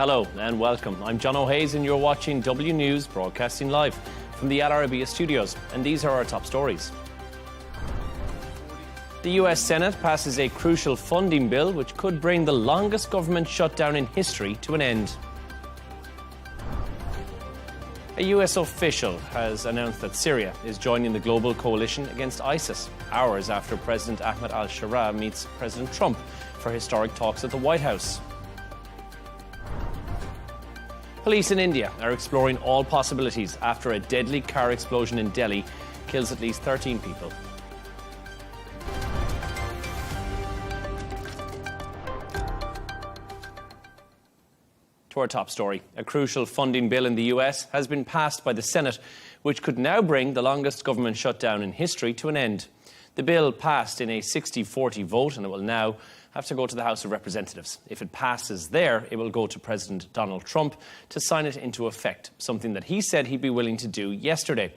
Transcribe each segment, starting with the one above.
Hello and welcome. I'm John O'Hayes and you're watching W News broadcasting live from the Arabiya studios. And these are our top stories. The US Senate passes a crucial funding bill which could bring the longest government shutdown in history to an end. A US official has announced that Syria is joining the global coalition against ISIS, hours after President Ahmed al-Shara meets President Trump for historic talks at the White House. Police in India are exploring all possibilities after a deadly car explosion in Delhi kills at least 13 people. To our top story, a crucial funding bill in the US has been passed by the Senate, which could now bring the longest government shutdown in history to an end. The bill passed in a 60-40 vote and it will now have to go to the House of Representatives. If it passes there, it will go to President Donald Trump to sign it into effect, something that he said he'd be willing to do yesterday.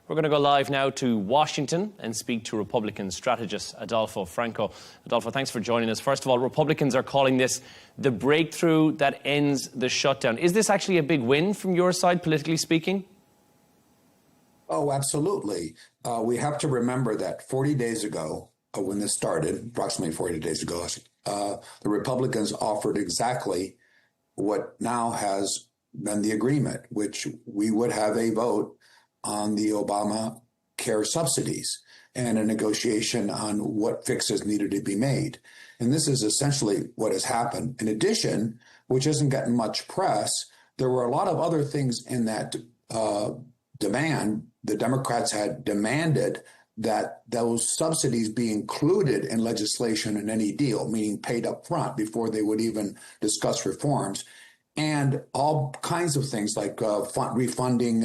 We're going to go live now to Washington and speak to Republican strategist Adolfo Franco. Adolfo, thanks for joining us. First of all, Republicans are calling this the breakthrough that ends the shutdown. Is this actually a big win from your side, politically speaking? Oh, absolutely. We have to remember that 40 days ago, when this started, approximately 40 days ago, the Republicans offered exactly what now has been the agreement, which we would have a vote on the Obama care subsidies and a negotiation on what fixes needed to be made. And this is essentially what has happened. In addition, which hasn't gotten much press, there were a lot of other things in that demand. The Democrats had demanded that those subsidies be included in legislation in any deal, meaning paid up front before they would even discuss reforms. And all kinds of things like refunding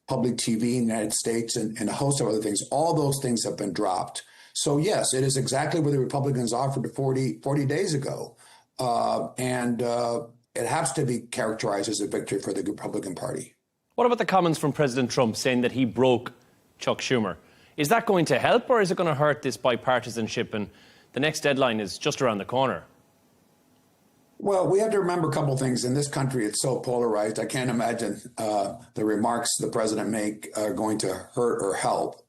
public TV in the United States and a host of other things. All those things have been dropped. So, yes, it is exactly what the Republicans offered 40 days ago. And it has to be characterized as a victory for the Republican Party. What about the comments from President Trump saying that he broke Chuck Schumer? Is that going to help or is it going to hurt this bipartisanship? And the next deadline is just around the corner. Well, we have to remember a couple of things. In this country, it's so polarized. I can't imagine the remarks the president make are going to hurt or help.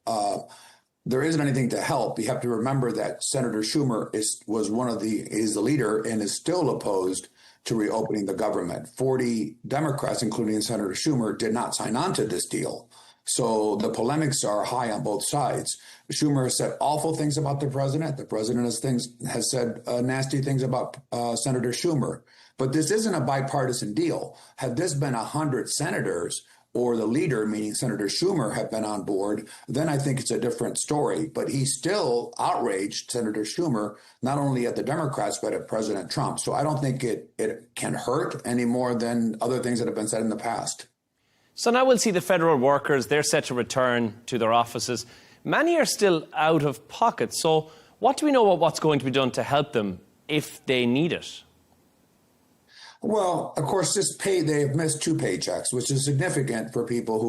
There isn't anything to help. You have to remember that Senator Schumer is the leader and is still opposed to reopening the government. 40 Democrats, including Senator Schumer, did not sign on to this deal. So the polemics are high on both sides. Schumer has said awful things about the president. The president has said nasty things about Senator Schumer. But this isn't a bipartisan deal. Had this been 100 senators or the leader, meaning Senator Schumer, have been on board, then I think it's a different story. But he still outraged Senator Schumer, not only at the Democrats, but at President Trump. So I don't think it can hurt any more than other things that have been said in the past. So now we'll see the federal workers. They're set to return to their offices. Many are still out of pocket. So what do we know about what's going to be done to help them if they need it? Well, of course, they have missed 2 paychecks, which is significant for people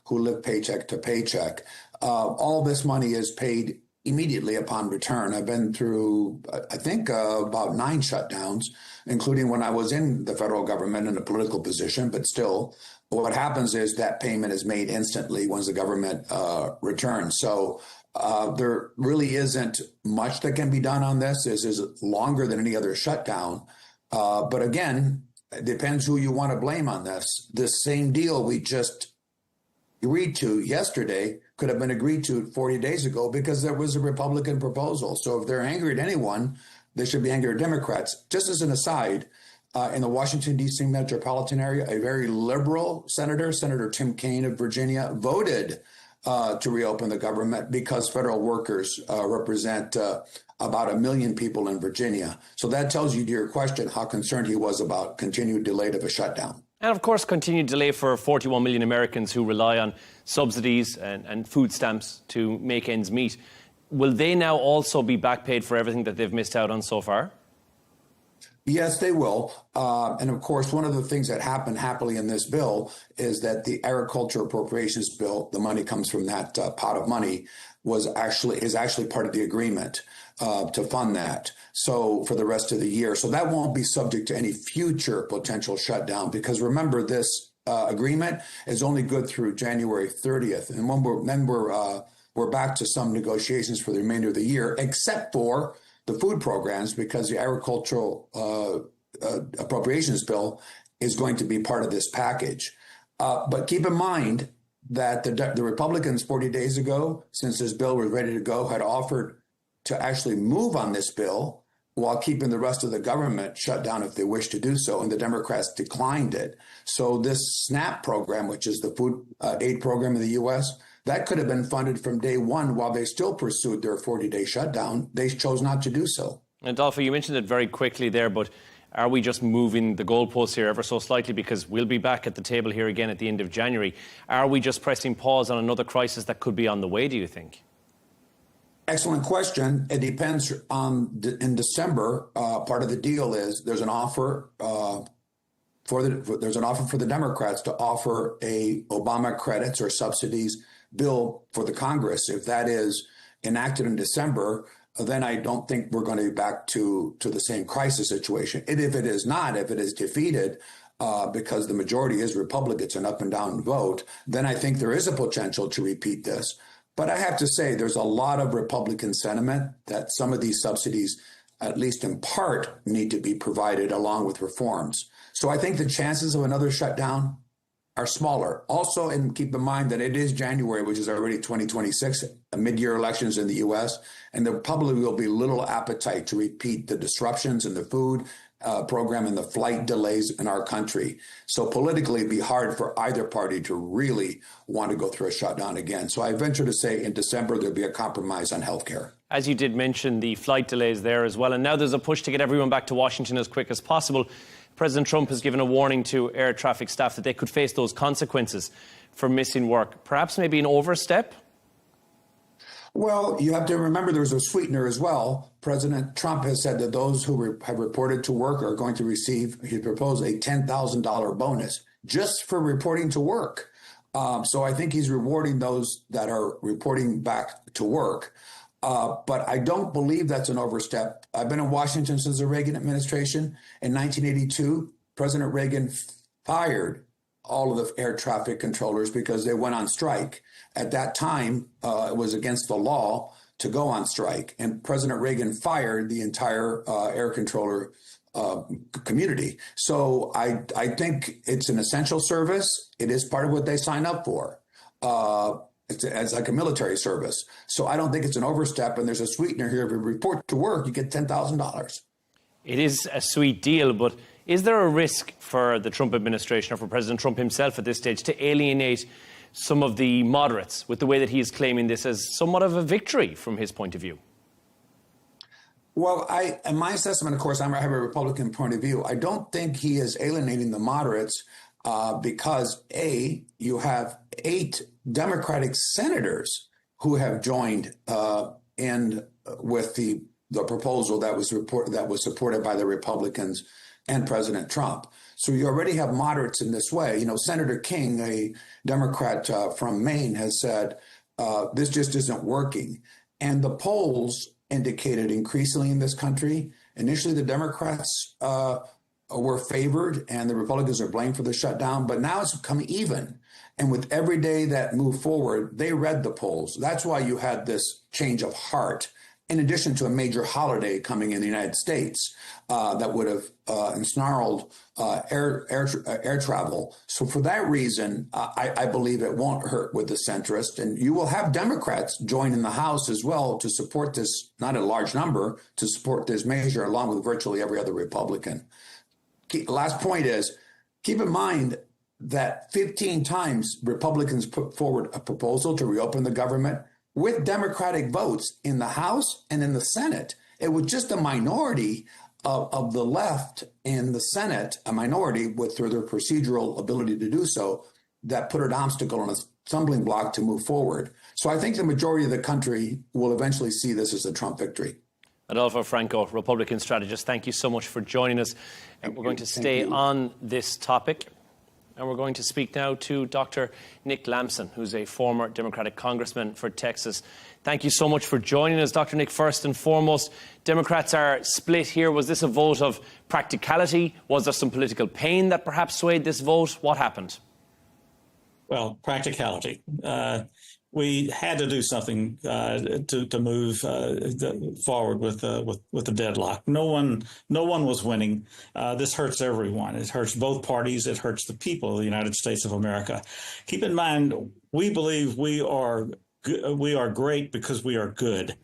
who live paycheck to paycheck. All this money is paid immediately upon return. I've been through, I think, about 9 shutdowns, including when I was in the federal government in a political position, but still. What happens is that payment is made instantly once the government returns. So there really isn't much that can be done on this. This is longer than any other shutdown. But again, it depends who you want to blame on this. This same deal we just agreed to yesterday could have been agreed to 40 days ago because there was a Republican proposal. So if they're angry at anyone, they should be angry at Democrats. Just as an aside, in the Washington, D.C. metropolitan area, a very liberal senator, Senator Tim Kaine of Virginia, voted to reopen the government because federal workers represent about 1 million people in Virginia. So that tells you, to your question, how concerned he was about continued delay of a shutdown. And of course, continued delay for 41 million Americans who rely on subsidies and food stamps to make ends meet. Will they now also be back paid for everything that they've missed out on so far? Yes, they will. And of course, one of the things that happened happily in this bill is that the agriculture appropriations bill, the money comes from that pot of money, is actually part of the agreement to fund that. So for the rest of the year, so that won't be subject to any future potential shutdown, because remember, this agreement is only good through January 30th, and we're back to some negotiations for the remainder of the year, except for the food programs, because the agricultural appropriations bill is going to be part of this package. But keep in mind that the Republicans 40 days ago, since this bill was ready to go, had offered to actually move on this bill while keeping the rest of the government shut down if they wish to do so, and the Democrats declined it. So this SNAP program, which is the food aid program in the U.S., that could have been funded from day one while they still pursued their 40-day shutdown. They chose not to do so. And Adolfo, you mentioned it very quickly there, but are we just moving the goalposts here ever so slightly, because we'll be back at the table here again at the end of January? Are we just pressing pause on another crisis that could be on the way, do you think? Excellent question. It depends on in December. Part of the deal is there's an offer for the Democrats to offer a Obama credits or subsidies bill for the Congress. If that is enacted in December, then I don't think we're going to be back to the same crisis situation. And if it is not, if it is defeated, because the majority is Republican, it's an up and down vote, then I think there is a potential to repeat this. But I have to say, there's a lot of Republican sentiment that some of these subsidies, at least in part, need to be provided along with reforms. So I think the chances of another shutdown are smaller. Also, and keep in mind that it is January, which is already 2026, mid-year elections in the U.S., and there probably will be little appetite to repeat the disruptions in the food program and the flight delays in our country. So politically, it'd be hard for either party to really want to go through a shutdown again. So I venture to say in December, there'll be a compromise on health care. As you did mention, the flight delays there as well. And now there's a push to get everyone back to Washington as quick as possible. President Trump has given a warning to air traffic staff that they could face those consequences for missing work. Perhaps maybe an overstep? Well, you have to remember there's a sweetener as well. President Trump has said that those who have reported to work are going to receive, he proposed a $10,000 bonus just for reporting to work. So I think he's rewarding those that are reporting back to work. But I don't believe that's an overstep. I've been in Washington since the Reagan administration. In 1982, President Reagan fired all of the air traffic controllers because they went on strike. At that time, it was against the law to go on strike. And President Reagan fired the entire air controller community. So I think it's an essential service. It is part of what they sign up for. It's like a military service. So I don't think it's an overstep. And there's a sweetener here. If you report to work, you get $10,000. It is a sweet deal, but is there a risk for the Trump administration or for President Trump himself at this stage to alienate some of the moderates with the way that he is claiming this as somewhat of a victory from his point of view? Well, in my assessment, of course, I have a Republican point of view. I don't think he is alienating the moderates because, A, you have 8 Democratic senators who have joined in with the proposal that was supported by the Republicans and President Trump. So you already have moderates in this way. You know, Senator King, a Democrat from Maine, has said this just isn't working. And the polls indicated increasingly in this country, initially the Democrats were favored and the Republicans are blamed for the shutdown, but now it's become even. And with every day that moved forward, they read the polls. That's why you had this change of heart, in addition to a major holiday coming in the United States that would have ensnarled air travel. So for that reason, I believe it won't hurt with the centrist. And you will have Democrats join in the House as well to support this, not a large number, to support this measure, along with virtually every other Republican. Last point is, keep in mind that 15 times Republicans put forward a proposal to reopen the government with Democratic votes in the House and in the Senate. It was just a minority of the left in the Senate, a minority with through their procedural ability to do so, that put an obstacle on a stumbling block to move forward. So I think the majority of the country will eventually see this as a Trump victory. Adolfo Franco, Republican strategist, thank you so much for joining us. We're going to stay on this topic. And we're going to speak now to Dr. Nick Lamson, who's a former Democratic congressman for Texas. Thank you so much for joining us, Dr. Nick. First and foremost, Democrats are split here. Was this a vote of practicality? Was there some political pain that perhaps swayed this vote? What happened? Well, practicality. We had to do something to move forward with the deadlock. No one was winning. This hurts everyone. It hurts both parties. It hurts the people of the United States of America. Keep in mind, we believe we are great because we are good.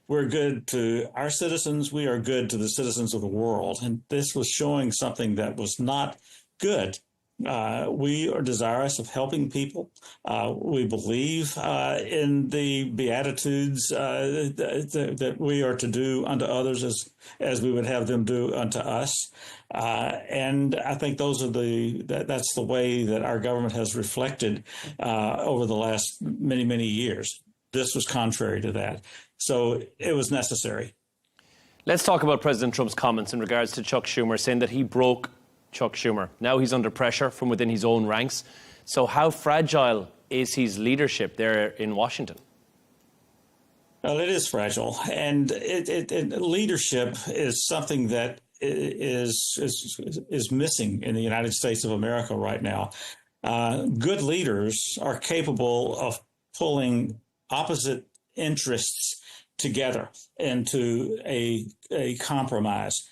We're good to our citizens. We are good to the citizens of the world. And this was showing something that was not good. We are desirous of helping people. We believe in the Beatitudes that we are to do unto others as we would have them do unto us. And I think that's the way that our government has reflected over the last many, many years. This was contrary to that. So it was necessary. Let's talk about President Trump's comments in regards to Chuck Schumer, saying that he broke Chuck Schumer. Now he's under pressure from within his own ranks. So how fragile is his leadership there in Washington? Well, it is fragile, and leadership is something that is missing in the United States of America right now. Good leaders are capable of pulling opposite interests together into a compromise.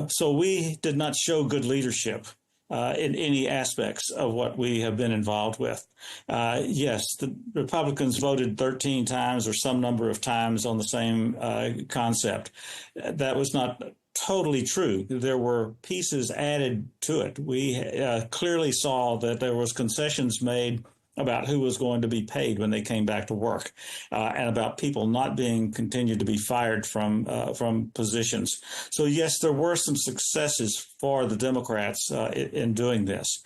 So we did not show good leadership in any aspects of what we have been involved with. Yes, the Republicans voted 13 times or some number of times on the same concept. That was not totally true. There were pieces added to it. We clearly saw that there was concessions made about who was going to be paid when they came back to work, and about people not being continued to be fired from positions. So yes, there were some successes for the Democrats in doing this.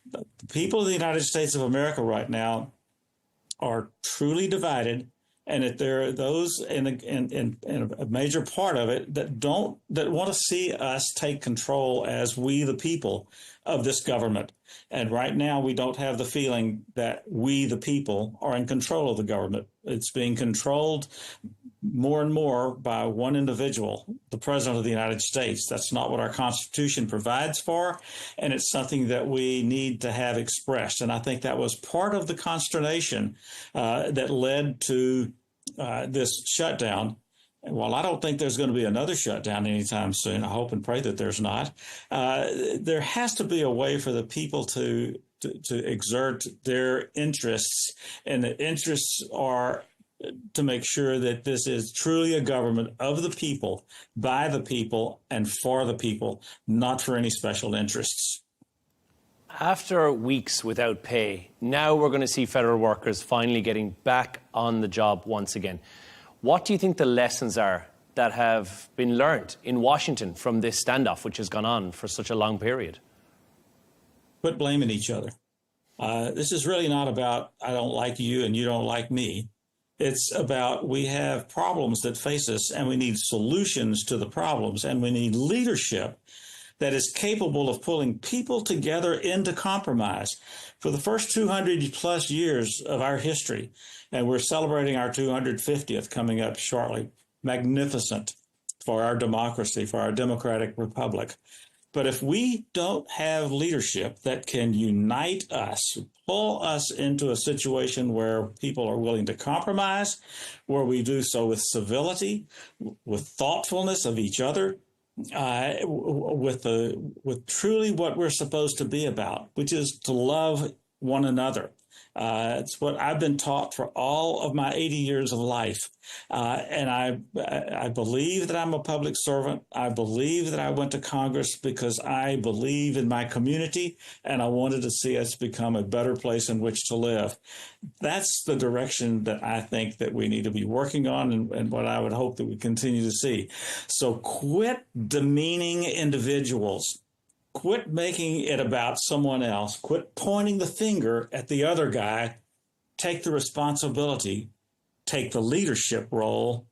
The people of the United States of America right now are truly divided, and that there are those in a major part of it that want to see us take control as we the people of this government. And right now, we don't have the feeling that we, the people, are in control of the government. It's being controlled more and more by one individual, the President of the United States. That's not what our Constitution provides for, and it's something that we need to have expressed. And I think that was part of the consternation that led to this shutdown. While I don't think there's going to be another shutdown anytime soon, I hope and pray that there's not, there has to be a way for the people to exert their interests, and the interests are to make sure that this is truly a government of the people, by the people, and for the people, not for any special interests. After weeks without pay, now we're going to see federal workers finally getting back on the job once again. What do you think the lessons are that have been learned in Washington from this standoff, which has gone on for such a long period? Quit blaming each other. This is really not about I don't like you and you don't like me. It's about we have problems that face us and we need solutions to the problems, and we need leadership that is capable of pulling people together into compromise. For the first 200 plus years of our history, and we're celebrating our 250th coming up shortly, magnificent for our democracy, for our democratic republic. But if we don't have leadership that can unite us, pull us into a situation where people are willing to compromise, where we do so with civility, with thoughtfulness of each other, with truly what we're supposed to be about, which is to love one another. It's what I've been taught for all of my 80 years of life. And I believe that I'm a public servant. I believe that I went to Congress because I believe in my community, and I wanted to see us become a better place in which to live. That's the direction that I think that we need to be working on, and what I would hope that we continue to see. So quit demeaning individuals. Quit making it about someone else. Quit pointing the finger at the other guy. Take the responsibility, take the leadership role,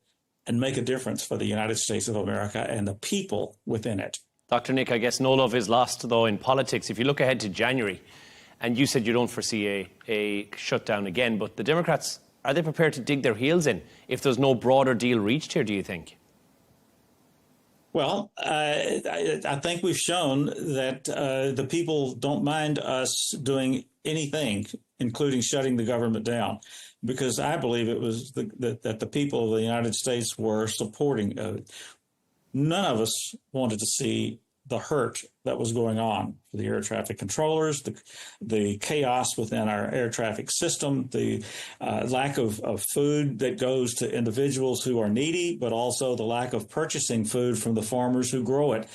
and make a difference for the United States of America and the people within it. Dr. Nick, I guess no love is lost, though, in politics. If you look ahead to January, And you said you don't foresee a shutdown again, but the Democrats, are they prepared to dig their heels in if there's no broader deal reached here, do you think? Well, I think we've shown that the people don't mind us doing anything, including shutting the government down, because I believe it was that the people of the United States were supporting it. None of us wanted to see the hurt that was going on for the air traffic controllers, the chaos within our air traffic system, the lack of food that goes to individuals who are needy, but also the lack of purchasing food from the farmers who grow it.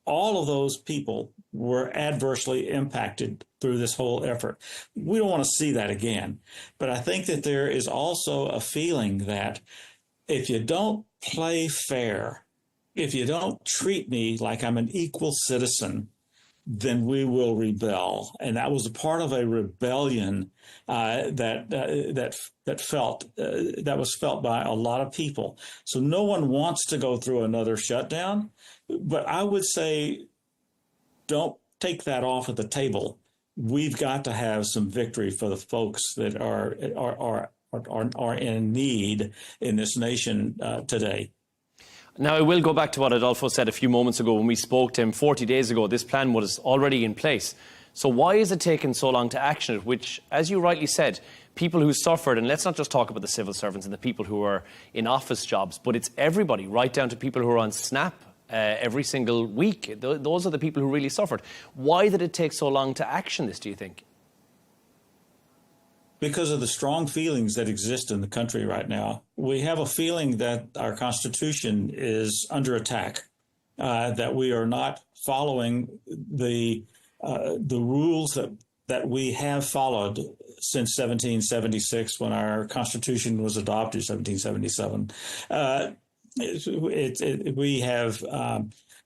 All of those people were adversely impacted through this whole effort. We don't want to see that again. But I think that there is also a feeling that if you don't play fair, if you don't treat me like I'm an equal citizen, then we will rebel. And that was a part of a rebellion that was felt by a lot of people. So no one wants to go through another shutdown. But I would say, don't take that off of the table. We've got to have some victory for the folks that are in need in this nation today. Now, I will go back to what Adolfo said a few moments ago when we spoke to him 40 days ago. This plan was already in place. So why is it taking so long to action it, which, as you rightly said, people who suffered, and let's not just talk about the civil servants and the people who are in office jobs, but it's everybody, right down to people who are on SNAP every single week. Those are the people who really suffered. Why did it take so long to action this, do you think? Because of the strong feelings that exist in the country right now. We have a feeling that our Constitution is under attack, that we are not following the rules that we have followed since 1776, when our Constitution was adopted, 1777.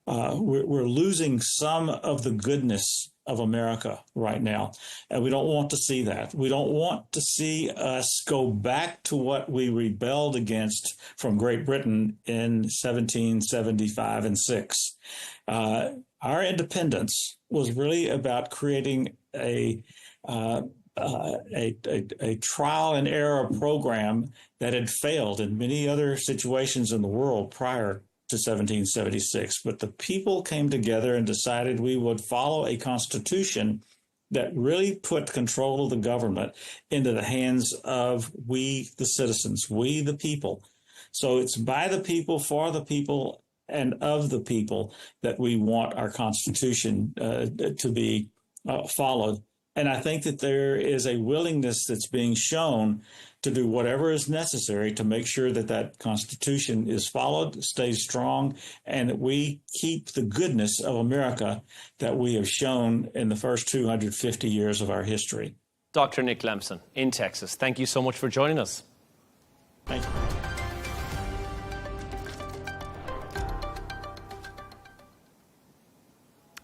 We're losing some of the goodness of America right now. And we don't want to see that. We don't want to see us go back to what we rebelled against from Great Britain in 1775 and 6. Our independence was really about creating a trial and error program that had failed in many other situations in the world prior to 1776, but the people came together and decided we would follow a constitution that really put control of the government into the hands of we, the citizens, we, the people. So it's by the people, for the people, and of the people that we want our constitution to be followed. And I think that there is a willingness that's being shown to do whatever is necessary to make sure that that Constitution is followed, stays strong, and that we keep the goodness of America that we have shown in the first 250 years of our history. Dr. Nick Lampson in Texas, thank you so much for joining us. Thank you.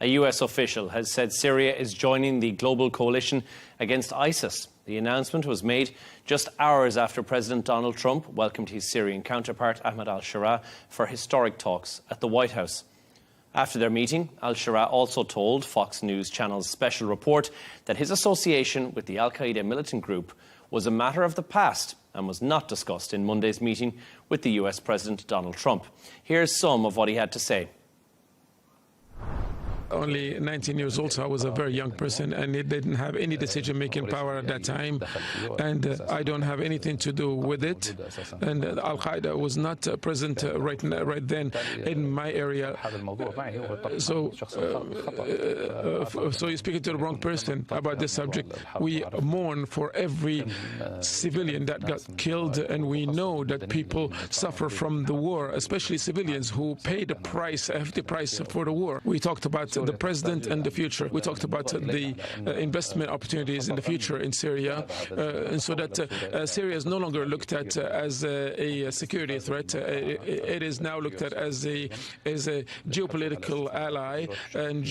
A US official has said Syria is joining the global coalition against ISIS. The announcement was made just hours after President Donald Trump welcomed his Syrian counterpart, Ahmed al-Sharaa, for historic talks at the White House. After their meeting, al-Sharaa also told Fox News Channel's special report that his association with the al-Qaeda militant group was a matter of the past and was not discussed in Monday's meeting with the US President Donald Trump. Here's some of what he had to say. Only 19 years old, so I was a very young person, and it didn't have any decision-making power at that time, and I don't have anything to do with it. And Al-Qaeda was not present right then in my area. So you're speaking to the wrong person about this subject. We mourn for every civilian that got killed, and we know that people suffer from the war, especially civilians who paid a price, a hefty price for the war. We talked about the president and the future. We talked about the investment opportunities in the future in Syria, and so that Syria is no longer looked at as a security threat. It is now looked at as a geopolitical ally, and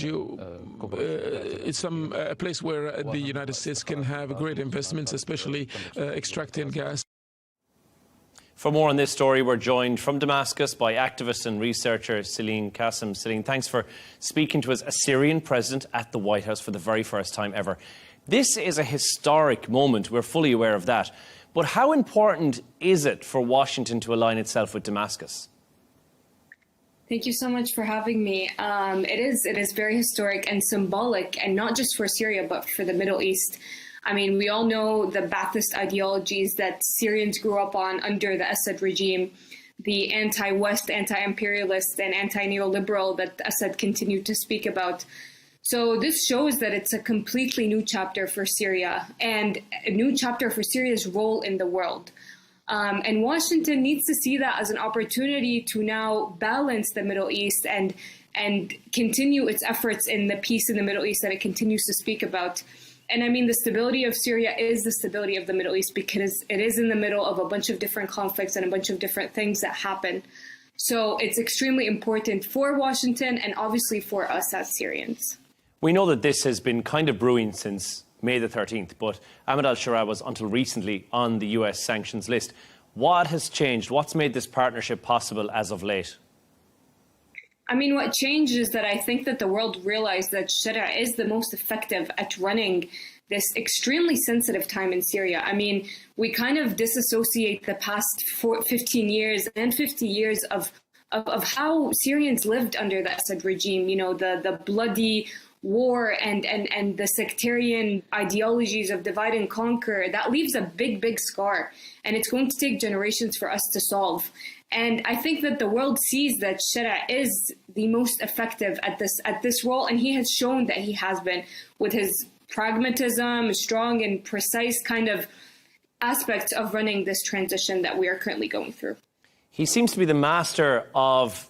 it's a place where the United States can have great investments, especially extracting gas. For more on this story, we're joined from Damascus by activist and researcher Celine Kassim. Celine, thanks for speaking to us, a Syrian president at the White House for the very first time ever. This is a historic moment. We're fully aware of that. But how important is it for Washington to align itself with Damascus? Thank you so much for having me. It is very historic and symbolic, and not just for Syria, but for the Middle East. I mean, we all know the Ba'athist ideologies that Syrians grew up on under the Assad regime, the anti-West, anti-imperialist, and anti-neoliberal that Assad continued to speak about. So this shows that it's a completely new chapter for Syria, and a new chapter for Syria's role in the world. And Washington needs to see that as an opportunity to now balance the Middle East and continue its efforts in the peace in the Middle East that it continues to speak about. And I mean, the stability of Syria is the stability of the Middle East, because it is in the middle of a bunch of different conflicts and a bunch of different things that happen. So it's extremely important for Washington and obviously for us as Syrians. We know that this has been kind of brewing since May the 13th, but Ahmed al-Sharaa was until recently on the US sanctions list. What has changed? What's made this partnership possible as of late? I mean, what changed is that I think that the world realized that Sharia is the most effective at running this extremely sensitive time in Syria. I mean, we kind of disassociate the past 15 years and 50 years of how Syrians lived under the Assad regime, you know, the bloody war and the sectarian ideologies of divide and conquer. That leaves a big scar, and it's going to take generations for us to solve. And I think that the world sees that Sharia is the most effective at this role, and he has shown that he has been, with his pragmatism, strong and precise kind of aspects of running this transition that we are currently going through. He seems to be the master of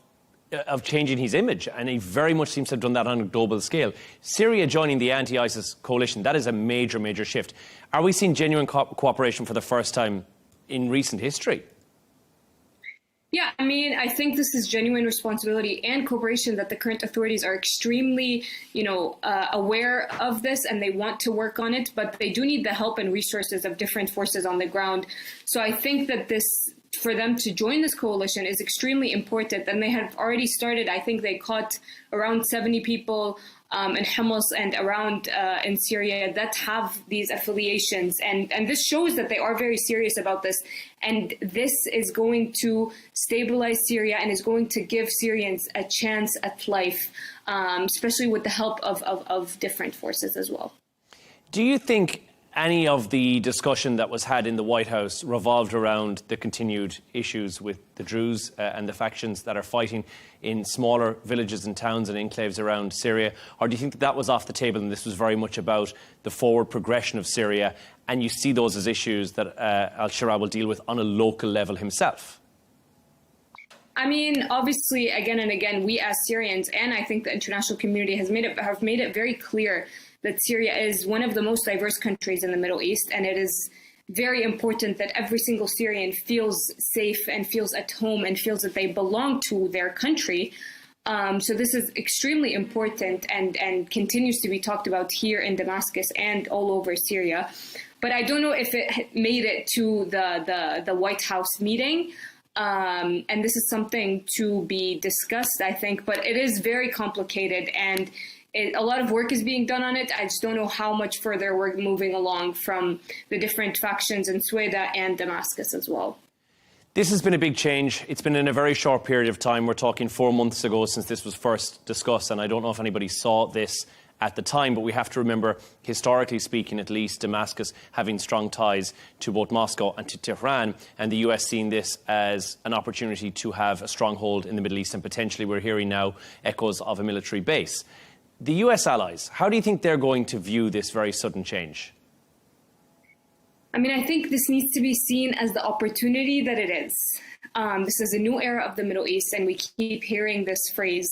changing his image, and he very much seems to have done that on a global scale. Syria joining the anti-ISIS coalition, that is a major shift. Are we seeing genuine cooperation for the first time in recent history? Yeah, I mean, I think this is genuine responsibility and cooperation, that the current authorities are extremely, aware of this, and they want to work on it, but they do need the help and resources of different forces on the ground. So I think that for them to join this coalition is extremely important. And they have already started. I think they caught around 70 people in Homs and around in Syria that have these affiliations. And this shows that they are very serious about this. And this is going to stabilize Syria and is going to give Syrians a chance at life, especially with the help of different forces as well. Do you think any of the discussion that was had in the White House revolved around the continued issues with the Druze and the factions that are fighting in smaller villages and towns and enclaves around Syria? Or do you think that was off the table and this was very much about the forward progression of Syria, and you see those as issues that al-Sharaa will deal with on a local level himself? I mean, obviously, again and again, we as Syrians, and I think the international community have made it very clear that Syria is one of the most diverse countries in the Middle East, and it is very important that every single Syrian feels safe and feels at home and feels that they belong to their country. So this is extremely important and continues to be talked about here in Damascus and all over Syria. But I don't know if it made it to the White House meeting. And this is something to be discussed, I think, but it is very complicated, and a lot of work is being done on it. I just don't know how much further we're moving along from the different factions in Sueda and Damascus as well. This has been a big change. It's been in a very short period of time. We're talking 4 months ago since this was first discussed, and I don't know if anybody saw this at the time, but we have to remember, historically speaking at least, Damascus having strong ties to both Moscow and to Tehran, and the US seeing this as an opportunity to have a stronghold in the Middle East, and potentially we're hearing now echoes of a military base. The US allies, how do you think they're going to view this very sudden change? I mean, I think this needs to be seen as the opportunity that it is. This is a new era of the Middle East, and we keep hearing this phrase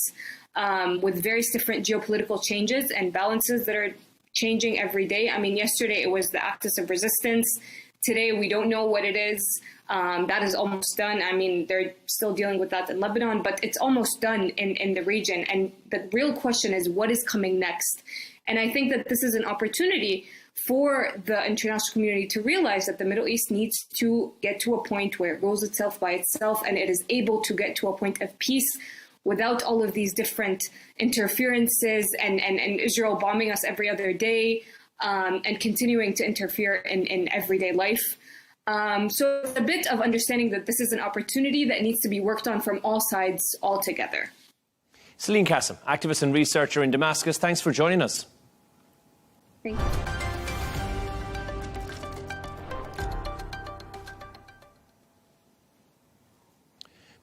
with various different geopolitical changes and balances that are changing every day. I mean, yesterday it was the axis of resistance. Today, we don't know what it is. That is almost done. I mean, they're still dealing with that in Lebanon, but it's almost done in the region. And the real question is, what is coming next? And I think that this is an opportunity for the international community to realize that the Middle East needs to get to a point where it rules itself by itself, and it is able to get to a point of peace without all of these different interferences and Israel bombing us every other day. and continuing to interfere in everyday life. So it's a bit of understanding that this is an opportunity that needs to be worked on from all sides altogether. Celine Kassim, activist and researcher in Damascus, thanks for joining us. Thank you.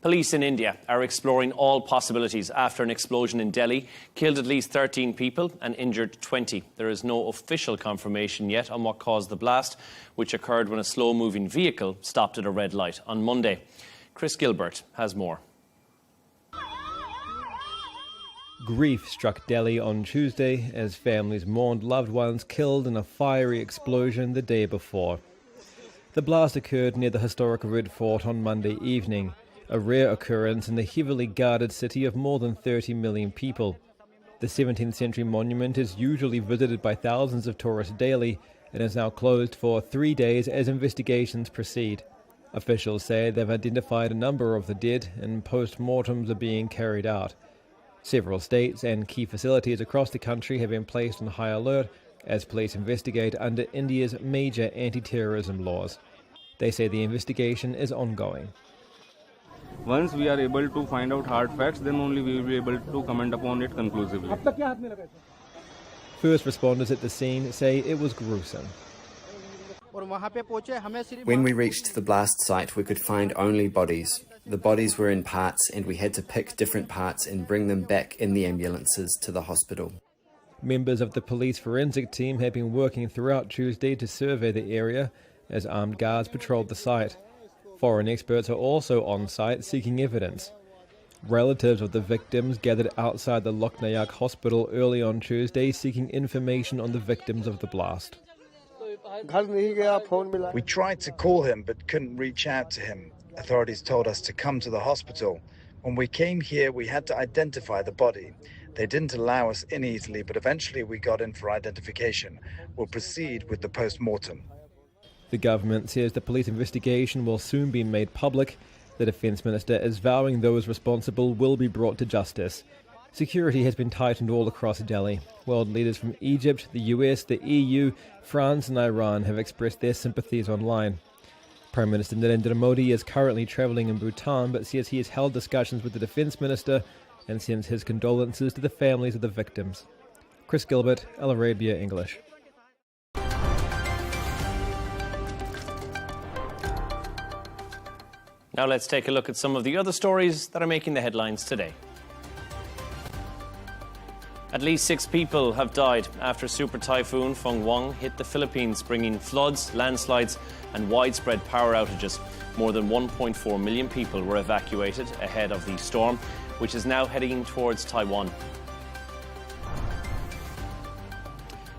Police in India are exploring all possibilities after an explosion in Delhi killed at least 13 people and injured 20. There is no official confirmation yet on what caused the blast, which occurred when a slow-moving vehicle stopped at a red light on Monday. Chris Gilbert has more. Grief struck Delhi on Tuesday as families mourned loved ones killed in a fiery explosion the day before. The blast occurred near the historic Red Fort on Monday evening, a rare occurrence in the heavily guarded city of more than 30 million people. The 17th century monument is usually visited by thousands of tourists daily and is now closed for 3 days as investigations proceed. Officials say they've identified a number of the dead and post-mortems are being carried out. Several states and key facilities across the country have been placed on high alert as police investigate under India's major anti-terrorism laws. They say the investigation is ongoing. Once we are able to find out hard facts, then only we will be able to comment upon it conclusively. First responders at the scene say it was gruesome. When we reached the blast site, we could find only bodies. The bodies were in parts, and we had to pick different parts and bring them back in the ambulances to the hospital. Members of the police forensic team have been working throughout Tuesday to survey the area as armed guards patrolled the site. Foreign experts are also on site seeking evidence. Relatives of the victims gathered outside the Lok Nayak hospital early on Tuesday seeking information on the victims of the blast. We tried to call him but couldn't reach out to him. Authorities told us to come to the hospital. When we came here, we had to identify the body. They didn't allow us in easily, but eventually we got in for identification. We'll proceed with the post-mortem. The government says the police investigation will soon be made public. The Defence Minister is vowing those responsible will be brought to justice. Security has been tightened all across Delhi. World leaders from Egypt, the US, the EU, France and Iran have expressed their sympathies online. Prime Minister Narendra Modi is currently travelling in Bhutan but says he has held discussions with the Defence Minister and sends his condolences to the families of the victims. Chris Gilbert, Arabiya English. Now let's take a look at some of the other stories that are making the headlines today. At least 6 people have died after Super Typhoon Fenghuang hit the Philippines, bringing floods, landslides and widespread power outages. More than 1.4 million people were evacuated ahead of the storm, which is now heading towards Taiwan.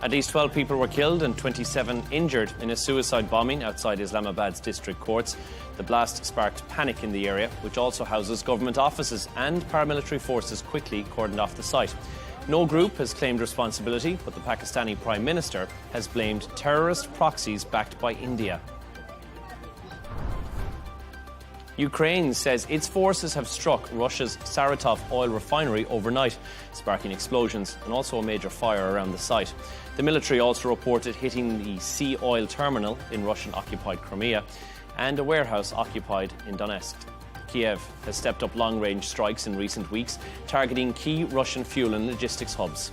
At least 12 people were killed and 27 injured in a suicide bombing outside Islamabad's district courts. The blast sparked panic in the area, which also houses government offices, and paramilitary forces quickly cordoned off the site. No group has claimed responsibility, but the Pakistani Prime Minister has blamed terrorist proxies backed by India. Ukraine says its forces have struck Russia's Saratov oil refinery overnight, sparking explosions and also a major fire around the site. The military also reported hitting the Sea Oil terminal in Russian-occupied Crimea and a warehouse occupied in Donetsk. Kiev has stepped up long-range strikes in recent weeks, targeting key Russian fuel and logistics hubs.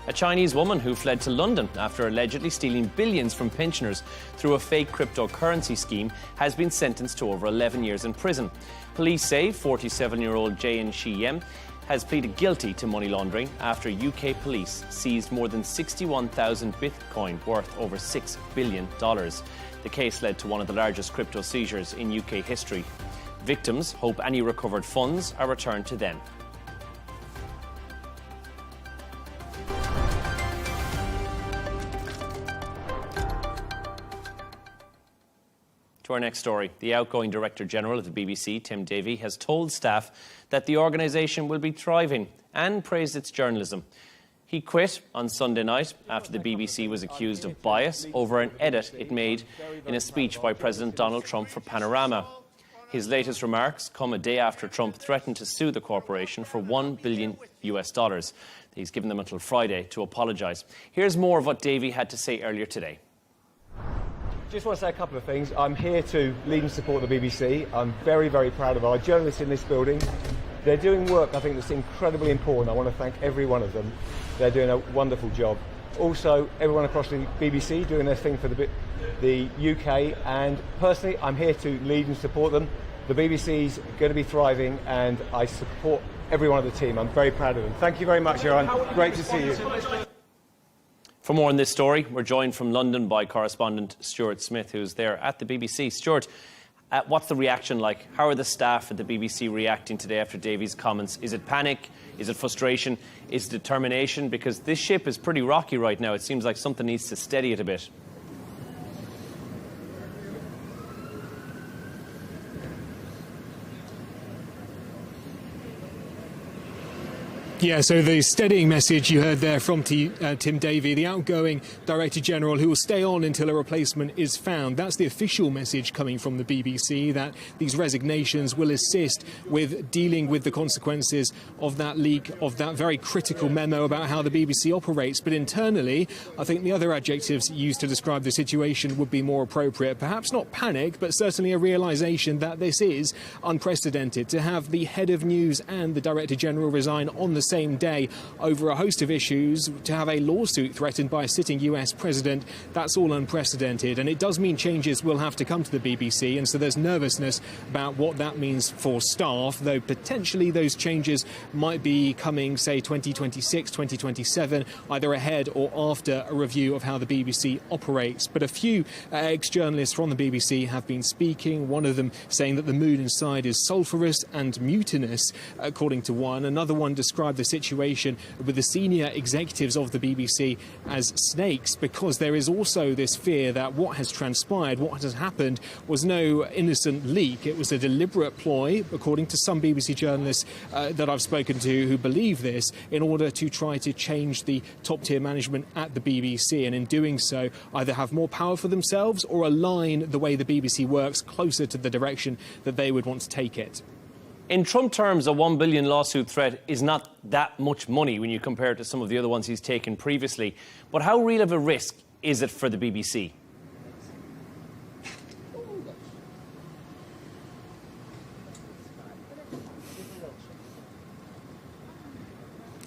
A Chinese woman who fled to London after allegedly stealing billions from pensioners through a fake cryptocurrency scheme has been sentenced to over 11 years in prison. Police say 47-year-old Jian Shiyem has pleaded guilty to money laundering after UK police seized more than 61,000 Bitcoin worth over $6 billion. The case led to one of the largest crypto seizures in UK history. Victims hope any recovered funds are returned to them. To our next story, the outgoing Director General of the BBC, Tim Davie, has told staff that the organisation will be thriving and praised its journalism. He quit on Sunday night after the BBC was accused of bias over an edit it made in a speech by President Donald Trump for Panorama. His latest remarks come a day after Trump threatened to sue the corporation for $1 billion. He's given them until Friday to apologise. Here's more of what Davey had to say earlier today. Just want to say a couple of things. I'm here to lead and support the BBC. I'm very, very proud of our journalists in this building. They're doing work, I think, that's incredibly important. I want to thank every one of them. They're doing a wonderful job. Also, everyone across the BBC doing their thing for the UK. And personally, I'm here to lead and support them. The BBC's going to be thriving, and I support every one of the team. I'm very proud of them. Thank you very much, Aaron. Great to see you. For more on this story, we're joined from London by correspondent Stuart Smith, who's there at the BBC. Stuart, what's the reaction like? How are the staff at the BBC reacting today after Davies' comments? Is it panic? Is it frustration? Is it determination? Because this ship is pretty rocky right now. It seems like something needs to steady it a bit. Yeah, so the steadying message you heard there from Tim Davie, the outgoing Director General, who will stay on until a replacement is found. That's the official message coming from the BBC, that these resignations will assist with dealing with the consequences of that leak, of that very critical memo about how the BBC operates. But internally, I think the other adjectives used to describe the situation would be more appropriate. Perhaps not panic, but certainly a realisation that this is unprecedented. To have the head of news and the Director General resign on the same day over a host of issues, to have a lawsuit threatened by a sitting US president, that's all unprecedented. And it does mean changes will have to come to the BBC, and so there's nervousness about what that means for staff, though potentially those changes might be coming, say, 2026, 2027, either ahead or after a review of how the BBC operates. But a few ex-journalists from the BBC have been speaking, one of them saying that the mood inside is sulphurous and mutinous, according to one. Another one described the situation with the senior executives of the BBC as snakes, because there is also this fear that what has transpired, what has happened, was no innocent leak. It was a deliberate ploy, according to some BBC journalists that I've spoken to who believe this, in order to try to change the top-tier management at the BBC, and in doing so either have more power for themselves or align the way the BBC works closer to the direction that they would want to take it. In Trump terms, a $1 billion lawsuit threat is not that much money when you compare it to some of the other ones he's taken previously. But how real of a risk is it for the BBC?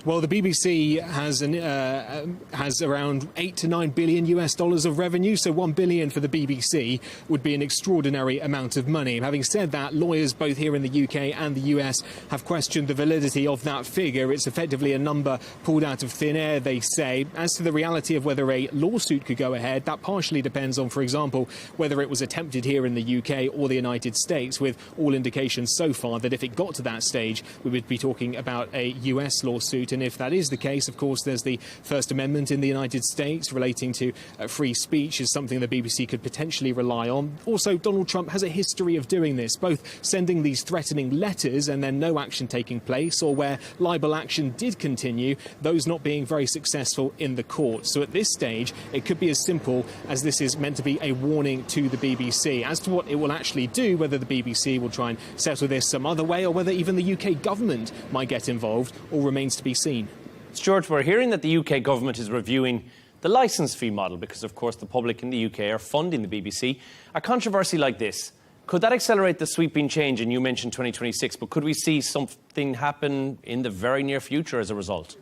Well, the BBC has around 8 to 9 billion US dollars of revenue, so 1 billion for the BBC would be an extraordinary amount of money. Having said that, lawyers both here in the UK and the US have questioned the validity of that figure. It's effectively a number pulled out of thin air, they say. As to the reality of whether a lawsuit could go ahead, that partially depends on, for example, whether it was attempted here in the UK or the United States, with all indications so far that if it got to that stage, we would be talking about a US lawsuit. And if that is the case, of course, there's the First Amendment in the United States relating to free speech is something the BBC could potentially rely on. Also, Donald Trump has a history of doing this, both sending these threatening letters and then no action taking place, or where libel action did continue, those not being very successful in the courts. So at this stage, it could be as simple as this is meant to be a warning to the BBC. As to what it will actually do, whether the BBC will try and settle this some other way or whether even the UK government might get involved, all remains to be seen. Stuart, we're hearing that the UK government is reviewing the licence fee model because, of course, the public in the UK are funding the BBC. A controversy like this, could that accelerate the sweeping change? And you mentioned 2026, but could we see something happen in the very near future as a result?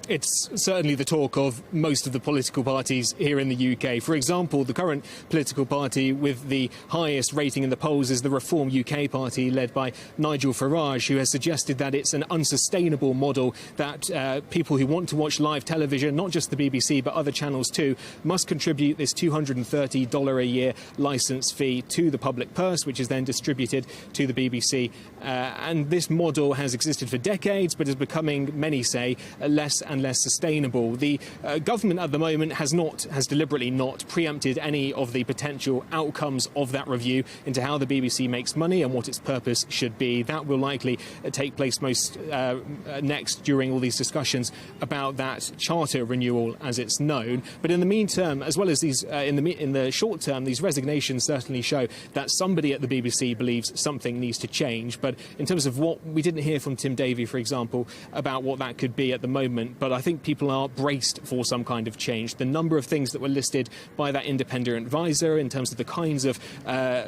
It's certainly the talk of most of the political parties here in the UK. For example, the current political party with the highest rating in the polls is the Reform UK party, led by Nigel Farage, who has suggested that it's an unsustainable model, that people who want to watch live television, not just the BBC but other channels too, must contribute this $230 a year licence fee to the public purse, which is then distributed to the BBC. And this model has existed for decades but is becoming, many say, less and and less sustainable. The government at the moment has deliberately not preempted any of the potential outcomes of that review into how the BBC makes money and what its purpose should be. That will likely take place next during all these discussions about that charter renewal, as it's known. But in the meantime, as well as these in the short term, these resignations certainly show that somebody at the BBC believes something needs to change. But in terms of what we didn't hear from Tim Davie, for example, about what that could be at the moment, but I think people are braced for some kind of change. The number of things that were listed by that independent advisor in terms of the kinds of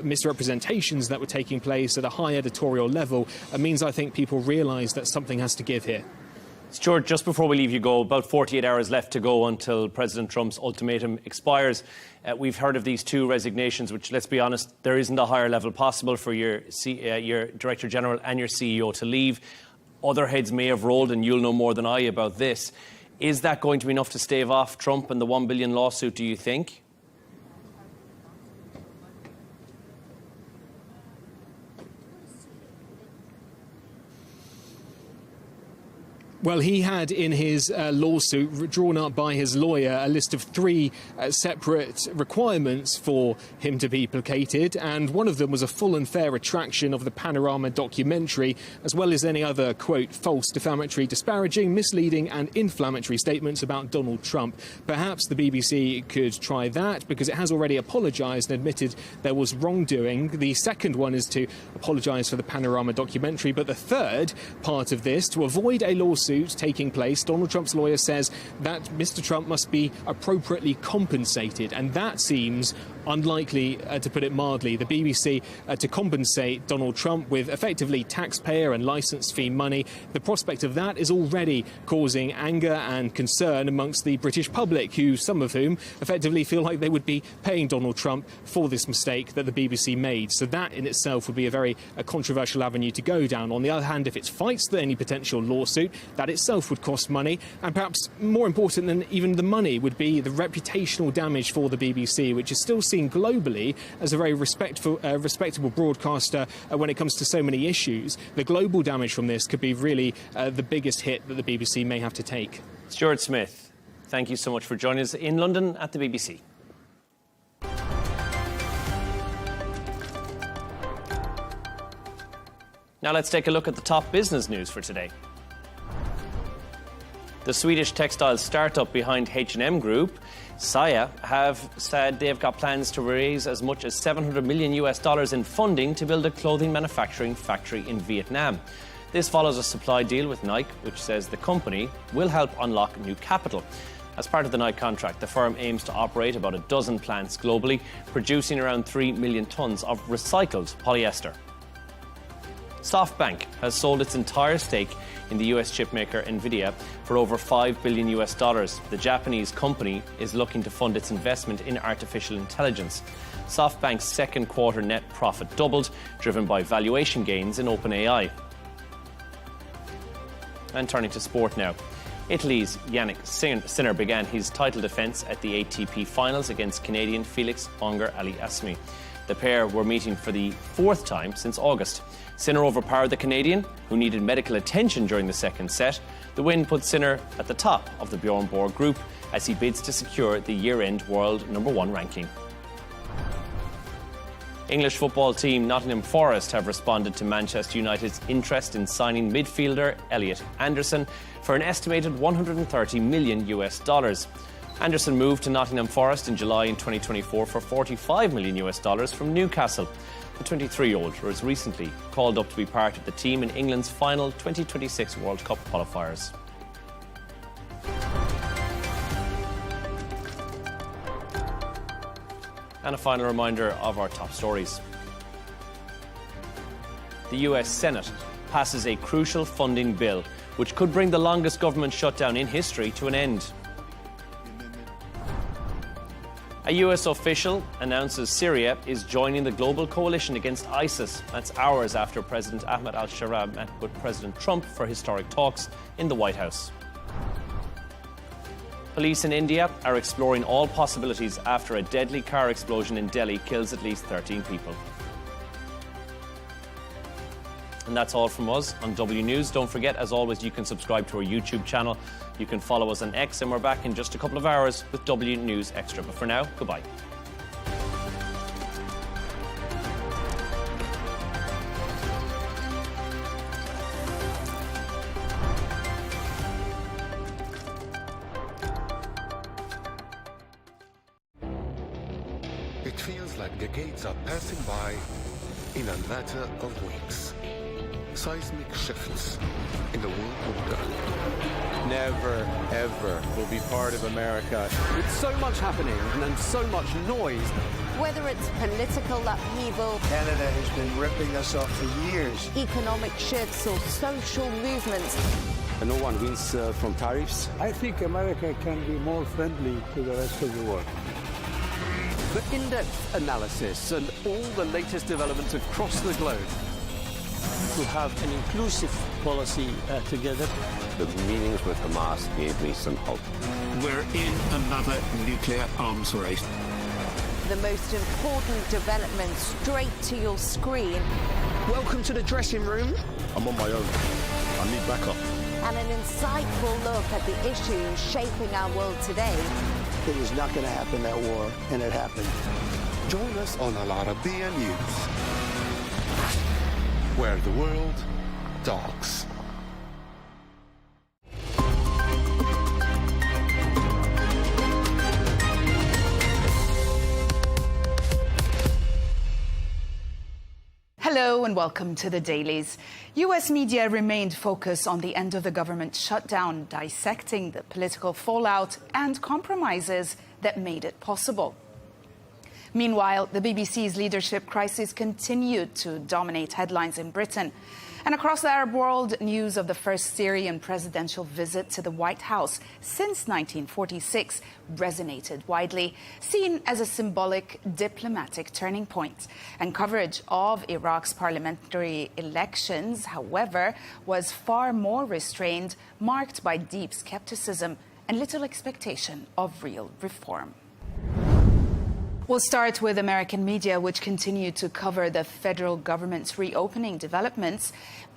misrepresentations that were taking place at a high editorial level means I think people realise that something has to give here. Stuart, just before we leave you go, about 48 hours left to go until President Trump's ultimatum expires. We've heard of these two resignations, which, let's be honest, there isn't a higher level possible for your Director General and your CEO to leave. Other heads may have rolled, and you'll know more than I about this. Is that going to be enough to stave off Trump and the $1 billion lawsuit, do you think? Well, he had in his lawsuit drawn up by his lawyer a list of 3 separate requirements for him to be placated, and one of them was a full and fair retraction of the Panorama documentary, as well as any other, quote, false, defamatory, disparaging, misleading and inflammatory statements about Donald Trump. Perhaps the BBC could try that, because it has already apologised and admitted there was wrongdoing. The second one is to apologise for the Panorama documentary, but the third part of this, to avoid a lawsuit taking place, Donald Trump's lawyer says that Mr. Trump must be appropriately compensated, and that seems unlikely, to put it mildly. The BBC to compensate Donald Trump with effectively taxpayer and licence fee money. The prospect of that is already causing anger and concern amongst the British public, some of whom effectively feel like they would be paying Donald Trump for this mistake that the BBC made. So that in itself would be a very controversial avenue to go down. On the other hand, if it fights any potential lawsuit, that itself would cost money, and perhaps more important than even the money would be the reputational damage for the BBC, which is still seen globally as a very respectable broadcaster when it comes to so many issues. The global damage from this could be really the biggest hit that the BBC may have to take. Stuart Smith, thank you so much for joining us in London at the BBC. Now let's take a look at the top business news for today. The Swedish textile startup behind H&M Group, Saya, have said they've got plans to raise as much as $700 million in funding to build a clothing manufacturing factory in Vietnam. This follows a supply deal with Nike, which says the company will help unlock new capital. As part of the Nike contract, the firm aims to operate about a dozen plants globally, producing around 3 million tonnes of recycled polyester. SoftBank has sold its entire stake in the US chipmaker Nvidia for over $5 billion. The Japanese company is looking to fund its investment in artificial intelligence. SoftBank's second quarter net profit doubled, driven by valuation gains in OpenAI. And turning to sport now. Italy's Yannick Sinner began his title defence at the ATP finals against Canadian Felix Auger-Aliassime. The pair were meeting for the 4th time since August. Sinner overpowered the Canadian, who needed medical attention during the second set. The win put Sinner at the top of the Bjorn Borg group as he bids to secure the year-end world #1 ranking. English football team Nottingham Forest have responded to Manchester United's interest in signing midfielder Elliot Anderson for an estimated $130 million. Anderson moved to Nottingham Forest in July in 2024 for $45 million from Newcastle. The 23-year-old was recently called up to be part of the team in England's final 2026 World Cup qualifiers. And a final reminder of our top stories. The US Senate passes a crucial funding bill, which could bring the longest government shutdown in history to an end. A US official announces Syria is joining the global coalition against ISIS. That's hours after President Ahmed al-Shara met with President Trump for historic talks in the White House. Police in India are exploring all possibilities after a deadly car explosion in Delhi kills at least 13 people. And that's all from us on W News. Don't forget, as always, you can subscribe to our YouTube channel. You can follow us on X, and we're back in just a couple of hours with W News Extra. But for now, goodbye. It feels like decades are passing by in a matter of weeks. Seismic shifts in the world order. Never, ever will be part of America. With so much happening and so much noise. Whether it's political upheaval, Canada has been ripping us off for years. Economic shifts or social movements. And no one wins from tariffs. I think America can be more friendly to the rest of the world. For in-depth analysis and all the latest developments across the globe. To have an inclusive policy together. The meetings with Hamas gave me some hope. We're in another nuclear arms race. The most important developments straight to your screen. Welcome to the dressing room. I'm on my own. I need backup. And an insightful look at the issues shaping our world today. It was not going to happen, that war, and it happened. Join us on Arabiya News, where the world talks. Hello and welcome to the Dailies. US media remained focused on the end of the government shutdown, dissecting the political fallout and compromises that made it possible. Meanwhile, the BBC's leadership crisis continued to dominate headlines in Britain. And across the Arab world, news of the first Syrian presidential visit to the White House since 1946 resonated widely, seen as a symbolic diplomatic turning point. And coverage of Iraq's parliamentary elections, however, was far more restrained, marked by deep skepticism and little expectation of real reform. We'll start with American media, which continue to cover the federal government's reopening developments.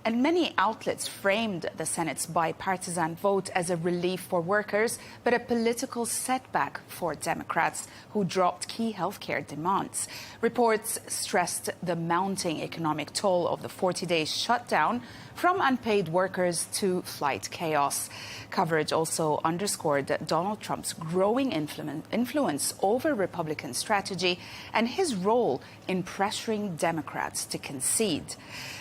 And many outlets framed the Senate's bipartisan vote as a relief for workers, but a political setback for Democrats who dropped key healthcare demands. Reports stressed the mounting economic toll of the 40-day shutdown, from unpaid workers to flight chaos. Coverage also underscored Donald Trump's growing influence over Republican strategy and his role in pressuring Democrats to concede.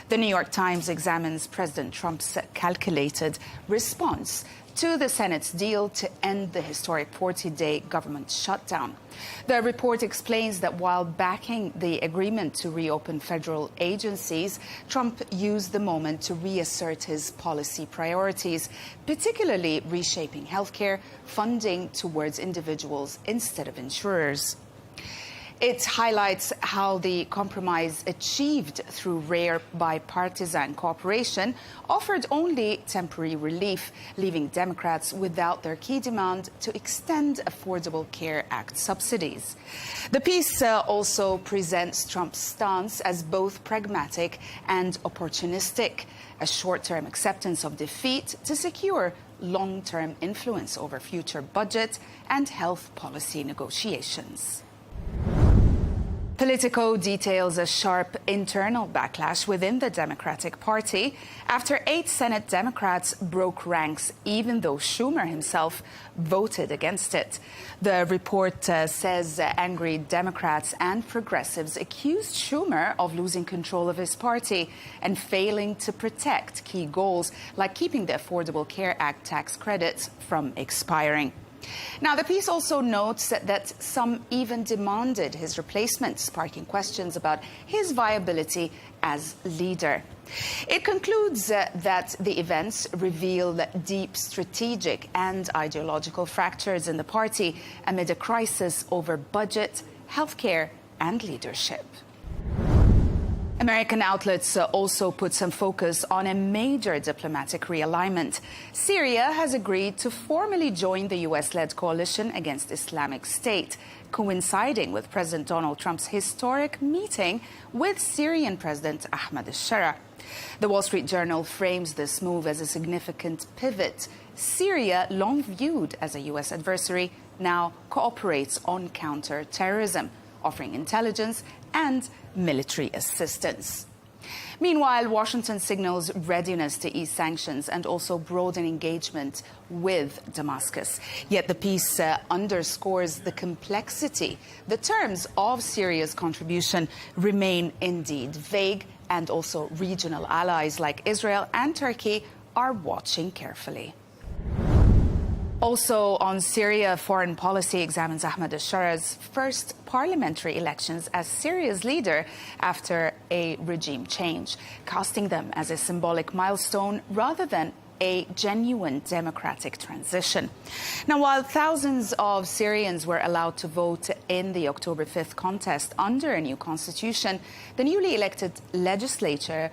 The New York Times examines President Trump's calculated response to the Senate's deal to end the historic 40-day government shutdown. The report explains that while backing the agreement to reopen federal agencies, Trump used the moment to reassert his policy priorities, particularly reshaping healthcare, funding towards individuals instead of insurers. It highlights how the compromise achieved through rare bipartisan cooperation offered only temporary relief, leaving Democrats without their key demand to extend Affordable Care Act subsidies. The piece also presents Trump's stance as both pragmatic and opportunistic, a short-term acceptance of defeat to secure long-term influence over future budget and health policy negotiations. Politico details a sharp internal backlash within the Democratic Party after 8 Senate Democrats broke ranks, even though Schumer himself voted against it. The report says angry Democrats and progressives accused Schumer of losing control of his party and failing to protect key goals like keeping the Affordable Care Act tax credits from expiring. Now, the piece also notes that some even demanded his replacement, sparking questions about his viability as leader. It concludes that the events reveal deep strategic and ideological fractures in the party amid a crisis over budget, healthcare, and leadership. American outlets also put some focus on a major diplomatic realignment. Syria has agreed to formally join the US-led coalition against Islamic State, coinciding with President Donald Trump's historic meeting with Syrian President Ahmed al-Shara. The Wall Street Journal frames this move as a significant pivot. Syria, long viewed as a US adversary, now cooperates on counter-terrorism, offering intelligence and military assistance. Meanwhile, Washington signals readiness to ease sanctions and also broaden engagement with Damascus. Yet the peace underscores the complexity. The terms of Syria's contribution remain indeed vague, and also regional allies like Israel and Turkey are watching carefully. Also on Syria, Foreign Policy examines Ahmed al-Shara's first parliamentary elections as Syria's leader after a regime change, casting them as a symbolic milestone rather than a genuine democratic transition. Now, while thousands of Syrians were allowed to vote in the October 5th contest under a new constitution, the newly elected legislator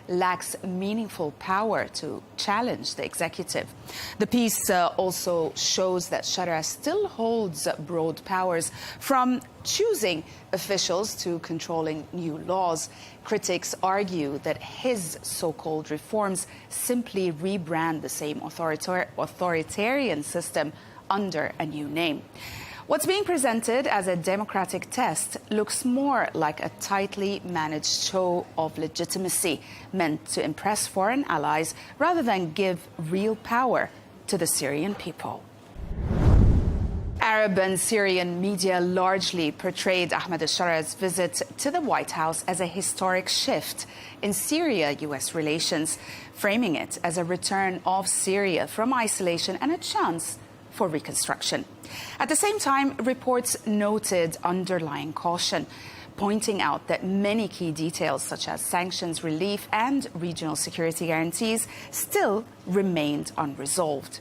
lacks meaningful power to challenge the executive. The piece also shows that Shara still holds broad powers, from choosing officials to controlling new laws. Critics argue that his so-called reforms simply rebrand the same authoritarian system under a new name. What's being presented as a democratic test looks more like a tightly managed show of legitimacy meant to impress foreign allies rather than give real power to the Syrian people. Arab and Syrian media largely portrayed Ahmed al-Shara's visit to the White House as a historic shift in Syria-US relations, framing it as a return of Syria from isolation and a chance for reconstruction. At the same time, reports noted underlying caution, pointing out that many key details such as sanctions relief and regional security guarantees still remained unresolved.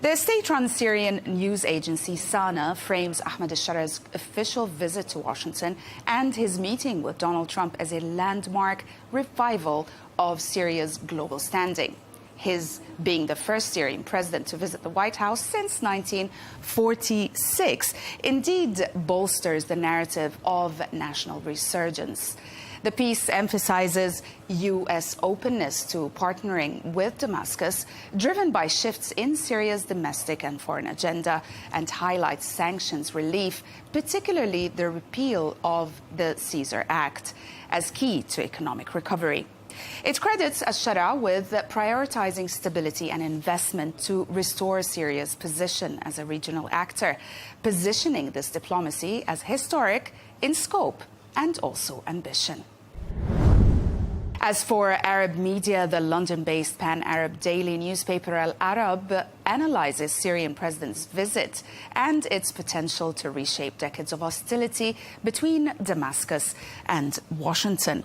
The state-run Syrian news agency Sana frames Ahmed al-Shara's official visit to Washington and his meeting with Donald Trump as a landmark revival of Syria's global standing, his being the first Syrian president to visit the White House since 1946, indeed bolsters the narrative of national resurgence. The piece emphasizes U.S. openness to partnering with Damascus, driven by shifts in Syria's domestic and foreign agenda, and highlights sanctions relief, particularly the repeal of the Caesar Act, as key to economic recovery. It credits al-Shara with prioritizing stability and investment to restore Syria's position as a regional actor, positioning this diplomacy as historic in scope and also ambition. As for Arab media, the London-based pan-Arab daily newspaper Al Arab analyzes Syrian president's visit and its potential to reshape decades of hostility between Damascus and Washington.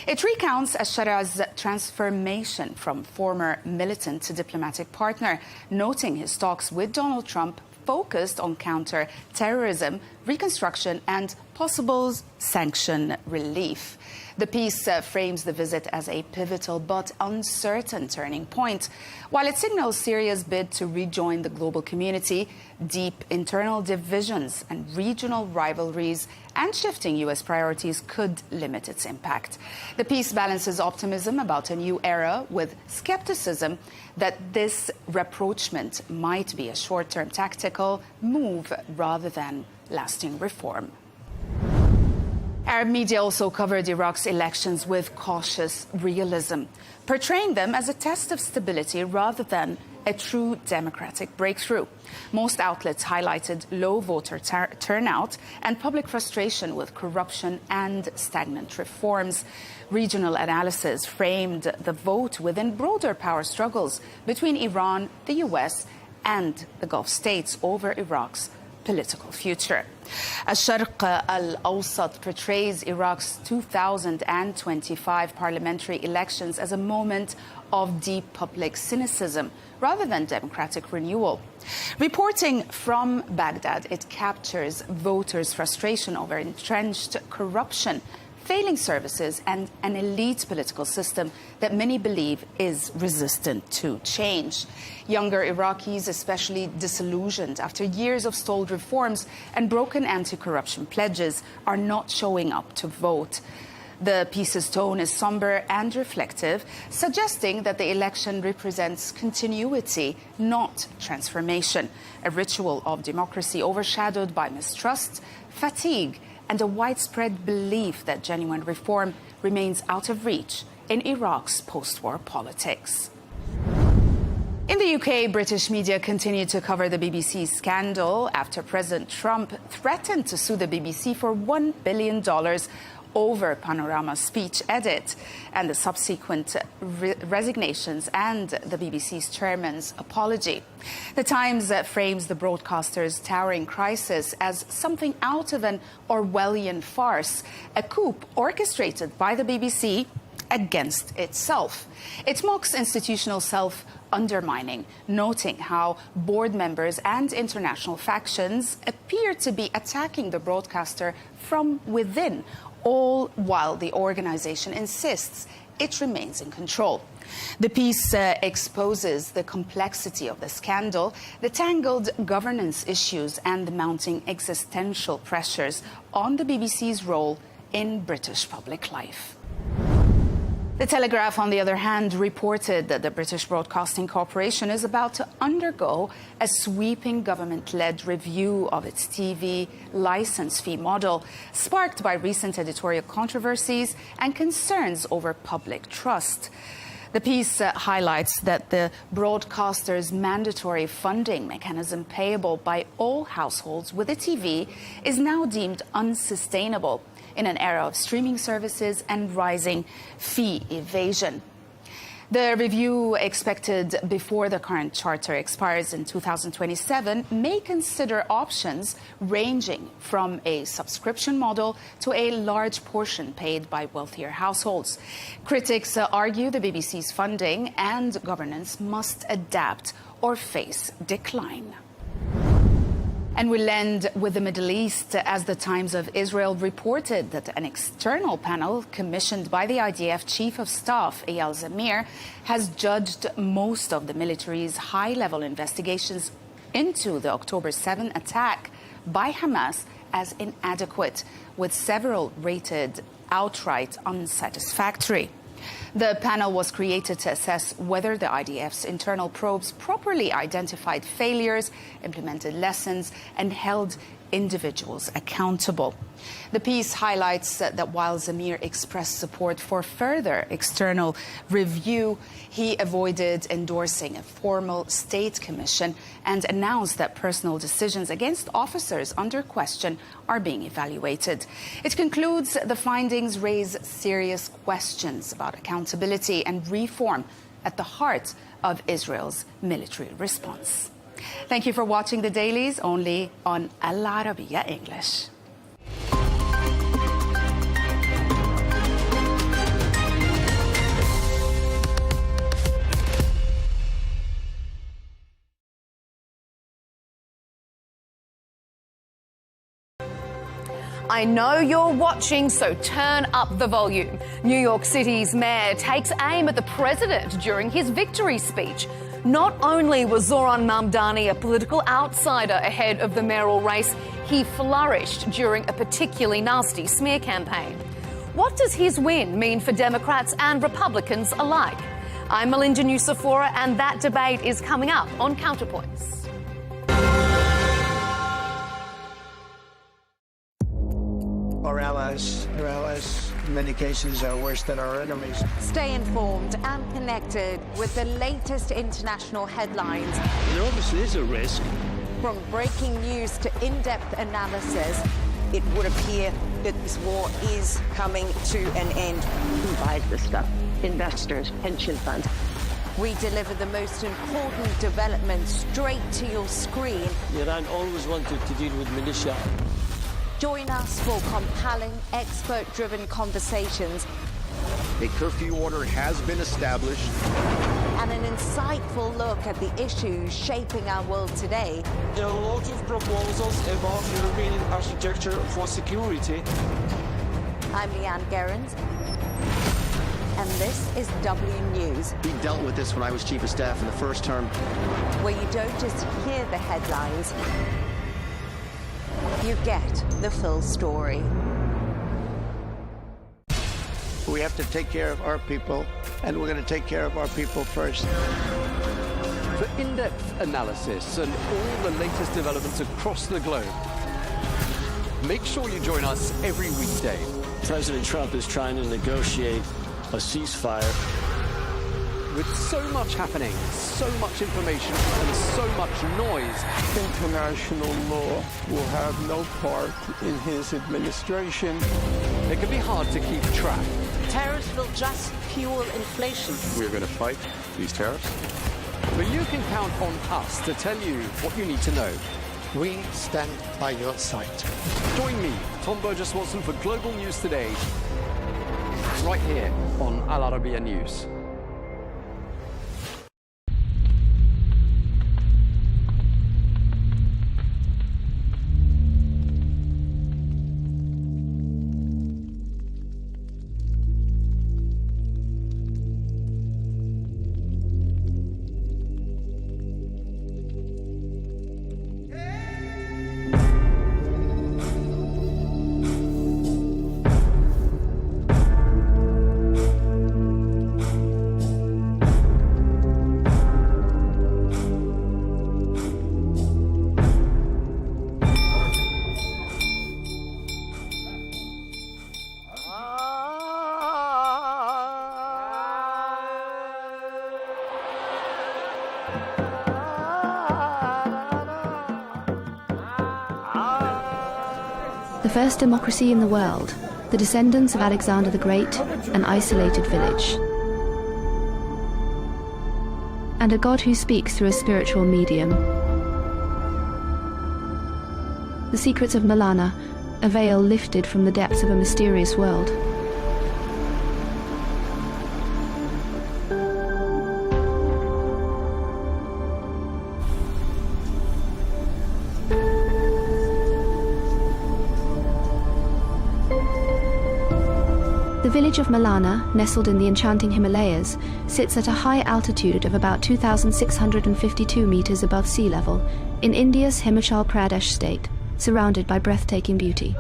It recounts al-Shara's transformation from former militant to diplomatic partner, noting his talks with Donald Trump focused on counter-terrorism, reconstruction and possible sanction relief. The piece frames the visit as a pivotal but uncertain turning point. While it signals Syria's bid to rejoin the global community, deep internal divisions and regional rivalries and shifting U.S. priorities could limit its impact. The piece balances optimism about a new era with skepticism that this rapprochement might be a short-term tactical move rather than lasting reform. Arab media also covered Iraq's elections with cautious realism, portraying them as a test of stability rather than a true democratic breakthrough. Most outlets highlighted low voter turnout and public frustration with corruption and stagnant reforms. Regional analysis framed the vote within broader power struggles between Iran, the US, and the Gulf states over Iraq's political future. Al-Sharq al-Awsat portrays Iraq's 2025 parliamentary elections as a moment of deep public cynicism rather than democratic renewal. Reporting from Baghdad, it captures voters' frustration over entrenched corruption, failing services, and an elite political system that many believe is resistant to change. Younger Iraqis, especially disillusioned after years of stalled reforms and broken anti-corruption pledges, are not showing up to vote. The piece's tone is somber and reflective, suggesting that the election represents continuity, not transformation, a ritual of democracy overshadowed by mistrust, fatigue, and a widespread belief that genuine reform remains out of reach in Iraq's post-war politics. In the UK, British media continued to cover the BBC scandal after President Trump threatened to sue the BBC for $1 billion over Panorama's speech edit and the subsequent resignations and the BBC's chairman's apology. The Times frames the broadcaster's towering crisis as something out of an Orwellian farce, a coup orchestrated by the BBC against itself. It mocks institutional self-undermining, noting how board members and international factions appear to be attacking the broadcaster from within, all while the organization insists it remains in control. The piece exposes the complexity of the scandal, the tangled governance issues, and the mounting existential pressures on the BBC's role in British public life. The Telegraph, on the other hand, reported that the British Broadcasting Corporation is about to undergo a sweeping government-led review of its TV license fee model, sparked by recent editorial controversies and concerns over public trust. The piece highlights that the broadcaster's mandatory funding mechanism payable by all households with a TV is now deemed unsustainable in an era of streaming services and rising fee evasion. The review, expected before the current charter expires in 2027, may consider options ranging from a subscription model to a large portion paid by wealthier households. Critics argue the BBC's funding and governance must adapt or face decline. And we'll end with the Middle East, as the Times of Israel reported that an external panel commissioned by the IDF Chief of Staff, Eyal Zamir, has judged most of the military's high-level investigations into the October 7 attack by Hamas as inadequate, with several rated outright unsatisfactory. The panel was created to assess whether the IDF's internal probes properly identified failures, implemented lessons, and held individuals accountable. The piece highlights that while Zamir expressed support for further external review, he avoided endorsing a formal state commission and announced that personal decisions against officers under question are being evaluated. It concludes the findings raise serious questions about accountability and reform at the heart of Israel's military response. Thank you for watching the dailies only on Arabiya English. I know you're watching, so turn up the volume. New York City's mayor takes aim at the president during his victory speech. Not only was Zoran Mamdani a political outsider ahead of the mayoral race, he flourished during a particularly nasty smear campaign. What does his win mean for Democrats and Republicans alike? I'm Melinda Nucifora, and that debate is coming up on Counterpoints. Our allies, in many cases, are worse than our enemies. Stay informed and connected with the latest international headlines. There obviously is a risk. From breaking news to in-depth analysis, it would appear that this war is coming to an end. Who buys this stuff? Investors, pension funds. We deliver the most important developments straight to your screen. Iran always wanted to deal with militia. Join us for compelling, expert-driven conversations. A curfew order has been established. And an insightful look at the issues shaping our world today. There are a lot of proposals about European architecture for security. I'm Leigh Ann Gerrans, and this is W News. We dealt with this when I was Chief of Staff in the first term. Where you don't just hear the headlines, you get the full story. We have to take care of our people, and we're going to take care of our people first. For in-depth analysis and all the latest developments across the globe, make sure you join us every weekday. President Trump is trying to negotiate a ceasefire. With so much happening, so much information, and so much noise. International law will have no part in his administration. It can be hard to keep track. Tariffs will just fuel inflation. We're going to fight these tariffs. But you can count on us to tell you what you need to know. We stand by your side. Join me, Tom Burges Watson, for Global News Today, right here on Al Arabiya News. The first democracy in the world, the descendants of Alexander the Great, an isolated village. And a God who speaks through a spiritual medium. The secrets of Malana, a veil lifted from the depths of a mysterious world. The village of Malana, nestled in the enchanting Himalayas, sits at a high altitude of about 2,652 meters above sea level in India's Himachal Pradesh state, surrounded by breathtaking beauty.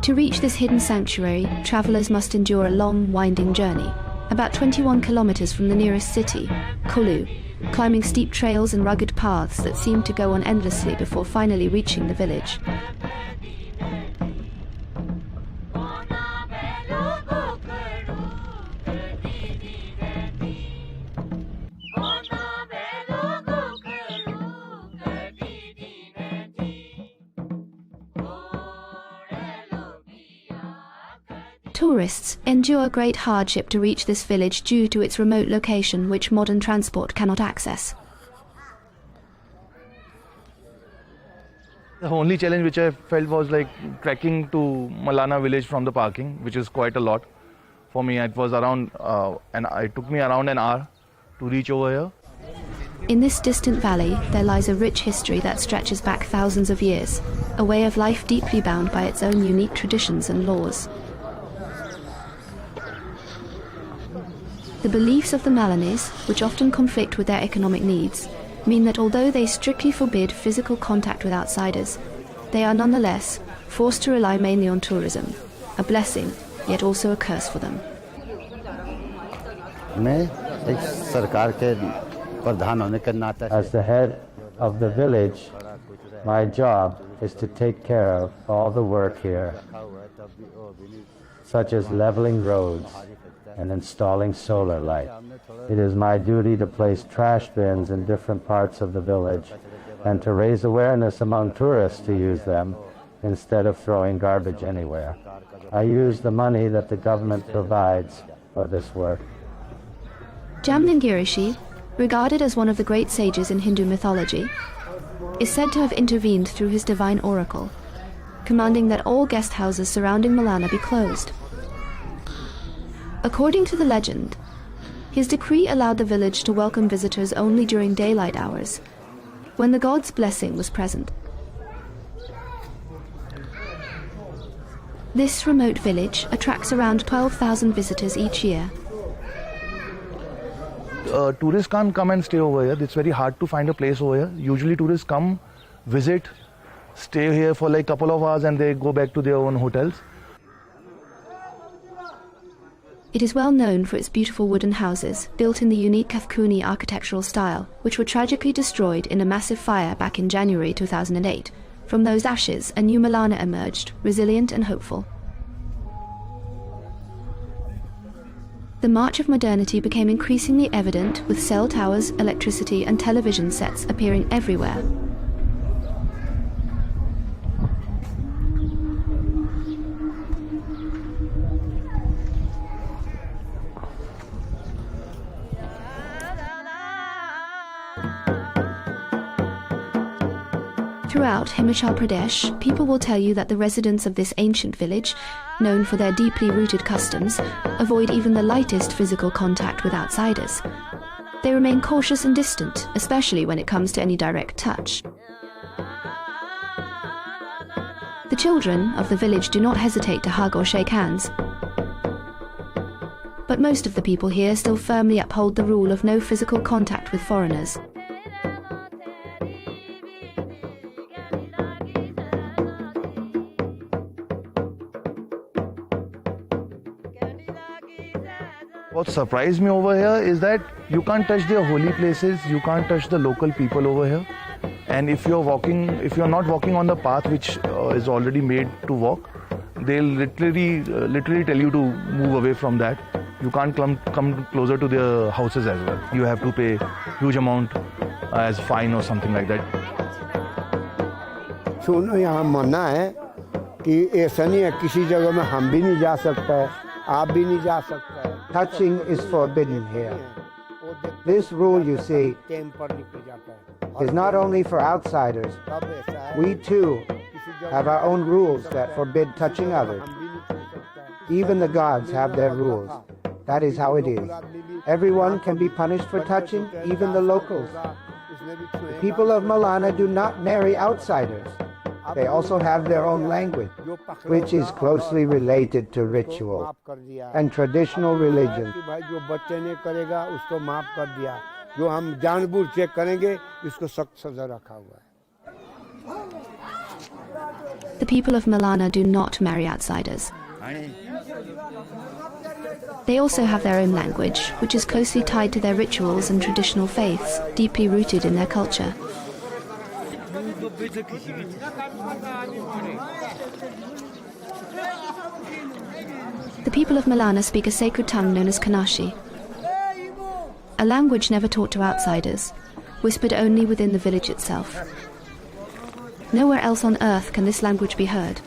To reach this hidden sanctuary, travelers must endure a long, winding journey, about 21 kilometers from the nearest city, Kullu, climbing steep trails and rugged paths that seem to go on endlessly before finally reaching the village. Tourists endure great hardship to reach this village due to its remote location, which modern transport cannot access. The only challenge which I felt was like trekking to Malana village from the parking, which is quite a lot. For me, it was around, it took me around an hour to reach over here. In this distant valley, there lies a rich history that stretches back thousands of years, a way of life deeply bound by its own unique traditions and laws. The beliefs of the Malanese, which often conflict with their economic needs, mean that although they strictly forbid physical contact with outsiders, they are nonetheless forced to rely mainly on tourism, a blessing, yet also a curse for them. As the head of the village, my job is to take care of all the work here, such as leveling roads and installing solar light. It is my duty to place trash bins in different parts of the village and to raise awareness among tourists to use them instead of throwing garbage anywhere. I use the money that the government provides for this work. Jamlingirishi, regarded as one of the great sages in Hindu mythology, is said to have intervened through his divine oracle, commanding that all guest houses surrounding Malana be closed. According to the legend, his decree allowed the village to welcome visitors only during daylight hours, when the god's blessing was present. This remote village attracts around 12,000 visitors each year. Tourists can't come and stay over here. It's very hard to find a place over here. Usually tourists come, visit, stay here for like a couple of hours and they go back to their own hotels. It is well known for its beautiful wooden houses, built in the unique Kafkuni architectural style, which were tragically destroyed in a massive fire back in January 2008. From those ashes, a new Malana emerged, resilient and hopeful. The march of modernity became increasingly evident, with cell towers, electricity and television sets appearing everywhere. Throughout Himachal Pradesh, people will tell you that the residents of this ancient village, known for their deeply rooted customs, avoid even the lightest physical contact with outsiders. They remain cautious and distant, especially when it comes to any direct touch. The children of the village do not hesitate to hug or shake hands. But most of the people here still firmly uphold the rule of no physical contact with foreigners. What surprised me over here is that you can't touch their holy places, you can't touch the local people over here. And if you're not walking on the path which is already made to walk, they'll literally tell you to move away from that. You can't come closer to their houses as well. You have to pay huge amount as fine or something like that. सुनो यहाँ मना है कि ऐसा नहीं है किसी जगह में हम भी नहीं जा सकते हैं, आप भी नहीं जा सकते हैं. Touching is forbidden here. This rule, you see, is not only for outsiders. We too have our own rules that forbid touching others. Even the gods have their rules. That is how it is. Everyone can be punished for touching, even the locals. The people of Malana do not marry outsiders. They also have their own language, which is closely related to ritual and traditional religion. The people of Malana do not marry outsiders. They also have their own language, which is closely tied to their rituals and traditional faiths, deeply rooted in their culture. The people of Malana speak a sacred tongue known as Kanashi, a language never taught to outsiders, whispered only within the village itself. Nowhere else on earth can this language be heard.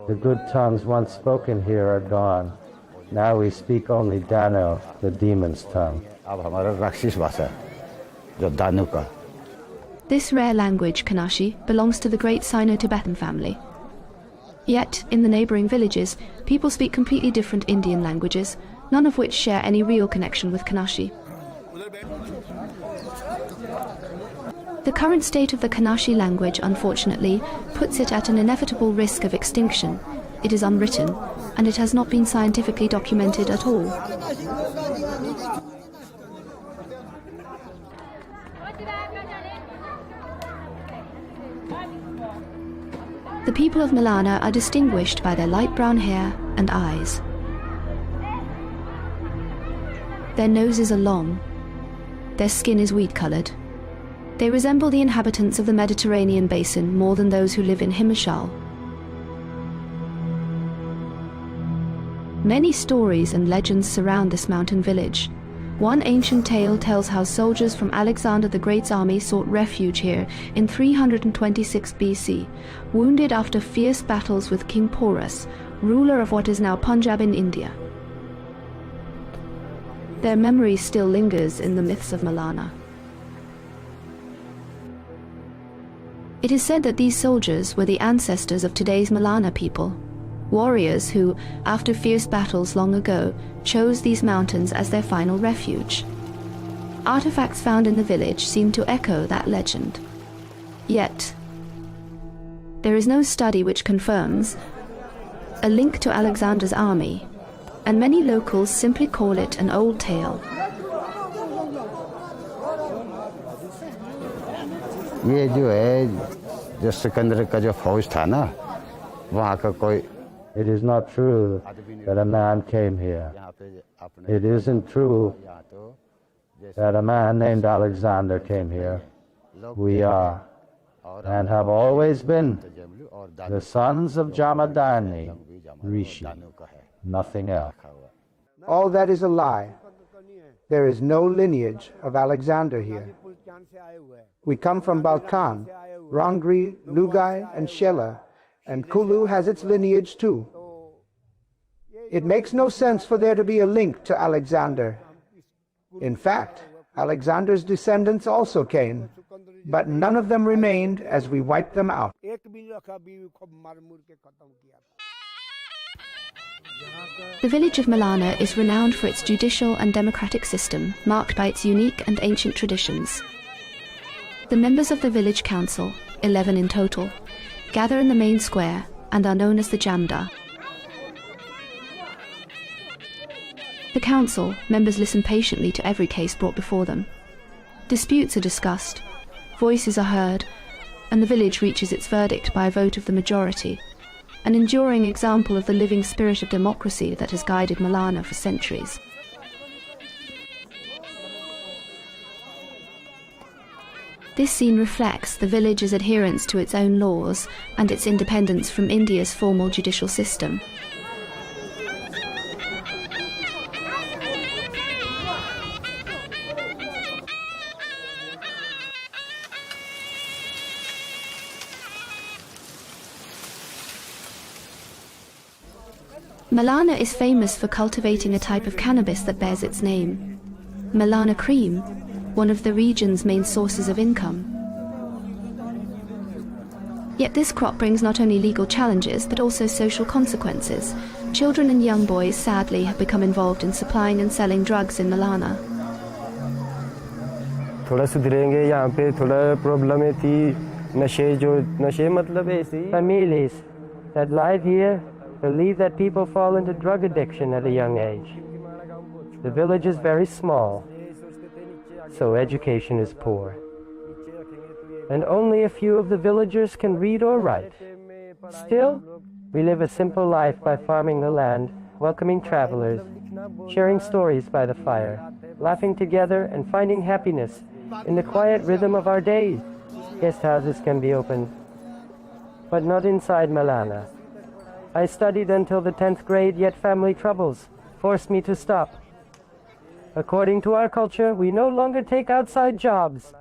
The good tongues once spoken here are gone. Now we speak only Dano, the demon's tongue. This rare language, Kanashi, belongs to the great Sino-Tibetan family. Yet, in the neighbouring villages, people speak completely different Indian languages, none of which share any real connection with Kanashi. The current state of the Kanashi language, unfortunately, puts it at an inevitable risk of extinction. It is unwritten, and it has not been scientifically documented at all. The people of Malana are distinguished by their light brown hair and eyes. Their noses are long. Their skin is wheat-coloured. They resemble the inhabitants of the Mediterranean basin more than those who live in Himachal. Many stories and legends surround this mountain village. One ancient tale tells how soldiers from Alexander the Great's army sought refuge here in 326 BC, wounded after fierce battles with King Porus, ruler of what is now Punjab in India. Their memory still lingers in the myths of Malana. It is said that these soldiers were the ancestors of today's Malana people, warriors who, after fierce battles long ago, chose these mountains as their final refuge. Artifacts found in the village seem to echo that legend. Yet, there is no study which confirms a link to Alexander's army, and many locals simply call it an old tale. ये जो है जो सिकंदर का जो फौज था ना वहाँ का कोई It is not true that a man came here. It isn't true that a man named Alexander came here. We are, and have always been, the sons of Jamadagni, Rishi, nothing else. All that is a lie. There is no lineage of Alexander here. We come from Balkan, Rangri, Lugai, and Shela, and Kulu has its lineage too. It makes no sense for there to be a link to Alexander. In fact, Alexander's descendants also came, but none of them remained as we wiped them out. The village of Malana is renowned for its judicial and democratic system, marked by its unique and ancient traditions. The members of the village council, 11 in total, gather in the main square and are known as the Jamda. The council members listen patiently to every case brought before them. Disputes are discussed, voices are heard, and the village reaches its verdict by a vote of the majority, an enduring example of the living spirit of democracy that has guided Malana for centuries. This scene reflects the village's adherence to its own laws and its independence from India's formal judicial system. Malana is famous for cultivating a type of cannabis that bears its name, Malana cream, one of the region's main sources of income. Yet this crop brings not only legal challenges but also social consequences. Children and young boys, sadly, have become involved in supplying and selling drugs in Malana. थोड़ा सुधरेंगे यहाँ पे थोड़ा problem थी नशे मतलब ऐसे Families that live here believe that people fall into drug addiction at a young age. The village is very small, so education is poor. And only a few of the villagers can read or write. Still, we live a simple life by farming the land, welcoming travelers, sharing stories by the fire, laughing together and finding happiness in the quiet rhythm of our days. Guest houses can be opened, but not inside Malana. I studied until the 10th grade, yet family troubles forced me to stop. According to our culture, we no longer take outside jobs.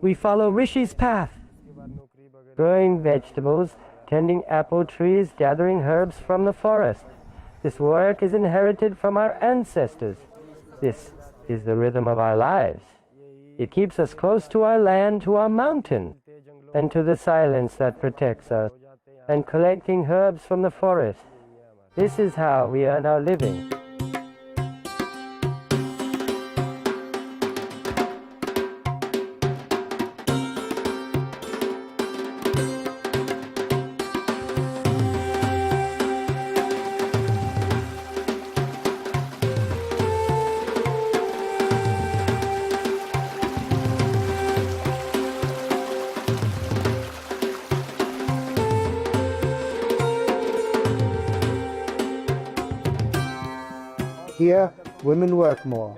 We follow Rishi's path, growing vegetables, tending apple trees, gathering herbs from the forest. This work is inherited from our ancestors. This is the rhythm of our lives. It keeps us close to our land, to our mountain, and to the silence that protects us, and collecting herbs from the forest. This is how we earn our living. Here, women work more,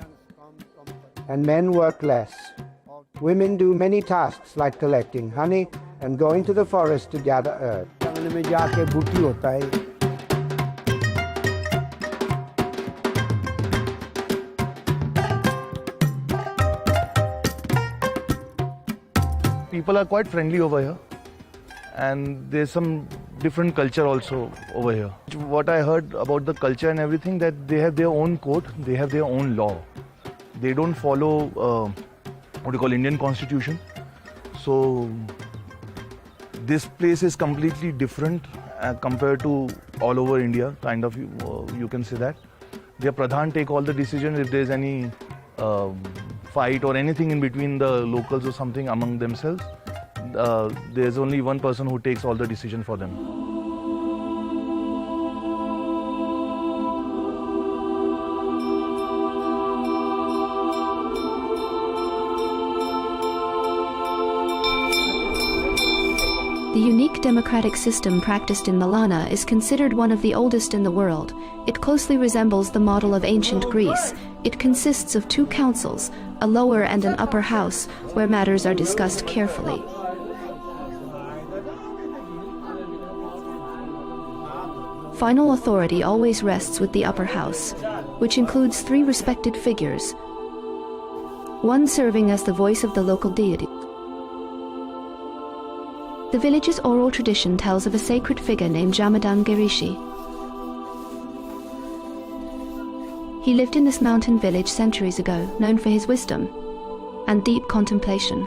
and men work less. Women do many tasks like collecting honey and going to the forest to gather herbs. People are quite friendly over here, and there's some different culture also over here. What I heard about the culture and everything, that they have their own code, they have their own law. They don't follow what you call Indian constitution. So this place is completely different compared to all over India, kind of, you can say that. Their Pradhan take all the decisions. If there's any fight or anything in between the locals or something among themselves, there's only one person who takes all the decision for them. The unique democratic system practiced in Malana is considered one of the oldest in the world. It closely resembles the model of ancient Greece. It consists of two councils, a lower and an upper house, where matters are discussed carefully. Final authority always rests with the upper house, which includes 3 respected figures, one serving as the voice of the local deity. The village's oral tradition tells of a sacred figure named Jamadan Girishi. He lived in this mountain village centuries ago, known for his wisdom and deep contemplation.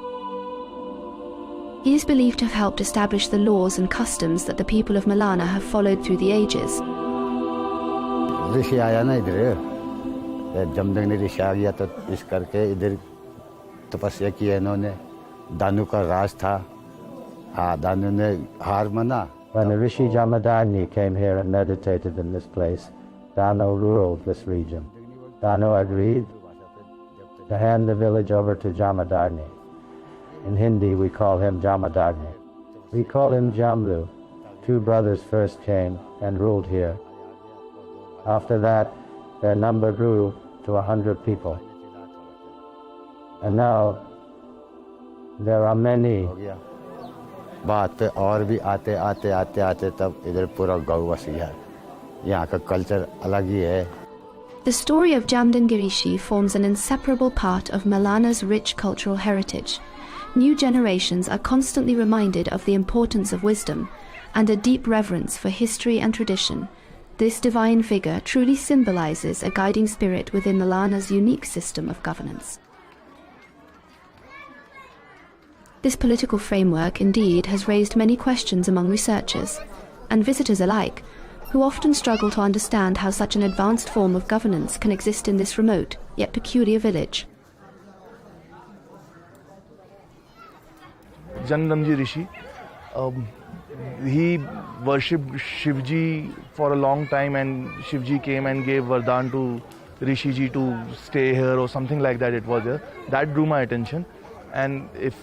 He is believed to have helped establish the laws and customs that the people of Malana have followed through the ages. ऋषि आया ना इधर, जमदग्नि ने ऋषि आ गया तो इस करके इधर तपस्या की है इन्होंने. दानु का राज था. When the Rishi Jamadarni came here and meditated in this place, Danu ruled this region. Danu agreed to hand the village over to Jamadarni. In Hindi, we call him Jamadarni. We call him Jamlu. 2 brothers first came and ruled here. After that, their number grew to 100 people. And now, there are many. बात पे और भी आते आते आते आते तब इधर पूरा गाँव बस गया. यहाँ का कल्चर अलग ही है. The story of Jamdan Girishi forms an inseparable part of Malana's rich cultural heritage. New generations are constantly reminded of the importance of wisdom and a deep reverence for history and tradition. This divine figure truly symbolizes a guiding spirit within Malana's unique system of governance. This political framework, indeed, has raised many questions among researchers and visitors alike, who often struggle to understand how such an advanced form of governance can exist in this remote, yet peculiar village. Jamadanji Rishi, he worshipped Shivji for a long time, and Shivji came and gave Vardhan to Rishiji to stay here or something like that. It was there. That drew my attention. And if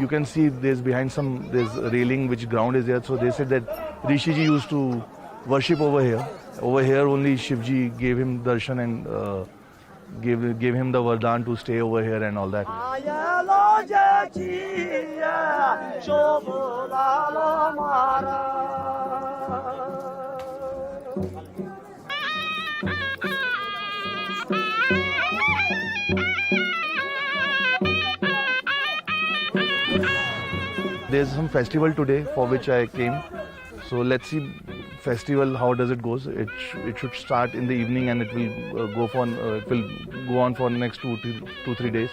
you can see, there's railing which ground is there. So they said that Rishiji used to worship over here. Over here only Shivji gave him darshan and gave him the Vardhan to stay over here and all that. There's some festival today for which I came. So let's see festival, how does it goes. It should start in the evening and it will go on for the next 2-3 days.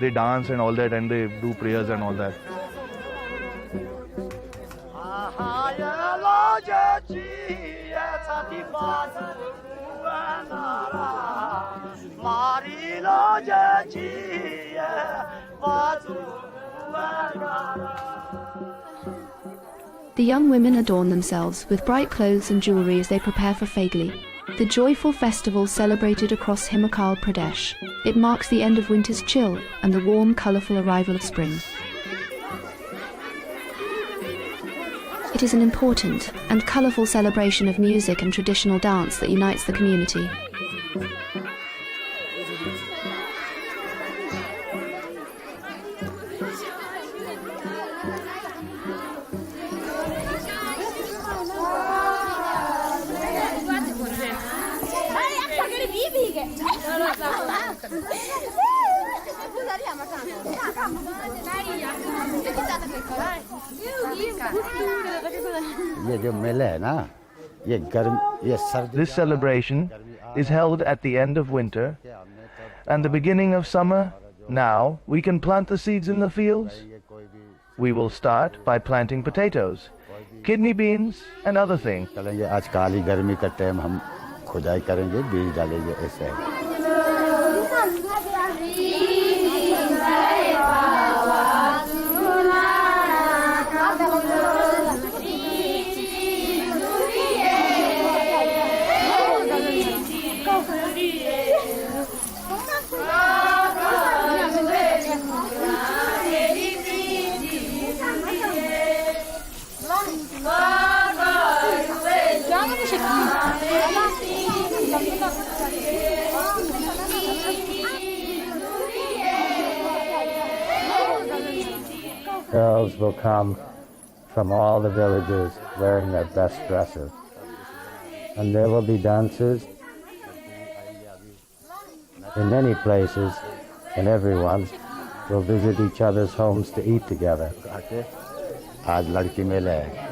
They dance and all that, and they do prayers and all that. The young women adorn themselves with bright clothes and jewelry as they prepare for Phagli, the joyful festival celebrated across Himachal Pradesh. It marks the end of winter's chill and the warm, colourful arrival of spring. It is an important and colourful celebration of music and traditional dance that unites the community. This celebration is held at the end of winter and the beginning of summer. Now we can plant the seeds in the fields. We will start by planting potatoes, kidney beans and other things. Girls will come from all the villages wearing their best dresses. And there will be dances in many places, and everyone will visit each other's homes to eat together. आज लड़की मेला है.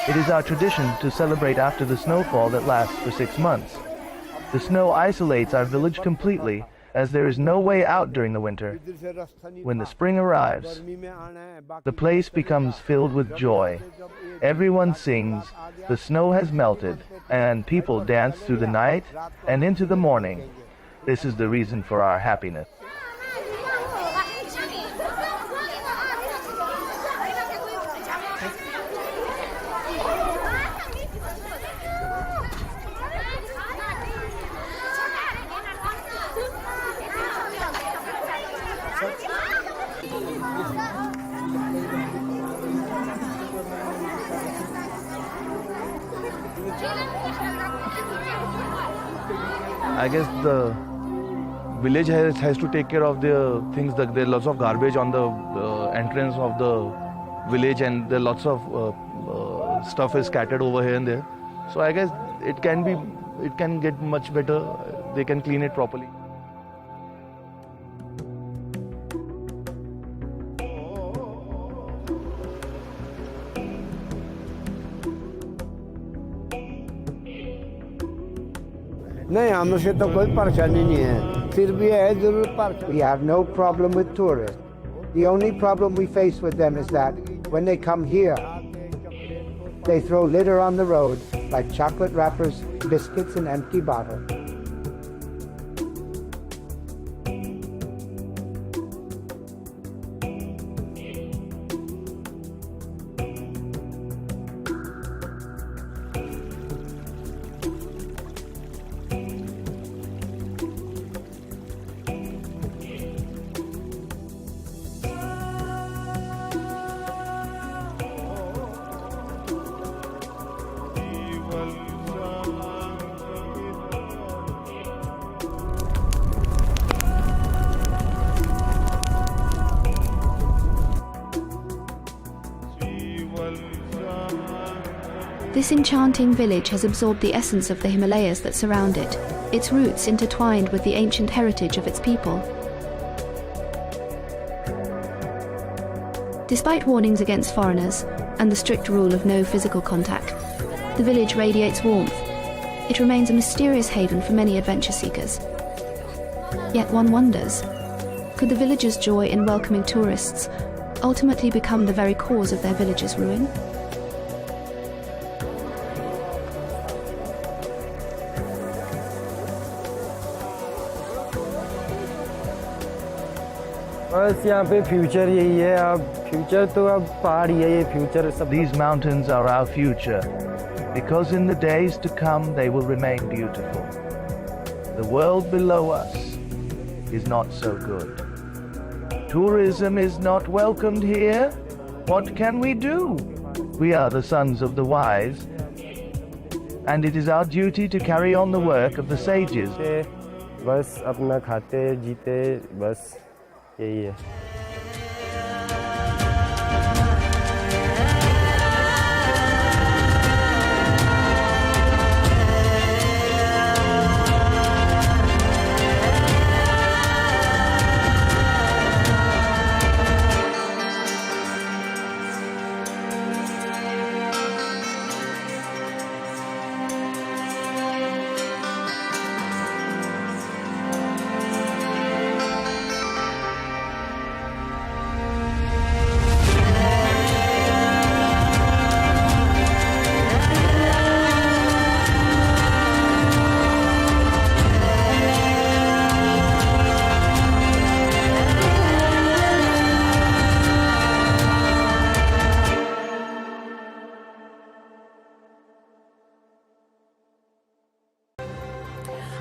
It is our tradition to celebrate after the snowfall that lasts for 6 months. The snow isolates our village completely, as there is no way out during the winter. When the spring arrives, the place becomes filled with joy. Everyone sings, the snow has melted, and people dance through the night and into the morning. This is the reason for our happiness. I guess the village has to take care of the things. There are lots of garbage on the entrance of the village, and there are lots of stuff is scattered over here and there. So I guess it can get much better. They can clean it properly. नहीं हमसे तो कोई परेशानी नहीं है फिर भी है जरूर पर we have no problem with tourists. The only problem we face with them is that when they come here they throw litter on the road like chocolate wrappers, biscuits and empty bottles. This enchanting village has absorbed the essence of the Himalayas that surround it, its roots intertwined with the ancient heritage of its people. Despite warnings against foreigners and the strict rule of no physical contact, the village radiates warmth. It remains a mysterious haven for many adventure seekers. Yet one wonders, could the villagers' joy in welcoming tourists ultimately become the very cause of their village's ruin? बस यहाँ पे future यही है अब future तो अब पहाड़ ही है ये फ्यूचर सब. These mountains are our future, because in the days to come they will remain beautiful. The world below us is not so good. Tourism is not welcomed here. What can we do? We are the sons of the wise, and it is our duty to carry on the work of the sages. बस अपना खाते जीते बस यही है.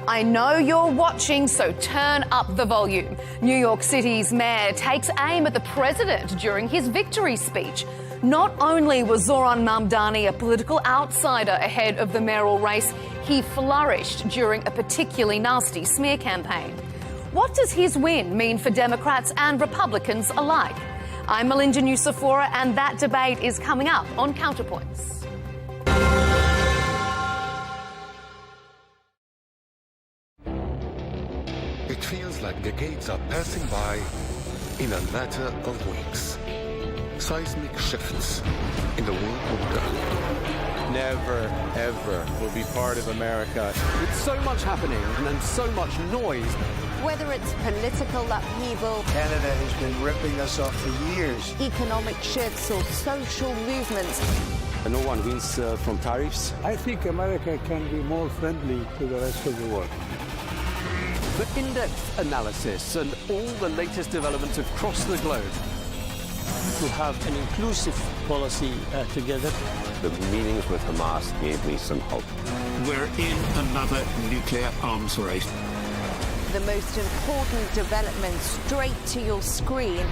I know you're watching, so turn up the volume. New York City's mayor takes aim at the president during his victory speech. Not only was Zoran Mamdani a political outsider ahead of the mayoral race, he flourished during a particularly nasty smear campaign. What does his win mean for Democrats and Republicans alike? I'm Melinda Nucifora, and that debate is coming up on Counterpoints. It feels like decades are passing by in a matter of weeks. Seismic shifts in the world order. Never, ever will be part of America. With so much happening and so much noise. Whether it's political upheaval, Canada has been ripping us off for years. economic shifts, or social movements, No one wins from tariffs. I think America can be more friendly to the rest of the world. For in-depth analysis and all the latest developments across the globe. To have an inclusive policy together. The meetings with Hamas gave me some hope. We're in another nuclear arms race. the most important developments straight to your screen.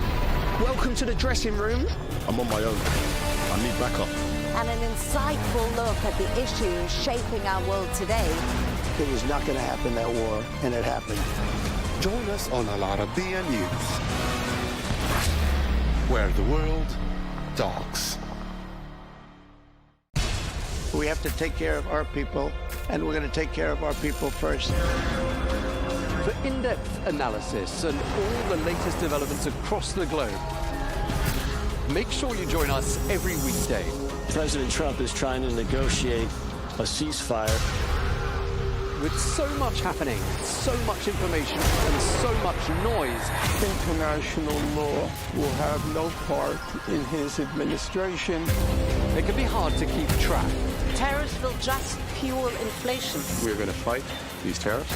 Welcome to the dressing room. I'm on my own. I need backup. And an insightful look at the issues shaping our world today. It was not going to happen, that war, and it happened. Join us on Arabiya News, where the world talks. We have to take care of our people, and we're going to take care of our people first. For in-depth analysis and all the latest developments across the globe, make sure you join us every weekday. President Trump is trying to negotiate a ceasefire. With so much happening, so much information, and so much noise. International law will have no part in his administration. It can be hard to keep track. Tariffs will just fuel inflation. We're going to fight these tariffs.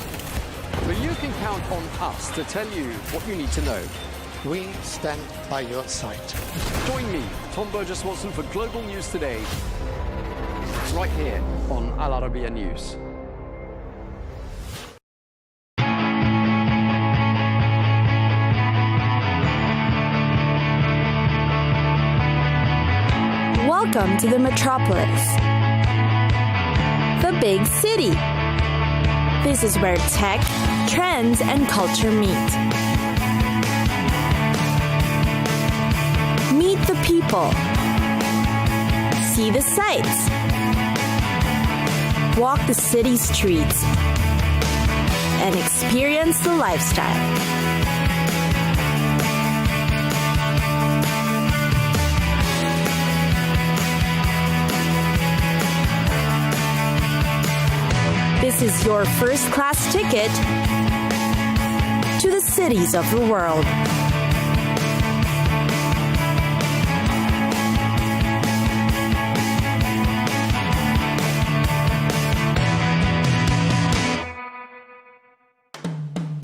But you can count on us to tell you what you need to know. We stand by your side. Join me, Tom Burges Watson, for Global News Today, right here on Arabiya News. Welcome to the metropolis, the big city. This is where tech, trends, and culture meet. Meet the people. See the sights. Walk the city streets. And experience the lifestyle. This is your first-class ticket to the cities of the world.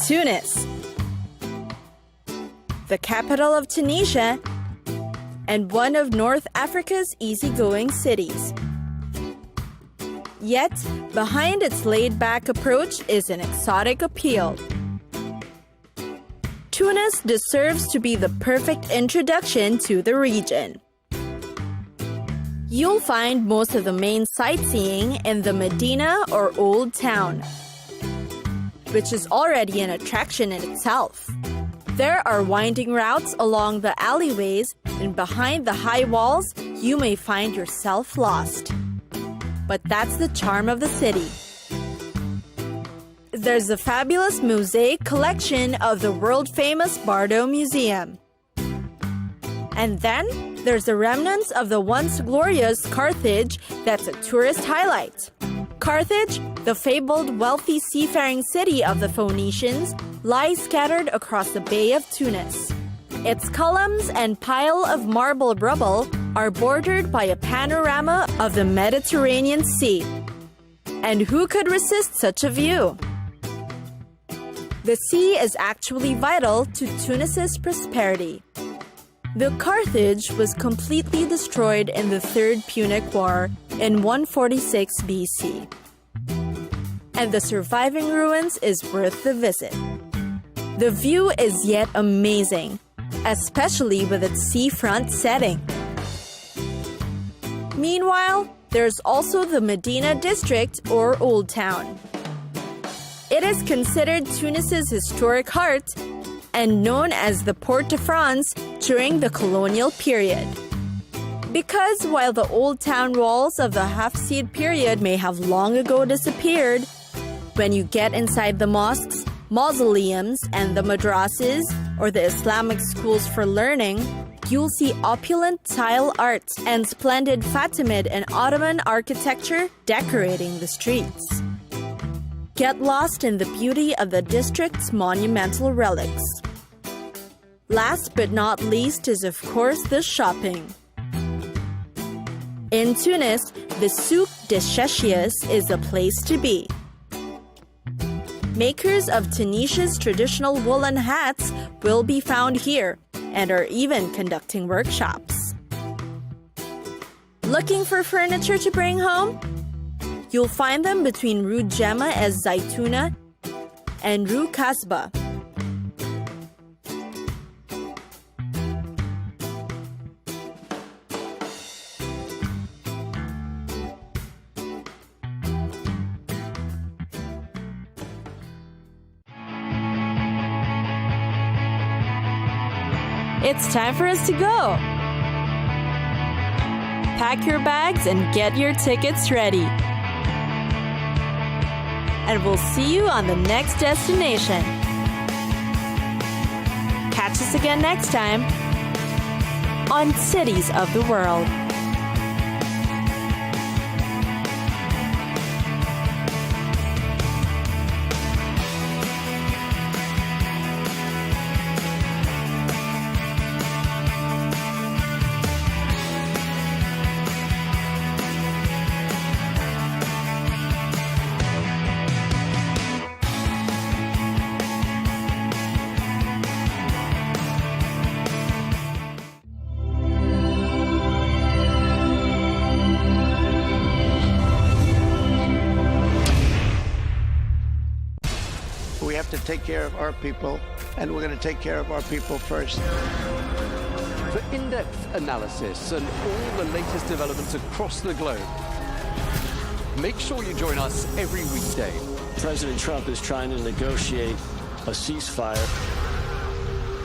Tunis, the capital of Tunisia and one of North Africa's easygoing cities. Yet, behind its laid-back approach is an exotic appeal. Tunis deserves to be the perfect introduction to the region. You'll find most of the main sightseeing in the Medina or Old Town, which is already an attraction in itself. There are winding routes along the alleyways, and behind the high walls, you may find yourself lost. But that's the charm of the city. There's a fabulous mosaic collection of the world-famous Bardo Museum. And then there's the remnants of the once glorious Carthage that's a tourist highlight. Carthage, the fabled wealthy seafaring city of the Phoenicians, lies scattered across the Bay of Tunis. Its columns and pile of marble rubble are bordered by a panorama of the Mediterranean Sea. And who could resist such a view? The sea is actually vital to Tunis's prosperity. The Carthage was completely destroyed in the Third Punic War in 146 BC. and the surviving ruins is worth the visit. The view is yet amazing, especially with its seafront setting. Meanwhile, there's also the Medina district or Old Town. It is considered Tunis's historic heart and known as the Port de France during the colonial period. Because while the Old Town walls of the Hafsid period may have long ago disappeared, when you get inside the mosques, mausoleums, and the madrasas, or the Islamic schools for learning, you'll see opulent tile art and splendid Fatimid and Ottoman architecture decorating the streets. Get lost in the beauty of the district's monumental relics. Last but not least is, of course, the shopping. In Tunis, the Souk des Chechis is the place to be. Makers of Tunisia's traditional woolen hats will be found here and are even conducting workshops. Looking for furniture to bring home? You'll find them between Rue Gemma es Zaytuna and Rue Kasbah. It's time for us to go. Pack your bags and get your tickets ready. And we'll see you on the next destination. Catch us again next time on Cities of the World. To take care of our people, and we're going to take care of our people first. For in-depth analysis and all the latest developments across the globe, make sure you join us every weekday. President Trump is trying to negotiate a ceasefire.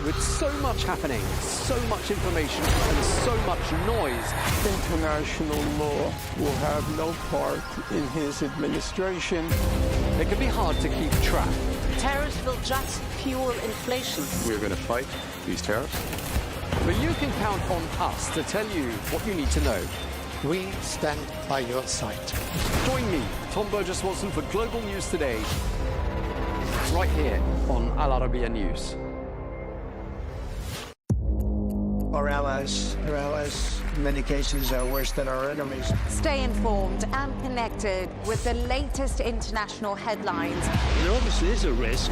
With so much happening, so much information, and so much noise, International law will have no part in his administration. It can be hard to keep track. Tariffs will just fuel inflation. We're going to fight these tariffs. But you can count on us to tell you what you need to know. We stand by your side. Join me, Tom Burges Watson, for Global News Today, right here on Al Arabiya News. Our allies, in many cases, are worse than our enemies. Stay informed and connected with the latest international headlines. There obviously is a risk.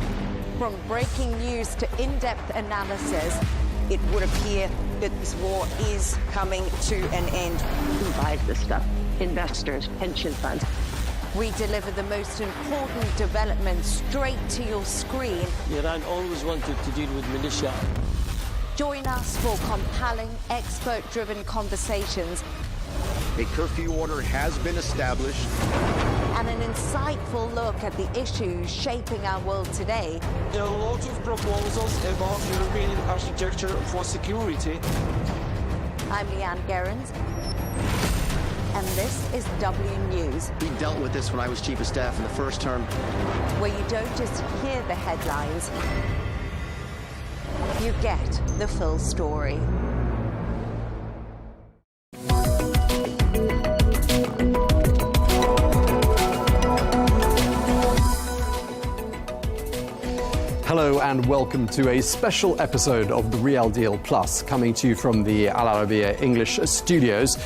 From breaking news to in-depth analysis, it would appear that this war is coming to an end. Who buys this stuff? Investors, pension funds. We deliver the most important developments straight to your screen. Iran always wanted to deal with militia. Join us for compelling, expert-driven conversations. A curfew order has been established. And an insightful look at the issues shaping our world today. There are lots of proposals about European architecture for security. I'm Leigh Ann Gerrans, and this is W News. We dealt with this when I was Chief of Staff in the first term. Where you don't just hear the headlines, you get the full story. Hello and welcome to a special episode of The Real Deal Plus, coming to you from the Al Arabiya English studios.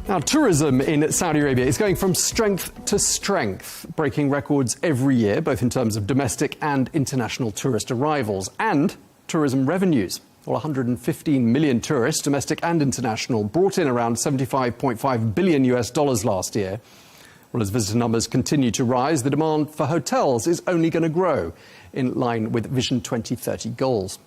Now, tourism in Saudi Arabia is going from strength to strength, breaking records every year, both in terms of domestic and international tourist arrivals and tourism revenues. Well, 115 million tourists, domestic and international, brought in around $75.5 billion last year, Well, as visitor numbers continue to rise, the demand for hotels is only going to grow, in line with Vision 2030 goals.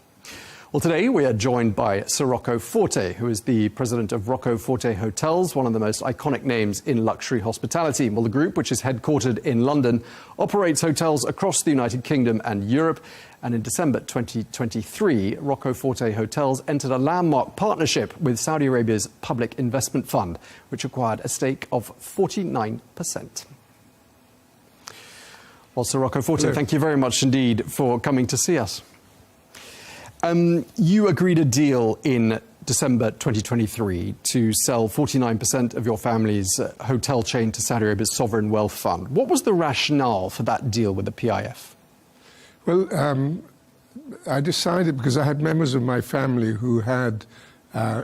Well, today we are joined by Sir Rocco Forte, who is the president of Rocco Forte Hotels, one of the most iconic names in luxury hospitality. Well, the group, which is headquartered in London, operates hotels across the United Kingdom and Europe. And in December 2023, Rocco Forte Hotels entered a landmark partnership with Saudi Arabia's Public Investment Fund, which acquired a stake of 49%. Well, Sir Rocco Forte, thank you very much indeed for coming to see us. You agreed a deal in December 2023 to sell 49% of your family's hotel chain to Saudi Arabia's Sovereign Wealth Fund. What was the rationale for that deal with the PIF? Well, I decided because I had members of my family who had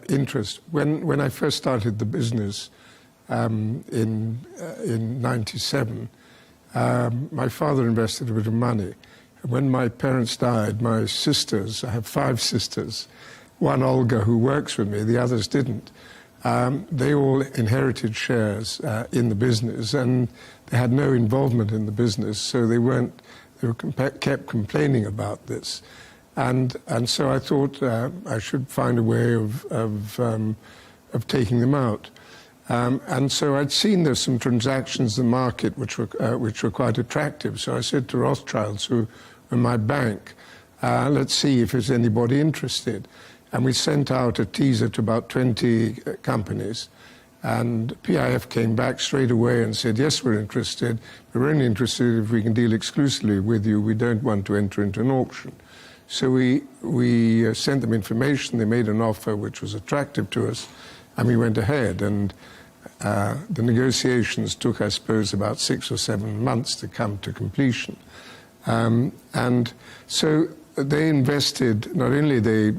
interest. When I first started the business in '97, my father invested a bit of money. When my parents died, my sisters, I have 5 sisters, one Olga who works with me, the others didn't. They all inherited shares in the business, and they had no involvement in the business, so they kept complaining about this. And so I thought I should find a way of taking them out. And so I'd seen there's some transactions in the market which were quite attractive. So I said to Rothschilds, who were my bank, let's see if there's anybody interested. And we sent out a teaser to about 20 companies. And PIF came back straight away and said, yes, we're interested. We're only interested if we can deal exclusively with you. We don't want to enter into an auction. So we sent them information. They made an offer which was attractive to us. And we went ahead. And the negotiations took, I suppose, about 6 or 7 months to come to completion. And so they invested, not only they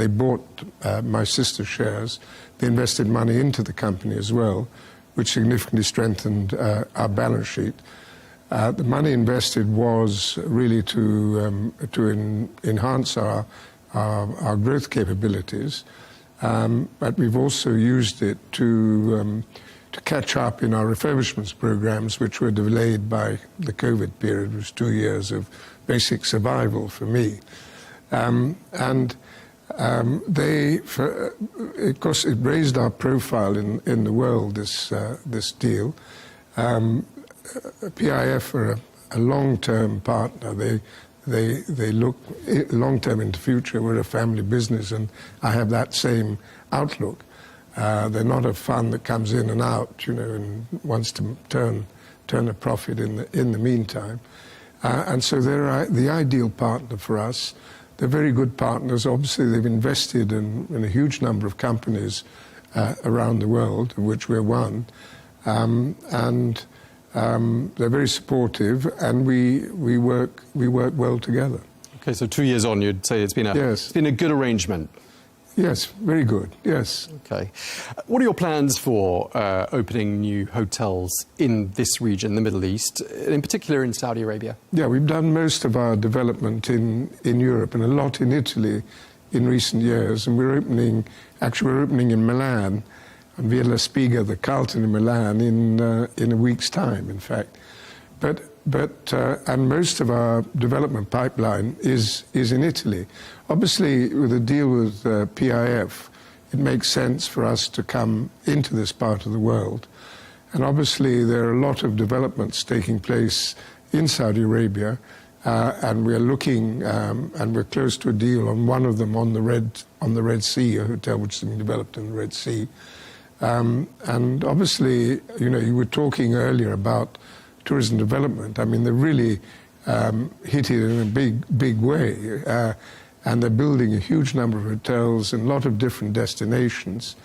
bought my sister's shares, they invested money into the company as well, which significantly strengthened our balance sheet. The money invested was really to enhance our growth capabilities, but we've also used it to catch up in our refurbishments programs, which were delayed by the COVID period, which was 2 years of basic survival for me. Of course, it raised our profile in the world, this deal. PIF are a long-term partner. They look long-term into the future. We're a family business, and I have that same outlook. They're not a fund that comes in and out, and wants to turn a profit in the meantime. And so they're the ideal partner for us. They're very good partners. Obviously, they've invested in a huge number of companies around the world, of which we're one. They're very supportive, and we work well together. Okay, so 2 years on, you'd say it's been a good arrangement. Yes, very good, yes. Okay. What are your plans for opening new hotels in this region, the Middle East, in particular in Saudi Arabia? Yeah, we've done most of our development in Europe and a lot in Italy in recent years. And we're opening in Milan, on Via La Spiga, the Carlton in Milan, in a week's time, in fact. And most of our development pipeline is in Italy. Obviously, with a deal with PIF, it makes sense for us to come into this part of the world. And obviously, there are a lot of developments taking place in Saudi Arabia, and we're looking, and we're close to a deal on one of them on the Red Sea, a hotel which is being developed in the Red Sea. And obviously, you were talking earlier about tourism development. I mean, they really hit it in a big way. And they're building a huge number of hotels in a lot of different destinations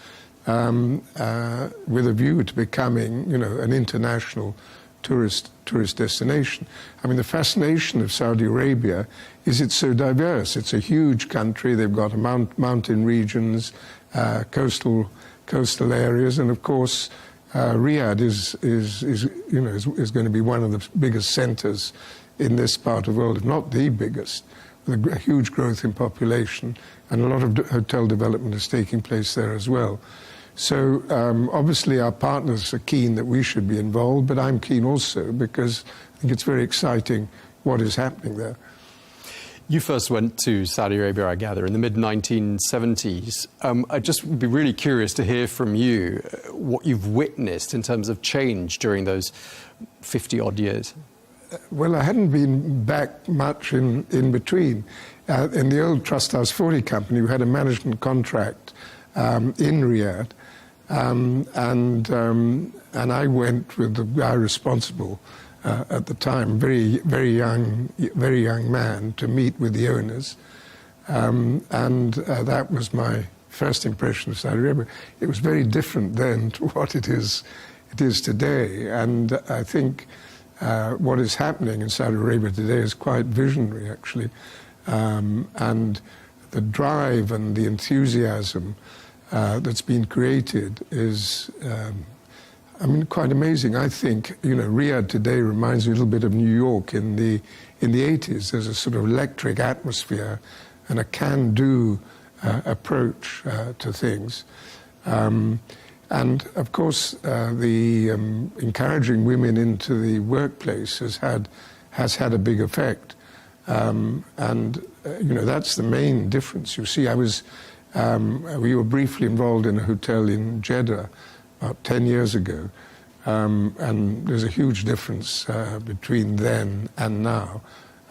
with a view to becoming, an international tourist destination. I mean, the fascination of Saudi Arabia is it's so diverse. It's a huge country. They've got mountain regions, coastal areas, and of course, Riyadh is going to be one of the biggest centres in this part of the world, if not the biggest, with a huge growth in population, and a lot of hotel development is taking place there as well. So obviously our partners are keen that we should be involved, but I'm keen also because I think it's very exciting what is happening there. You first went to Saudi Arabia, I gather, in the mid-1970s. I just would be really curious to hear from you what you've witnessed in terms of change during those 50-odd years. Well, I hadn't been back much in between. In the old Trust House 40 company, we had a management contract in Riyadh, and I went with the guy responsible at the time, very young man, to meet with the owners, and that was my first impression of Saudi Arabia. It was very different then to what it is today, and I think what is happening in Saudi Arabia today is quite visionary, actually, and the drive and the enthusiasm that's been created is, I mean, quite amazing. I think, you know, Riyadh today reminds me a little bit of New York in the 80s. There's a sort of electric atmosphere and a can-do approach to things. And of course, the encouraging women into the workplace has had a big effect. You know, that's the main difference. You see, we were briefly involved in a hotel in Jeddah about 10 years ago, and there's a huge difference between then and now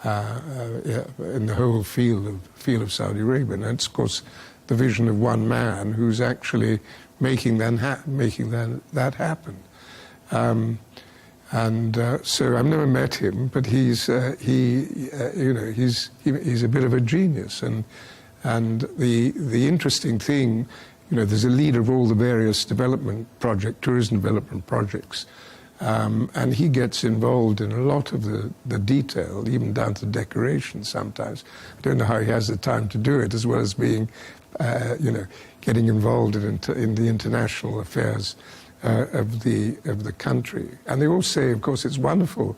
in the whole field of Saudi Arabia. And it's, of course, the vision of one man who's actually making that happen. So I've never met him, but he's a bit of a genius. And the interesting thing, you know, there's a leader of all the various tourism development projects, and he gets involved in a lot of the detail, even down to decoration sometimes. I don't know how he has the time to do it, as well as being, you know, getting involved in the international affairs of the country. And they all say, of course, it's wonderful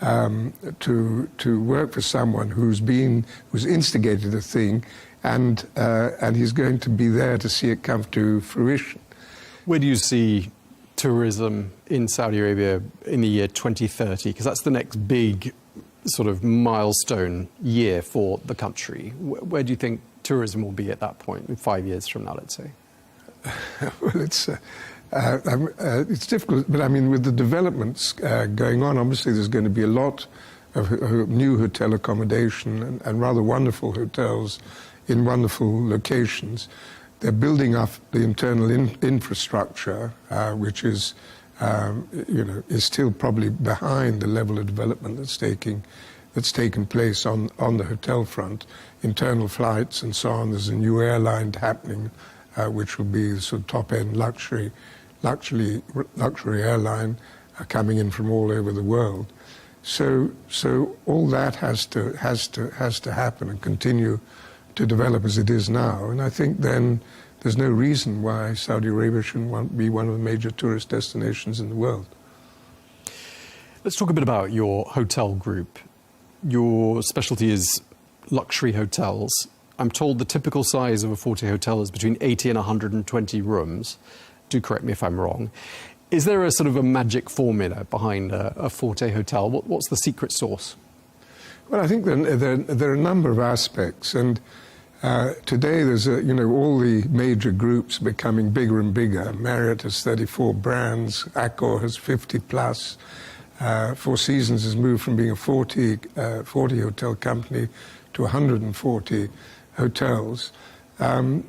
to work for someone who's instigated a thing, and he's going to be there to see it come to fruition. Where do you see tourism in Saudi Arabia in the year 2030? Because that's the next big sort of milestone year for the country. Where do you think tourism will be at that point, in 5 years from now, let's say? Well, it's difficult, but I mean, with the developments going on, obviously there's going to be a lot of new hotel accommodation and rather wonderful hotels in wonderful locations. They're building up the internal infrastructure, which is, you know, is still probably behind the level of development that's taken place on the hotel front. Internal flights and so on. There's a new airline happening, which will be the sort of top-end luxury airline coming in from all over the world. So all that has to happen and continue to develop as it is now. And I think then there's no reason why Saudi Arabia shouldn't be one of the major tourist destinations in the world. Let's talk a bit about your hotel group. Your specialty is luxury hotels. I'm told the typical size of a Forte hotel is between 80 and 120 rooms. Do correct me if I'm wrong. Is there a sort of a magic formula behind a Forte hotel? What's the secret sauce? Well, I think there are a number of aspects, and today there's you know, all the major groups becoming bigger and bigger. Marriott has 34 brands, Accor has 50 plus. Four Seasons has moved from being a 40 hotel company to 140 hotels, and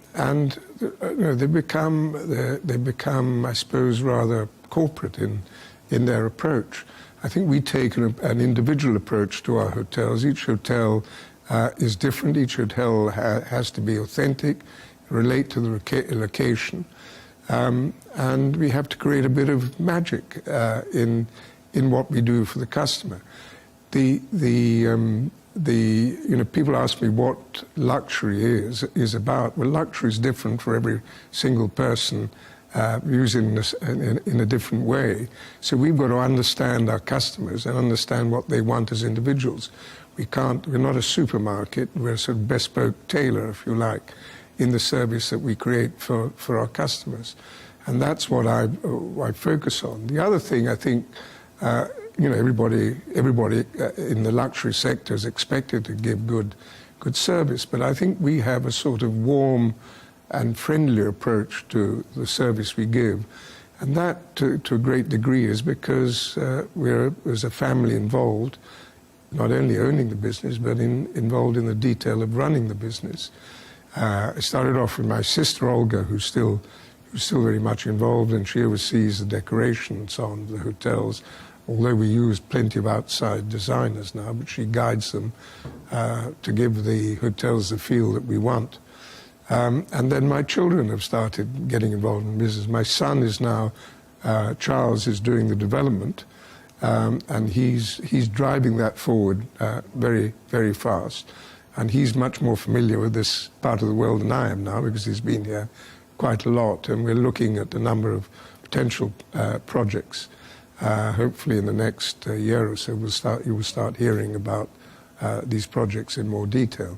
you know, they become, I suppose, rather corporate in their approach. I think we take an individual approach to our hotels. Each hotel is different. Each hotel has to be authentic, relate to the location, and we have to create a bit of magic in what we do for the customer. You know, people ask me what luxury is about. Well, luxury is different for every single person, using this in a different way. So we've got to understand our customers and understand what they want as individuals. We're not a supermarket. We're a sort of bespoke tailor, if you like, in the service that we create for our customers. And that's what I focus on. The other thing, I think, everybody in the luxury sector is expected to give good service, but I think we have a sort of warm and friendly approach to the service we give. And that, to a great degree, is because there's a family involved, not only owning the business, but involved in the detail of running the business. I started off with my sister, Olga, who's still very much involved, and she oversees the decoration and so on, the hotels, although we use plenty of outside designers now, but she guides them to give the hotels the feel that we want. And then my children have started getting involved in business. My son is now, Charles is doing the development, and he's driving that forward very, very fast. And he's much more familiar with this part of the world than I am now, because he's been here quite a lot, and we're looking at a number of potential projects. Hopefully in the next year or so you will start hearing about these projects in more detail.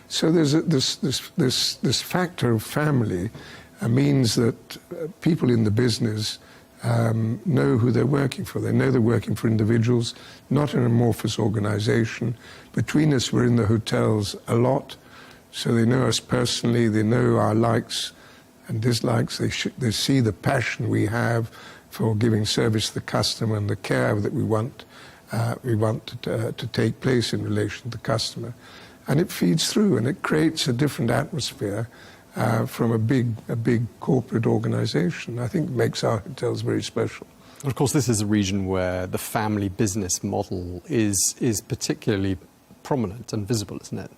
So there's this factor of family means that people in the business know who they're working for. They know they're working for individuals, not an amorphous organization. Between us, we're in the hotels a lot, so they know us personally, they know our likes and dislikes, they see the passion we have for giving service to the customer and the care that we want to take place in relation to the customer. And it feeds through, and it creates a different atmosphere from a big corporate organization. I think it makes our hotels very special. Of course, this is a region where the family business model is particularly prominent and visible, isn't it?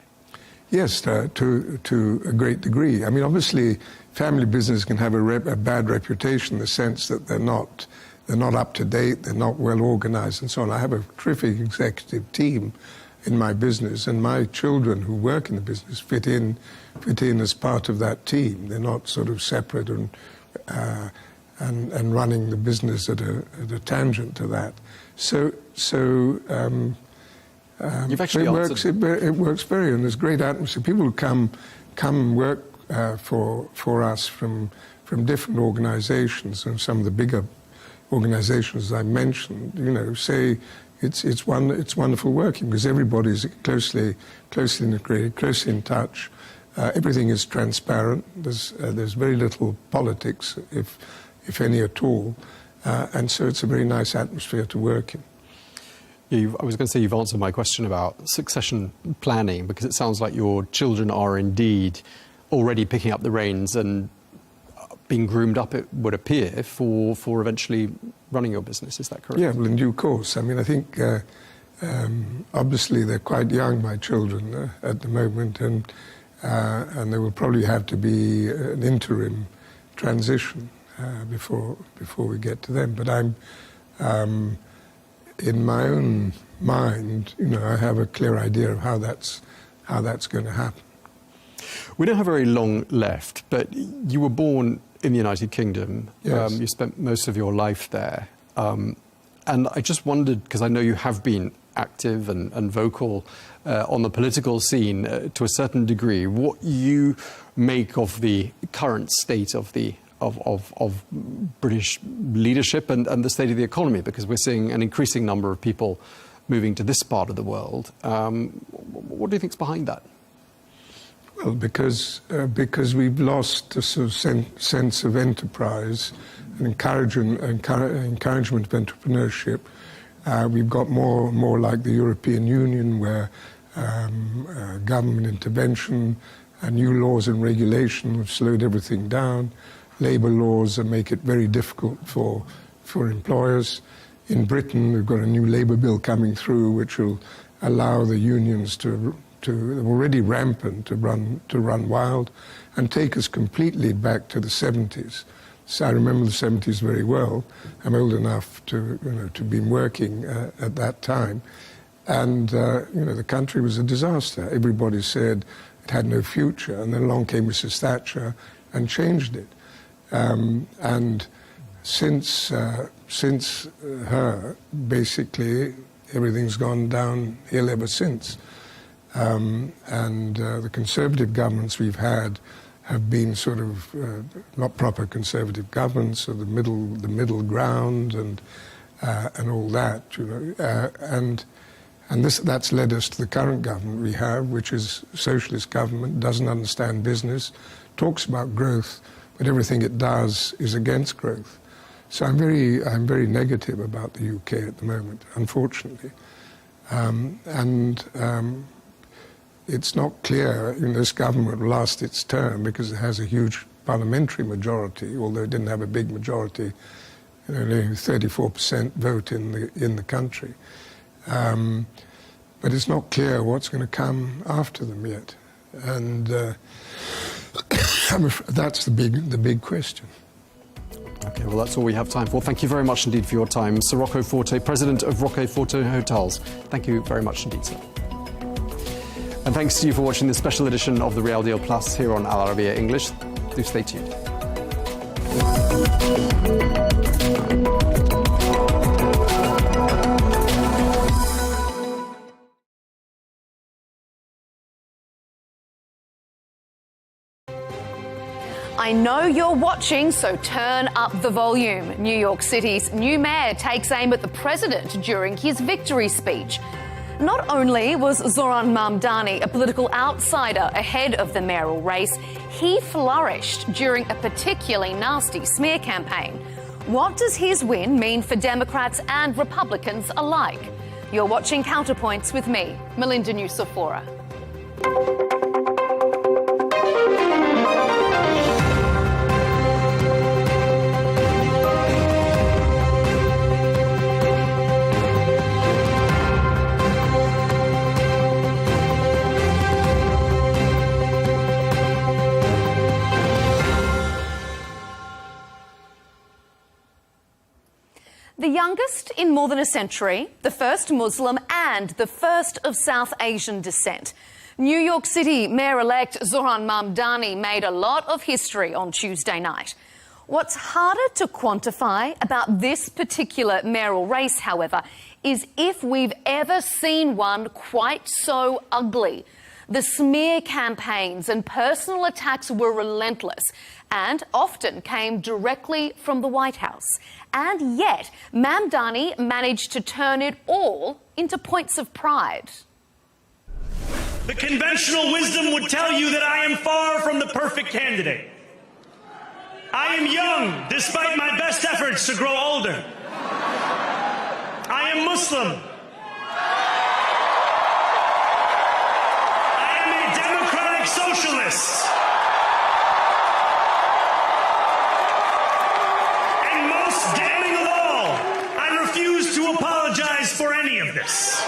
Yes, to a great degree. I mean, obviously, family business can have a bad reputation in the sense that they're not up to date, they're not well organized, and so on. I have a terrific executive team in my business, and my children who work in the business fit in as part of that team. They're not sort of separate and running the business at a tangent to that. You've actually it works very, and there's great atmosphere. People who come work for us from different organizations, and some of the bigger organizations I mentioned, say it's wonderful working because everybody's closely integrated, closely in touch. Everything is transparent. There's very little politics, if any at all, and so it's a very nice atmosphere to work in. I was going to say you've answered my question about succession planning, because it sounds like your children are indeed already picking up the reins and being groomed up, it would appear, for eventually running your business. Is that correct? Yeah, well, in due course. I mean, I think obviously they're quite young, my children, at the moment, and there will probably have to be an interim transition before we get to them. But I'm in my own mind, I have a clear idea of how that's going to happen. We don't have very long left, but you were born in the United Kingdom. Yes. You spent most of your life there. And I just wondered, because I know you have been active and vocal on the political scene to a certain degree, what you make of the current state of British leadership and the state of the economy, because we're seeing an increasing number of people moving to this part of the world. What do you think's behind that? Well, because we've lost a sort of sense of enterprise and encouragement of entrepreneurship. We've got more like the European Union, where government intervention and new laws and regulation have slowed everything down. Labour laws make it very difficult for employers. In Britain, we've got a new labour bill coming through, which will allow the unions to already rampant to run wild, and take us completely back to the 70s. So I remember the 70s very well. I'm old enough to be working at that time, and the country was a disaster. Everybody said it had no future, and then along came Mrs. Thatcher and changed it. And since her, basically everything's gone downhill ever since. and the conservative governments we've had have been sort of not proper conservative governments, or the middle ground, and all that, you know, and that's led us to the current government we have, which is a socialist government, doesn't understand business, talks about growth, but everything it does is against growth. So I'm very negative about the UK at the moment, unfortunately, it's not clear this government will last its term because it has a huge parliamentary majority, although it didn't have a big majority, only 34% vote in the country. But it's not clear what's going to come after them yet, and that's the big question. Okay, well, that's all we have time for. Thank you very much indeed for your time. Sir Rocco Forte, President of Rocco Forte Hotels. Thank you very much indeed, sir. And thanks to you for watching this special edition of The Real Deal Plus here on Al Arabiya English. Do stay tuned. I know you're watching, so turn up the volume. New York City's new mayor takes aim at the president during his victory speech. Not only was Zoran Mamdani a political outsider ahead of the mayoral race, he flourished during a particularly nasty smear campaign. What does his win mean for Democrats and Republicans alike? You're watching Counterpoints with me, Melinda Nucifora. The youngest in more than a century, the first Muslim and the first of South Asian descent. New York City Mayor-elect Zoran Mamdani made a lot of history on Tuesday night. What's harder to quantify about this particular mayoral race, however, is if we've ever seen one quite so ugly. The smear campaigns and personal attacks were relentless and often came directly from the White House. And yet, Mamdani managed to turn it all into points of pride. The conventional wisdom would tell you that I am far from the perfect candidate. I am young, despite my best efforts to grow older. I am Muslim. I am a democratic socialist. And most damning of all, I refuse to apologize for any of this.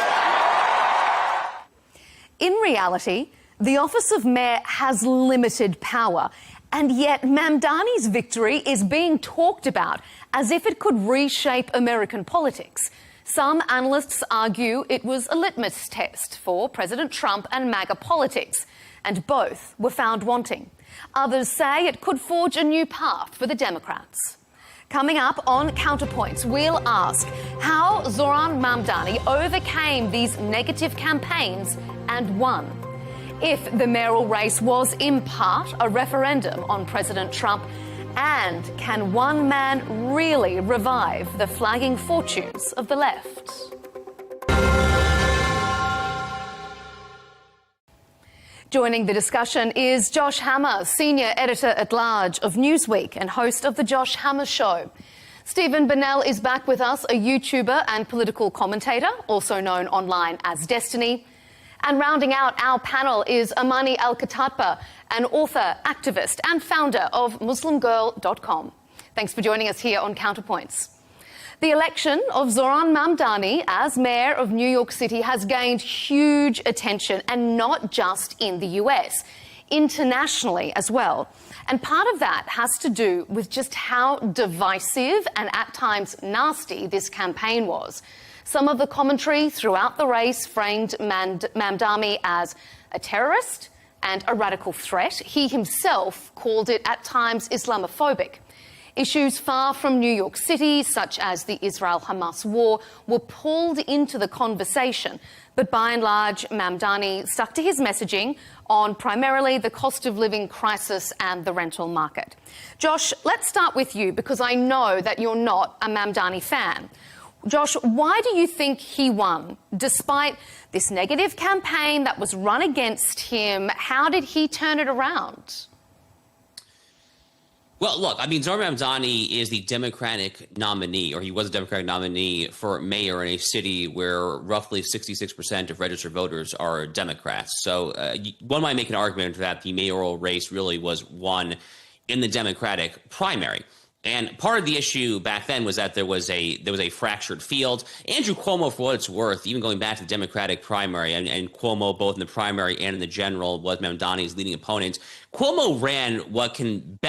In reality, the office of mayor has limited power, and yet Mamdani's victory is being talked about as if it could reshape American politics. Some analysts argue it was a litmus test for President Trump and MAGA politics, and both were found wanting. Others say it could forge a new path for the Democrats. Coming up on Counterpoints, we'll ask how Zoran Mamdani overcame these negative campaigns and won. If the mayoral race was in part a referendum on President Trump, and can one man really revive the flagging fortunes of the left? Joining the discussion is Josh Hammer, Senior Editor-at-Large of Newsweek and host of The Josh Hammer Show. Stephen Burnell is back with us, a YouTuber and political commentator, also known online as Destiny. And rounding out our panel is Amani Al-Khattatba, an author, activist and founder of MuslimGirl.com. Thanks for joining us here on Counterpoints. The election of Zoran Mamdani as mayor of New York City has gained huge attention, and not just in the US, internationally as well. And part of that has to do with just how divisive and at times nasty this campaign was. Some of the commentary throughout the race framed Mamdani as a terrorist and a radical threat. He himself called it at times Islamophobic. Issues far from New York City, such as the Israel-Hamas war, were pulled into the conversation. But by and large, Mamdani stuck to his messaging on primarily the cost of living crisis and the rental market. Josh, let's start with you, because I know that you're not a Mamdani fan. Josh, why do you think he won, despite this negative campaign that was run against him? How did he turn it around? Well, look, I mean, Zohar Mamdani is the Democratic nominee, or he was a Democratic nominee for mayor in a city where roughly 66% of registered voters are Democrats. So one might make an argument that the mayoral race really was won in the Democratic primary. And part of the issue back then was that there was a fractured field. Andrew Cuomo, for what it's worth, even going back to the Democratic primary, and Cuomo both in the primary and in the general was Mamdani's leading opponent. Cuomo ran what can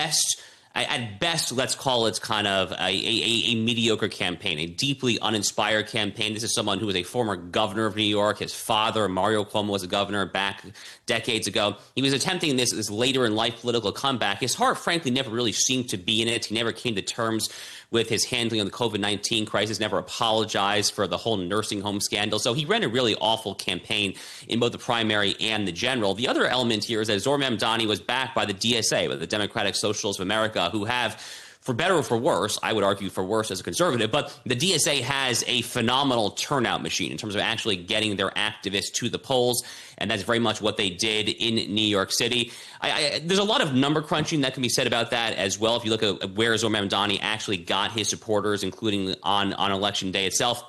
at best, let's call it kind of a mediocre campaign, a deeply uninspired campaign. This is someone who was a former governor of New York. His father, Mario Cuomo, was a governor back decades ago. He was attempting this later in life political comeback. His heart, frankly, never really seemed to be in it. He never came to terms with his handling of the COVID-19 crisis, never apologized for the whole nursing home scandal. So he ran a really awful campaign in both the primary and the general. The other element here is that Zohar Mamdani was backed by the DSA, by the Democratic Socialists of America, who have, for better or for worse, I would argue for worse as a conservative, but the DSA has a phenomenal turnout machine in terms of actually getting their activists to the polls, and that's very much what they did in New York City. There's a lot of number crunching that can be said about that as well. If you look at where Zohar Mamdani actually got his supporters, including on election day itself,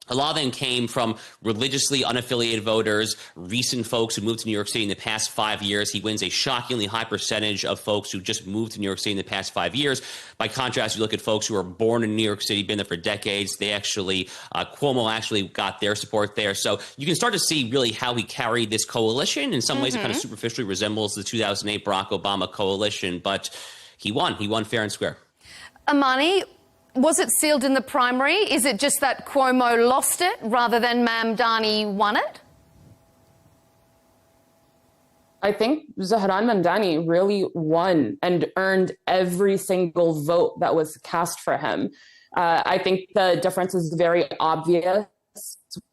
a lot of them came from religiously unaffiliated voters, recent folks who moved to New York City in the past 5 years. He wins a shockingly high percentage of folks who just moved to New York City in the past 5 years. By contrast, you look at folks who are born in New York City, been there for decades. They actually, Cuomo actually got their support there. So you can start to see really how he carried this coalition. In some ways, it kind of superficially resembles the 2008 Barack Obama coalition, but he won fair and square. Amani, was it sealed in the primary? Is it just that Cuomo lost it rather than Mamdani won it? I think Zohran Mamdani really won and earned every single vote that was cast for him. I think the difference is very obvious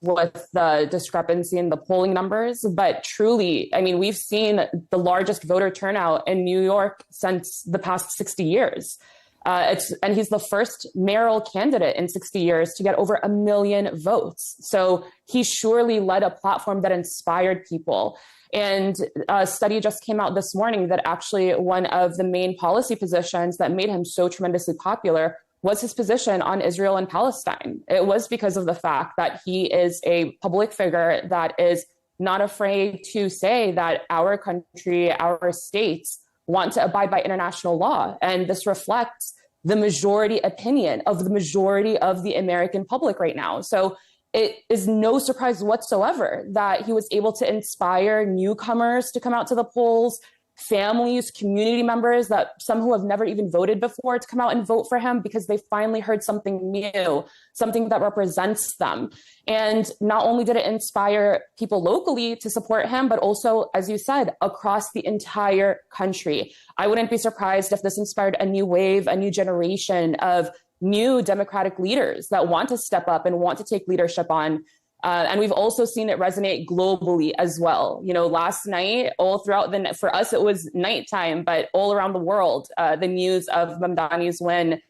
with the discrepancy in the polling numbers, but truly, I mean, we've seen the largest voter turnout in New York since the past 60 years. And he's the first mayoral candidate in 60 years to get over 1 million votes. So he surely led a platform that inspired people. And a study just came out this morning that actually one of the main policy positions that made him so tremendously popular was his position on Israel and Palestine. It was because of the fact that he is a public figure that is not afraid to say that our country, our states, want to abide by international law. And this reflects the majority opinion of the majority of the American public right now. So it is no surprise whatsoever that he was able to inspire newcomers to come out to the polls, families, community members, that some who have never even voted before, to come out and vote for him because they finally heard something new, something that represents them. And not only did it inspire people locally to support him, but also, as you said, across the entire country. I wouldn't be surprised if this inspired a new wave, a new generation of new Democratic leaders that want to step up and want to take leadership on. And we've also seen it resonate globally as well. You know, last night, all throughout for us, it was nighttime, but all around the world, the news of Mamdani's win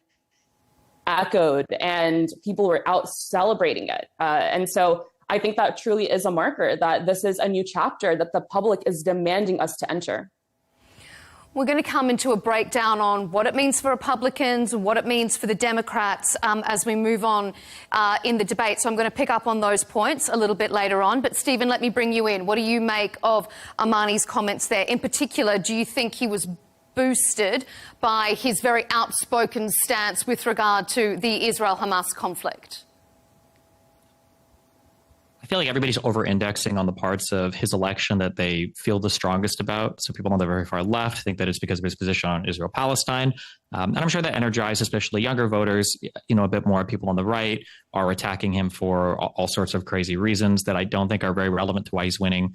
echoed and people were out celebrating it. And so I think that truly is a marker that this is a new chapter that the public is demanding us to enter. We're going to come into a breakdown on what it means for Republicans, what it means for the Democrats as we move on in the debate. So I'm going to pick up on those points a little bit later on. But Stephen, let me bring you in. What do you make of Amani's comments there? In particular, do you think he was boosted by his very outspoken stance with regard to the Israel-Hamas conflict? I feel like everybody's over-indexing on the parts of his election that they feel the strongest about. So people on the very far left think that it's because of his position on Israel-Palestine. And I'm sure that energized especially younger voters, you know, a bit more. People on the right are attacking him for all sorts of crazy reasons that I don't think are very relevant to why he's winning.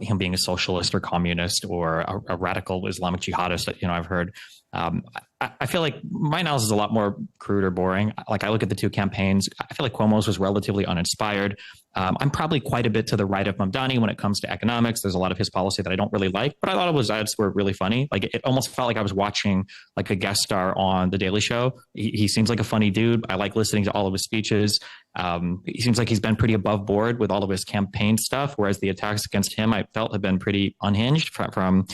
Him being a socialist or communist or a radical Islamic jihadist that, you know, I've heard I feel like my analysis is a lot more crude or boring. Like I look at the two campaigns, I feel like Cuomo's was relatively uninspired. I'm probably quite a bit to the right of Mamdani when it comes to economics. There's a lot of his policy that I don't really like, but I thought his ads were really funny. Like it almost felt like I was watching like a guest star on The Daily Show. He seems like a funny dude. I like listening to all of his speeches. He seems like he's been pretty above board with all of his campaign stuff, whereas the attacks against him I felt have been pretty unhinged from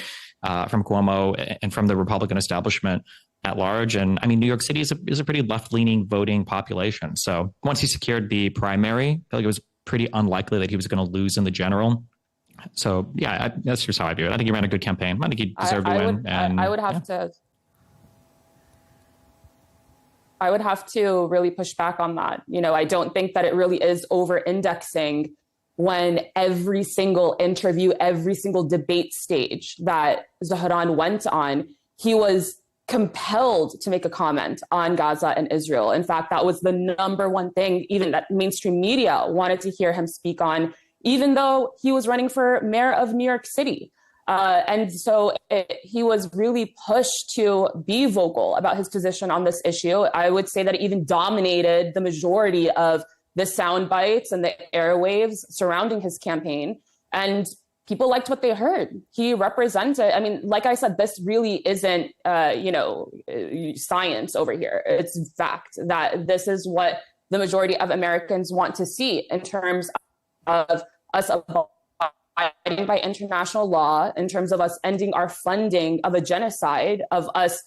Cuomo and from the Republican establishment at large. And I mean, New York City is a pretty left-leaning voting population. So once he secured the primary, I feel like it was pretty unlikely that he was going to lose in the general. So yeah, that's just how I view it. I think he ran a good campaign. I think he deserved to win. I would have to really push back on that. You know, I don't think that it really is over-indexing when every single interview, every single debate stage that Zahran went on, he was compelled to make a comment on Gaza and Israel. In fact, that was the number one thing even that mainstream media wanted to hear him speak on, even though he was running for mayor of New York City. And so he was really pushed to be vocal about his position on this issue. I would say that it even dominated the majority of the sound bites and the airwaves surrounding his campaign. And people liked what they heard. He represented, I mean, like I said, this really isn't, science over here. It's fact that this is what the majority of Americans want to see in terms of us abiding by international law, in terms of us ending our funding of a genocide, of us,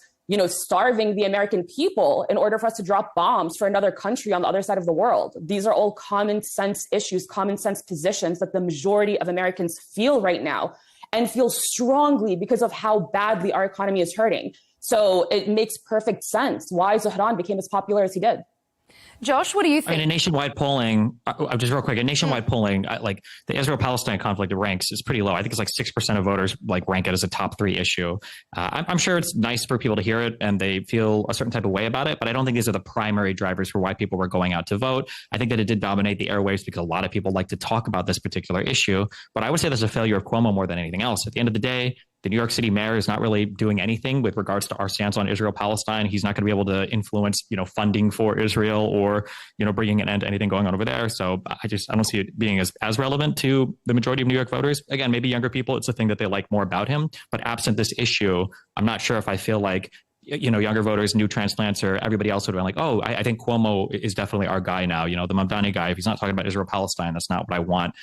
starving the American people in order for us to drop bombs for another country on the other side of the world. These are all common sense issues, common sense positions that the majority of Americans feel right now and feel strongly because of how badly our economy is hurting. So it makes perfect sense why Zahran became as popular as he did. Josh, what do you think? In nationwide polling, just real quick, in nationwide polling, like the Israel-Palestine conflict ranks is pretty low. I think it's like 6% of voters like rank it as a top 3 issue. I'm sure it's nice for people to hear it and they feel a certain type of way about it, but I don't think these are the primary drivers for why people were going out to vote. I think that it did dominate the airwaves because a lot of people like to talk about this particular issue, but I would say that's a failure of Cuomo more than anything else. At the end of the day, the New York City mayor is not really doing anything with regards to our stance on Israel-Palestine. He's not going to be able to influence, funding for Israel or, bringing an end to anything going on over there. So I don't see it being as relevant to the majority of New York voters. Again, maybe younger people, it's the thing that they like more about him. But absent this issue, I'm not sure if I feel like, younger voters, new transplants, or everybody else would have been like, oh, I think Cuomo is definitely our guy now. The Mamdani guy, if he's not talking about Israel-Palestine, that's not what I want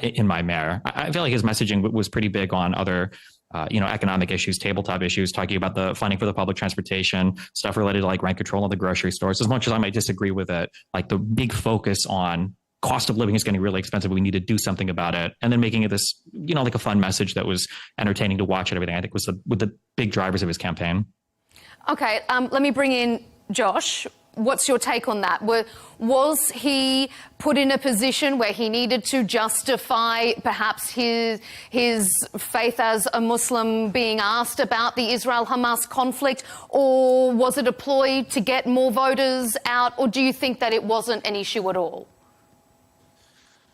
in my mayor. I feel like his messaging was pretty big on other economic issues, tabletop issues, talking about the funding for the public transportation, stuff related to like rent control of the grocery stores. As much as I might disagree with it, like the big focus on cost of living is getting really expensive. We need to do something about it. And then making it this, like a fun message that was entertaining to watch and everything, I think was with the big drivers of his campaign. Okay, let me bring in Josh. What's your take on that? Was he put in a position where he needed to justify perhaps his faith as a Muslim being asked about the Israel-Hamas conflict, or was it a ploy to get more voters out, or do you think that it wasn't an issue at all?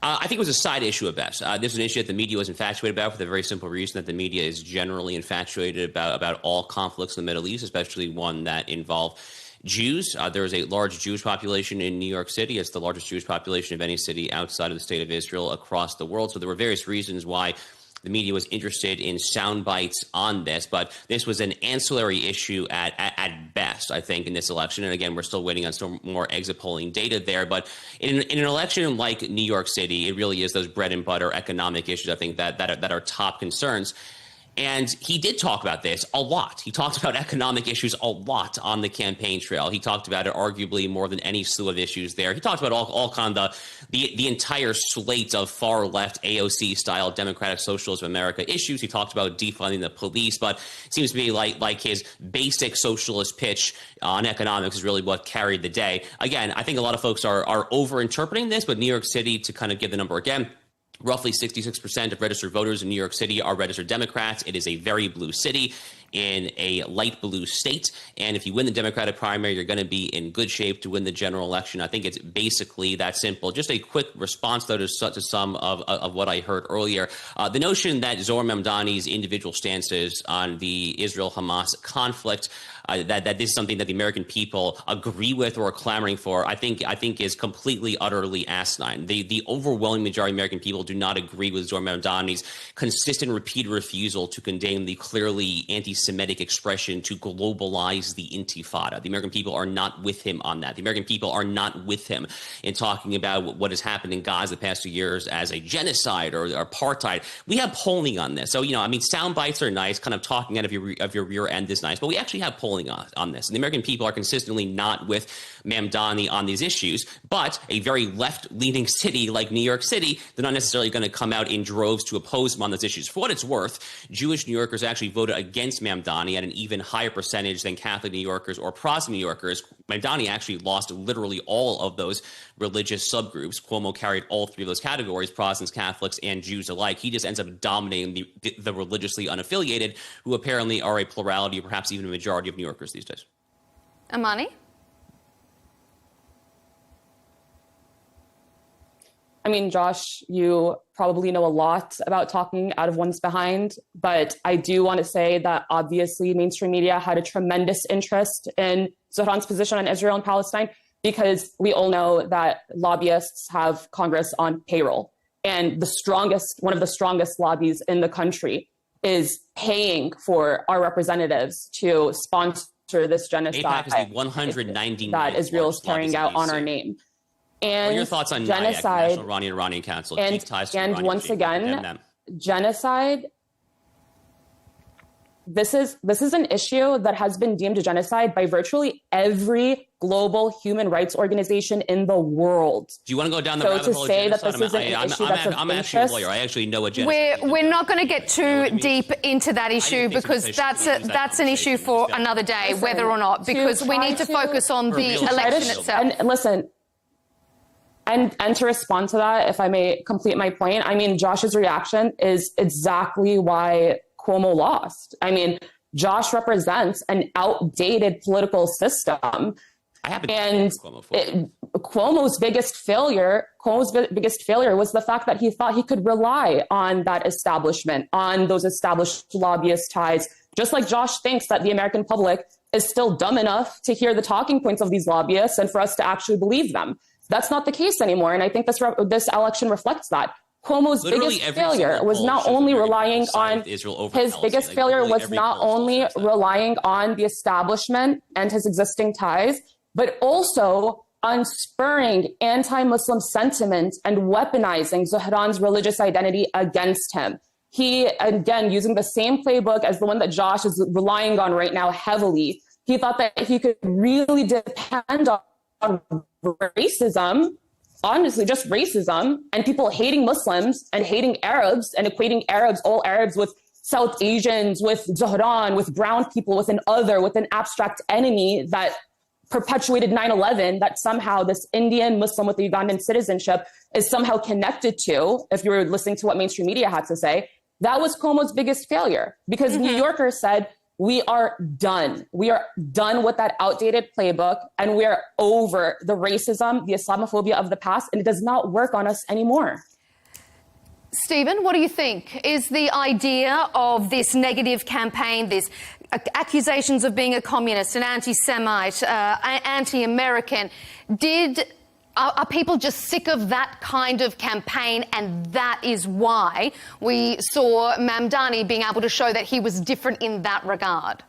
I think it was a side issue at best. This is an issue that the media was infatuated about for the very simple reason that the media is generally infatuated about all conflicts in the Middle East, especially one that involve Jews. There is a large Jewish population in New York City. It's the largest Jewish population of any city outside of the state of Israel across the world. So there were various reasons why the media was interested in sound bites on this, but this was an ancillary issue at best, I think, in this election. And again, we're still waiting on some more exit polling data there. But in an election like New York City, it really is those bread and butter economic issues, I think, that are top concerns. And he did talk about this a lot. He talked about economic issues a lot on the campaign trail. He talked about it arguably more than any slew of issues there. He talked about all kind of the entire slate of far left AOC style Democratic Socialist of America issues. He talked about defunding the police, but it seems to be like his basic socialist pitch on economics is really what carried the day. Again, I think a lot of folks are overinterpreting this, but New York City, to kind of give the number again, roughly 66% of registered voters in New York City are registered Democrats. It is a very blue city. in a light blue state. And if you win the Democratic primary, you're going to be in good shape to win the general election. I think it's basically that simple. Just a quick response, though, to some of what I heard earlier. The notion that Zohar Mamdani's individual stances on the Israel-Hamas conflict, that this is something that the American people agree with or are clamoring for, I think is completely, utterly asinine. The overwhelming majority of American people do not agree with Zohar Mamdani's consistent, repeated refusal to condemn the clearly anti-Semitic expression to globalize the Intifada. The American people are not with him on that. The American people are not with him in talking about what has happened in Gaza the past 2 years as a genocide or apartheid. We have polling on this. So, sound bites are nice, kind of talking out of your rear end is nice, but we actually have polling on this. And the American people are consistently not with Mamdani on these issues, but a very left-leaning city like New York City, they're not necessarily going to come out in droves to oppose him on those issues. For what it's worth, Jewish New Yorkers actually voted against Mamdani at an even higher percentage than Catholic New Yorkers or Protestant New Yorkers. Mamdani actually lost literally all of those religious subgroups. Cuomo carried all three of those categories, Protestants, Catholics, and Jews alike. He just ends up dominating the religiously unaffiliated, who apparently are a plurality or perhaps even a majority of New Yorkers these days. Amani? I mean, Josh, you probably know a lot about talking out of one's behind, but I do want to say that obviously mainstream media had a tremendous interest in Zohran's position on Israel and Palestine, because we all know that lobbyists have Congress on payroll. And one of the strongest lobbies in the country is paying for our representatives to sponsor this genocide AIPAC is the 190 that Israel is carrying out on our name. And what are your thoughts on genocide, National Iranian Council? And once again, genocide. This is an issue that has been deemed a genocide by virtually every global human rights organization in the world. Do you want to go down the rabbit hole? So to say that this is an issue that's of I'm interest, actually a lawyer. I actually know what genocide is. We're not going to get too deep into that issue, because that's an issue for another day, whether or not, because we need to focus on the election itself. And listen. And to respond to that, if I may complete my point, I mean, Josh's reaction is exactly why Cuomo lost. I mean, Josh represents an outdated political system. Cuomo's biggest failure was the fact that he thought he could rely on that establishment, on those established lobbyist ties, just like Josh thinks that the American public is still dumb enough to hear the talking points of these lobbyists and for us to actually believe them. That's not the case anymore, and I think this election reflects that. Cuomo's biggest failure was not only relying on the establishment and his existing ties, but also on spurring anti-Muslim sentiment and weaponizing Zohran's religious identity against him. He, again, using the same playbook as the one that Josh is relying on right now heavily, he thought that he could really depend on racism, honestly, just racism, and people hating Muslims and hating Arabs and equating all Arabs with South Asians, with Zohran, with brown people, with an other, with an abstract enemy that perpetuated 9/11, that somehow this Indian Muslim with the Ugandan citizenship is somehow connected to, if you were listening to what mainstream media had to say. That was Cuomo's biggest failure, because New Yorkers said, we are done. We are done with that outdated playbook, and we are over the racism, the Islamophobia of the past, and it does not work on us anymore. Stephen, what do you think? Is the idea of this negative campaign, these accusations of being a communist, an anti-Semite, anti-American, are people just sick of that kind of campaign, and that is why we saw Mamdani being able to show that he was different in that regard?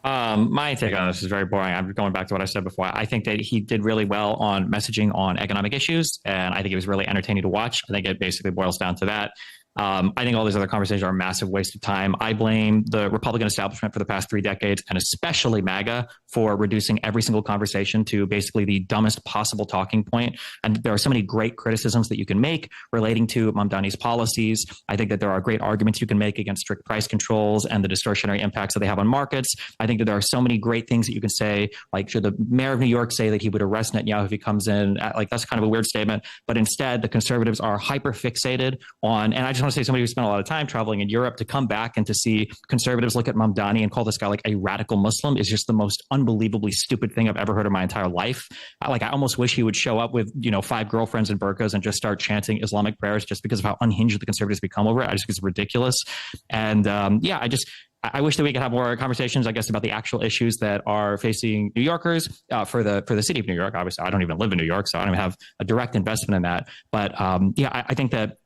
My take on this is very boring. I'm going back to what I said before. I think that he did really well on messaging on economic issues, and I think it was really entertaining to watch. I think it basically boils down to that. I think all these other conversations are a massive waste of time. I blame the Republican establishment for the past 3 decades, and especially MAGA, for reducing every single conversation to basically the dumbest possible talking point. And there are so many great criticisms that you can make relating to Mamdani's policies. I think that there are great arguments you can make against strict price controls and the distortionary impacts that they have on markets. I think that there are so many great things that you can say, like should the mayor of New York say that he would arrest Netanyahu if he comes in? Like, that's kind of a weird statement. But instead, the conservatives are hyper fixated on, and I just want want to say somebody who spent a lot of time traveling in Europe to come back and to see conservatives look at Mamdani and call this guy like a radical Muslim is just the most unbelievably stupid thing I've ever heard in my entire life. I almost wish he would show up with, 5 girlfriends and burqas and just start chanting Islamic prayers just because of how unhinged the conservatives become over it. I just think it's ridiculous. And I wish that we could have more conversations, I guess, about the actual issues that are facing New Yorkers for the city of New York. Obviously, I don't even live in New York, so I don't even have a direct investment in that. But I think that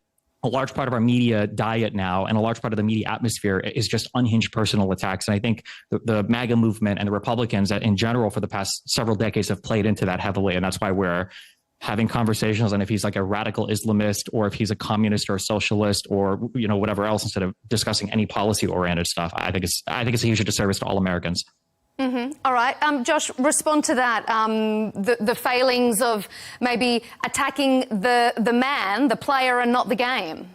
a large part of our media diet now and a large part of the media atmosphere is just unhinged personal attacks. And I think the MAGA movement and the Republicans that in general for the past several decades have played into that heavily. And that's why we're having conversations on if he's like a radical Islamist or if he's a communist or a socialist or, whatever else, instead of discussing any policy oriented stuff. I think it's a huge disservice to all Americans. Mm-hmm. All right. Josh, respond to that. The failings of maybe attacking the man, the player, and not the game.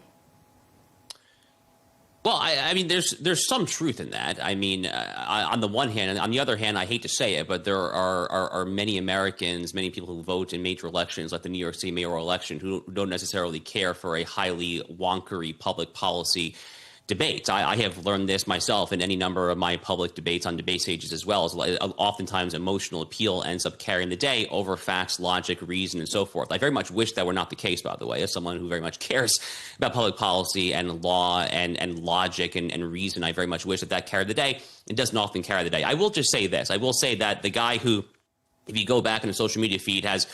Well, I mean, there's some truth in that. I mean, on the one hand, and on the other hand, I hate to say it, but there are many Americans, many people who vote in major elections like the New York City mayoral election who don't necessarily care for a highly wonkery public policy debates. I have learned this myself in any number of my public debates on debate stages as well. Oftentimes emotional appeal ends up carrying the day over facts, logic, reason, and so forth. I very much wish that were not the case, by the way, as someone who very much cares about public policy and law and logic and reason. I very much wish that carried the day. It doesn't often carry the day. I will just say this. I will say that the guy who, if you go back in the social media feed, has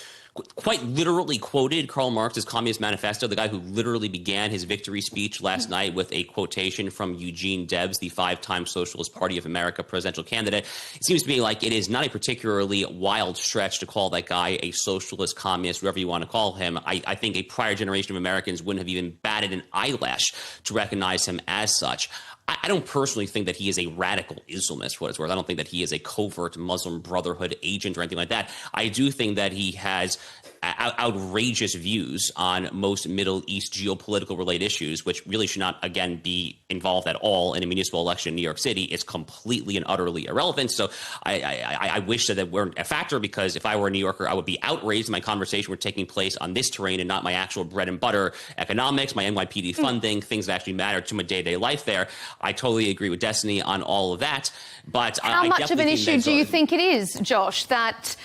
quite literally quoted Karl Marx's Communist Manifesto, the guy who literally began his victory speech last night with a quotation from Eugene Debs, the 5-time Socialist Party of America presidential candidate. It seems to me like it is not a particularly wild stretch to call that guy a socialist, communist, whatever you want to call him. I think a prior generation of Americans wouldn't have even batted an eyelash to recognize him as such. I don't personally think that he is a radical Islamist, for what it's worth. I don't think that he is a covert Muslim Brotherhood agent or anything like that. I do think that he has outrageous views on most Middle East geopolitical related issues, which really should not, again, be involved at all in a municipal election in New York City. It's completely and utterly irrelevant. So I wish that weren't a factor, because if I were a New Yorker, I would be outraged if my conversation were taking place on this terrain and not my actual bread and butter economics, my NYPD funding, things that actually matter to my day-to-day life there. I totally agree with Destiny on all of that. But how much of an issue do you think it is, Josh, that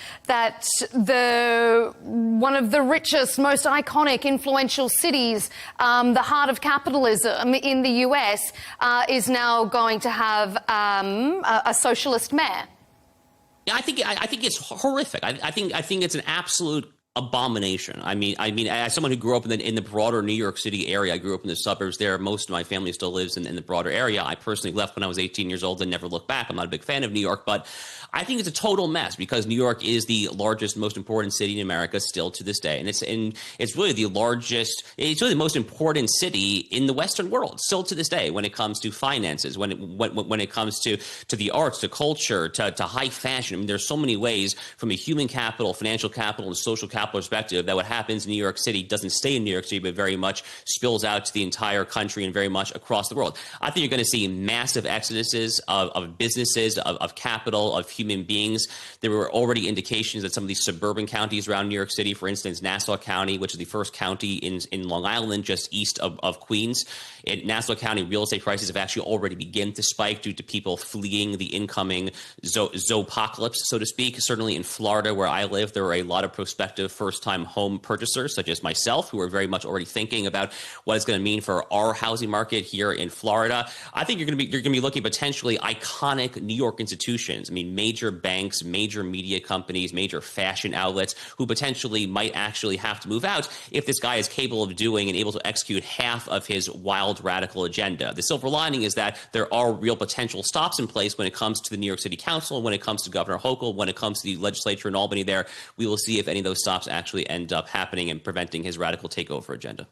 one of the richest, most iconic, influential cities, the heart of capitalism in the US, is now going to have a socialist mayor? Yeah, I think it's horrific. I think it's an absolute abomination. I mean, as someone who grew up in the broader New York City area, I grew up in the suburbs there. Most of my family still lives in the broader area. I personally left when I was 18 years old and never looked back. I'm not a big fan of New York, but I think it's a total mess, because New York is the largest, most important city in America still to this day. And it's really the largest, it's really the most important city in the Western world still to this day when it comes to finances, when it comes to the arts, to culture, to high fashion. I mean, there's so many ways from a human capital, financial capital, and social capital perspective that what happens in New York City doesn't stay in New York City, but very much spills out to the entire country and very much across the world. I think you're going to see massive exoduses of businesses, of capital, of human beings. There were already indications that some of these suburban counties around New York City, for instance, Nassau County, which is the first county in Long Island, just east of Queens, in Nassau County, real estate prices have actually already begun to spike due to people fleeing the incoming zoopocalypse, so to speak. Certainly in Florida, where I live, there are a lot of prospective first-time home purchasers, such as myself, who are very much already thinking about what it's going to mean for our housing market here in Florida. I think you're going to be looking at potentially iconic New York institutions. I mean, major banks, major media companies, major fashion outlets, who potentially might actually have to move out if this guy is capable of doing and able to execute half of his wild radical agenda. The silver lining is that there are real potential stops in place when it comes to the New York City Council, when it comes to Governor Hochul, when it comes to the legislature in Albany there. We will see if any of those stops actually end up happening and preventing his radical takeover agenda.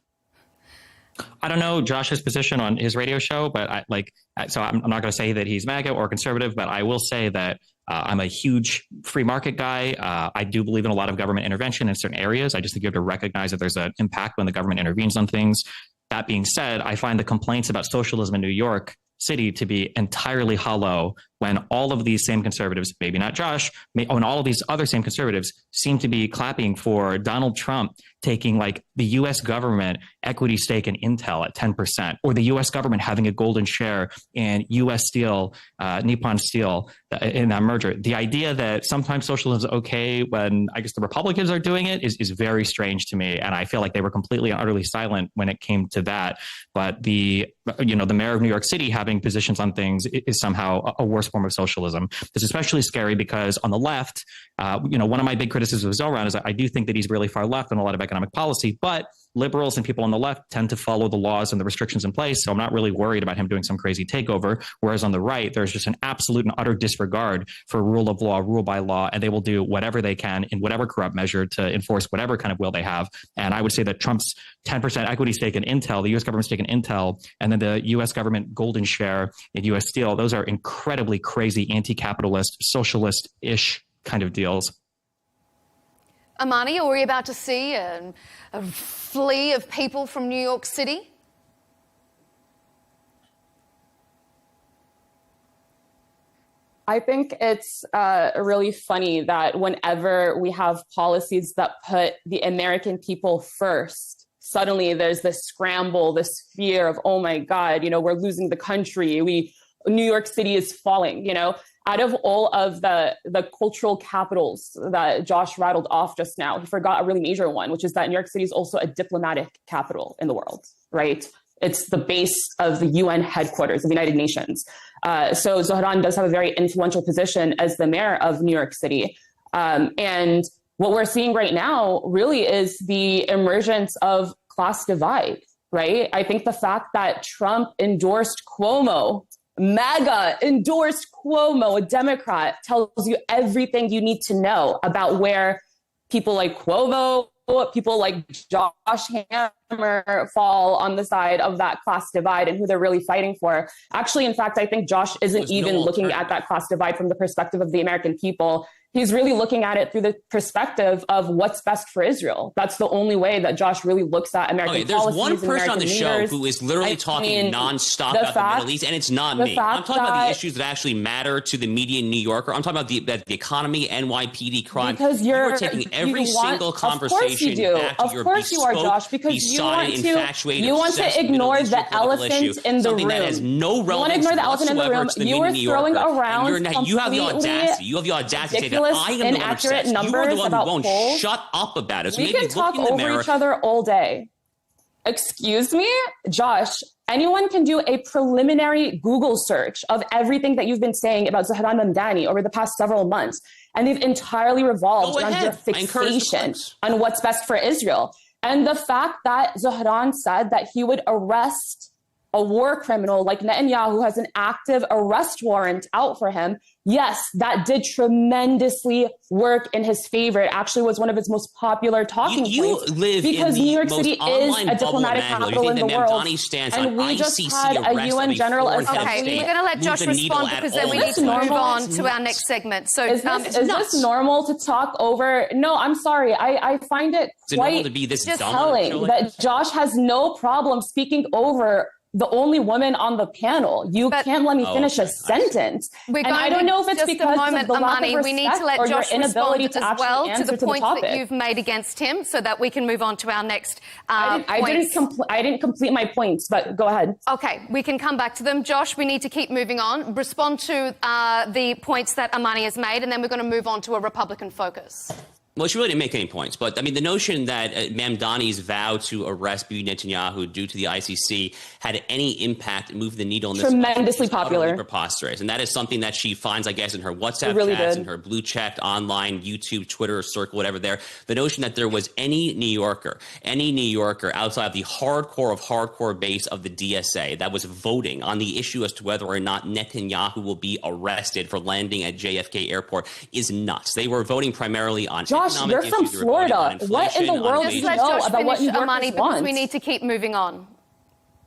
I don't know Josh's position on his radio show, but I'm not going to say that he's MAGA or conservative, but I will say that I'm a huge free market guy. I do believe in a lot of government intervention in certain areas. I just think you have to recognize that there's an impact when the government intervenes on things. That being said, I find the complaints about socialism in New York City to be entirely hollow when all of these same conservatives, maybe not Josh, when all of these other same conservatives seem to be clapping for Donald Trump taking like the U.S. government equity stake in Intel at 10%, or the U.S. government having a golden share in U.S. Steel, Nippon Steel in that merger. The idea that sometimes socialism is okay when I guess the Republicans are doing it is very strange to me. And I feel like they were completely and utterly silent when it came to that. But the mayor of New York City having positions on things is somehow a worse form of socialism. It's especially scary because on the left, one of my big criticisms of Zohran is I do think that he's really far left on a lot of economic policy, but liberals and people on the left tend to follow the laws and the restrictions in place. So I'm not really worried about him doing some crazy takeover. Whereas on the right, there's just an absolute and utter disregard for rule of law, rule by law, and they will do whatever they can in whatever corrupt measure to enforce whatever kind of will they have. And I would say that Trump's 10% equity stake in Intel, the U.S. government stake in Intel, and then the U.S. government golden share in U.S. Steel, those are incredibly crazy anti-capitalist, socialist-ish kind of deals. Amani, are we about to see a flee of people from New York City? I think it's really funny that whenever we have policies that put the American people first, suddenly there's this scramble, this fear of, oh my God, we're losing the country. New York City is falling, Out of all of the cultural capitals that Josh rattled off just now, he forgot a really major one, which is that New York City is also a diplomatic capital in the world, right? It's the base of the UN headquarters of the United Nations. So Zohran does have a very influential position as the mayor of New York City. And what we're seeing right now really is the emergence of class divide, right? I think the fact that Trump endorsed Cuomo, MAGA endorsed Cuomo, a Democrat, tells you everything you need to know about where people like Cuomo, people like Josh Hammer fall on the side of that class divide and who they're really fighting for. Actually, in fact, I think Josh isn't even looking at that class divide from the perspective of the American people. He's really looking at it through the perspective of what's best for Israel. That's the only way that Josh really looks at American policies. There's one person on the show who is literally talking nonstop about the Middle East, and it's not me. I'm talking about the issues that actually matter to the median New Yorker. I'm talking about the economy, NYPD crime. Because you're taking every single conversation back to your Josh, because you want to ignore the elephant in the room. That has no relevance. You want to ignore the elephant in the room. You are throwing around you have the audacity to say that I am inaccurate numbers you are the one about who won't polls. shut up about it. So we can talk over each other all day. Excuse me, Josh. Anyone can do a preliminary Google search of everything that you've been saying about Zohran Mamdani over the past several months, and they've entirely revolved around your fixation on what's best for Israel. And the fact that Zohran said that he would arrest a war criminal like Netanyahu, who has an active arrest warrant out for him, yes, that did tremendously work in his favor. It actually was one of his most popular talking points. Because New York City is a diplomatic capital in the world. And we just had a UN General Assembly. Okay, we're going to let Josh respond because then we need to move on to our next segment. So is this normal to talk over? No, I'm sorry. I find it quite telling that Josh has no problem speaking over the only woman on the panel. You can't let me finish a sentence. And I don't know if it's because of the lack of respect we need to let or Josh your inability to as well answer to the points topic. that you've made against him, so that we can move on to our next I didn't complete my points, but go ahead. Okay, we can come back to them. Josh, we need to keep moving on. Respond to the points that Amani has made, and then we're going to move on to a Republican focus. Well, she really didn't make any points. But, I mean, the notion that Mamdani's vow to arrest Bibi Netanyahu due to the ICC had any impact, move the needle in this tremendously popular, preposterous. And that is something that she finds, I guess, in her WhatsApp chats, in her blue-checked online YouTube, Twitter, circle, whatever there. The notion that there was any New Yorker outside of the hardcore of hardcore base of the DSA that was voting on the issue as to whether or not Netanyahu will be arrested for landing at JFK Airport is nuts. They were voting primarily on you're from Florida. What in the world do you know about what New Yorkers want? We need to keep moving on.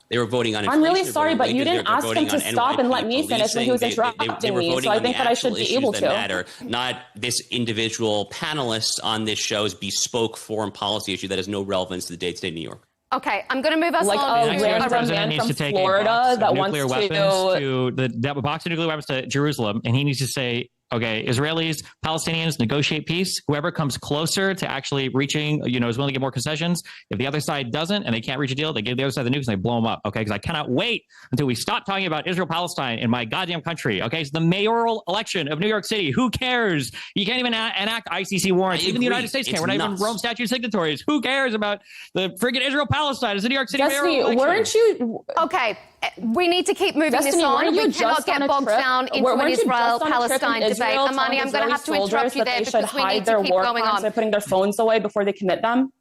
They were voting on. I'm really sorry, but you didn't ask him to stop and let me finish when he was interrupting me. So I think that I should be able to. Matter, not this individual panelist on this show's bespoke foreign policy issue that has no relevance to the day-to-day New York. Okay, I'm going to move us like on. the next president needs to take Florida that wants to the box of nuclear weapons to Jerusalem, and he needs to say, okay, Israelis, Palestinians, negotiate peace. Whoever comes closer to actually reaching, is willing to get more concessions. If the other side doesn't and they can't reach a deal, they give the other side the nukes and they blow them up. Okay, because I cannot wait until we stop talking about Israel-Palestine in my goddamn country. Okay, it's the mayoral election of New York City. Who cares? You can't even enact ICC warrants. Even the United States can't. We're not even Rome Statute signatories. Who cares about the friggin' Israel-Palestine? It's the New York City mayoral election. Weren't you... Okay, we need to keep moving this on. We cannot get bogged down into an Israel-Palestine debate. Amani, I'm going to have to interrupt you there because we need to keep going on. They're putting their phones away before they commit them.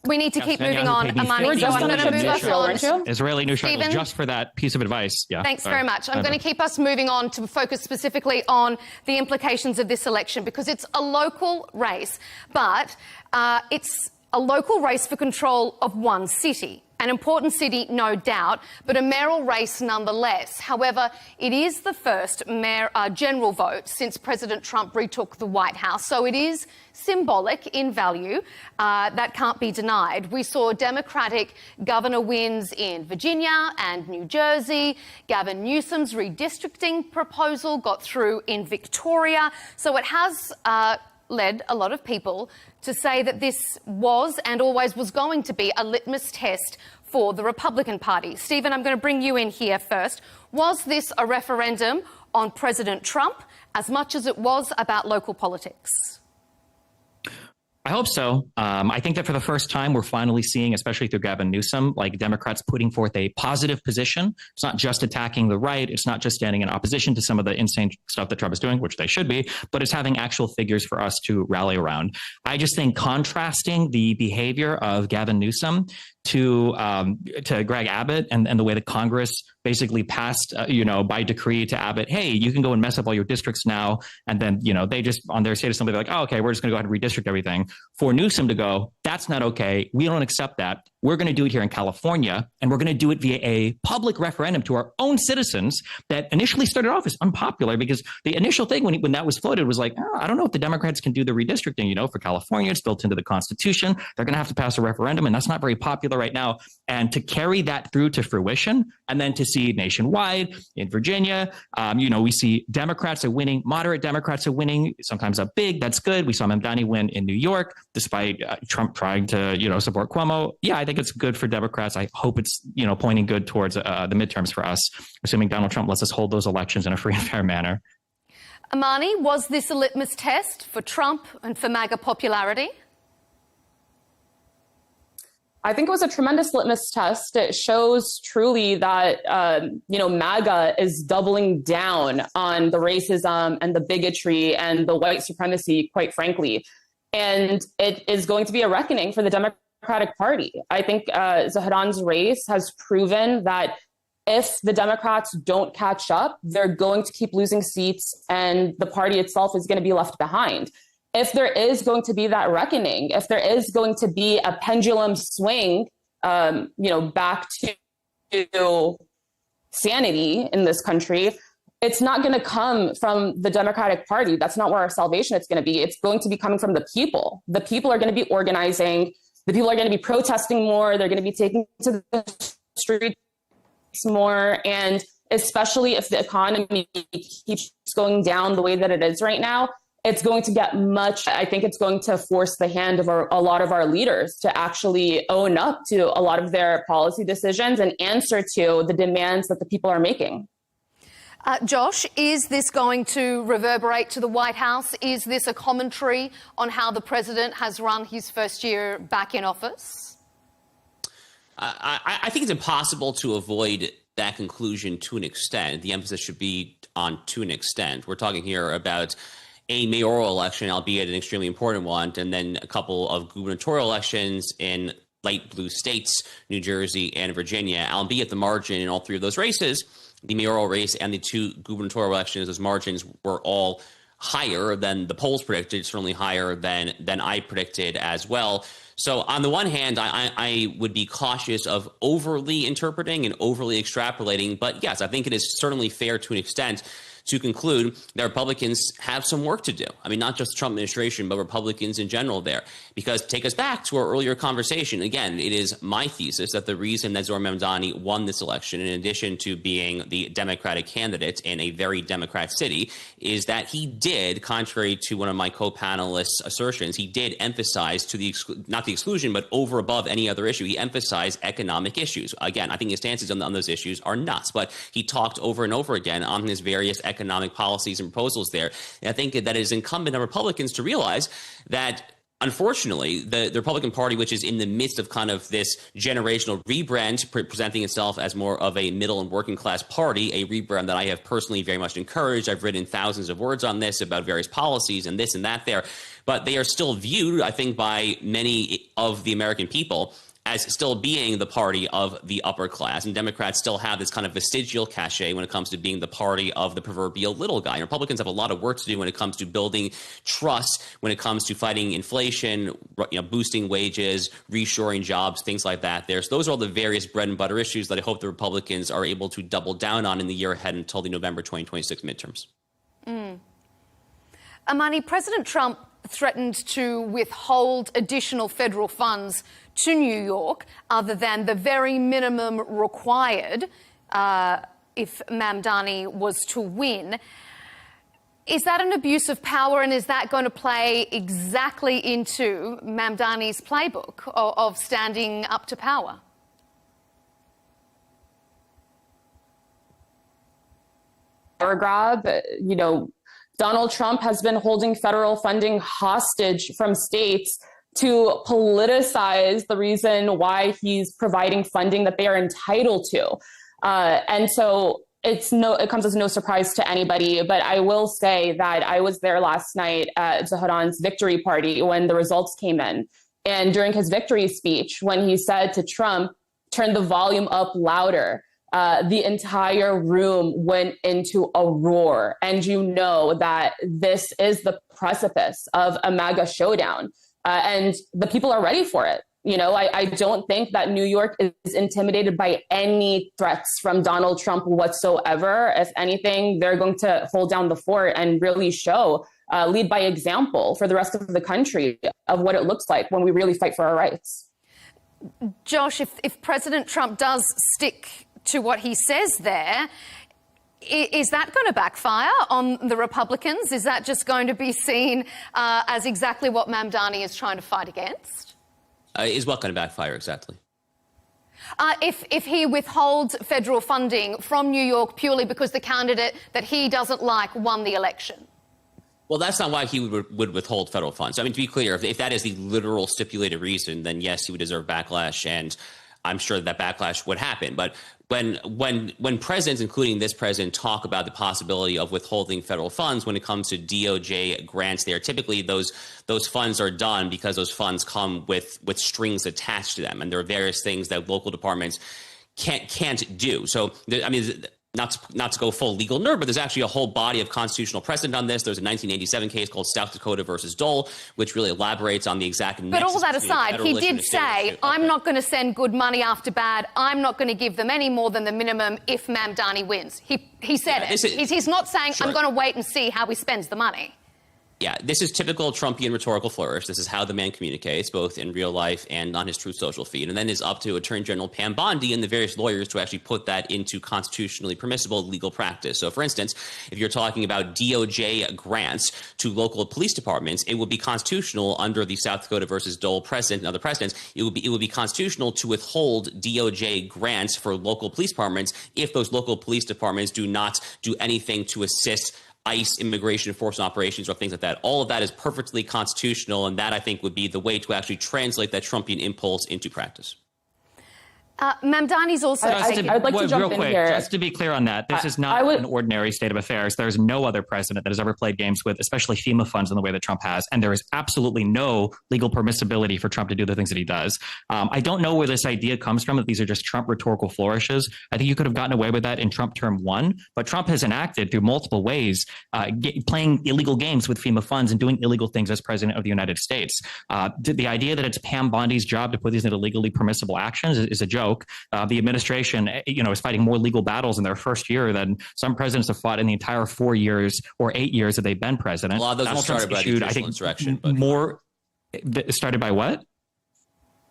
We need to keep moving on, Amani. So I'm going to move us on. Israeli news channel just for that piece of advice. Yeah. Thanks very much. I'm going to keep us moving on to focus specifically on the implications of this election because it's a local race, but it's a local race for control of one city. An important city, no doubt, but a mayoral race nonetheless. However, it is the first general vote since President Trump retook the White House, so it is symbolic in value. That can't be denied. We saw Democratic governor wins in Virginia and New Jersey. Gavin Newsom's redistricting proposal got through in Victoria. So it has led a lot of people to say that this was and always was going to be a litmus test for the Republican Party. Stephen, I'm going to bring you in here first. Was this a referendum on President Trump as much as it was about local politics? I hope so. I think that for the first time, we're finally seeing, especially through Gavin Newsom, like Democrats putting forth a positive position. It's not just attacking the right. It's not just standing in opposition to some of the insane stuff that Trump is doing, which they should be, but it's having actual figures for us to rally around. I just think contrasting the behavior of Gavin Newsom to Greg Abbott and the way that Congress basically passed, by decree to Abbott, hey, you can go and mess up all your districts now. And then, they just on their state assembly, they're like, oh, okay, we're just going to go ahead and redistrict everything. For Newsom to go, that's not okay. We don't accept that. We're going to do it here in California, and we're going to do it via a public referendum to our own citizens that initially started off as unpopular because the initial thing when that was floated was like, oh, I don't know if the Democrats can do the redistricting, for California. It's built into the Constitution. They're going to have to pass a referendum, and that's not very popular right now. And to carry that through to fruition and then to see nationwide in Virginia, we see Democrats are winning, moderate Democrats are winning, sometimes up big. That's good. We saw Mamdani win in New York, despite Trump trying to, support Cuomo. Yeah, I think it's good for Democrats. I hope it's, pointing good towards the midterms for us, assuming Donald Trump lets us hold those elections in a free and fair manner. Amani, was this a litmus test for Trump and for MAGA popularity? I think it was a tremendous litmus test. It shows truly that, MAGA is doubling down on the racism and the bigotry and the white supremacy, quite frankly. And it is going to be a reckoning for the Democratic Party. I think Zahran's race has proven that if the Democrats don't catch up, they're going to keep losing seats and the party itself is going to be left behind. If there is going to be that reckoning, if there is going to be a pendulum swing, back to sanity in this country, it's not going to come from the Democratic Party. That's not where our salvation is going to be. It's going to be coming from the people. The people are going to be organizing. The people are going to be protesting more. They're going to be taking to the streets more. And especially if the economy keeps going down the way that it is right now, it's going to get I think it's going to force the hand of a lot of our leaders to actually own up to a lot of their policy decisions and answer to the demands that the people are making. Josh, is this going to reverberate to the White House? Is this a commentary on how the president has run his first year back in office? I think it's impossible to avoid that conclusion to an extent. The emphasis should be on to an extent. We're talking here about a mayoral election, albeit an extremely important one, and then a couple of gubernatorial elections in light blue states, New Jersey and Virginia, albeit the margin in all three of those races, the mayoral race and the two gubernatorial elections, those margins were all higher than the polls predicted, certainly higher than I predicted as well. So on the one hand, I would be cautious of overly interpreting and overly extrapolating. But yes, I think it is certainly fair to an extent to conclude that Republicans have some work to do. I mean, not just the Trump administration, but Republicans in general there. Because take us back to our earlier conversation. Again, it is my thesis that the reason that Zohran Mamdani won this election, in addition to being the Democratic candidate in a very Democrat city, is that he did, contrary to one of my co-panelists' assertions, he did emphasize to the, not the exclusion, but over above any other issue, he emphasized economic issues. Again, I think his stances on those issues are nuts, but he talked over and over again on his various economic policies and proposals there. And I think that it is incumbent on Republicans to realize that, unfortunately, the Republican Party, which is in the midst of kind of this generational rebrand, presenting itself as more of a middle and working class party, a rebrand that I have personally very much encouraged. I've written thousands of words on this about various policies and this and that there, but they are still viewed, I think, by many of the American people as still being the party of the upper class. And Democrats still have this kind of vestigial cachet when it comes to being the party of the proverbial little guy. And Republicans have a lot of work to do when it comes to building trust, when it comes to fighting inflation, boosting wages, reshoring jobs, things like that. So those are all the various bread and butter issues that I hope the Republicans are able to double down on in the year ahead until the November 2026 midterms. Amani, President Trump threatened to withhold additional federal funds to New York other than the very minimum required if Mamdani was to win. Is that an abuse of power, and is that going to play exactly into Mamdani's playbook of standing up to power? Power grab, Donald Trump has been holding federal funding hostage from states to politicize the reason why he's providing funding that they are entitled to. And so it comes as no surprise to anybody, but I will say that I was there last night at Zohran's victory party when the results came in. And during his victory speech, when he said to Trump, turn the volume up louder, the entire room went into a roar. And you know that this is the precipice of a MAGA showdown. And the people are ready for it. I don't think that New York is intimidated by any threats from Donald Trump whatsoever. If anything, they're going to hold down the fort and really lead by example for the rest of the country of what it looks like when we really fight for our rights. Josh, if President Trump does stick to what he says there, is that going to backfire on the Republicans? Is that just going to be seen as exactly what Mamdani is trying to fight against? Is what going to backfire exactly? If he withholds federal funding from New York purely because the candidate that he doesn't like won the election. Well, that's not why he would withhold federal funds. I mean, to be clear, if that is the literal stipulated reason, then yes, he would deserve backlash, and I'm sure that backlash would happen. But when presidents, including this president, talk about the possibility of withholding federal funds when it comes to DOJ grants, there typically those funds are done because those funds come with strings attached to them, and there are various things that local departments can't do. So I mean, not to go full legal nerd, but there's actually a whole body of constitutional precedent on this. There's a 1987 case called South Dakota versus Dole, which really elaborates on the exact nexus. But all that aside, he did say, I'm not going to send good money after bad. I'm not going to give them any more than the minimum if Mamdani wins. He said it. He's not saying, sure, I'm going to wait and see how he spends the money. Yeah, this is typical Trumpian rhetorical flourish. This is how the man communicates, both in real life and on his Truth Social feed. And then it's up to Attorney General Pam Bondi and the various lawyers to actually put that into constitutionally permissible legal practice. So, for instance, if you're talking about DOJ grants to local police departments, it would be constitutional under the South Dakota versus Dole precedent and other precedents. It would be constitutional to withhold DOJ grants for local police departments if those local police departments do not do anything to assist ICE, immigration enforcement operations, or things like that. All of that is perfectly constitutional, and that, I think, would be the way to actually translate that Trumpian impulse into practice. Mamdani's also... I'd like to jump in here. Just to be clear on that, this is not an ordinary state of affairs. There's no other president that has ever played games with, especially FEMA funds in the way that Trump has, and there is absolutely no legal permissibility for Trump to do the things that he does. I don't know where this idea comes from, that these are just Trump rhetorical flourishes. I think you could have gotten away with that in Trump term 1, but Trump has enacted through multiple ways, playing illegal games with FEMA funds and doing illegal things as president of the United States. The idea that it's Pam Bondi's job to put these into legally permissible actions is a joke. joke. The administration, is fighting more legal battles in their first year than some presidents have fought in the entire 4 years or 8 years that they've been president. A lot of those Donald were started Trump's by issued, the I think, insurrection. But more started by what?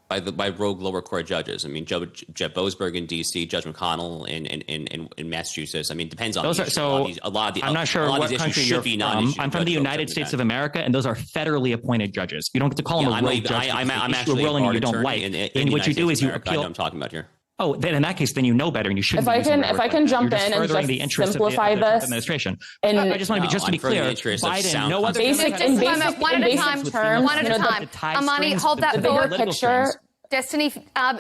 By rogue lower court judges. I mean, Jeb Boasberg in D.C., Judge McConnell in Massachusetts. I mean, it depends on those the issue. I'm not sure what country you're from. I'm from the United States of America, and those are federally appointed judges. You don't get to call them a rogue judge. I'm actually a ruling a you don't like. And what you do is you appeal. I know what I'm talking about here. Oh, then in that case, then you know better, and you shouldn't. If I can jump in and just simplify this, administration. And I just want to be clear. Biden, no other basic terms, one at a time. Amani, hold that bigger picture. Destiny,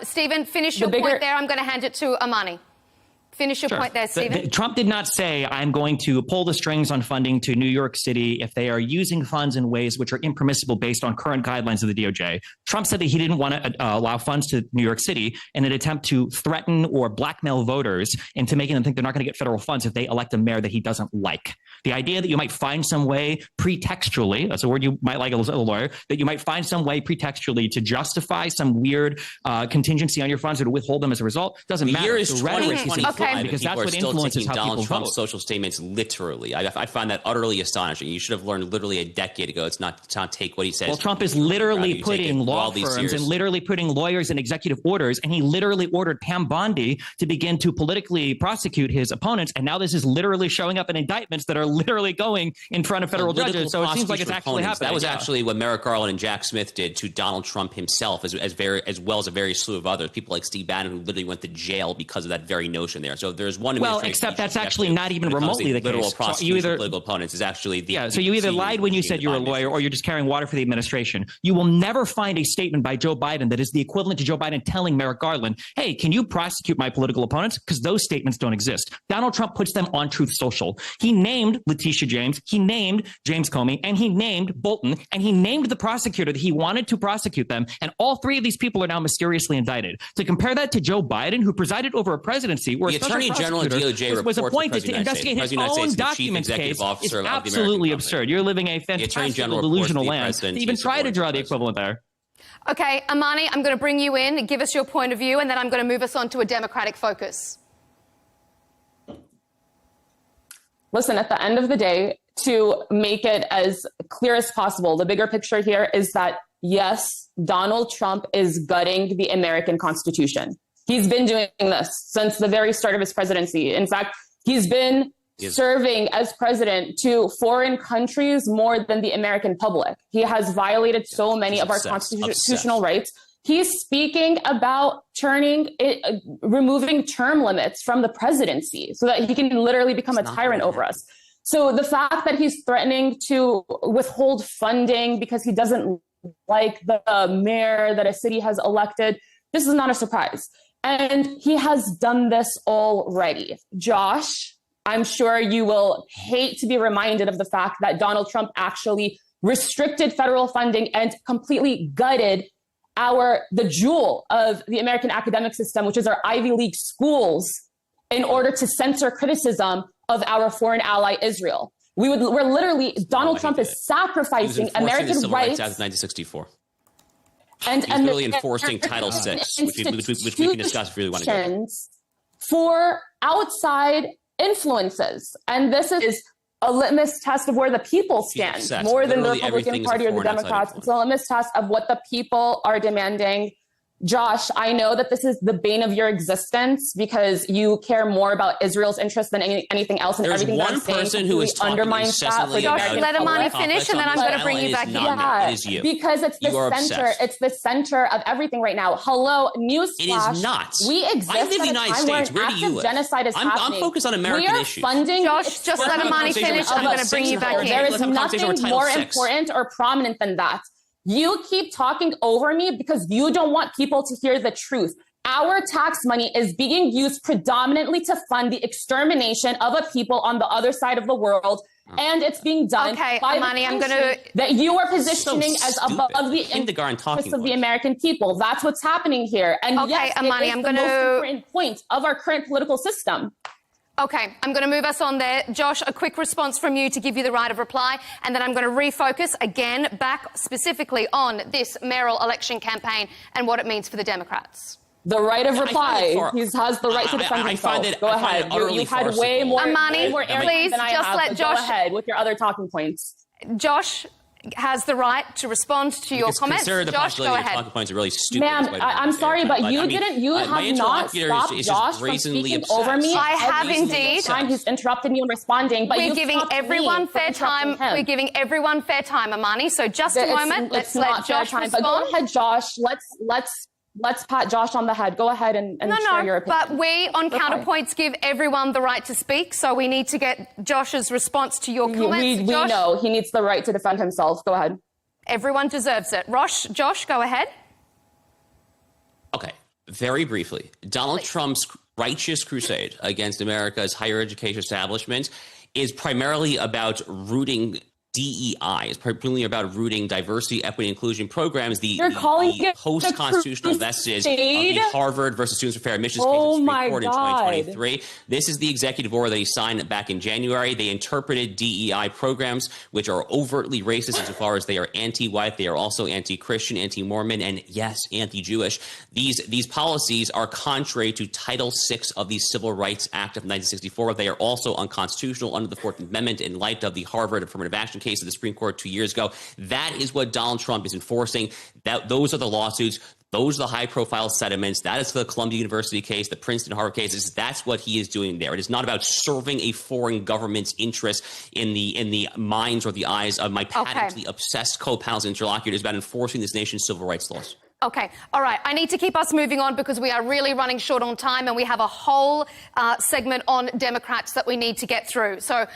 Stephen, finish your point there. I'm going to hand it to Amani. Finish your point there, Stephen. Trump did not say, I'm going to pull the strings on funding to New York City if they are using funds in ways which are impermissible based on current guidelines of the DOJ. Trump said that he didn't want to allow funds to New York City in an attempt to threaten or blackmail voters into making them think they're not going to get federal funds if they elect a mayor that he doesn't like. The idea that you might find some way pretextually, that's a word you might like as a lawyer, that you might find some way pretextually to justify some weird contingency on your funds or to withhold them as a result doesn't matter. The year is 2025 because people that's what are still influences taking how Donald people Trump's vote. social statements literally. I find that utterly astonishing. You should have learned literally a decade ago. It's not to take what he says. Well, Trump is literally putting law firms and literally putting lawyers in executive orders, and he literally ordered Pam Bondi to begin to politically prosecute his opponents, and now this is literally showing up in indictments that are literally going in front of federal judges. So it seems like it's actually happening. That was actually what Merrick Garland and Jack Smith did to Donald Trump himself, as well as a very slew of others. People like Steve Bannon, who literally went to jail because of that very notion there. So there's one. Well, except that's actually not even remotely the case. Literal So prosecution of political opponents is actually the. So you either lied when you said you were a lawyer, or you're just carrying water for the administration. You will never find a statement by Joe Biden that is the equivalent to Joe Biden telling Merrick Garland, "Hey, can you prosecute my political opponents?" Because those statements don't exist. Donald Trump puts them on Truth Social. He named Letitia James, he named James Comey, and he named Bolton, and he named the prosecutor that he wanted to prosecute them. And all three of these people are now mysteriously indicted. To compare that to Joe Biden, who presided over a presidency where the Attorney General and DOJ was appointed to investigate his own documents case, is absolutely absurd. You're living a fantastic delusional land to even try to draw the equivalent there. Okay, Amani, I'm going to bring you in, give us your point of view, and then I'm going to move us on to a Democratic focus. Listen, at the end of the day, to make it as clear as possible, the bigger picture here is that, yes, Donald Trump is gutting the American Constitution. He's been doing this since the very start of his presidency. In fact, he's been serving as president to foreign countries more than the American public. He has violated so many of our constitutional rights. He's speaking about removing term limits from the presidency so that he can literally become a tyrant over us. So the fact that he's threatening to withhold funding because he doesn't like the mayor that a city has elected, this is not a surprise. And he has done this already. Josh, I'm sure you will hate to be reminded of the fact that Donald Trump actually restricted federal funding and completely gutted the jewel of the American academic system, which is our Ivy League schools, in order to censor criticism of our foreign ally, Israel. Donald Trump is sacrificing American rights. As 1964. And literally enforcing Title VI, which we can discuss if you really want to go. For outside influences. And this is a litmus test of where the people stand, more than the Republican Party or the Democrats. It's a litmus test of what the people are demanding. Josh, I know that this is the bane of your existence because you care more about Israel's interests than anything else, and everything that I'm saying undermines that. For Josh, let Amani finish, and then I'm going to bring you back in. Yeah, because it's the center. It's the center of everything right now. Hello, newsflash. It is not. We exist I live in the United States. Where do you live? Genocide is happening. I'm focused on American issues. We are funding. Josh, just let Amani finish. I'm going to bring you back in. There is nothing more important or prominent than that. You keep talking over me because you don't want people to hear the truth. Our tax money is being used predominantly to fund the extermination of a people on the other side of the world. And it's being done by Amani, I'm gonna that you are positioning as above the interests of the American people. That's what's happening here. And yes, Amani, it is the most important point of our current political system. Okay, I'm going to move us on there. Josh, a quick response from you to give you the right of reply, and then I'm going to refocus again back specifically on this mayoral election campaign and what it means for the Democrats. The right of reply. He has the right to defend himself. Go ahead. You've had way more. Amani, please just let Josh. Go ahead with your other talking points. Josh has the right to respond to your comments. Josh, go ahead. Talking points are really stupid. Ma'am, I'm sorry, but you have not stopped Josh from speaking over me. I have indeed. Time he's interrupted me in responding, but we're giving everyone fair time. We're giving everyone fair time, Amani. So just a moment. Let's let Josh respond. But go ahead, Josh. Let's pat Josh on the head. Go ahead and share your opinion. But we on Counterpoints give everyone the right to speak, so we need to get Josh's response to your comments. We know he needs the right to defend himself. Go ahead. Everyone deserves it. Josh, go ahead. Okay, very briefly. Donald Trump's righteous crusade against America's higher education establishment is primarily about rooting DEI. It's primarily about rooting diversity, equity, inclusion programs. You're calling it post-constitutional vestige of the Harvard versus Students for Fair Admissions case in the Supreme Court in 2023. This is the executive order that he signed back in January. They interpreted DEI programs, which are overtly racist insofar as they are anti-white. They are also anti-Christian, anti-Mormon, and yes, anti-Jewish. These policies are contrary to Title VI of the Civil Rights Act of 1964. They are also unconstitutional under the 14th Amendment in light of the Harvard affirmative action case of the Supreme Court 2 years ago. That is what Donald Trump is enforcing. Those are the lawsuits. Those are the high-profile settlements. That is the Columbia University case, the Princeton Harvard cases. That's what he is doing there. It is not about serving a foreign government's interest in the minds or the eyes of my patently obsessed co-panelist interlocutor. It is about enforcing this nation's civil rights laws. Okay. All right. I need to keep us moving on because we are really running short on time and we have a whole segment on Democrats that we need to get through. So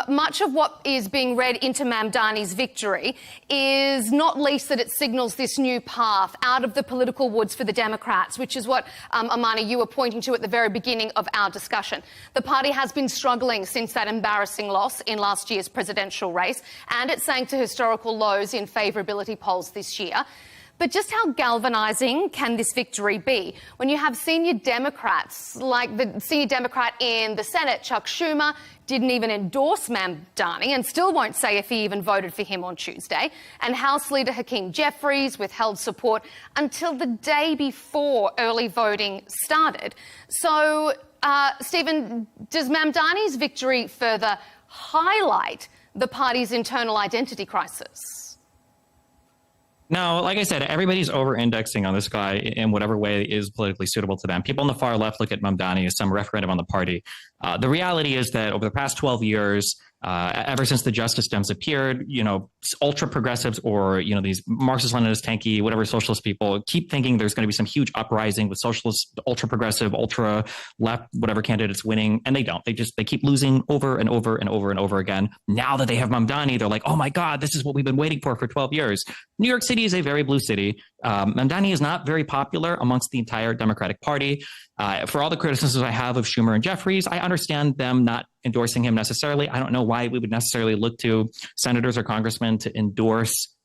much of what is being read into Mamdani's victory is not least that it signals this new path out of the political woods for the Democrats, which is what, Amani, you were pointing to at the very beginning of our discussion. The party has been struggling since that embarrassing loss in last year's presidential race, and it sank to historical lows in favourability polls this year. But just how galvanizing can this victory be when you have senior Democrats, like the senior Democrat in the Senate, Chuck Schumer, didn't even endorse Mamdani and still won't say if he even voted for him on Tuesday, and House Leader Hakeem Jeffries withheld support until the day before early voting started. So, Stephen, does Mamdani's victory further highlight the party's internal identity crisis? No, like I said, everybody's over-indexing on this guy in whatever way is politically suitable to them. People on the far left look at Mamdani as some referendum on the party. The reality is that over the past 12 years, ever since the Justice Dems appeared, ultra progressives or, these Marxist, Leninist, tanky, whatever socialist people keep thinking there's going to be some huge uprising with socialist, ultra progressive, ultra left, whatever candidates winning. And they don't. They keep losing over and over and over and over again. Now that they have Mamdani, they're like, oh my God, this is what we've been waiting for 12 years. New York City is a very blue city. Mamdani is not very popular amongst the entire Democratic Party. For all the criticisms I have of Schumer and Jeffries, I understand them not endorsing him necessarily. I don't know why we would necessarily look to senators or congressmen to endorse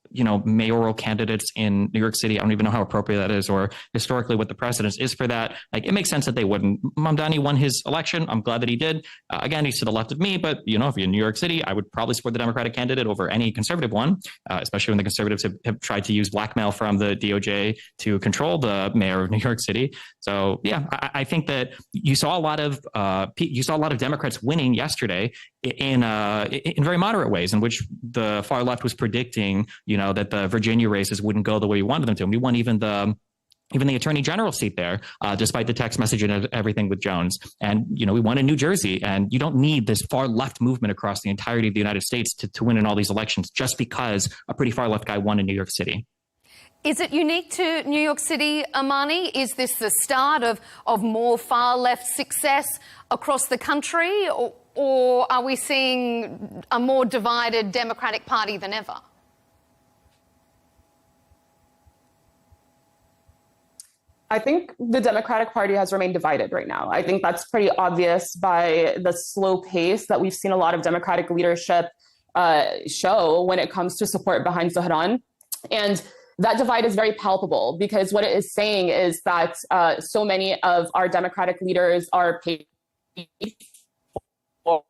mayoral candidates in New York City. I don't even know how appropriate that is or historically what the precedence is for that. It makes sense that they wouldn't. Mamdani won his election. I'm glad that he did. Again, he's to the left of me, but if you're in New York City, I would probably support the Democratic candidate over any conservative one, especially when the conservatives have tried to use blackmail from the DOJ to control the mayor of New York City. So yeah, I think that you saw a lot of Democrats winning yesterday in very moderate ways, in which the far left was predicting, that the Virginia races wouldn't go the way we wanted them to. And we won even the attorney general seat there, despite the text message and everything with Jones. And, we won in New Jersey. And you don't need this far left movement across the entirety of the United States to win in all these elections just because a pretty far left guy won in New York City. Is it unique to New York City, Amani? Is this the start of more far left success across the country? Or are we seeing a more divided Democratic Party than ever? I think the Democratic Party has remained divided right now. I think that's pretty obvious by the slow pace that we've seen a lot of Democratic leadership show when it comes to support behind Zahran. And that divide is very palpable because what it is saying is that so many of our Democratic leaders are paid for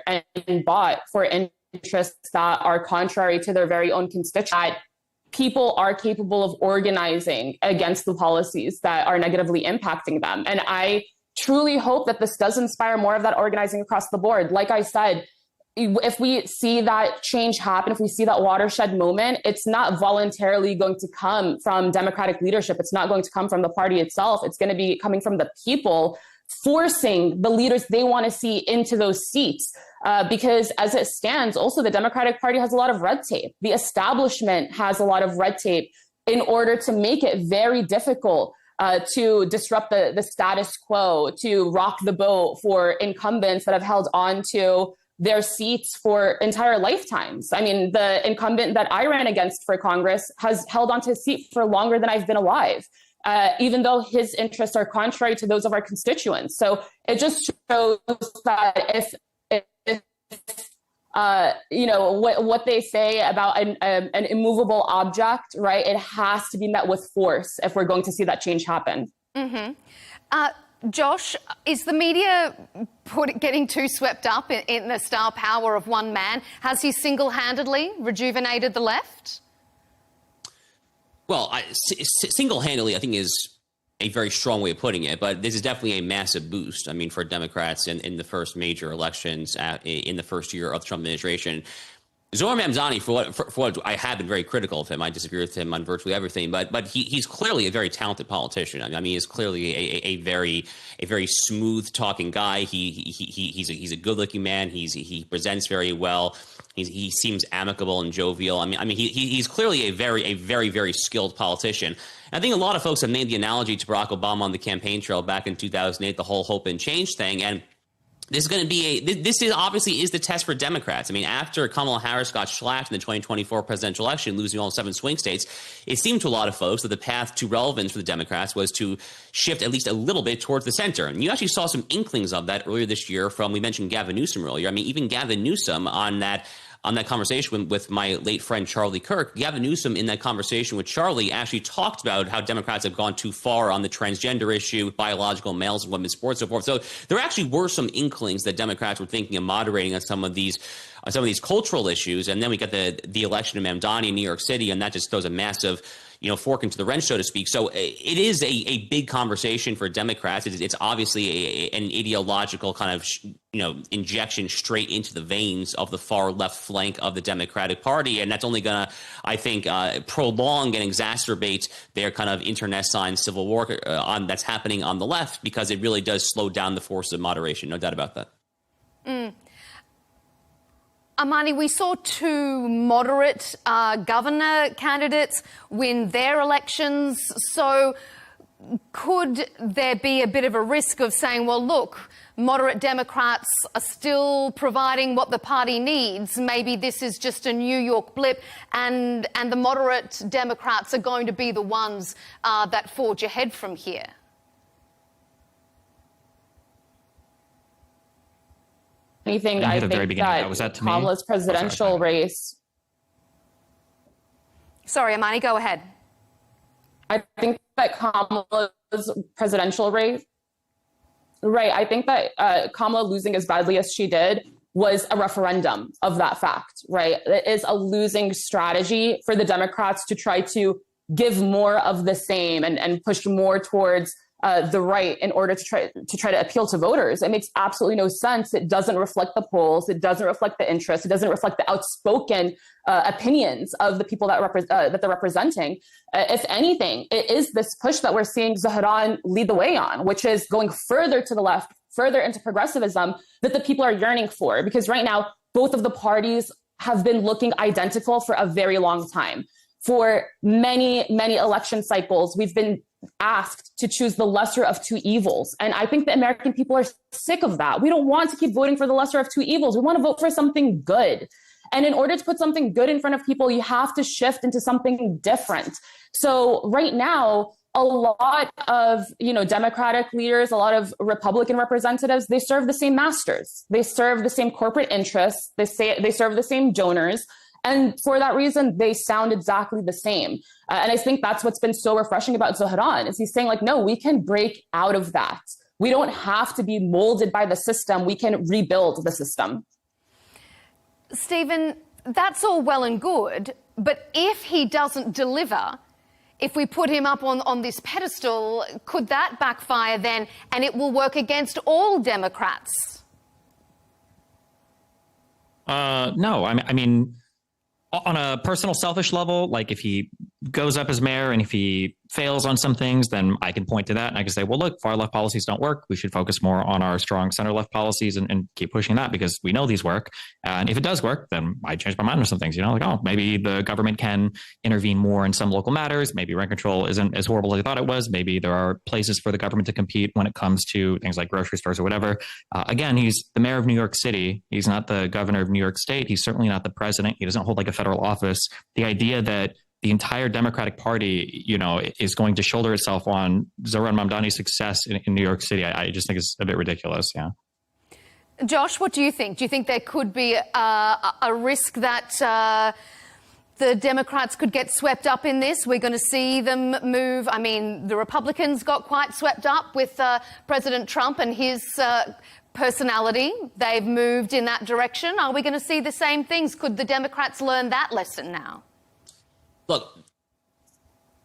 and bought for interests that are contrary to their very own constituents. people are capable of organizing against the policies that are negatively impacting them. And I truly hope that this does inspire more of that organizing across the board. Like I said, if we see that change happen, if we see that watershed moment, it's not voluntarily going to come from Democratic leadership. It's not going to come from the party itself. It's going to be coming from the people, forcing the leaders they want to see into those seats. Because as it stands, also the Democratic Party has a lot of red tape. The establishment has a lot of red tape in order to make it very difficult to disrupt the status quo, to rock the boat for incumbents that have held on to their seats for entire lifetimes. I mean, the incumbent that I ran against for Congress has held on to his seat for longer than I've been alive, even though his interests are contrary to those of our constituents. So it just shows that if what they say about an immovable object, right, it has to be met with force if we're going to see that change happen. Mm-hmm. Josh, is the media getting too swept up in the star power of one man? Has he single-handedly rejuvenated the left? Well, single-handedly, I think, is a very strong way of putting it, but this is definitely a massive boost. I mean, for Democrats in the first major elections in the first year of the Trump administration. Zohran Mamdani, for what I have been very critical of him, I disagree with him on virtually everything, but he's clearly a very talented politician. I mean, he's clearly a very smooth talking guy. He's a good looking man. He presents very well. He seems amicable and jovial. I mean, he's clearly a very skilled politician. I think a lot of folks have made the analogy to Barack Obama on the campaign trail back in 2008, the whole hope and change thing, and this is going to be this is obviously the test for Democrats. I mean, after Kamala Harris got shellacked in the 2024 presidential election, losing all 7 swing states, it seemed to a lot of folks that the path to relevance for the Democrats was to shift at least a little bit towards the center. And you actually saw some inklings of that earlier this year from, we mentioned Gavin Newsom earlier. I mean, even Gavin Newsom on that conversation with my late friend Charlie Kirk, Gavin Newsom in that conversation with Charlie actually talked about how Democrats have gone too far on the transgender issue, biological males and women's sports, so forth. So there actually were some inklings that Democrats were thinking of moderating on some of these cultural issues. And then we got the election of Mamdani in New York City, and that just throws a massive fork into the wrench, so to speak. So it is a big conversation for Democrats. It's obviously an ideological kind of injection straight into the veins of the far left flank of the Democratic Party, and that's only going to, I think, prolong and exacerbate their kind of internecine civil war that's happening on the left, because it really does slow down the force of moderation. No doubt about that. Mm. Amani, we saw 2 moderate governor candidates win their elections. So could there be a bit of a risk of saying, well, look, moderate Democrats are still providing what the party needs. Maybe this is just a New York blip, and the moderate Democrats are going to be the ones that forge ahead from here? Anything, I think that Kamala's presidential race. Sorry, Amani, go ahead. I think that Kamala's presidential race, right, I think that Kamala losing as badly as she did was a referendum of that fact, right? It is a losing strategy for the Democrats to try to give more of the same and push more towards the right in order to try to appeal to voters. It makes absolutely no sense. It doesn't reflect the polls. It doesn't reflect the interest. It doesn't reflect the outspoken opinions of the people that they're representing. If anything, it is this push that we're seeing Zohran lead the way on, which is going further to the left, further into progressivism that the people are yearning for. Because right now, both of the parties have been looking identical for a very long time. For many, many election cycles, we've been asked to choose the lesser of 2 evils. And I think the American people are sick of that. We don't want to keep voting for the lesser of 2 evils. We want to vote for something good. And in order to put something good in front of people, you have to shift into something different. So right now, a lot of, Democratic leaders, a lot of Republican representatives, they serve the same masters. They serve the same corporate interests. They serve the same donors. And for that reason, they sound exactly the same. And I think that's what's been so refreshing about Zohran, is he's saying, like, no, we can break out of that. We don't have to be molded by the system. We can rebuild the system. Stephen, that's all well and good, But if he doesn't deliver, if we put him up on this pedestal, could that backfire then, and it will work against all Democrats? No, I mean, on a personal, selfish level, like if he goes up as mayor and if he fails on some things, then I can point to that and I can say, well, look, far left policies don't work. We should focus more on our strong center left policies and keep pushing that because we know these work. And if it does work, then I change my mind on some things, you know, like, oh, maybe the government can intervene more in some local matters. Maybe rent control isn't as horrible as I thought it was. Maybe there are places for the government to compete when it comes to things like grocery stores or whatever. Again, he's the mayor of New York City. He's not the governor of New York State. He's certainly not the president. He doesn't hold like a federal office. The idea that the entire Democratic Party, you know, is going to shoulder itself on Zohran Mamdani's success in New York City, I just think is a bit ridiculous. Yeah. Josh, what do you think? Do you think there could be a risk that the Democrats could get swept up in this? We're going to see them move. I mean, the Republicans got quite swept up with President Trump and his personality. They've moved in that direction. Are we going to see the same things? Could the Democrats learn that lesson now? Look,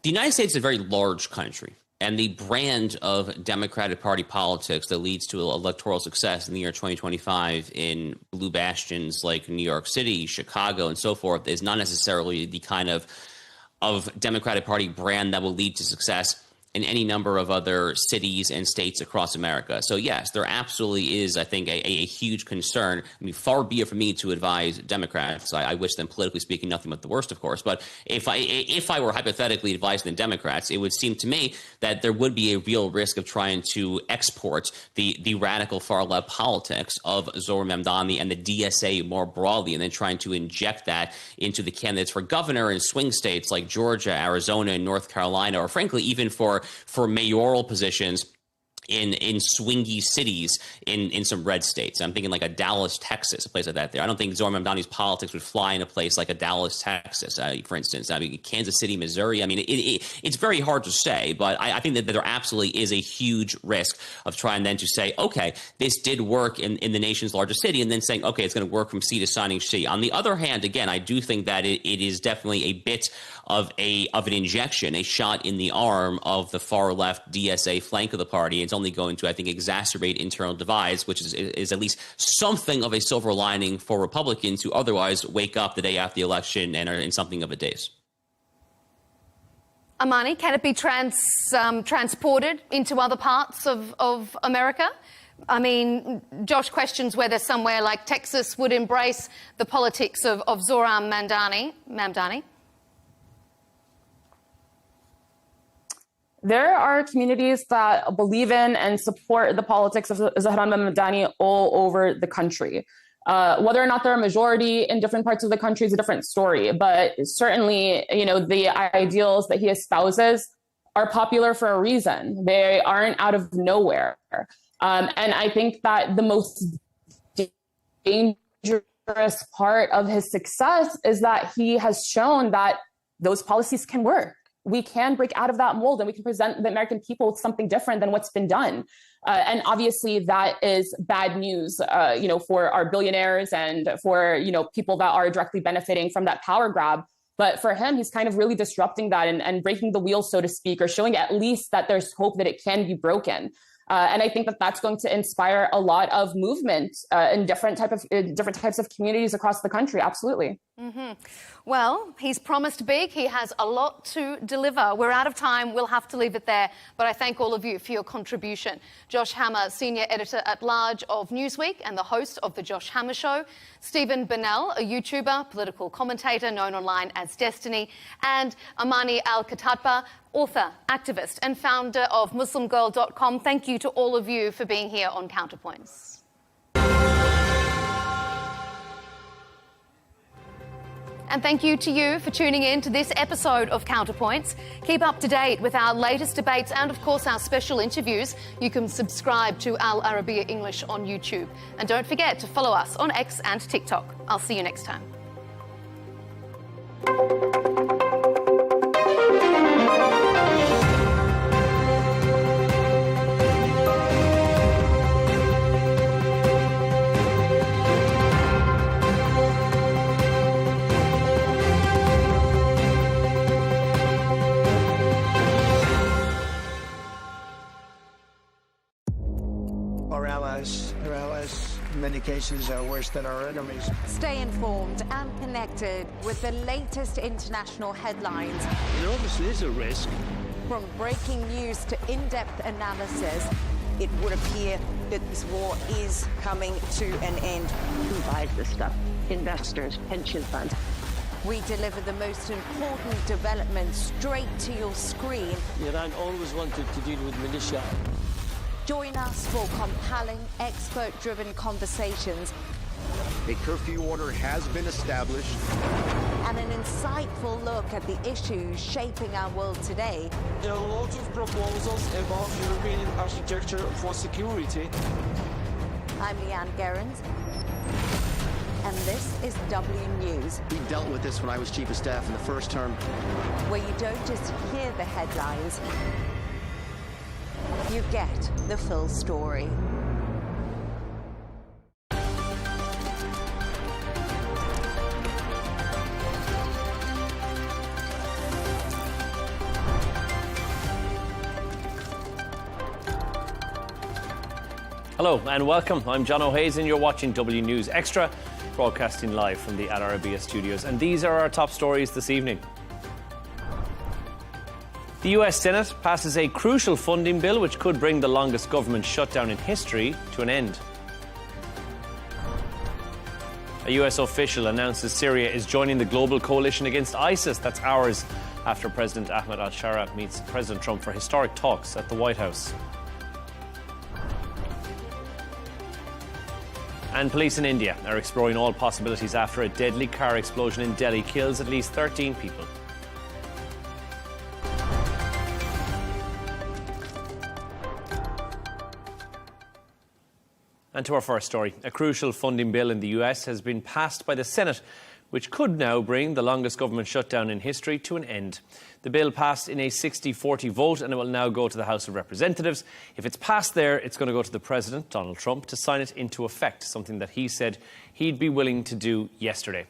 the United States is a very large country, and the brand of Democratic Party politics that leads to electoral success in the year 2025 in blue bastions like New York City, Chicago, and so forth is not necessarily the kind of Democratic Party brand that will lead to success in any number of other cities and states across America. So yes, there absolutely is, I think, a huge concern. I mean, far be it from me to advise Democrats. I wish them, politically speaking, nothing but the worst, of course. But if I were hypothetically advising the Democrats, it would seem to me that there would be a real risk of trying to export the radical far-left politics of Zohran Mamdani and the DSA more broadly, and then trying to inject that into the candidates for governor in swing states like Georgia, Arizona, and North Carolina, or frankly, even for mayoral positions in swingy cities in some red states. I'm thinking like a Dallas, Texas, a place like that there. I don't think Zohran Mamdani's politics would fly in a place like a Dallas, Texas, for instance. I mean, Kansas City, Missouri. I mean, it's very hard to say, but I think that there absolutely is a huge risk of trying then to say, okay, this did work in the nation's largest city, and then saying, okay, it's going to work from sea to shining sea. On the other hand, again, I do think that it is definitely a bit of an injection, a shot in the arm of the far left DSA flank of the party. It's only going to, I think, exacerbate internal divides, which is at least something of a silver lining for Republicans who otherwise wake up the day after the election and are in something of a daze. Amani, can it be transported into other parts of America? I mean, Josh questions whether somewhere like Texas would embrace the politics of Zohran Mamdani. There are communities that believe in and support the politics of Zohran Mamdani all over the country. Whether or not they're a majority in different parts of the country is a different story. But certainly, you know, the ideals that he espouses are popular for a reason. They aren't out of nowhere. And I think that the most dangerous part of his success is that he has shown that those policies can work. We can break out of that mold and we can present the American people with something different than what's been done. And obviously that is bad news, you know, for our billionaires and for, you know, people that are directly benefiting from that power grab. But for him, he's kind of really disrupting that and breaking the wheel, so to speak, or showing at least that there's hope that it can be broken. And I think that that's going to inspire a lot of movement in different types of communities across the country. Absolutely. Mm-hmm. Well, he's promised big. He has a lot to deliver. We're out of time. We'll have to leave it there. But I thank all of you for your contribution. Josh Hammer, Senior Editor-at-Large of Newsweek and the host of The Josh Hammer Show. Stephen Burnell, a YouTuber, political commentator known online as Destiny. And Amani Al-Khattatba, author, activist and founder of MuslimGirl.com. Thank you to all of you for being here on Counterpoints. And thank you to you for tuning in to this episode of Counterpoints. Keep up to date with our latest debates and, of course, our special interviews. You can subscribe to Al Arabiya English on YouTube. And don't forget to follow us on X and TikTok. I'll see you next time. allies, in many cases, are worse than our enemies. Stay informed and connected with the latest international headlines. There obviously is a risk. From breaking news to in-depth analysis, it would appear that this war is coming to an end. Who buys this stuff? Investors, pension funds. We deliver the most important developments straight to your screen. Iran always wanted to deal with militia. Join us for compelling, expert-driven conversations. A curfew order has been established. And an insightful look at the issues shaping our world today. There are lots of proposals about European architecture for security. I'm Leigh Ann Gerrans, and this is W News. We dealt with this when I was chief of staff in the first term. Where you don't just hear the headlines, you get the full story. Hello and welcome. I'm John O'Hays and you're watching W News Extra, broadcasting live from the Arabiya studios. And these are our top stories this evening. The US Senate passes a crucial funding bill which could bring the longest government shutdown in history to an end. A US official announces Syria is joining the global coalition against ISIS. That's hours after President Ahmed al-Shara meets President Trump for historic talks at the White House. And police in India are exploring all possibilities after a deadly car explosion in Delhi kills at least 13 people. And to our first story. A crucial funding bill in the US has been passed by the Senate, which could now bring the longest government shutdown in history to an end. The bill passed in a 60-40 vote and it will now go to the House of Representatives. If it's passed there, it's going to go to the President, Donald Trump, to sign it into effect, something that he said he'd be willing to do yesterday.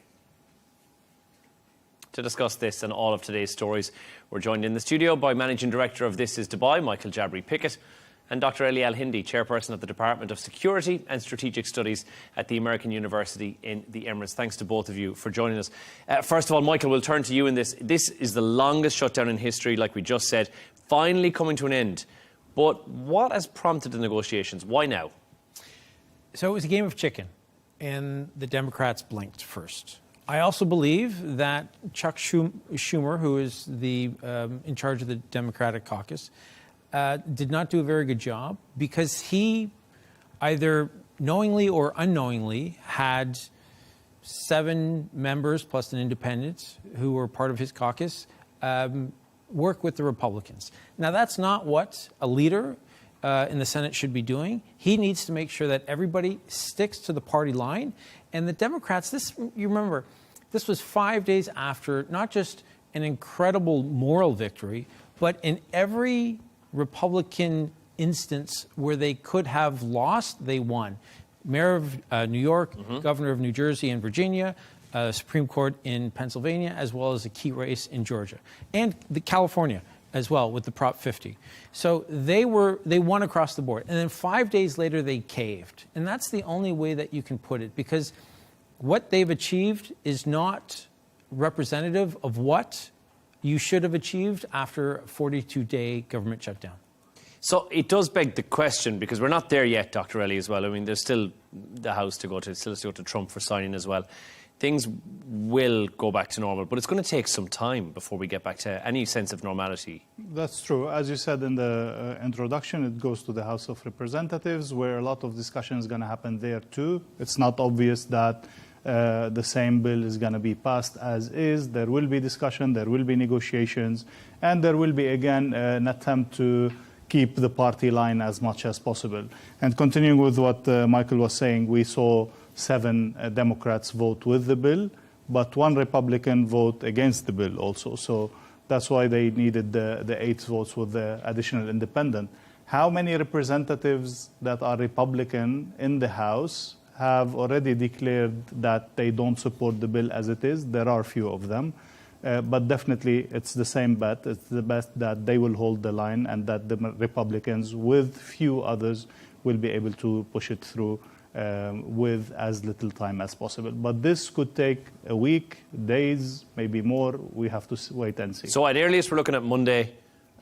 To discuss this and all of today's stories, we're joined in the studio by Managing Director of This Is Dubai, Michael Jabri-Pickett, and Dr. Eli Al-Hindi, Chairperson of the Department of Security and Strategic Studies at the American University in the Emirates. Thanks to both of you for joining us. First of all, Michael, we'll turn to you in this. This is the longest shutdown in history, like we just said, finally coming to an end. But what has prompted the negotiations? Why now? So it was a game of chicken, and the Democrats blinked first. I also believe that Chuck Schumer, who is the in charge of the Democratic caucus, did not do a very good job because he either knowingly or unknowingly had 7 members plus an independent who were part of his caucus work with the Republicans. Now, that's not what a leader in the Senate should be doing. He needs to make sure that everybody sticks to the party line. And the Democrats, you remember, this was 5 days after not just an incredible moral victory, but in every Republican instance where they could have lost, they won. Mayor of New York, Governor of New Jersey and Virginia, Supreme Court in Pennsylvania, as well as a key race in Georgia. And California as well with the Prop 50. So they won across the board. And then 5 days later, they caved. And that's the only way that you can put it, because what they've achieved is not representative of what you should have achieved after a 42-day government shutdown. So it does beg the question, because we're not there yet, Dr. Eli, as well. I mean, there's still the House to go to, still to go to Trump for signing as well. Things will go back to normal, but it's going to take some time before we get back to any sense of normality. That's true. As you said in the introduction, it goes to the House of Representatives, where a lot of discussion is going to happen there too. It's not obvious that the same bill is going to be passed as is. There will be discussion, there will be negotiations, and there will be, again, an attempt to keep the party line as much as possible. And continuing with what Michael was saying, we saw 7 Democrats vote with the bill, but 1 Republican vote against the bill also. So that's why they needed the 8 votes with the additional independent. How many representatives that are Republican in the House have already declared that they don't support the bill as it is? There are few of them. But definitely it's the same bet. It's the bet that they will hold the line and that the Republicans, with few others, will be able to push it through with as little time as possible. But this could take a week, days, maybe more. We have to wait and see. So at earliest, we're looking at Monday.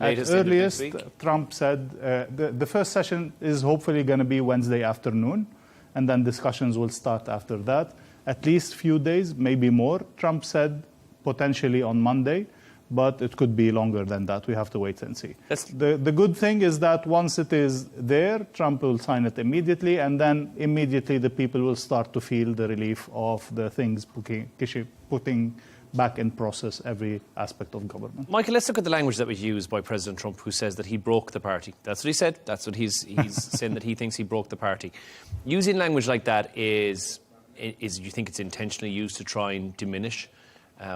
At earliest, Trump said the first session is hopefully going to be Wednesday afternoon, and then discussions will start after that. At least few days, maybe more. Trump said potentially on Monday, but it could be longer than that. We have to wait and see. The good thing is that once it is there, Trump will sign it immediately, and then immediately the people will start to feel the relief of the things putting back in process every aspect of government. Michael, let's look at the language that was used by President Trump, who says that he broke the party. That's what he said. That's what he's saying, that he thinks he broke the party. Using language like that is you think it's intentionally used to try and diminish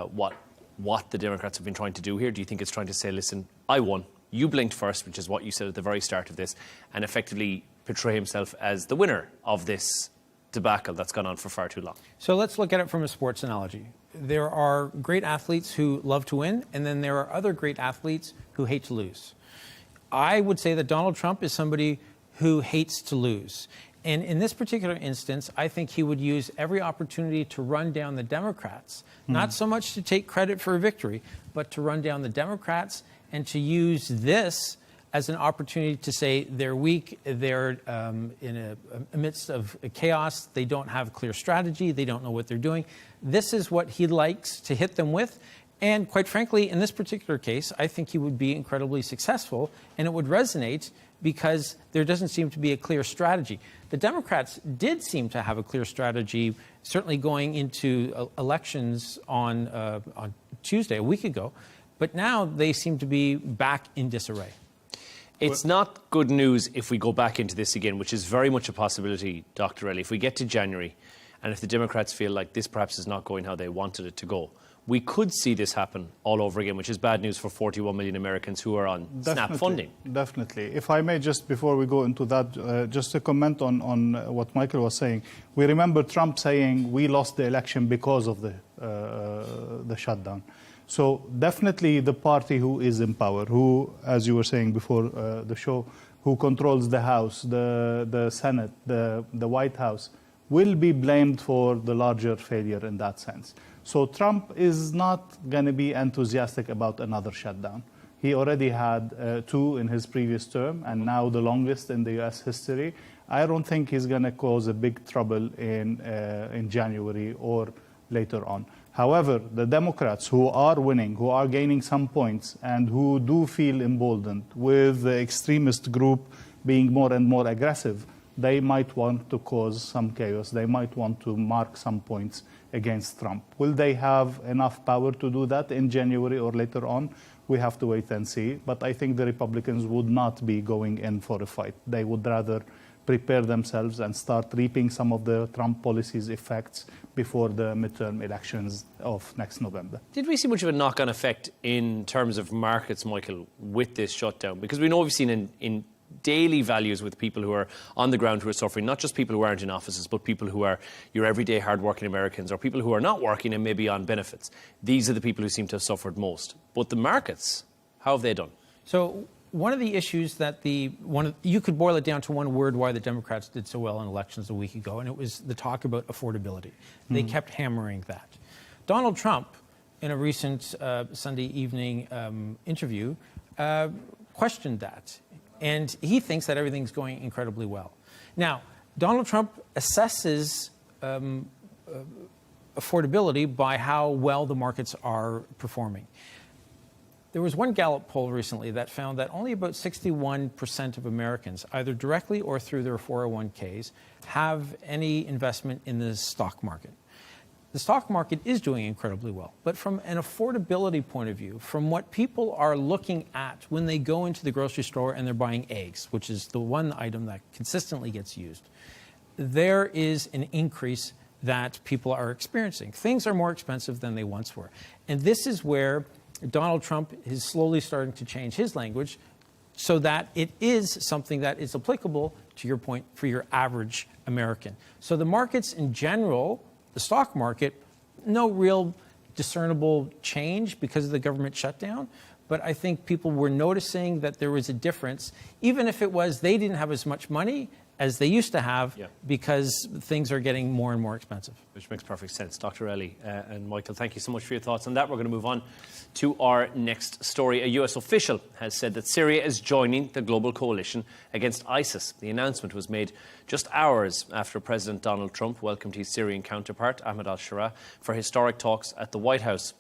what the Democrats have been trying to do here? Do you think it's trying to say, listen, I won, you blinked first, which is what you said at the very start of this, and effectively portray himself as the winner of this debacle that's gone on for far too long? So let's look at it from a sports analogy. There are great athletes who love to win, and then there are other great athletes who hate to lose. I would say that Donald Trump is somebody who hates to lose. And in this particular instance, I think he would use every opportunity to run down the Democrats, not so much to take credit for a victory, but to run down the Democrats and to use this as an opportunity to say they're weak, they're in a midst of chaos, they don't have a clear strategy, they don't know what they're doing. This is what he likes to hit them with. And quite frankly, in this particular case, I think he would be incredibly successful, and it would resonate because there doesn't seem to be a clear strategy. The Democrats did seem to have a clear strategy, certainly going into elections on Tuesday, a week ago, but now they seem to be back in disarray. It's not good news if we go back into this again, which is very much a possibility, Dr. Ellie. If we get to January, and if the Democrats feel like this perhaps is not going how they wanted it to go, we could see this happen all over again, which is bad news for 41 million Americans who are on SNAP funding. Definitely. If I may, just before we go into that, just to comment on what Michael was saying. We remember Trump saying we lost the election because of the shutdown. So definitely the party who is in power, who, as you were saying before the show, who controls the House, the Senate, the White House, will be blamed for the larger failure in that sense. So Trump is not going to be enthusiastic about another shutdown. He already had 2 in his previous term, and now the longest in the U.S. history. I don't think he's going to cause a big trouble in January or later on. However, the Democrats who are winning, who are gaining some points, and who do feel emboldened with the extremist group being more and more aggressive, they might want to cause some chaos. They might want to mark some points against Trump. Will they have enough power to do that in January or later on? We have to wait and see. But I think the Republicans would not be going in for a fight. They would rather prepare themselves and start reaping some of the Trump policies' effects before the midterm elections of next November. Did we see much of a knock-on effect in terms of markets, Michael, with this shutdown? Because we know we've seen in daily values with people who are on the ground who are suffering, not just people who aren't in offices, but people who are your everyday hard-working Americans or people who are not working and maybe on benefits. These are the people who seem to have suffered most. But the markets, how have they done? So one of the issues that you could boil it down to one word why the Democrats did so well in elections a week ago, and it was the talk about affordability. They kept hammering that. Donald Trump, in a recent Sunday evening interview, questioned that. And he thinks that everything's going incredibly well. Now, Donald Trump assesses affordability by how well the markets are performing. There was one Gallup poll recently that found that only about 61% of Americans, either directly or through their 401ks, have any investment in the stock market. The stock market is doing incredibly well, but from an affordability point of view, from what people are looking at when they go into the grocery store and they're buying eggs, which is the one item that consistently gets used, there is an increase that people are experiencing. Things are more expensive than they once were. And this is where Donald Trump is slowly starting to change his language so that it is something that is applicable, to your point, for your average American. So the markets in general, the stock market, no real discernible change because of the government shutdown. But I think people were noticing that there was a difference. Even if it was they didn't have as much money, as they used to have because things are getting more and more expensive. Which makes perfect sense. Dr. Ellie and Michael, thank you so much for your thoughts on that. We're going to move on to our next story. A US official has said that Syria is joining the global coalition against ISIS. The announcement was made just hours after President Donald Trump welcomed his Syrian counterpart, Ahmed al-Shara, for historic talks at the White House.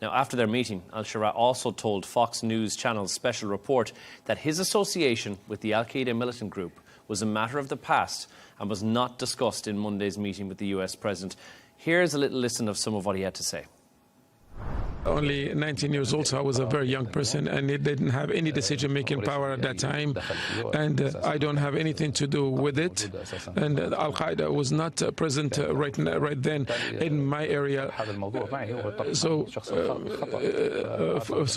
Now, after their meeting, al-Shara also told Fox News Channel's special report that his association with the al-Qaeda militant group was a matter of the past and was not discussed in Monday's meeting with the US president. Here's a little listen of some of what he had to say. Only 19 years old, so I was a very young person, and it didn't have any decision-making power at that time, and I don't have anything to do with it. And Al-Qaeda was not present right then in my area. So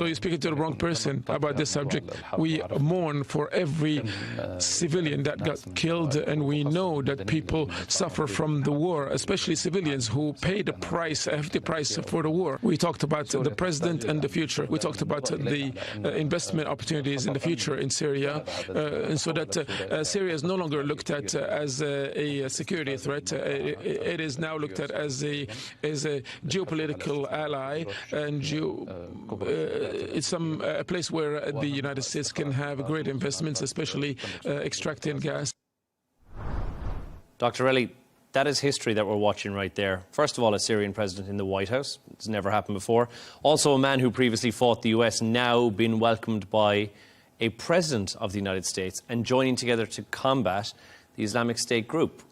you're speaking to the wrong person about this subject. We mourn for every civilian that got killed, and we know that people suffer from the war, especially civilians who pay the price, a hefty price for the war. We talked about the president and the future. We talked about the investment opportunities in the future in Syria, and so that Syria is no longer looked at as a security threat. It is now looked at as a geopolitical ally, and it's a place where the United States can have great investments, especially extracting gas. Dr. Ellie, that is history that we're watching right there. First of all, a Syrian president in the White House. It's never happened before. Also, a man who previously fought the US, now been welcomed by a president of the United States and joining together to combat the Islamic State group.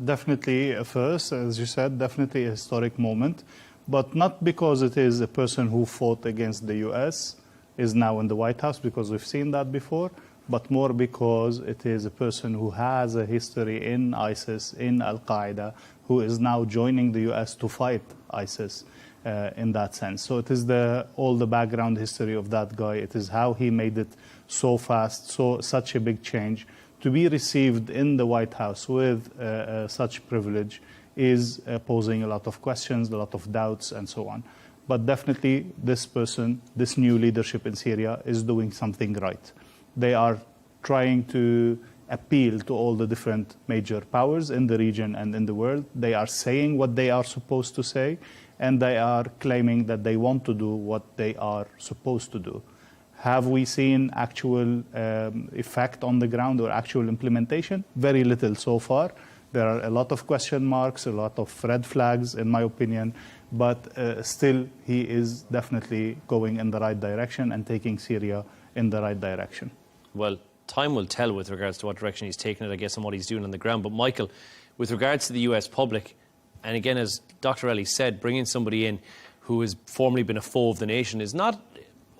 Definitely a first, as you said, definitely a historic moment. But not because it is a person who fought against the US is now in the White House, because we've seen that before, but more because it is a person who has a history in ISIS, in Al-Qaeda, who is now joining the US to fight ISIS in that sense. So it is all the background history of that guy. It is how he made it so fast, such a big change. To be received in the White House with such privilege is posing a lot of questions, a lot of doubts, and so on. But definitely this person, this new leadership in Syria, is doing something right. They are trying to appeal to all the different major powers in the region and in the world. They are saying what they are supposed to say, and they are claiming that they want to do what they are supposed to do. Have we seen actual effect on the ground or actual implementation? Very little so far. There are a lot of question marks, a lot of red flags, in my opinion, but still he is definitely going in the right direction and taking Syria in the right direction. Well, time will tell with regards to what direction he's taken it, I guess, and what he's doing on the ground. But Michael, with regards to the US public, and again, as Dr. Ellie said, bringing somebody in who has formerly been a foe of the nation is not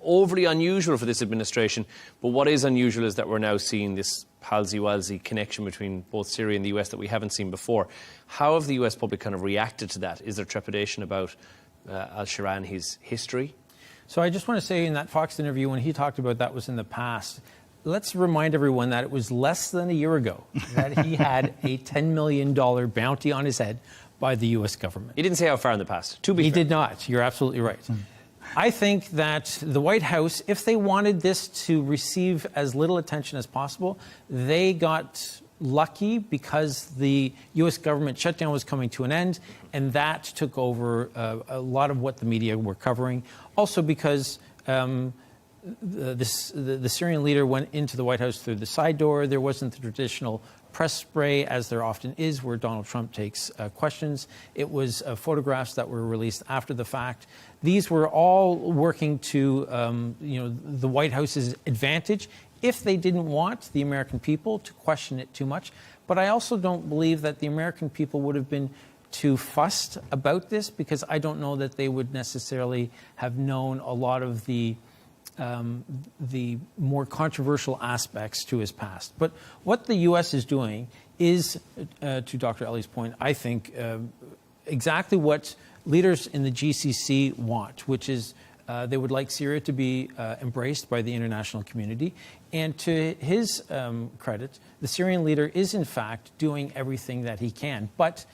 overly unusual for this administration. But what is unusual is that we're now seeing this palsy-walsy connection between both Syria and the US that we haven't seen before. How have the US public kind of reacted to that? Is there trepidation about al-Shara and his history? So I just want to say, in that Fox interview, when he talked about that was in the past, let's remind everyone that it was less than a year ago that he had a $10 million bounty on his head by the U.S. government. He didn't say how far in the past. He did not. You're absolutely right. I think that the White House, if they wanted this to receive as little attention as possible, they got lucky because the U.S. government shutdown was coming to an end, and that took over a lot of what the media were covering. Also because the Syrian leader went into the White House through the side door. There wasn't the traditional press spray, as there often is, where Donald Trump takes questions. It was photographs that were released after the fact. These were all working to the White House's advantage if they didn't want the American people to question it too much. But I also don't believe that the American people would have been too fussed about this, because I don't know that they would necessarily have known a lot of the more controversial aspects to his past. But what the U.S. is doing is, to Dr. Ellie's point, I think exactly what leaders in the GCC want, which is they would like Syria to be embraced by the international community. And to his credit, the Syrian leader is, in fact, doing everything that he can. But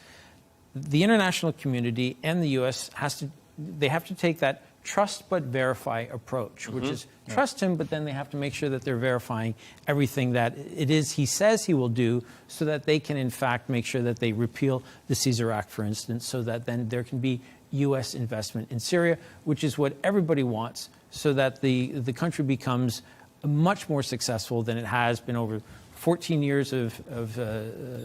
the international community and the U.S. have to take that trust but verify approach, which is trust him, but then they have to make sure that they're verifying everything that it is he says he will do, so that they can in fact make sure that they repeal the Caesar Act, for instance, so that then there can be U.S. investment in Syria, which is what everybody wants, so that the country becomes much more successful than it has been over 14 years of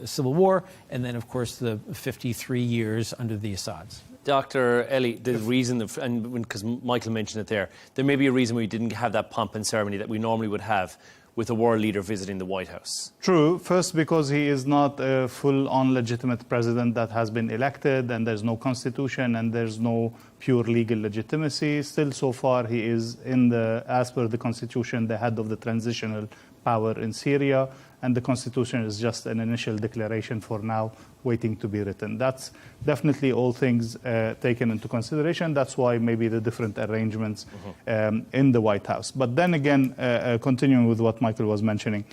civil war, and then, of course, the 53 years under the Assads. Dr. Ellie, the reason, and because Michael mentioned it there may be a reason we didn't have that pomp and ceremony that we normally would have with a world leader visiting the White House. True. First, because he is not a full-on legitimate president that has been elected, and there's no constitution, and there's no pure legal legitimacy. Still, so far, he is, as per the constitution, the head of the transitional power in Syria, and the constitution is just an initial declaration for now, waiting to be written. That's definitely all things taken into consideration. That's why maybe the different arrangements in the White House. But then again, continuing with what Michael was mentioning,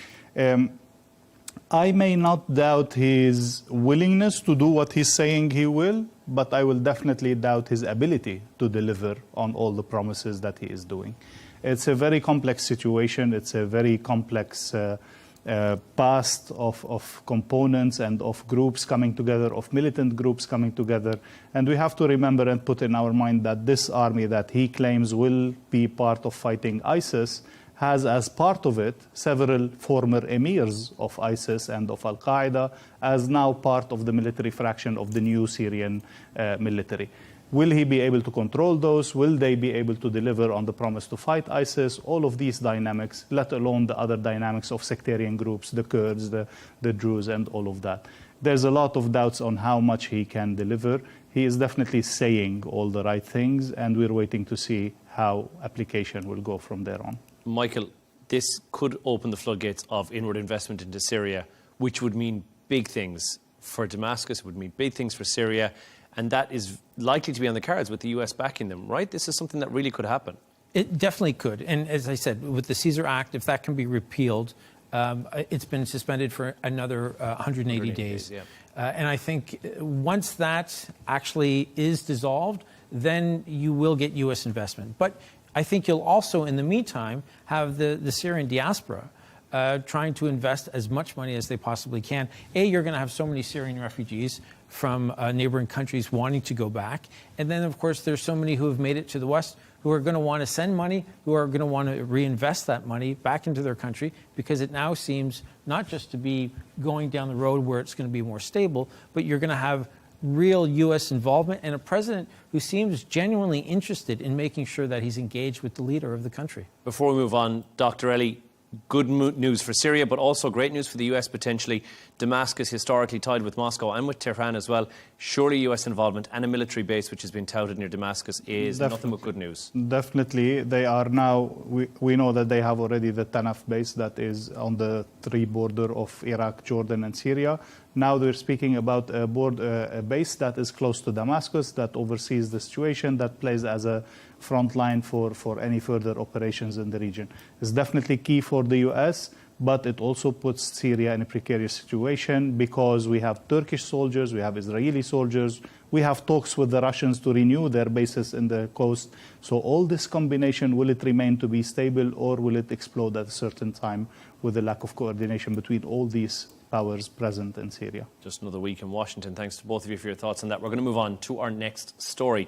I may not doubt his willingness to do what he's saying he will, but I will definitely doubt his ability to deliver on all the promises that he is doing. It's a very complex situation. It's a very complex past of components and of groups coming together, of militant groups coming together. And we have to remember and put in our mind that this army that he claims will be part of fighting ISIS has as part of it several former emirs of ISIS and of Al-Qaeda as now part of the military fraction of the new Syrian military. Will he be able to control those? Will they be able to deliver on the promise to fight ISIS? All of these dynamics, let alone the other dynamics of sectarian groups, the Kurds, the Druze, and all of that. There's a lot of doubts on how much he can deliver. He is definitely saying all the right things, and we're waiting to see how application will go from there on. Michael, this could open the floodgates of inward investment into Syria, which would mean big things for Damascus, would mean big things for Syria. And that is likely to be on the cards with the US backing them, right? This is something that really could happen. It definitely could. And as I said, with the Caesar Act, if that can be repealed, it's been suspended for another 180 days. Yeah. And I think once that actually is dissolved, then you will get US investment. But I think you'll also, in the meantime, have the Syrian diaspora trying to invest as much money as they possibly can. You're going to have so many Syrian refugees from neighboring countries wanting to go back. And then, of course, there's so many who have made it to the West who are going to want to send money, who are going to want to reinvest that money back into their country, because it now seems not just to be going down the road where it's going to be more stable, but you're going to have real U.S. involvement and a president who seems genuinely interested in making sure that he's engaged with the leader of the country. Before we move on, Dr. Ellie, good news for Syria, but also great news for the US potentially. Damascus, historically tied with Moscow and with Tehran as well. Surely US involvement and a military base which has been touted near Damascus is nothing but good news. Definitely. They are now, we know that they have already the Tanaf base that is on the three border of Iraq, Jordan and Syria. Now they're speaking about a base that is close to Damascus, that oversees the situation, that plays as a front line for any further operations in the region. It's definitely key for the US, but it also puts Syria in a precarious situation because we have Turkish soldiers, we have Israeli soldiers, we have talks with the Russians to renew their bases in the coast. So all this combination, will it remain to be stable, or will it explode at a certain time with a lack of coordination between all these powers present in Syria? Just another week in Washington. Thanks to both of you for your thoughts on that. We're going to move on to our next story.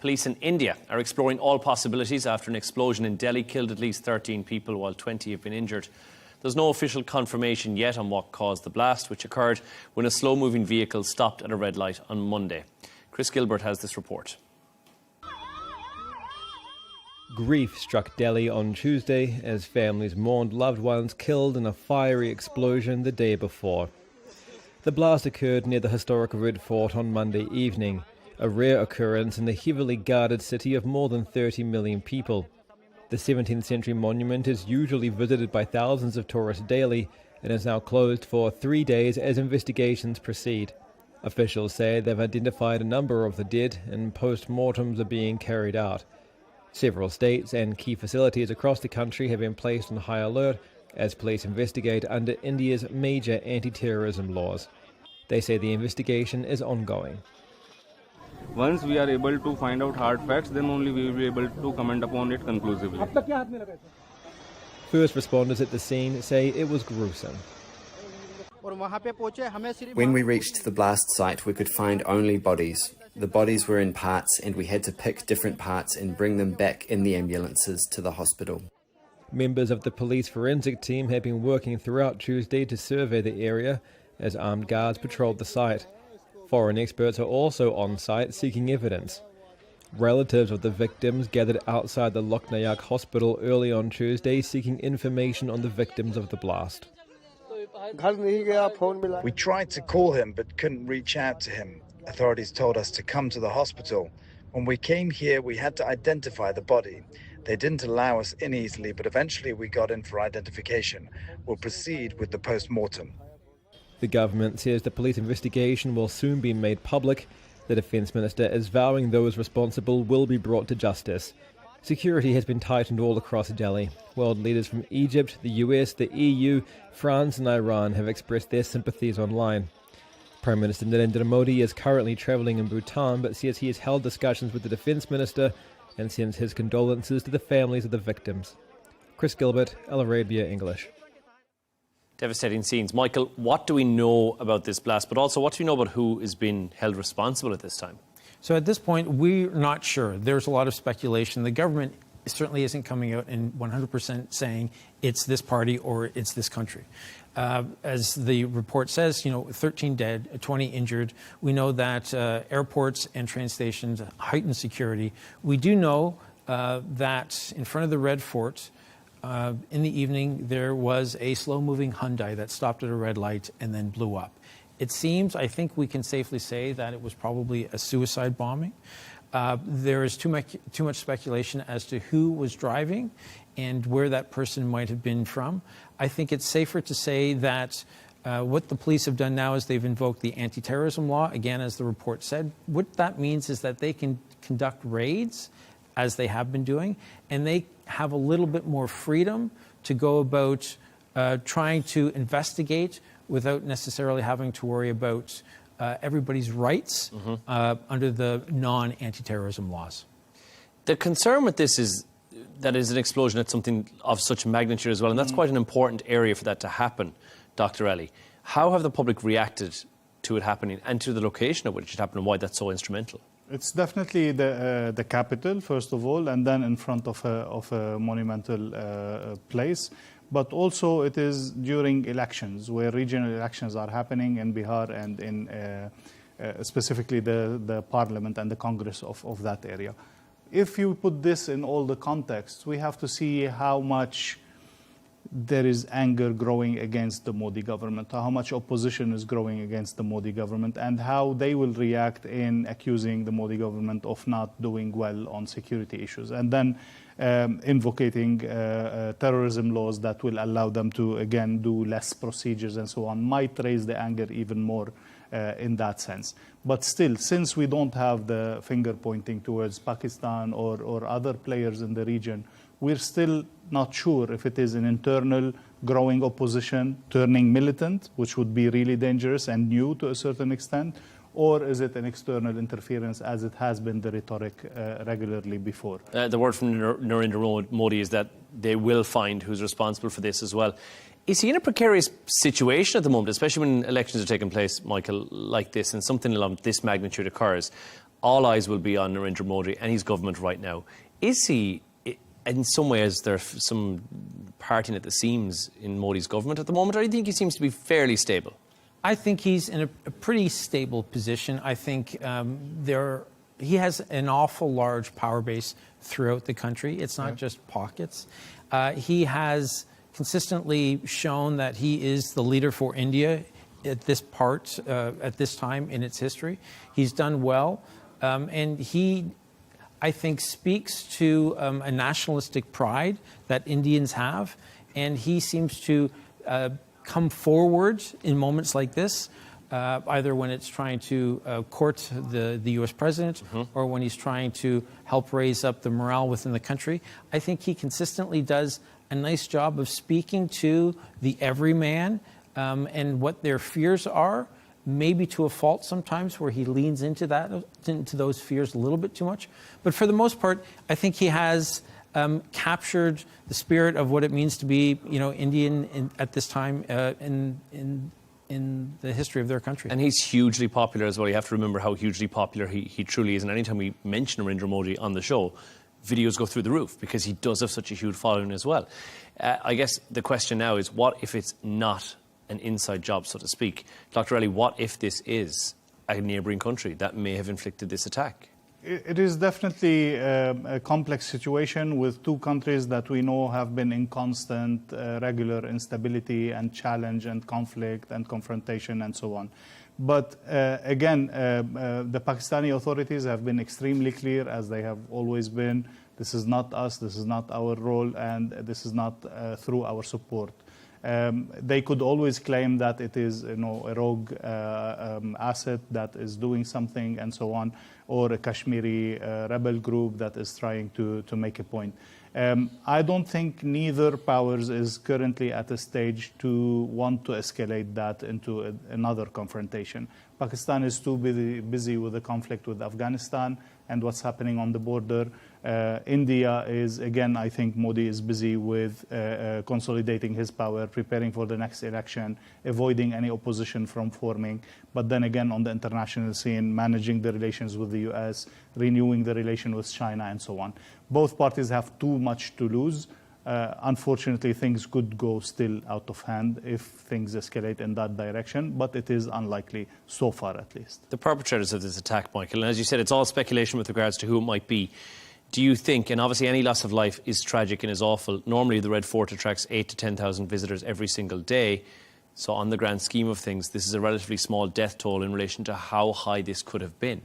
Police in India are exploring all possibilities after an explosion in Delhi killed at least 13 people while 20 have been injured. There's no official confirmation yet on what caused the blast, which occurred when a slow-moving vehicle stopped at a red light on Monday. Chris Gilbert has this report. Grief struck Delhi on Tuesday as families mourned loved ones killed in a fiery explosion the day before. The blast occurred near the historic Red Fort on Monday evening, a rare occurrence in the heavily guarded city of more than 30 million people. The 17th century monument is usually visited by thousands of tourists daily and is now closed for 3 days as investigations proceed. Officials say they've identified a number of the dead and post-mortems are being carried out. Several states and key facilities across the country have been placed on high alert as police investigate under India's major anti-terrorism laws. They say the investigation is ongoing. Once we are able to find out hard facts, then only we will be able to comment upon it conclusively. First responders at the scene say it was gruesome. When we reached the blast site, we could find only bodies. The bodies were in parts, and we had to pick different parts and bring them back in the ambulances to the hospital. Members of the police forensic team have been working throughout Tuesday to survey the area as armed guards patrolled the site. Foreign experts are also on site seeking evidence. Relatives of the victims gathered outside the Loknayak hospital early on Tuesday seeking information on the victims of the blast. We tried to call him but couldn't reach out to him. Authorities told us to come to the hospital. When we came here, we had to identify the body. They didn't allow us in easily, but eventually we got in for identification. We'll proceed with the post-mortem. The government says the police investigation will soon be made public. The Defence Minister is vowing those responsible will be brought to justice. Security has been tightened all across Delhi. World leaders from Egypt, the US, the EU, France and Iran have expressed their sympathies online. Prime Minister Narendra Modi is currently travelling in Bhutan but says he has held discussions with the Defence Minister and sends his condolences to the families of the victims. Chris Gilbert, Arabiya English. Devastating scenes. Michael, what do we know about this blast, but also what do we know about who is being held responsible at this time? So at this point, we're not sure. There's a lot of speculation. The government certainly isn't coming out and 100% saying it's this party or it's this country. As the report says, 13 dead, 20 injured. We know that airports and train stations heightened security. We do know that in front of the Red Fort, in the evening, there was a slow-moving Hyundai that stopped at a red light and then blew up. It seems, I think we can safely say that it was probably a suicide bombing. There is too much speculation as to who was driving and where that person might have been from. I think it's safer to say that what the police have done now is they've invoked the anti-terrorism law. Again, as the report said, what that means is that they can conduct raids, as they have been doing, and they have a little bit more freedom to go about trying to investigate without necessarily having to worry about everybody's rights under the non-anti-terrorism laws. The concern with this is that is an explosion at something of such magnitude as well, and that's quite an important area for that to happen, Dr. Ellie. How have the public reacted to it happening and to the location at which it happened and why that's so instrumental? It's definitely the capital, first of all, and then in front of a monumental place. But also it is during elections, where regional elections are happening in Bihar and in specifically the parliament and the Congress of that area. If you put this in all the contexts, we have to see how much there is anger growing against the Modi government, how much opposition is growing against the Modi government, and how they will react in accusing the Modi government of not doing well on security issues, and then invocating terrorism laws that will allow them to, again, do less procedures and so on, might raise the anger even more in that sense. But still, since we don't have the finger pointing towards Pakistan or other players in the region, we're still not sure if it is an internal growing opposition turning militant, which would be really dangerous and new to a certain extent, or is it an external interference as it has been the rhetoric regularly before? The word from Narendra Modi is that they will find who's responsible for this as well. Is he in a precarious situation at the moment, especially when elections are taking place, Michael, like this, and something of this magnitude occurs? All eyes will be on Narendra Modi and his government right now. Is he, in some ways, there's some parting at the seams in Modi's government at the moment, or do you think he seems to be fairly stable? I think he's in a pretty stable position. I think he has an awful large power base throughout the country. It's not just pockets. He has consistently shown that he is the leader for India at this time in its history. He's done well, and he, I think, speaks to a nationalistic pride that Indians have, and he seems to come forward in moments like this, either when it's trying to court the U.S. president or when he's trying to help raise up the morale within the country. I think he consistently does a nice job of speaking to the everyman and what their fears are maybe to a fault sometimes, where he leans into those fears a little bit too much. But for the most part, I think he has captured the spirit of what it means to be, Indian at this time in the history of their country. And he's hugely popular as well. You have to remember how hugely popular he truly is. And anytime we mention Narendra Modi on the show, videos go through the roof because he does have such a huge following as well. I guess the question now is, what if it's not an inside job, so to speak? Dr. Ellie, what if this is a neighbouring country that may have inflicted this attack? It is definitely a complex situation with two countries that we know have been in constant regular instability and challenge and conflict and confrontation and so on. But again, the Pakistani authorities have been extremely clear, as they have always been. This is not us, this is not our role, and this is not through our support. They could always claim that it is, a rogue asset that is doing something and so on, or a Kashmiri rebel group that is trying to make a point. I don't think neither powers is currently at a stage to want to escalate that into another confrontation. Pakistan is too busy with the conflict with Afghanistan and what's happening on the border. India is, again, I think Modi is busy with consolidating his power, preparing for the next election, avoiding any opposition from forming. But then again, on the international scene, managing the relations with the US, renewing the relation with China, and so on. Both parties have too much to lose. Unfortunately, things could go still out of hand if things escalate in that direction, but it is unlikely so far, at least. The perpetrators of this attack, Michael, and as you said, it's all speculation with regards to who it might be. Do you think, and obviously any loss of life is tragic and is awful, normally the Red Fort attracts 8,000 to 10,000 visitors every single day, so on the grand scheme of things, this is a relatively small death toll in relation to how high this could have been.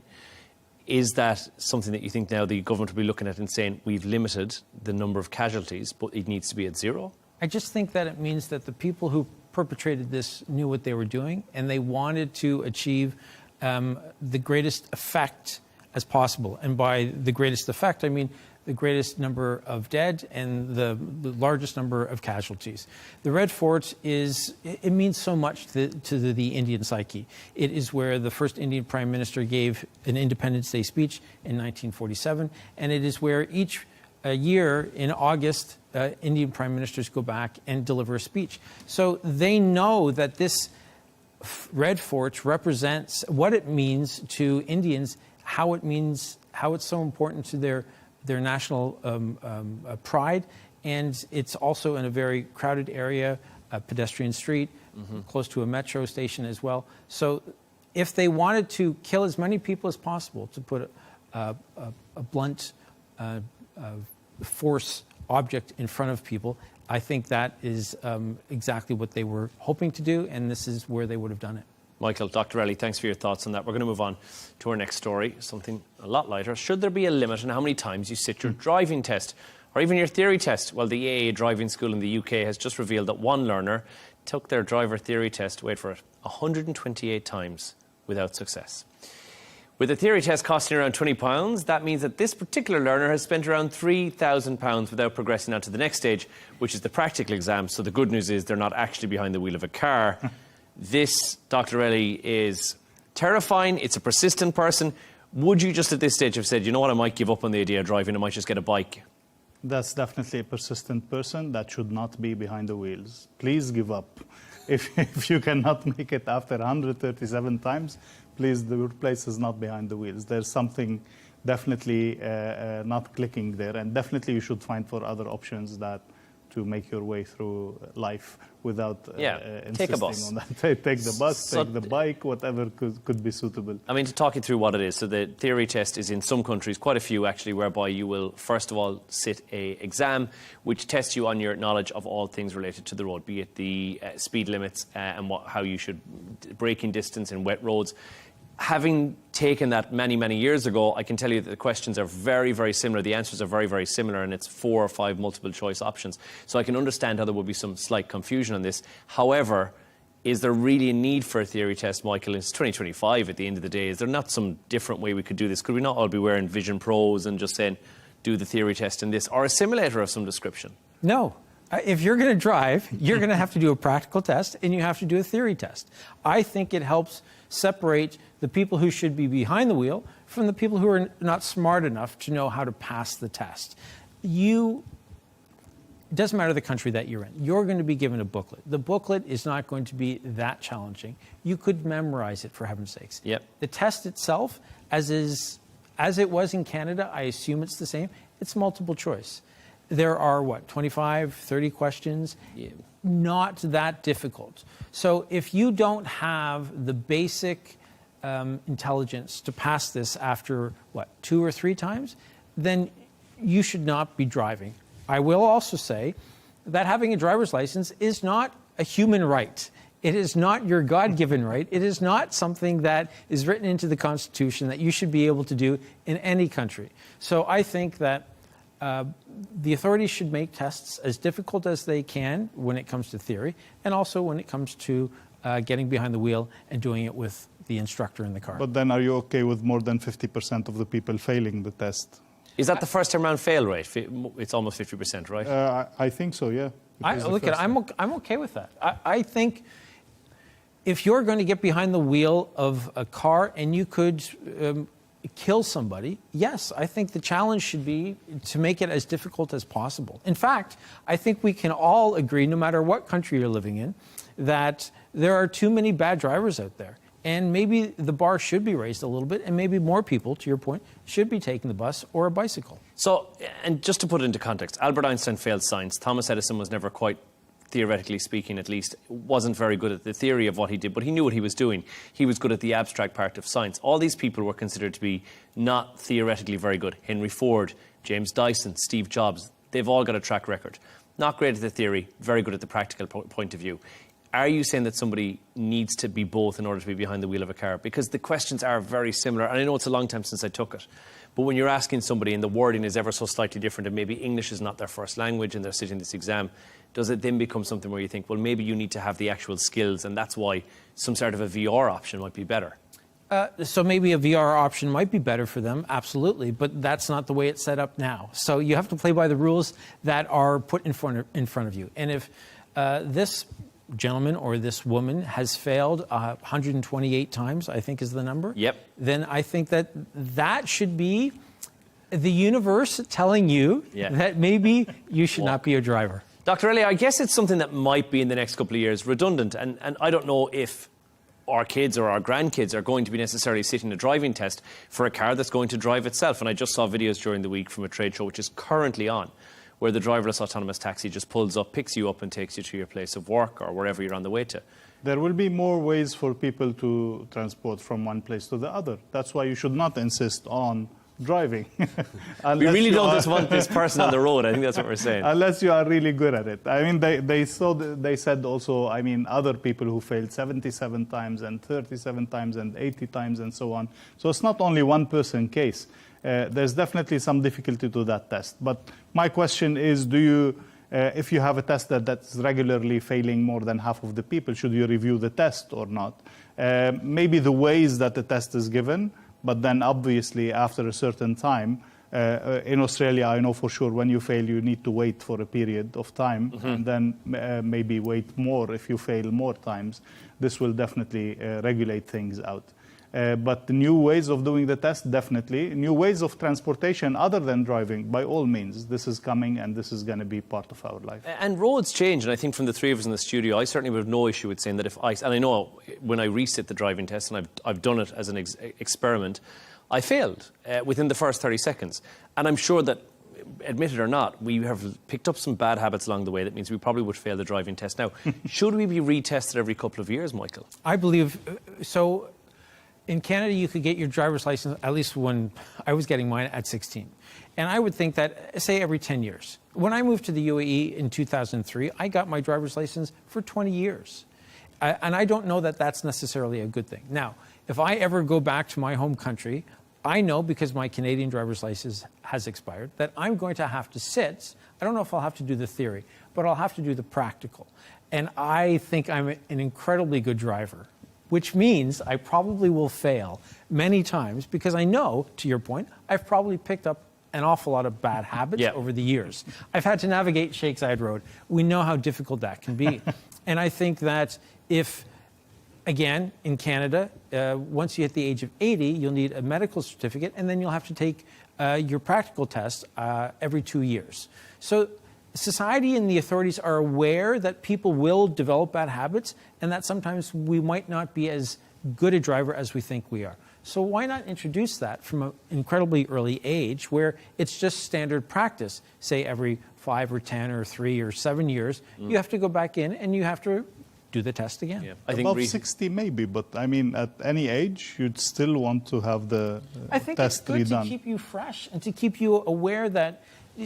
Is that something that you think now the government will be looking at and saying, we've limited the number of casualties, but it needs to be at zero? I just think that it means that the people who perpetrated this knew what they were doing, and they wanted to achieve the greatest effect as possible. And by the greatest effect, I mean the greatest number of dead and the largest number of casualties. The Red Fort it means so much to the Indian psyche. It is where the first Indian Prime Minister gave an Independence Day speech in 1947, and it is where each year in August, Indian Prime Ministers go back and deliver a speech. So they know that this Red Fort represents what it means to Indians, how it's so important to their national pride, and it's also in a very crowded area, a pedestrian street, close to a metro station as well. So if they wanted to kill as many people as possible, to put a blunt force object in front of people, I think that is exactly what they were hoping to do, and this is where they would have done it. Michael, Dr. Ellie, thanks for your thoughts on that. We're going to move on to our next story, something a lot lighter. Should there be a limit on how many times you sit your driving test or even your theory test? Well, the AA driving school in the UK has just revealed that one learner took their driver theory test, wait for it, 128 times without success. With the theory test costing around £20, that means that this particular learner has spent around £3,000 without progressing on to the next stage, which is the practical exam. So the good news is they're not actually behind the wheel of a car. This, Dr. Ellie, is terrifying. It's a persistent person. Would you just at this stage have said, you know what, I might give up on the idea of driving, I might just get a bike? That's definitely a persistent person that should not be behind the wheels. Please give up. If you cannot make it after 137 times, please, the place is not behind the wheels. There's something definitely not clicking there, and definitely you should find for other options that to make your way through life without insisting take a bus. on that. Take the bus, take the bike, whatever could be suitable. I mean, to talk you through what it is. So the theory test is in some countries, quite a few actually, whereby you will first of all sit a exam which tests you on your knowledge of all things related to the road, be it the speed limits and how you should braking distance in wet roads. Having taken that many, many years ago, I can tell you that the questions are very, very similar. The answers are very, very similar, and it's 4 or 5 multiple choice options. So I can understand how there would be some slight confusion on this. However, is there really a need for a theory test, Michael? It's 2025 at the end of the day. Is there not some different way we could do this? Could we not all be wearing Vision Pros and just saying, do the theory test in this, or a simulator of some description? No. If you're going to drive, you're going to have to do a practical test and you have to do a theory test. I think it helps separate the people who should be behind the wheel from the people who are not smart enough to know how to pass the test. It doesn't matter the country that you're in. You're going to be given a booklet. The booklet is not going to be that challenging. You could memorize it, for heaven's sakes. Yep. The test itself, as it was in Canada, I assume it's the same. It's multiple choice. There are, 25, 30 questions? Yeah. Not that difficult. So if you don't have the basic intelligence to pass this after, 2 or 3 times, then you should not be driving. I will also say that having a driver's license is not a human right. It is not your God-given right. It is not something that is written into the Constitution that you should be able to do in any country. So I think that the authorities should make tests as difficult as they can when it comes to theory, and also when it comes to getting behind the wheel and doing it with the instructor in the car. But then are you okay with more than 50% of the people failing the test? Is that the first time round fail rate? It's almost 50%, right? I think so, yeah. I'm okay with that. I think if you're going to get behind the wheel of a car and you could kill somebody, yes, I think the challenge should be to make it as difficult as possible. In fact, I think we can all agree, no matter what country you're living in, that there are too many bad drivers out there. And maybe the bar should be raised a little bit, and maybe more people, to your point, should be taking the bus or a bicycle. So, and just to put it into context, Albert Einstein failed science. Thomas Edison was never quite, theoretically speaking at least, wasn't very good at the theory of what he did, but he knew what he was doing. He was good at the abstract part of science. All these people were considered to be not theoretically very good. Henry Ford, James Dyson, Steve Jobs, they've all got a track record. Not great at the theory, very good at the practical point of view. Are you saying that somebody needs to be both in order to be behind the wheel of a car? Because the questions are very similar, and I know it's a long time since I took it, but when you're asking somebody and the wording is ever so slightly different and maybe English is not their first language and they're sitting this exam, does it then become something where you think, well, maybe you need to have the actual skills and that's why some sort of a VR option might be better? So maybe a VR option might be better for them, absolutely, but that's not the way it's set up now. So you have to play by the rules that are put in front of you. And if this gentleman or this woman has failed 128 times, I think is the number. Yep. Then I think that should be the universe telling you that maybe you should not be a driver. Dr. Elliott, I guess it's something that might be in the next couple of years redundant, and I don't know if our kids or our grandkids are going to be necessarily sitting a driving test for a car that's going to drive itself. And I just saw videos during the week from a trade show which is currently on, where the driverless autonomous taxi just pulls up, picks you up and takes you to your place of work or wherever you're on the way to. There will be more ways for people to transport from one place to the other. That's why you should not insist on driving. We really don't just want this person on the road. I think that's what we're saying. Unless you are really good at it. I mean, they said also, I mean, other people who failed 77 times and 37 times and 80 times and so on. So it's not only one person case. There's definitely some difficulty to that test. But my question is, if you have a test that's regularly failing more than half of the people, should you review the test or not? Maybe the ways that the test is given, but then obviously after a certain time, in Australia, I know for sure when you fail, you need to wait for a period of time, and then maybe wait more if you fail more times. This will definitely regulate things out. But the new ways of doing the test, definitely. New ways of transportation other than driving, by all means. This is coming and this is going to be part of our life. And roads change, and I think from the three of us in the studio, I certainly would have no issue with saying that and I know when I resit the driving test, and I've done it as an experiment, I failed within the first 30 seconds. And I'm sure that, admit it or not, we have picked up some bad habits along the way. That means we probably would fail the driving test. Now, should we be retested every couple of years, Michael? I believe so. In Canada, you could get your driver's license, at least when I was getting mine, at 16. And I would think that, say, every 10 years. When I moved to the UAE in 2003, I got my driver's license for 20 years. And I don't know that that's necessarily a good thing. Now, if I ever go back to my home country, I know, because my Canadian driver's license has expired, that I'm going to have to sit. I don't know if I'll have to do the theory, but I'll have to do the practical. And I think I'm an incredibly good driver, which means I probably will fail many times because I know, to your point, I've probably picked up an awful lot of bad habits over the years. I've had to navigate Shakeside Road. We know how difficult that can be. And I think that if, again, in Canada, once you hit the age of 80, you'll need a medical certificate, and then you'll have to take your practical test every 2 years. So society and the authorities are aware that people will develop bad habits and that sometimes we might not be as good a driver as we think we are. So why not introduce that from an incredibly early age where it's just standard practice, say every 5 or 10 or 3 or 7 years, you have to go back in and you have to do the test again. Yeah. I think above 60 maybe, but I mean at any age you'd still want to have the test redone. I think it's good to keep you fresh and to keep you aware that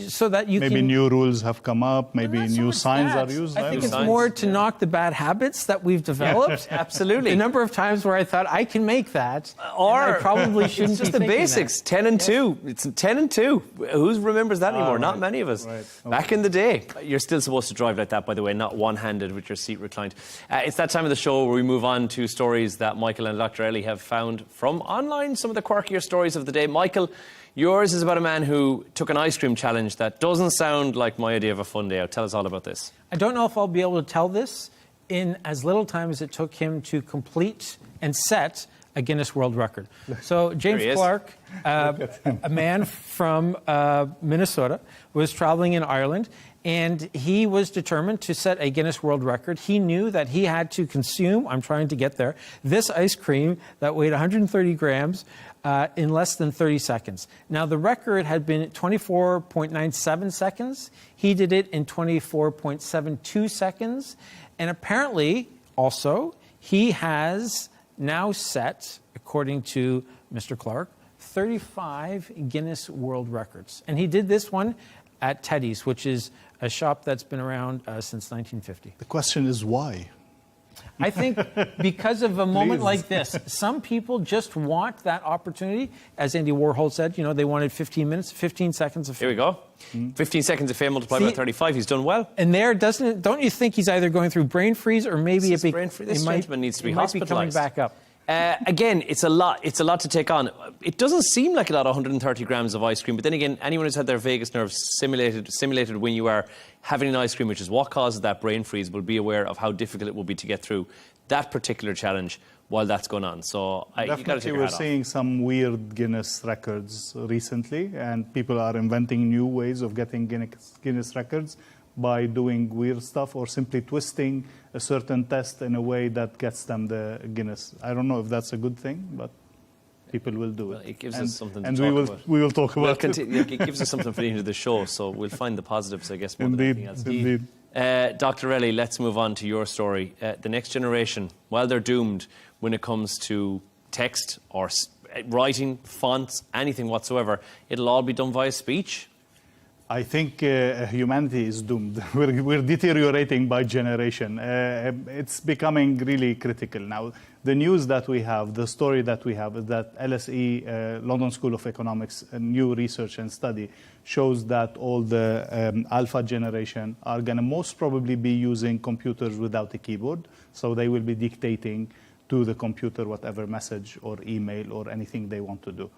so that you maybe can... new rules have come up, maybe new signs are used. I think it's more to knock the bad habits that we've developed. Absolutely. The number of times where I thought, I can make that, or I probably shouldn't it's just be the thinking basics, that. 10 and 2. It's 10 and 2. Who remembers that anymore? Not many of us. Right. Back in the day. You're still supposed to drive like that, by the way, not one-handed with your seat reclined. It's that time of the show where we move on to stories that Michael and Dr. Ellie have found from online, some of the quirkier stories of the day. Michael, yours is about a man who took an ice cream challenge that doesn't sound like my idea of a fun day out. Tell us all about this. I don't know if I'll be able to tell this in as little time as it took him to complete and set a Guinness World Record. So James Clark, a man from Minnesota, was traveling in Ireland, and he was determined to set a Guinness World Record. He knew that he had to consume, I'm trying to get there, this ice cream that weighed 130 grams in less than 30 seconds. Now, the record had been 24.97 seconds. He did it in 24.72 seconds. And apparently, also, he has now set, according to Mr. Clark, 35 Guinness World Records. And he did this one at Teddy's, which is a shop that's been around since 1950. The question is why? I think because of a moment like this, some people just want that opportunity. As Andy Warhol said, you know, they wanted 15 seconds of fame. Here we go. 15 seconds of fame multiplied by 35. He's done well. And there, don't you think he's either going through brain freeze or maybe This gentleman needs to be hospitalized. Might be coming back up. Again, it's a lot to take on. It doesn't seem like a lot, 130 grams of ice cream, but then again, anyone who's had their vagus nerve simulated when you are having an ice cream, which is what causes that brain freeze, will be aware of how difficult it will be to get through that particular challenge while that's going on. So you got to take your hat off. We're seeing some weird Guinness records recently, and people are inventing new ways of getting Guinness records by doing weird stuff or simply twisting a certain test in a way that gets them the Guinness. I don't know if that's a good thing, but people will do it. It gives us something to and talk about. We will talk about it. It gives us something for the end of the show, so we'll find the positives, I guess, more than anything else. Indeed. Dr. Ellie, let's move on to your story. The next generation, well, they're doomed when it comes to text or writing, fonts, anything whatsoever. It'll all be done via speech. I think humanity is doomed. We're deteriorating by generation. It's becoming really critical now. The news that we have, the story that we have, is that LSE, London School of Economics, a new research and study shows that all the alpha generation are going to most probably be using computers without a keyboard. So they will be dictating to the computer whatever message or email or anything they want to do.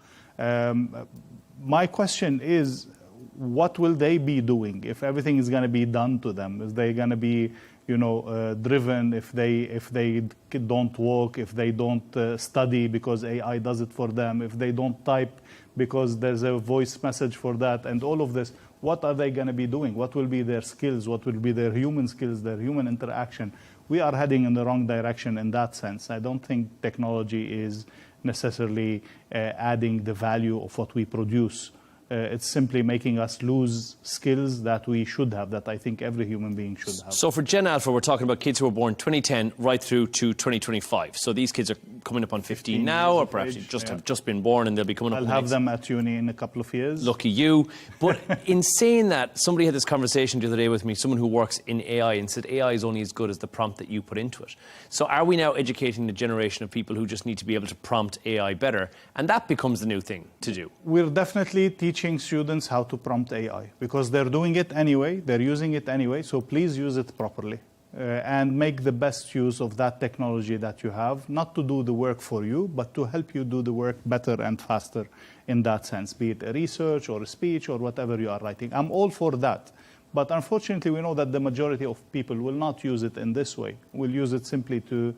My question is, what will they be doing if everything is going to be done to them? Is they going to be, driven if they don't walk, if they don't study because AI does it for them, if they don't type because there's a voice message for that, and all of this? What are they going to be doing? What will be their skills? What will be their human skills, their human interaction? We are heading in the wrong direction in that sense. I don't think technology is necessarily adding the value of what we produce. It's simply making us lose skills that we should have, that I think every human being should have. So for Gen Alpha, we're talking about kids who were born 2010 right through to 2025. So these kids are coming up on 15 now, or perhaps have just been born, and they'll be coming up. I'll have them at uni in a couple of years. Lucky you. But in saying that, somebody had this conversation the other day with me, someone who works in AI, and said AI is only as good as the prompt that you put into it. So are we now educating the generation of people who just need to be able to prompt AI better? And that becomes the new thing to do. We're definitely teaching students how to prompt AI because they're doing it anyway, they're using it anyway, so please use it properly. and make the best use of that technology that you have, not to do the work for you, but to help you do the work better and faster in that sense, be it a research or a speech or whatever you are writing. I'm all for that. But unfortunately, we know that the majority of people will not use it in this way. Will use it simply to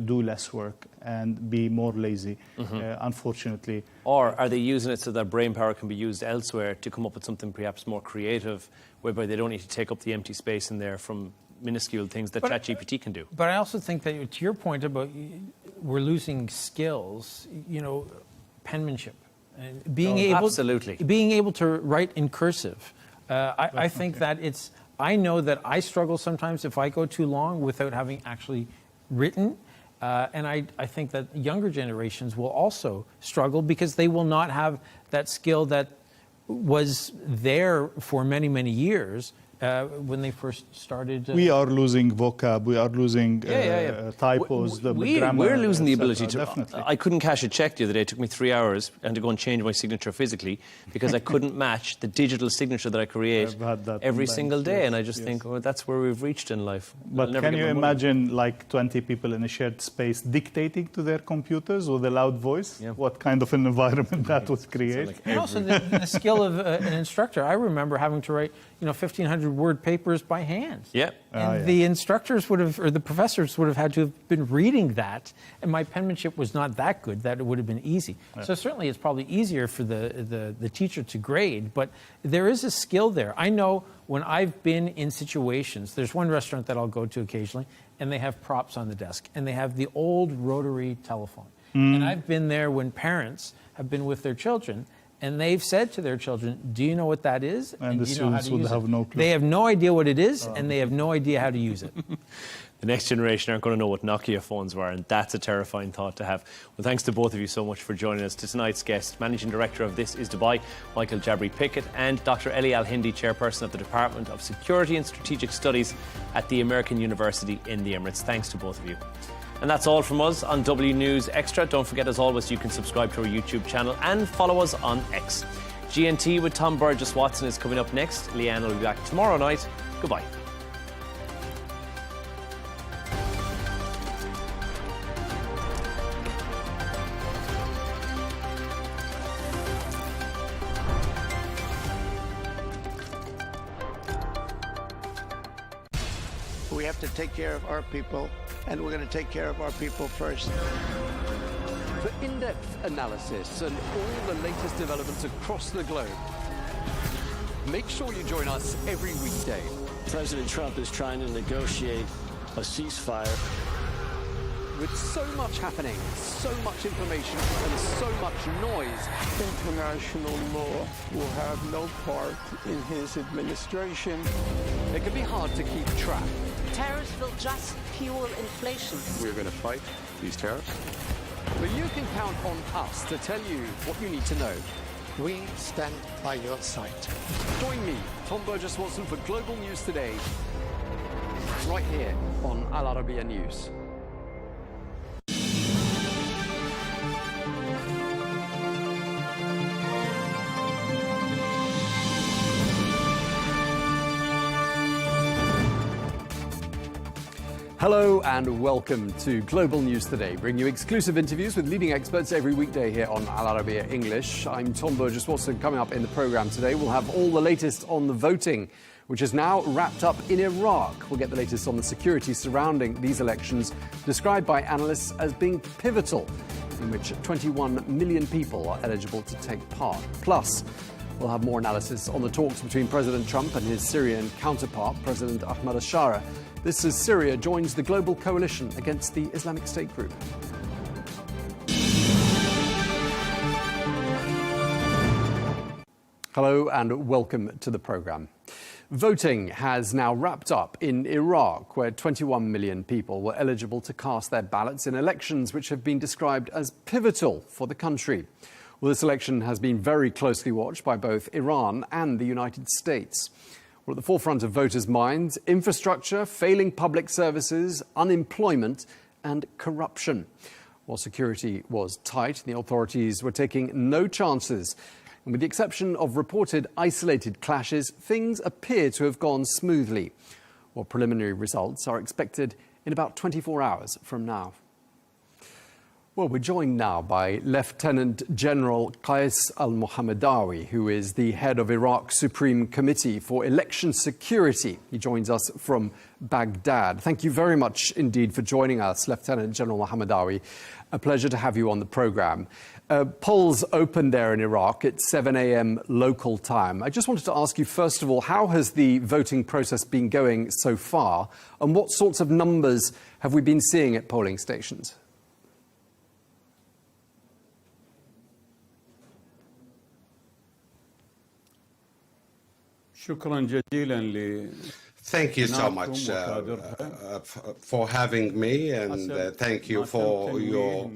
do less work and be more lazy, unfortunately. Or are they using it so that brain power can be used elsewhere to come up with something perhaps more creative, whereby they don't need to take up the empty space in there from minuscule things that ChatGPT can do? But I also think that, to your point about we're losing skills, penmanship, and being able to write in cursive. I think that I know that I struggle sometimes if I go too long without having actually written. And I think that younger generations will also struggle because they will not have that skill that was there for many, many years when they first started. We are losing vocab. We are losing typos. Grammar, we're losing the ability to. Definitely. I couldn't cash a check the other day. It took me 3 hours and to go and change my signature physically because I couldn't match the digital signature that I create every single day. And I just think, that's where we've reached in life. But can you imagine like 20 people in a shared space dictating to their computers with a loud voice? Yeah. What kind of an environment that would create? And also the skill of an instructor. I remember having to write 1,500-word papers by hand. Yeah. And the instructors would have, or the professors would have had to have been reading that, and my penmanship was not that good that it would have been easy. Yeah. So certainly it's probably easier for the teacher to grade, but there is a skill there. I know when I've been in situations, there's one restaurant that I'll go to occasionally, and they have props on the desk, and they have the old rotary telephone. And I've been there when parents have been with their children, and they've said to their children, do you know what that is? And the students would have no clue. They have no idea what it is, and they have no idea how to use it. The next generation aren't going to know what Nokia phones were, and that's a terrifying thought to have. Well, thanks to both of you so much for joining us. To tonight's guest, Managing Director of This Is Dubai, Michael Jabri-Pickett, and Dr. Leigh Ann Gerrans, Chairperson of the Department of Security and Strategic Studies at the American University in the Emirates. Thanks to both of you. And that's all from us on W News Extra. Don't forget, as always, you can subscribe to our YouTube channel and follow us on X. GNT with Tom Burges Watson is coming up next. Leigh Ann will be back tomorrow night. Goodbye. We have to take care of our people, and we're going to take care of our people first. For in-depth analysis and all the latest developments across the globe, make sure you join us every weekday. President Trump is trying to negotiate a ceasefire. With so much happening, so much information, and so much noise, International law will have no part in his administration. it can be hard to keep track. Tariffs will just fuel inflation. We're going to fight these tariffs. But you can count on us to tell you what you need to know. We stand by your side. Join me, Tom Burges Watson, for Global News Today, right here on Al Arabiya News. Hello and welcome to Global News Today, bringing you exclusive interviews with leading experts every weekday here on Al Arabiya English. I'm Tom Burges Watson. Coming up in the programme today, we'll have all the latest on the voting, which is now wrapped up in Iraq. We'll get the latest on the security surrounding these elections, described by analysts as being pivotal, in which 21 million people are eligible to take part. Plus, we'll have more analysis on the talks between President Trump and his Syrian counterpart, President Ahmad al-Shara. This as Syria joins the global coalition against the Islamic State group. Hello and welcome to the programme. Voting has now wrapped up in Iraq, where 21 million people were eligible to cast their ballots in elections which have been described as pivotal for the country. Well, this election has been very closely watched by both Iran and the United States. Well, at the forefront of voters' minds, infrastructure, failing public services, unemployment and corruption. While security was tight, the authorities were taking no chances. And with the exception of reported isolated clashes, things appear to have gone smoothly. Well, preliminary results are expected in about 24 hours from now. Well, we're joined now by Lieutenant General Qais al-Mohammadawi, who is the head of Iraq's Supreme Committee for Election Security. He joins us from Baghdad. Thank you very much indeed for joining us, Lieutenant General Mohammadawi. A pleasure to have you on the program. Polls opened there in Iraq at 7 a.m. local time. I just wanted to ask you, first of all, how has the voting process been going so far, and what sorts of numbers have we been seeing at polling stations? Thank you so much for having me, and thank you for your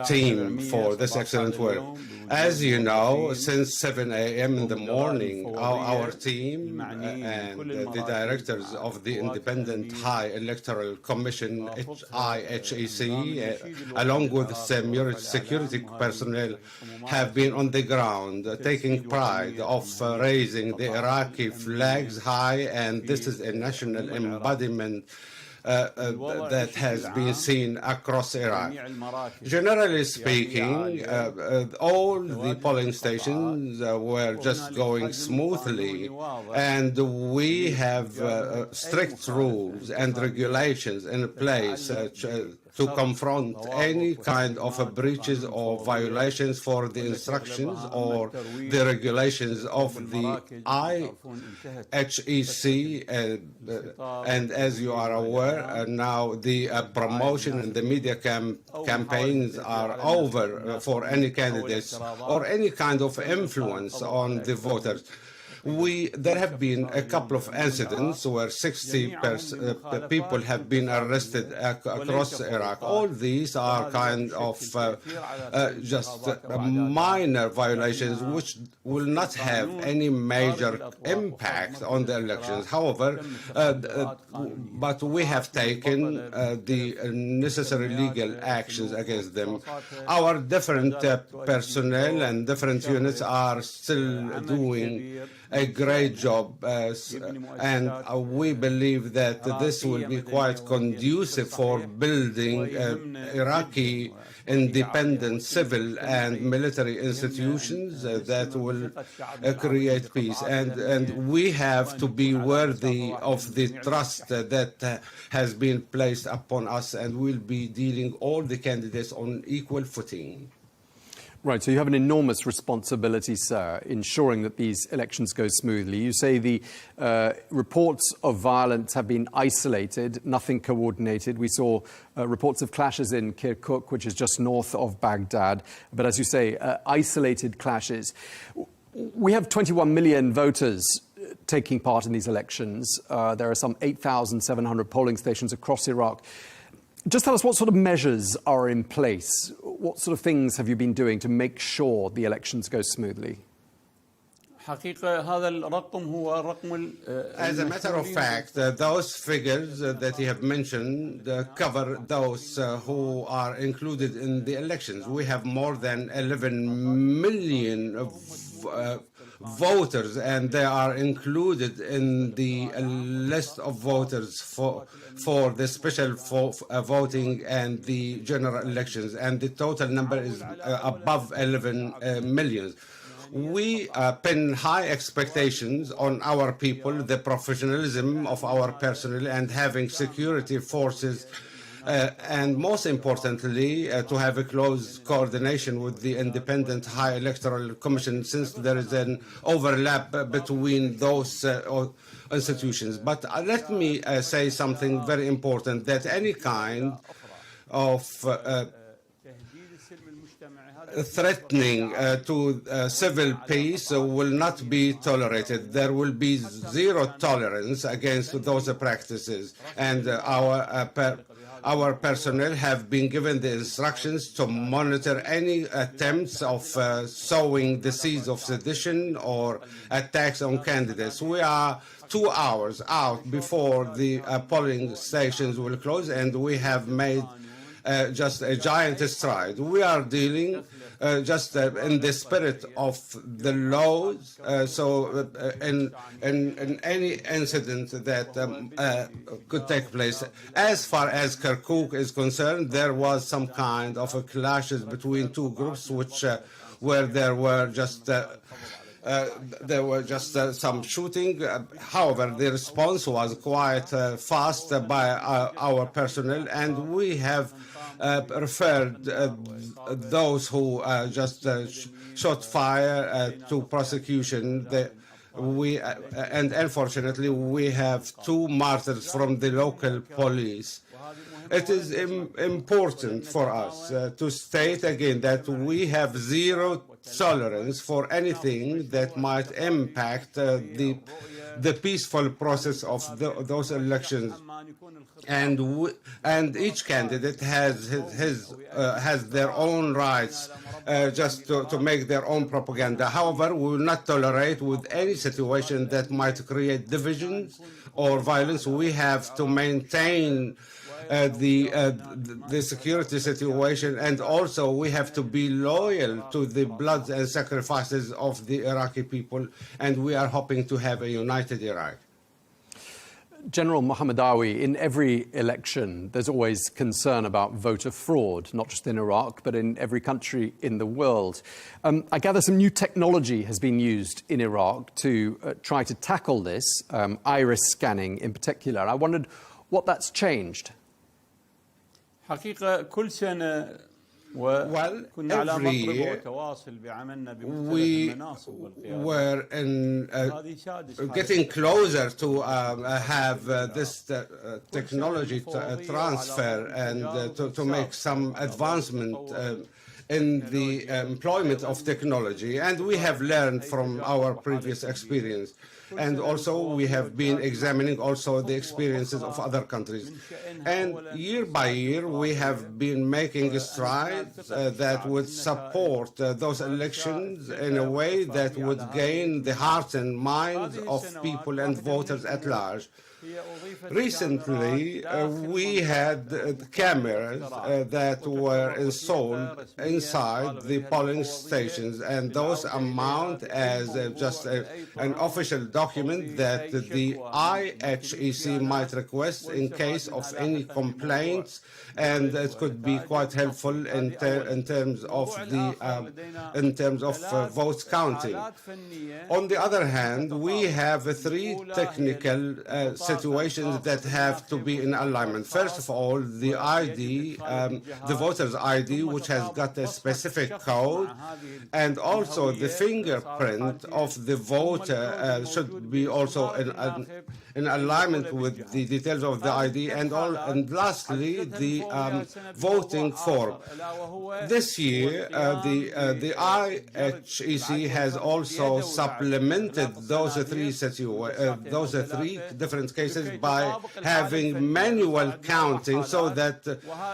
team for this excellent work. As you know, since 7 a.m. in the morning, our team and the directors of the Independent High Electoral Commission, IHEC, along with security personnel, have been on the ground, taking pride of raising the Iraqi flags high, and this is a national embodiment that has been seen across Iraq. Generally speaking, all the polling stations were just going smoothly, and we have strict rules and regulations in place to confront any kind of breaches or violations for the instructions or the regulations of the IHEC. And as you are aware, now the promotion and the media campaigns are over for any candidates or any kind of influence on the voters. There have been a couple of incidents where 60 people have been arrested across Iraq. All these are kind of just minor violations which will not have any major impact on the elections. However, but we have taken the necessary legal actions against them. Our different personnel and different units are still doing a great job, and we believe that this will be quite conducive for building Iraqi independent civil and military institutions that will create peace. And we have to be worthy of the trust that has been placed upon us, and we'll be dealing all the candidates on equal footing. Right, so you have an enormous responsibility, sir, ensuring that these elections go smoothly. You say the reports of violence have been isolated, nothing coordinated. We saw reports of clashes in Kirkuk, which is just north of Baghdad. But as you say, isolated clashes. We have 21 million voters taking part in these elections. There are some 8,700 polling stations across Iraq. Just tell us what sort of measures are in place. What sort of things have you been doing to make sure the elections go smoothly? As a matter of fact, those figures that you have mentioned cover those who are included in the elections. We have more than 11 million voters, and they are included in the list of voters for the special voting and the general elections, and the total number is above 11 million. We pin high expectations on our people, the professionalism of our personnel, and having security forces, and most importantly, to have a close coordination with the Independent High Electoral Commission, since there is an overlap between those institutions. But let me say something very important, that any kind of threatening to civil peace will not be tolerated. There will be zero tolerance against those practices, and our personnel have been given the instructions to monitor any attempts of sowing the seeds of sedition or attacks on candidates. We are 2 hours out before the polling stations will close, and we have made just a giant stride. We are dealing just in the spirit of the laws. In any incident that could take place, as far as Kirkuk is concerned, there was some kind of a clashes between two groups, which where there were just some shooting. However, the response was quite fast by our personnel, and we have referred those who just shot fire to prosecution. And unfortunately, we have 2 martyrs from the local police. It is important for us to state again that we have zero tolerance for anything that might impact the peaceful process of those elections, and each candidate has their own rights just to make their own propaganda. However, we will not tolerate with any situation that might create divisions or violence. We have to maintain the security situation, and also we have to be loyal to the blood and sacrifices of the Iraqi people, and we are hoping to have a united Iraq. General Mohammadawi, in every election, there's always concern about voter fraud, not just in Iraq, but in every country in the world. I gather some new technology has been used in Iraq to try to tackle this, iris scanning in particular. I wondered what that's changed. Well, every year we were getting closer to have this technology transfer and to make some advancement in the employment of technology. And we have learned from our previous experience. And also we have been examining also the experiences of other countries. And year by year we have been making strides that would support those elections in a way that would gain the hearts and minds of people and voters at large. Recently, we had cameras that were installed inside the polling stations, and those amount as just an official document that the IHEC might request in case of any complaints, and it could be quite helpful in terms of votes counting. On the other hand, we have 3 technical situations that have to be in alignment. First of all, the ID, the voter's ID, which has got a specific code, and also the fingerprint of the voter should be also in alignment with the details of the ID, and lastly, the voting form. This year, the IHEC has also supplemented those 3 different cases by having manual counting, so that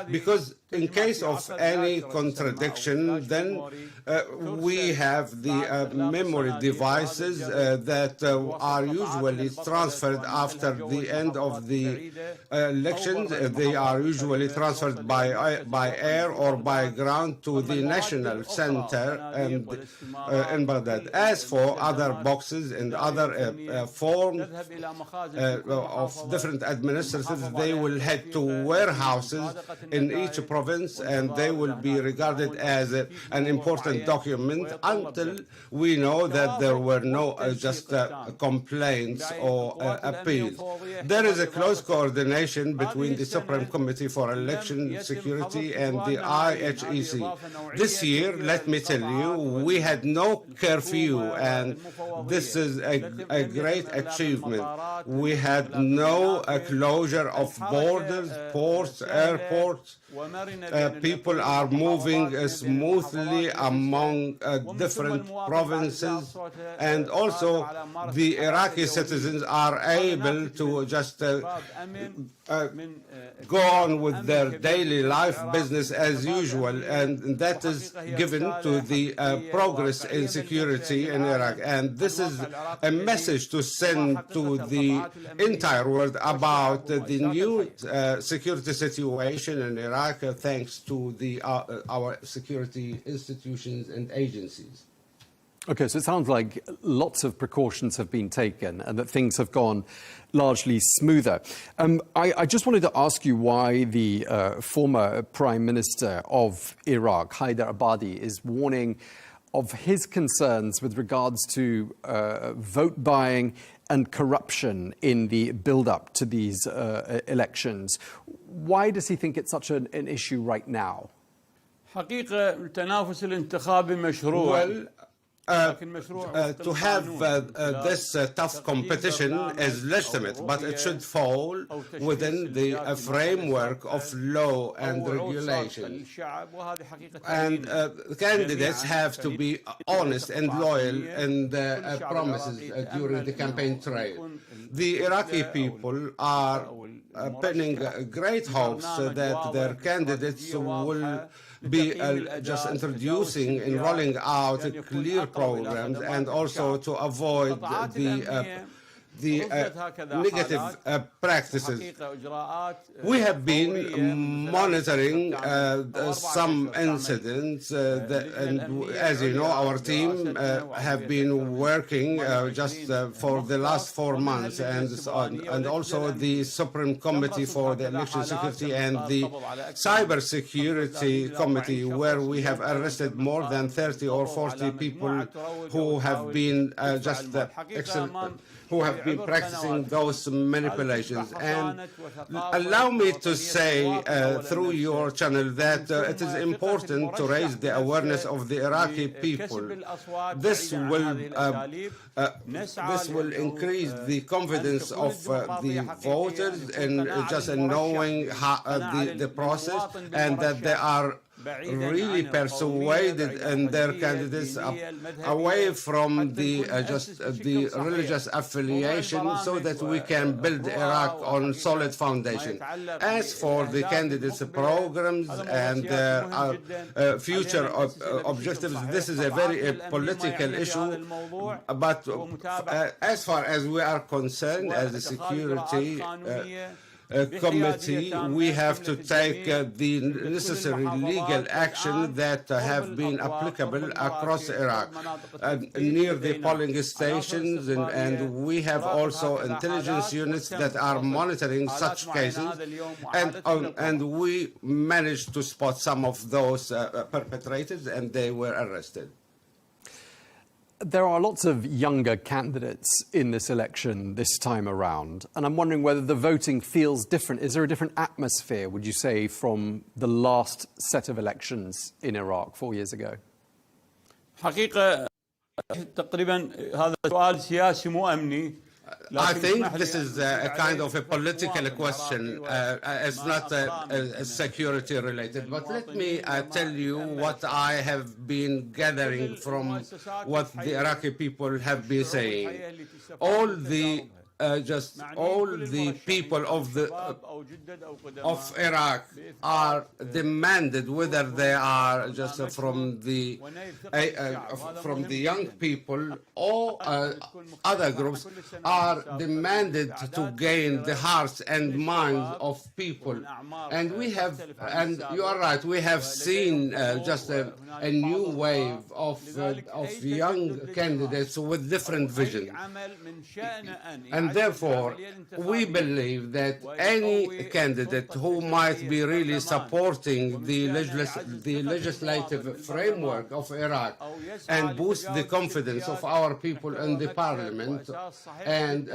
because in case of any contradiction, then we have the memory devices that are usually transferred after the end of the elections. They are usually transferred by air or by ground to the national center in Baghdad. As for other boxes and other forms of different administrators, they will head to warehouses in each province, and they will be regarded as an important document until we know that there were no complaints or appeals. There is a close coordination between the Supreme Committee for Election Security and the IHEC. This year, let me tell you, we had no curfew, and this is a great achievement. We had no closure of borders, ports, airports. People are moving smoothly among different provinces, and also the Iraqi citizens are able able to just go on with their daily life business as usual, and that is given to the progress in security in Iraq. And this is a message to send to the entire world about the new security situation in Iraq, thanks to our security institutions and agencies. Okay, so it sounds like lots of precautions have been taken and that things have gone largely smoother. I just wanted to ask you why the former Prime Minister of Iraq, Haider Abadi, is warning of his concerns with regards to vote buying and corruption in the build-up to these elections. Why does he think it's such an issue right now? To have this tough competition is legitimate, but it should fall within the framework of law and regulation. And candidates have to be honest and loyal in their promises during the campaign trail. The Iraqi people are pinning great hopes that their candidates will be just introducing and rolling out clear programs, and also to avoid the negative practices. We have been monitoring some incidents, and as you know, our team have been working just for the last 4 months, and also the Supreme Committee for the Election Security and the Cyber Security Committee, where we have arrested more than 30 or 40 people who have been who have been practicing those manipulations. And allow me to say through your channel that it is important to raise the awareness of the Iraqi people. This will increase the confidence of the voters in just knowing how, the process, and that they are really persuaded in their candidates away from the the religious affiliation, so that we can build Iraq on solid foundation. As for the candidates' programs and their future objectives, this is a very political issue. But as far as we are concerned, as a security committee, we have to take the necessary legal action that have been applicable across Iraq, near the polling stations, and we have also intelligence units that are monitoring such cases, and we managed to spot some of those perpetrators, and they were arrested. There are lots of younger candidates in this election this time around, and I'm wondering whether the voting feels different. Is there a different atmosphere, would you say, from the last set of elections in Iraq 4 years ago? I think this is a kind of a political question. It's not security related. But let me tell you what I have been gathering from what the Iraqi people have been saying. All the people of Iraq are demanded, whether they are just from the young people or other groups, are demanded to gain the hearts and minds of people. And we have, and you are right, we have seen just a new wave of young candidates with different visions. And therefore, we believe that any candidate who might be really supporting the legislative framework of Iraq and boost the confidence of our people in the parliament and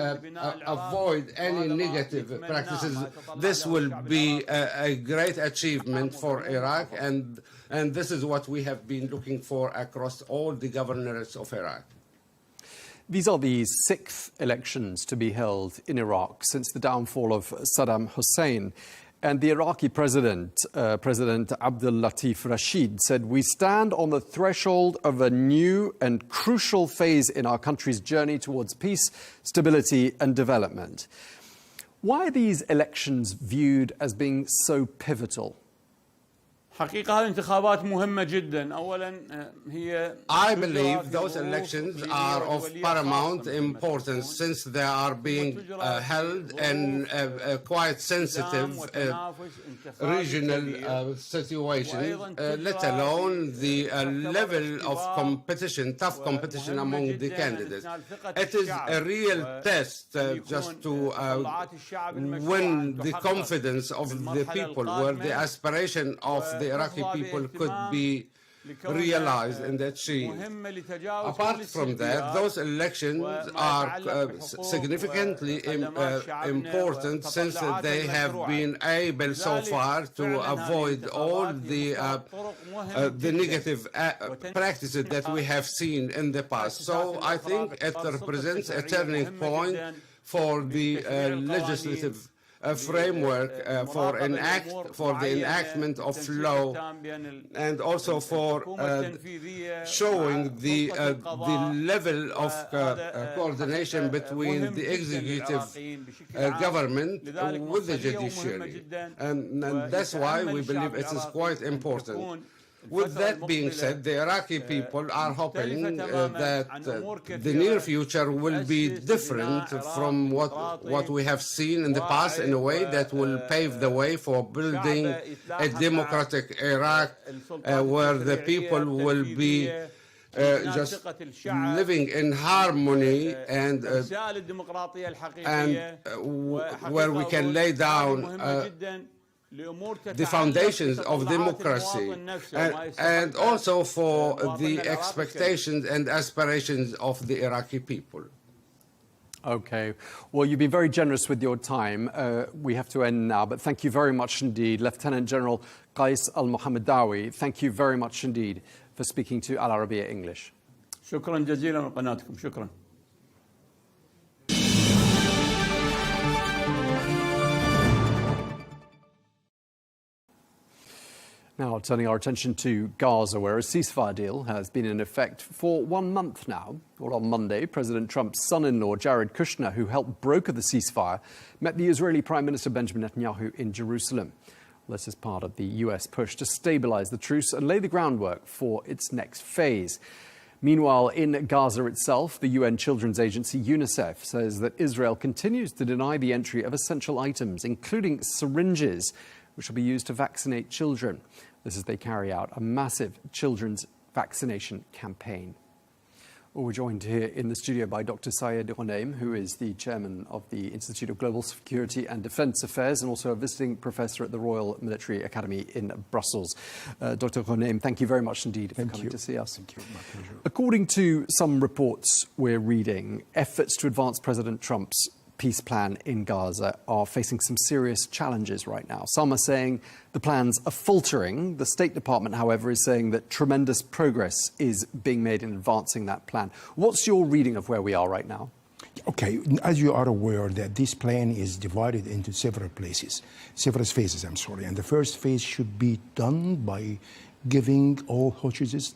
avoid any negative practices, this will be a great achievement for Iraq, and this is what we have been looking for across all the governorates of Iraq. These are the 6th elections to be held in Iraq since the downfall of Saddam Hussein. And the Iraqi president, President Abdel Latif Rashid, said, "We stand on the threshold of a new and crucial phase in our country's journey towards peace, stability and development." Why are these elections viewed as being so pivotal? I believe those elections are of paramount importance since they are being held in a quite sensitive regional situation, let alone the level of competition, tough competition among the candidates. It is a real test just to win the confidence of the people, where the aspiration of the Iraqi people could be realized and achieved. Apart from that, those elections are significantly important since they have been able so far to avoid all the negative practices that we have seen in the past. So I think it represents a turning point for the legislative framework for the enactment of law, and also for showing the level of coordination between the executive government with the judiciary, and that's why we believe it is quite important. With that being said, the Iraqi people are hoping that the near future will be different from what we have seen in the past, in a way that will pave the way for building a democratic Iraq where the people will be just living in harmony and where we can lay down the foundations of democracy, and also for the expectations and aspirations of the Iraqi people. Okay. Well, you've been very generous with your time. We have to end now, but thank you very much indeed. Lieutenant General Qais Al-Mohammadawi, thank you very much indeed for speaking to Al Arabiya English. شكرا جزيلا لقناتكم. شكرا. Now, turning our attention to Gaza, where a ceasefire deal has been in effect for 1 month now. Well, on Monday, President Trump's son-in-law, Jared Kushner, who helped broker the ceasefire, met the Israeli Prime Minister Benjamin Netanyahu in Jerusalem. This is part of the US push to stabilize the truce and lay the groundwork for its next phase. Meanwhile, in Gaza itself, the UN Children's Agency UNICEF says that Israel continues to deny the entry of essential items, including syringes, which will be used to vaccinate children. This as they carry out a massive children's vaccination campaign. Well, we're joined here in the studio by Dr. Sayed Ghanem, who is the chairman of the Institute of Global Security and Defence Affairs and also a visiting professor at the Royal Military Academy in Brussels. Dr. Ghanem, thank you very much indeed for coming to see us. Thank you. My pleasure. According to some reports we're reading, efforts to advance President Trump's peace plan in Gaza are facing some serious challenges right now. Some are saying the plans are faltering. The State Department, however, is saying that tremendous progress is being made in advancing that plan. What's your reading of where we are right now? Okay, as you are aware that this plan is divided into several phases, and the first phase should be done by giving all hostages,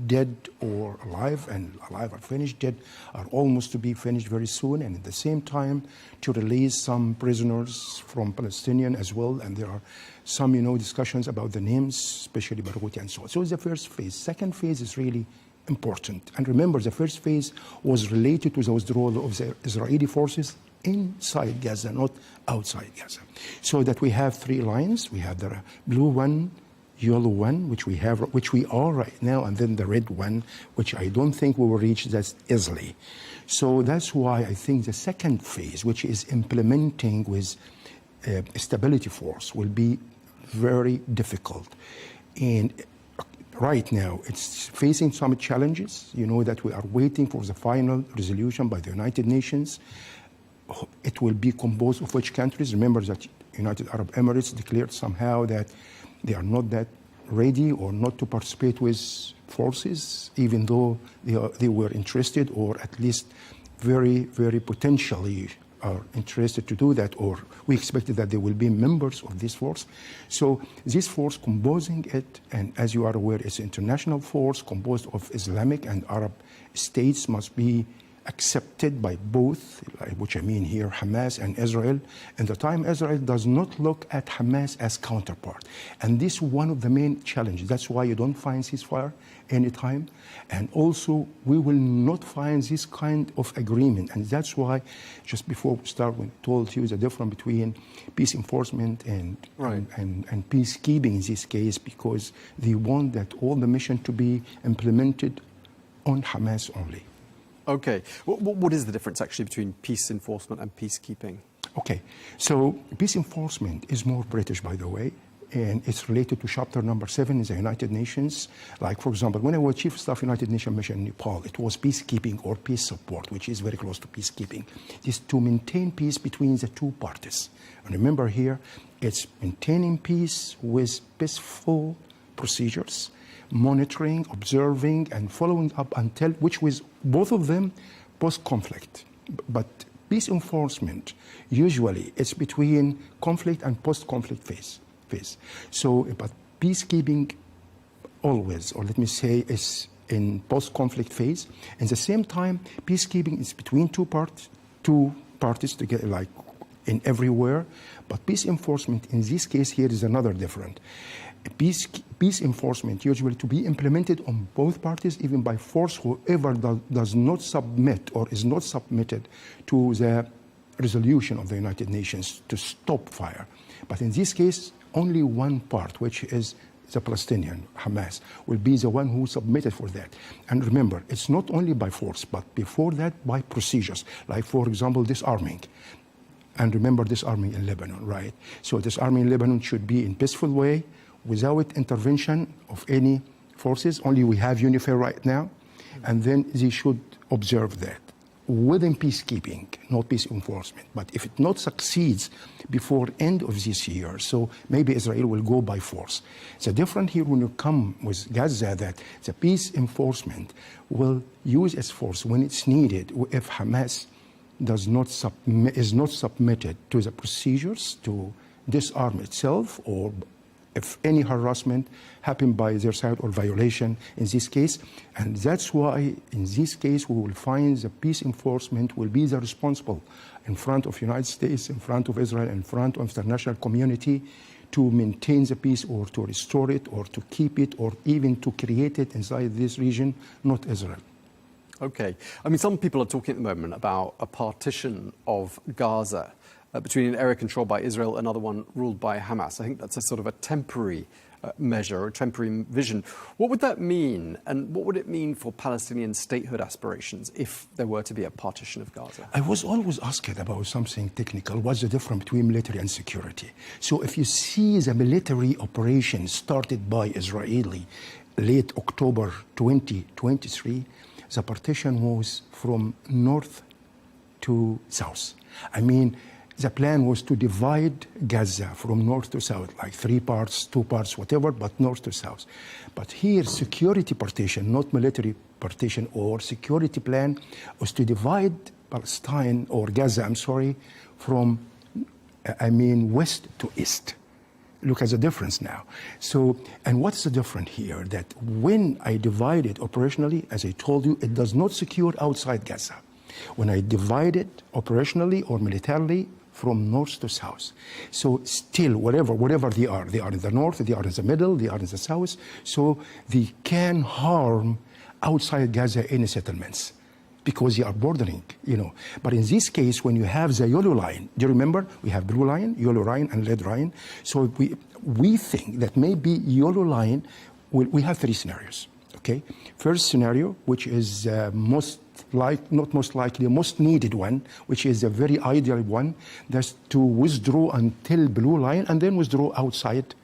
dead or alive, and alive are finished, dead are almost to be finished very soon, and at the same time to release some prisoners from Palestinian as well, and there are some, discussions about the names, especially Barouti and so on. So it's the first phase. Second phase is really important. And remember, the first phase was related to the withdrawal of the Israeli forces inside Gaza, not outside Gaza. So that we have 3 lines. We have the blue one, yellow one, which we are right now, and then the red one, which I don't think we will reach that easily. So that's why I think the second phase, which is implementing with a stability force, will be very difficult. And right now, it's facing some challenges. You know that we are waiting for the final resolution by the United Nations. It will be composed of which countries? Remember that United Arab Emirates declared somehow that they are not that ready or not to participate with forces, even though they were interested, or at least very, very potentially are interested to do that, or we expected that they will be members of this force. So this force composing it, and as you are aware, it's an international force composed of Islamic and Arab states, must be accepted by both, which I mean here Hamas and Israel. And the time Israel does not look at Hamas as counterpart. And this is one of the main challenges. That's why you don't find ceasefire anytime. And also, we will not find this kind of agreement. And that's why, just before we start, we told you the difference between peace enforcement and peacekeeping in this case, because they want that all the mission to be implemented on Hamas only. Okay. What is the difference actually between peace enforcement and peacekeeping? Okay. So peace enforcement is more British, by the way, and it's related to chapter number 7 in the United Nations. Like, for example, when I was Chief of Staff United Nations Mission in Nepal, it was peacekeeping or peace support, which is very close to peacekeeping. It's to maintain peace between the two parties. And remember here, it's maintaining peace with peaceful procedures, monitoring, observing, and following up until, which was both of them post-conflict. But peace enforcement, usually, it's between conflict and post-conflict phase. So, but peacekeeping always, or let me say, is in post-conflict phase. At the same time, peacekeeping is between two parties together, like in everywhere. But peace enforcement, in this case here, is another different. Peace enforcement usually to be implemented on both parties, even by force, whoever does not submit or is not submitted to the resolution of the United Nations to stop fire. But in this case, only one part, which is the Palestinian, Hamas, will be the one who submitted for that. And remember, it's not only by force, but before that, by procedures. Like, for example, disarming. And remember, disarming in Lebanon, right? So disarming in Lebanon should be in peaceful way, without intervention of any forces. Only we have UNIFIL right now, and then they should observe that within peacekeeping, not peace enforcement. But if it not succeeds before end of this year, so maybe Israel will go by force. The difference here when you come with Gaza, that the peace enforcement will use its force when it's needed if Hamas is not submitted to the procedures to disarm itself, or if any harassment happened by their side or violation in this case. And that's why in this case we will find the peace enforcement will be the responsible in front of United States, in front of Israel, in front of the international community to maintain the peace or to restore it or to keep it or even to create it inside this region, not Israel. Okay. I mean, some people are talking at the moment about a partition of Gaza between an area controlled by Israel and another one ruled by Hamas. I think that's a sort of a temporary measure, or a temporary vision. What would that mean? And what would it mean for Palestinian statehood aspirations if there were to be a partition of Gaza? I was always asked about something technical. What's the difference between military and security? So if you see the military operation started by Israeli late October 2023, the partition was from north to south. I mean, the plan was to divide Gaza from north to south, like 3 parts, 2 parts, whatever, but north to south. But here, security partition, not military partition or security plan, was to divide Palestine, or Gaza, I'm sorry, from, west to east. Look at the difference now. So, and what's the difference here? That when I divide it operationally, as I told you, it does not secure outside Gaza. When I divide it operationally or militarily, from north to south. So still, whatever they are in the north, they are in the middle, they are in the south, so they can harm outside Gaza any settlements because they are bordering, But in this case, when you have the yellow line, do you remember? We have blue line, yellow line, and red line. So we think that maybe yellow line, we have 3 scenarios, okay? First scenario, which is most needed one, which is a very ideal one, that's to withdraw until blue line and then withdraw outside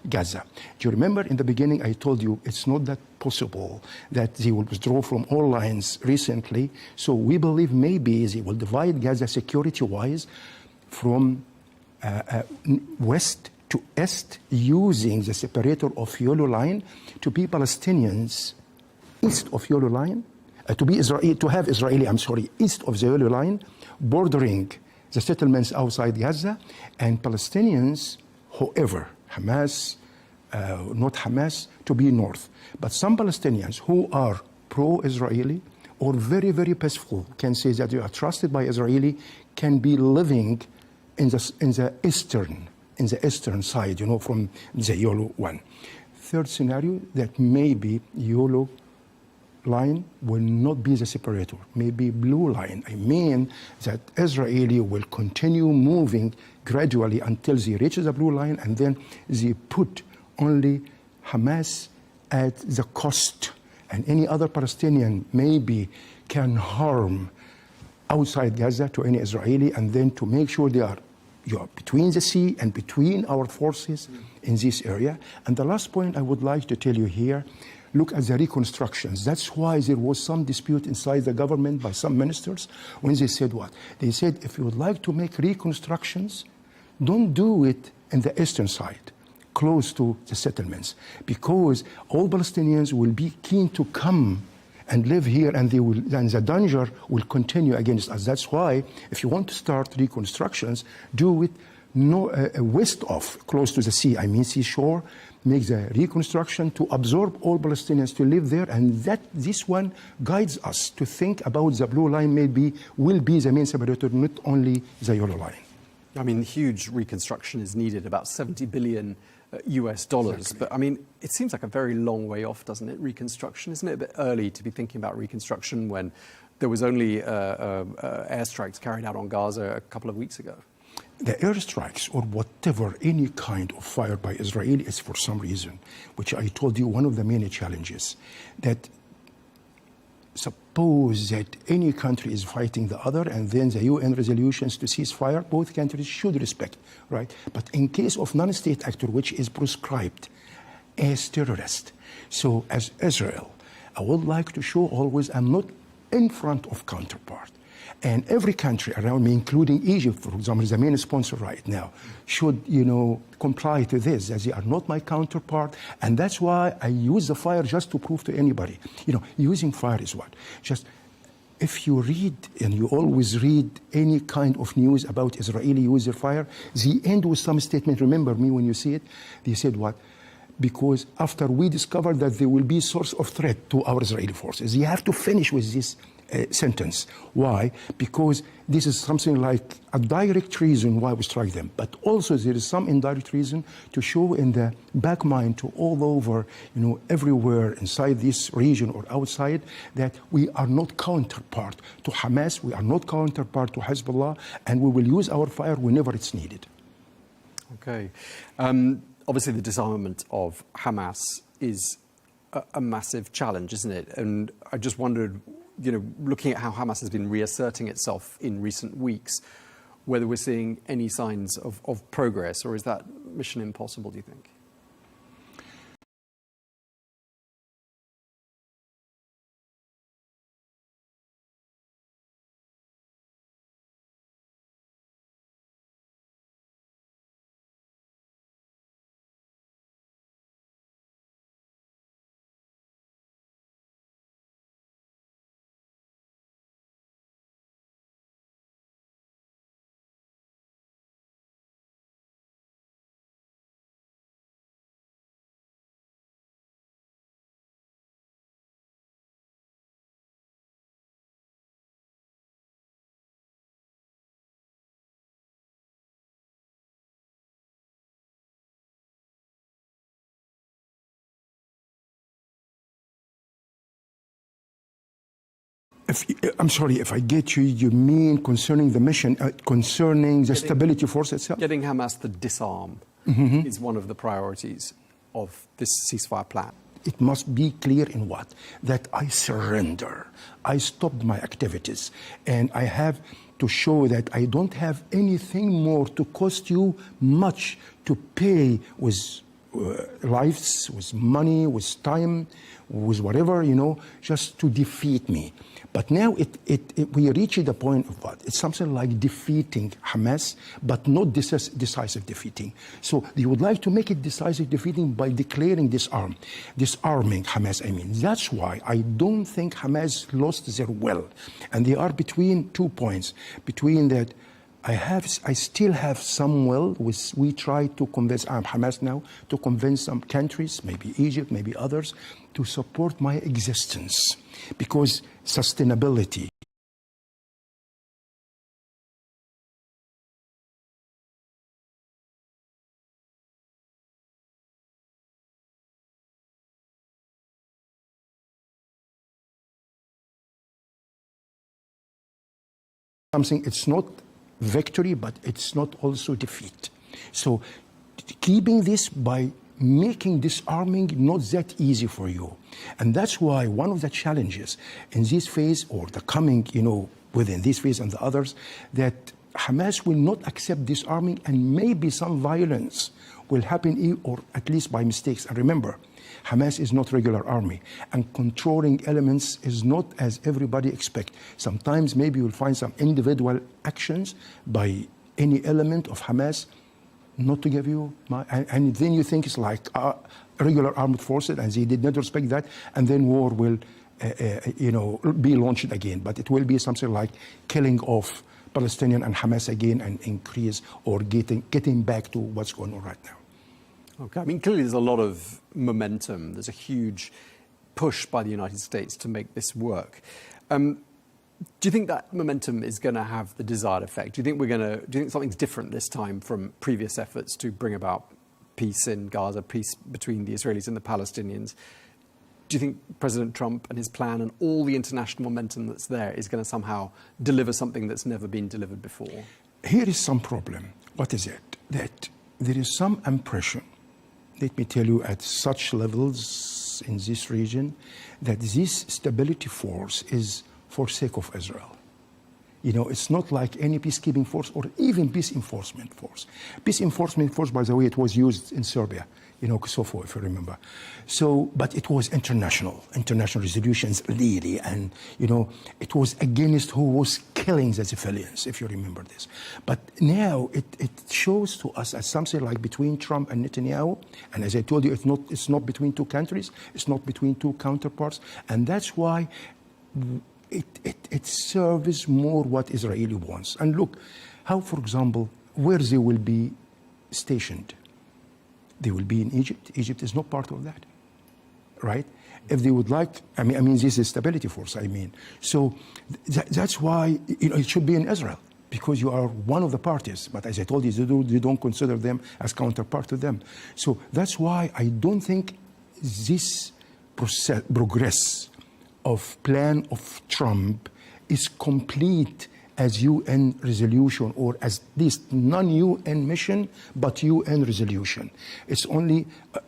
Gaza. Do you remember in the beginning I told you it's not that possible that they will withdraw from all lines recently. So we believe maybe they will divide Gaza security-wise from west to east using the separator of yellow line to be Palestinians east of yellow line, to have Israeli, east of the yellow line, bordering the settlements outside Gaza, and Palestinians, whoever, Hamas, not Hamas, to be north. But some Palestinians who are pro-Israeli or very, very peaceful can say that they are trusted by Israeli, can be living in the eastern side, you know, from the yellow one. Third scenario, that maybe yellow line will not be the separator, maybe blue line. I mean that Israeli will continue moving gradually until they reach the blue line, and then they put only Hamas at the coast, and any other Palestinian maybe can harm outside Gaza to any Israeli, and then to make sure they are between the sea and between our forces in this area. And the last point I would like to tell you here, look at the reconstructions. That's why there was some dispute inside the government by some ministers when they said what? They said, if you would like to make reconstructions, don't do it in the eastern side, close to the settlements, because all Palestinians will be keen to come and live here, and the danger will continue against us. That's why, if you want to start reconstructions, do it west of, close to the sea, I mean seashore, make the reconstruction to absorb all Palestinians to live there, and this one guides us to think about the blue line maybe will be the main separator, not only the yellow line. I mean, huge reconstruction is needed, about $70 billion US dollars. Exactly. But I mean, it seems like a very long way off, doesn't it? Reconstruction, isn't it a bit early to be thinking about reconstruction when there was only airstrikes carried out on Gaza a couple of weeks ago? The airstrikes or whatever, any kind of fire by Israel is for some reason, which I told you one of the many challenges, that suppose that any country is fighting the other, and then the UN resolutions to cease fire, both countries should respect, right? But in case of non-state actor, which is proscribed as terrorist, so as Israel, I would like to show always I'm not in front of counterpart. And every country around me, including Egypt, for example, is the main sponsor right now, should, comply to this, as they are not my counterpart. And that's why I use the fire just to prove to anybody. Using fire is what? Just, if you read, and you always read any kind of news about Israeli use of fire, they end with some statement. Remember me when you see it? They said what? Because after we discovered that there will be source of threat to our Israeli forces, you have to finish with this sentence. Why? Because this is something like a direct reason why we strike them, but also there is some indirect reason to show in the back mind to all over, everywhere inside this region or outside, that we are not counterpart to Hamas, we are not counterpart to Hezbollah, and we will use our fire whenever it's needed. Okay. Obviously, the disarmament of Hamas is a massive challenge, isn't it? And I just wondered, looking at how Hamas has been reasserting itself in recent weeks, whether we're seeing any signs of progress, or is that mission impossible, do you think? I'm sorry, if I get you, you mean concerning the mission, concerning the stability force itself? Getting Hamas to disarm is one of the priorities of this ceasefire plan. It must be clear in what? That I surrender. I stopped my activities, and I have to show that I don't have anything more to cost you much to pay with lives, with money, with time, with whatever, just to defeat me. But now we reach the point of what? It's something like defeating Hamas, but not decisive defeating. So they would like to make it decisive defeating by declaring disarming Hamas, That's why I don't think Hamas lost their will. And they are between 2 points, between that I still have some will. We try to convince Hamas now to convince some countries, maybe Egypt, maybe others, to support my existence, because sustainability. Something, it's not victory, but it's not also defeat. So keeping this by making disarming not that easy for you. And that's why one of the challenges in this phase, or the coming, within this phase and the others, that Hamas will not accept disarming, and maybe some violence will happen, or at least by mistakes. And remember, Hamas is not regular army, and controlling elements is not as everybody expects. Sometimes maybe you'll find some individual actions by any element of Hamas not to give you, and then you think it's like regular armed forces, and they did not respect that, and then war will, be launched again. But it will be something like killing off Palestinian and Hamas again, and increase or getting back to what's going on right now. Okay, I mean, clearly there's a lot of momentum. There's a huge push by the United States to make this work. Do you think that momentum is going to have the desired effect? Do you think something's different this time from previous efforts to bring about peace in Gaza, peace between the Israelis and the Palestinians? Do you think President Trump and his plan and all the international momentum that's there is going to somehow deliver something that's never been delivered before? Here is some problem. What is it? That there is some impression, let me tell you, at such levels in this region, that this stability force is for sake of Israel. It's not like any peacekeeping force or even peace enforcement force. Peace enforcement force, by the way, it was used in Serbia, Kosovo, if you remember. So, but it was international resolutions, really, and, it was against who was killing the civilians, if you remember this. But now it shows to us as something like between Trump and Netanyahu, and as I told you, it's not between two countries, it's not between two counterparts, and that's why it serves more what Israeli wants. And look, how, for example, where they will be stationed. They will be in Egypt. Egypt is not part of that, right? If they would like, I mean, this is stability force, So that's why, it should be in Israel, because you are one of the parties. But as I told you, they don't consider them as counterpart to them. So that's why I don't think this progress of plan of Trump is complete as UN resolution, or as least non-UN mission, but UN resolution. It's only,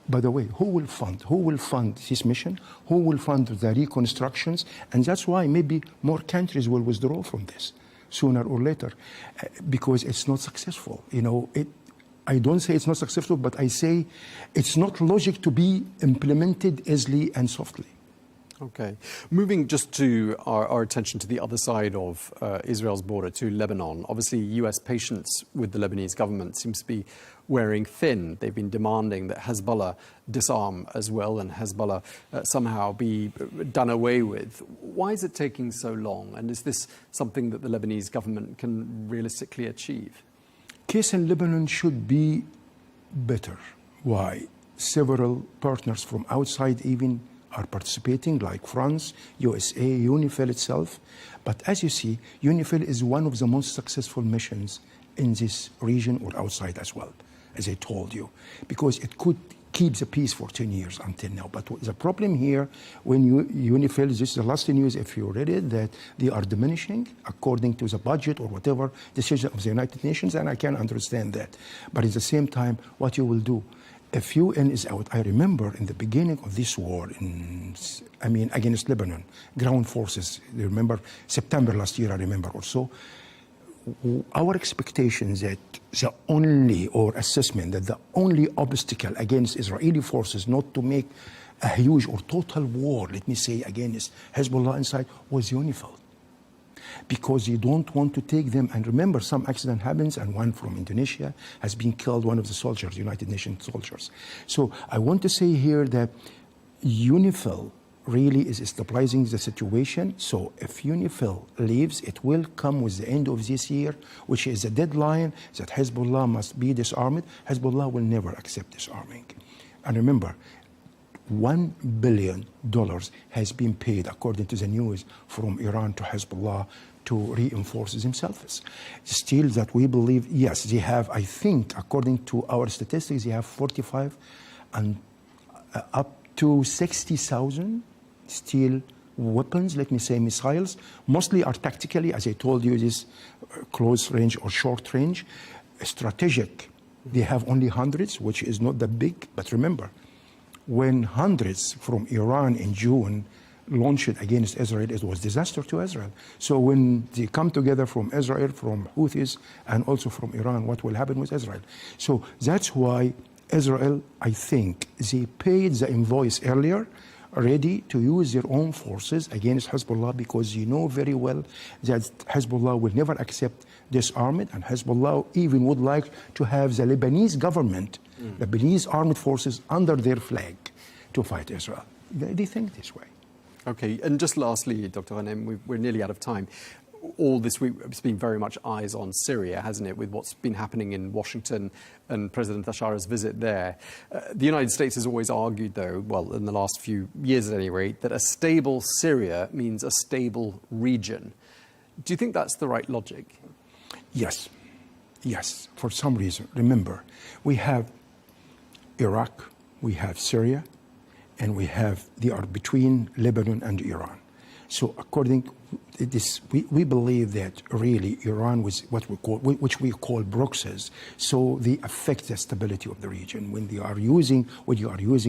by the way, who will fund this mission? Who will fund the reconstructions? And that's why maybe more countries will withdraw from this sooner or later, because it's not successful. I don't say it's not successful, but I say it's not logic to be implemented easily and softly. Okay. Moving just to our attention to the other side of Israel's border, to Lebanon. Obviously, US patience with the Lebanese government seems to be wearing thin. They've been demanding that Hezbollah disarm as well, and Hezbollah somehow be done away with. Why is it taking so long? And is this something that the Lebanese government can realistically achieve? Case in Lebanon should be better. Why? Several partners from outside even are participating, like France, USA, UNIFIL itself. But as you see, UNIFIL is one of the most successful missions in this region or outside as well, as I told you, because it could keep the peace for 10 years until now. But the problem here, when UNIFIL, this is the last news, if you read it, that they are diminishing according to the budget or whatever decision of the United Nations, and I can understand that. But at the same time, what you will do, if UN is out, I remember in the beginning of this war, against Lebanon, ground forces, you remember September last year, I remember also, our expectations that the only, or assessment that the only obstacle against Israeli forces not to make a huge or total war, let me say, against Hezbollah inside, was UNIFIL. Because you don't want to take them, and remember, some accident happens, and one from Indonesia has been killed, one of the soldiers, United Nations soldiers. So I want to say here that UNIFIL really is stabilizing the situation. So if UNIFIL leaves, it will come with the end of this year, which is a deadline that Hezbollah must be disarmed. Hezbollah will never accept disarming. And remember, $1 billion has been paid, according to the news, from Iran to Hezbollah to reinforce themselves. Still that we believe, yes, they have, I think, according to our statistics, they have 45 and up to 60,000 still weapons, let me say missiles. Mostly are tactically, as I told you, this close range or short range. Strategic, they have only hundreds, which is not that big. But remember, when hundreds from Iran in June launched against Israel, it was disaster to Israel. So when they come together from Israel, from Houthis, and also from Iran, what will happen with Israel? So that's why Israel, I think, they paid the invoice earlier, ready to use their own forces against Hezbollah, because you know very well that Hezbollah will never accept disarmament, and Hezbollah even would like to have the Lebanese government, the Lebanese armed forces under their flag to fight Israel. They think this way. Okay, and just lastly, Dr. Ghanem, we're nearly out of time. All this week, it's been very much eyes on Syria, hasn't it, with what's been happening in Washington and President Ashar's visit there. The United States has always argued, though, well, in the last few years at any rate, that a stable Syria means a stable region. Do you think that's the right logic? Yes. Yes, for some reason. Remember, we have Iraq, we have Syria, and we have between Lebanon and Iran. So according to this, we believe that really Iran was which we call proxies. So they affect the stability of the region when you are using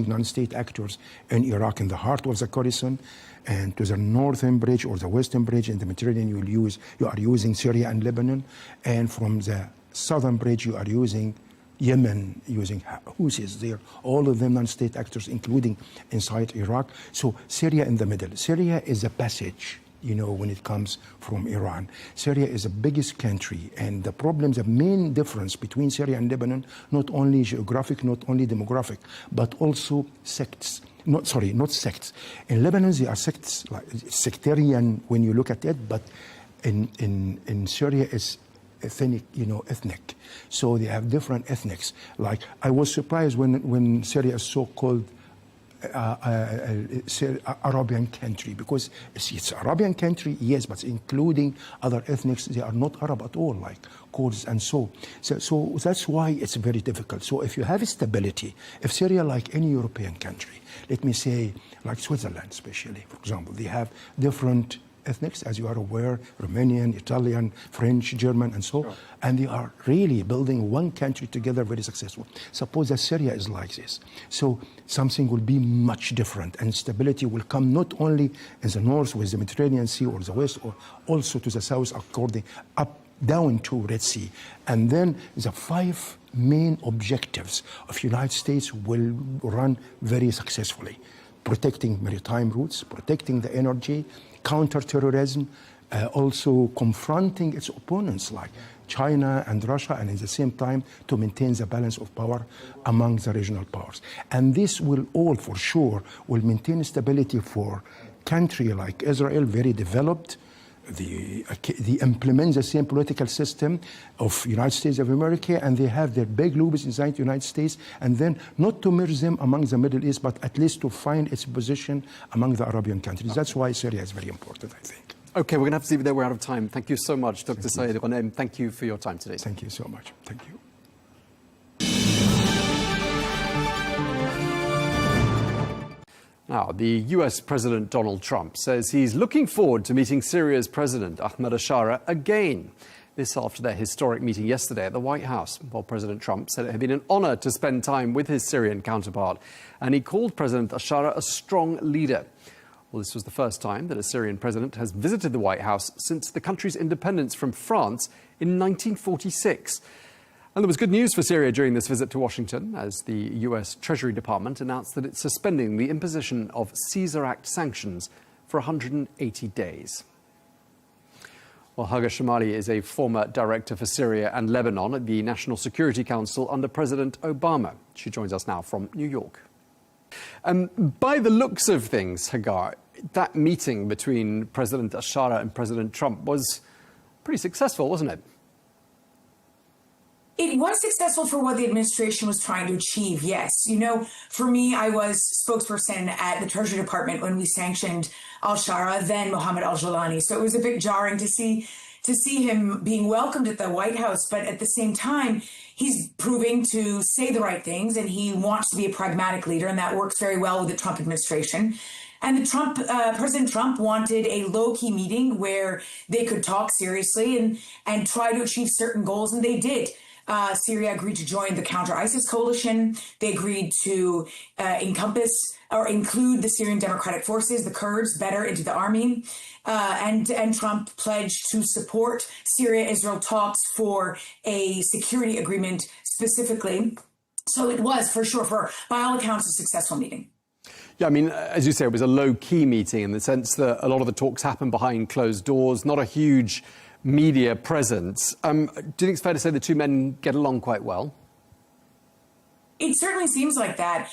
non-state actors in Iraq in the heart of the Khorasan, and to the northern bridge or the western bridge in the Mediterranean, you are using Syria and Lebanon, and from the southern bridge you are using Yemen, using Houthis there, all of them non-state actors, including inside Iraq. So Syria in the middle. Syria is a passage, when it comes from Iran. Syria is the biggest country, and the main difference between Syria and Lebanon, not only geographic, not only demographic, but also sects. Not sects. In Lebanon, they are sects, like sectarian when you look at it, but in Syria is ethnic. So they have different ethnics. Like, I was surprised when Syria is so-called Arabian country, because it's Arabian country, yes, but including other ethnics, they are not Arab at all, like Kurds and so that's why it's very difficult. So if you have stability, if Syria, like any European country, let me say, like Switzerland especially, for example, they have different ethnics, as you are aware, Romanian, Italian, French, German, and so, and they are really building one country together, very successful. Suppose that Syria is like this. So something will be much different, and stability will come not only in the north with the Mediterranean Sea or the west, or also to the south, down to Red Sea. And then the 5 main objectives of United States will run very successfully. Protecting maritime routes, protecting the energy, counter-terrorism, also confronting its opponents like China and Russia, and at the same time to maintain the balance of power among the regional powers. And this will all, for sure, will maintain stability for country like Israel, very developed. They implement the same political system of United States of America, and they have their big lobbies inside the United States, and then not to merge them among the Middle East, but at least to find its position among the Arabian countries. That's why Syria is very important, I think. Okay, we're going to have to leave it there. We're out of time. Thank you so much, Dr. Saeed Ghanem. Thank you for your time today. Thank you so much. Thank you. Now, the US President Donald Trump says he's looking forward to meeting Syria's President Ahmed Ashara again. This after their historic meeting yesterday at the White House. While President Trump said it had been an honor to spend time with his Syrian counterpart, and he called President Ashara a strong leader. Well, this was the first time that a Syrian president has visited the White House since the country's independence from France in 1946. And there was good news for Syria during this visit to Washington, as the US Treasury Department announced that it's suspending the imposition of Caesar Act sanctions for 180 days. Well, Hagar Shamali is a former director for Syria and Lebanon at the National Security Council under President Obama. She joins us now from New York. By the looks of things, Hagar, that meeting between President al-Shara and President Trump was pretty successful, wasn't it? It was successful for what the administration was trying to achieve, yes. You know, for me, I was spokesperson at the Treasury Department when we sanctioned al-Shara, then Mohammed al-Jolani. So it was a bit jarring to see him being welcomed at the White House. But at the same time, he's proving to say the right things, and he wants to be a pragmatic leader, and that works very well with the Trump administration. And President Trump wanted a low-key meeting where they could talk seriously and try to achieve certain goals, and they did. Syria agreed to join the counter-ISIS coalition. They agreed to include the Syrian Democratic Forces, the Kurds, better into the army. And Trump pledged to support Syria-Israel talks for a security agreement specifically. So it was, for sure, by all accounts, a successful meeting. Yeah, I mean, as you say, it was a low-key meeting in the sense that a lot of the talks happened behind closed doors, not a huge media presence. Do you think it's fair to say the two men get along quite well? It certainly seems like that.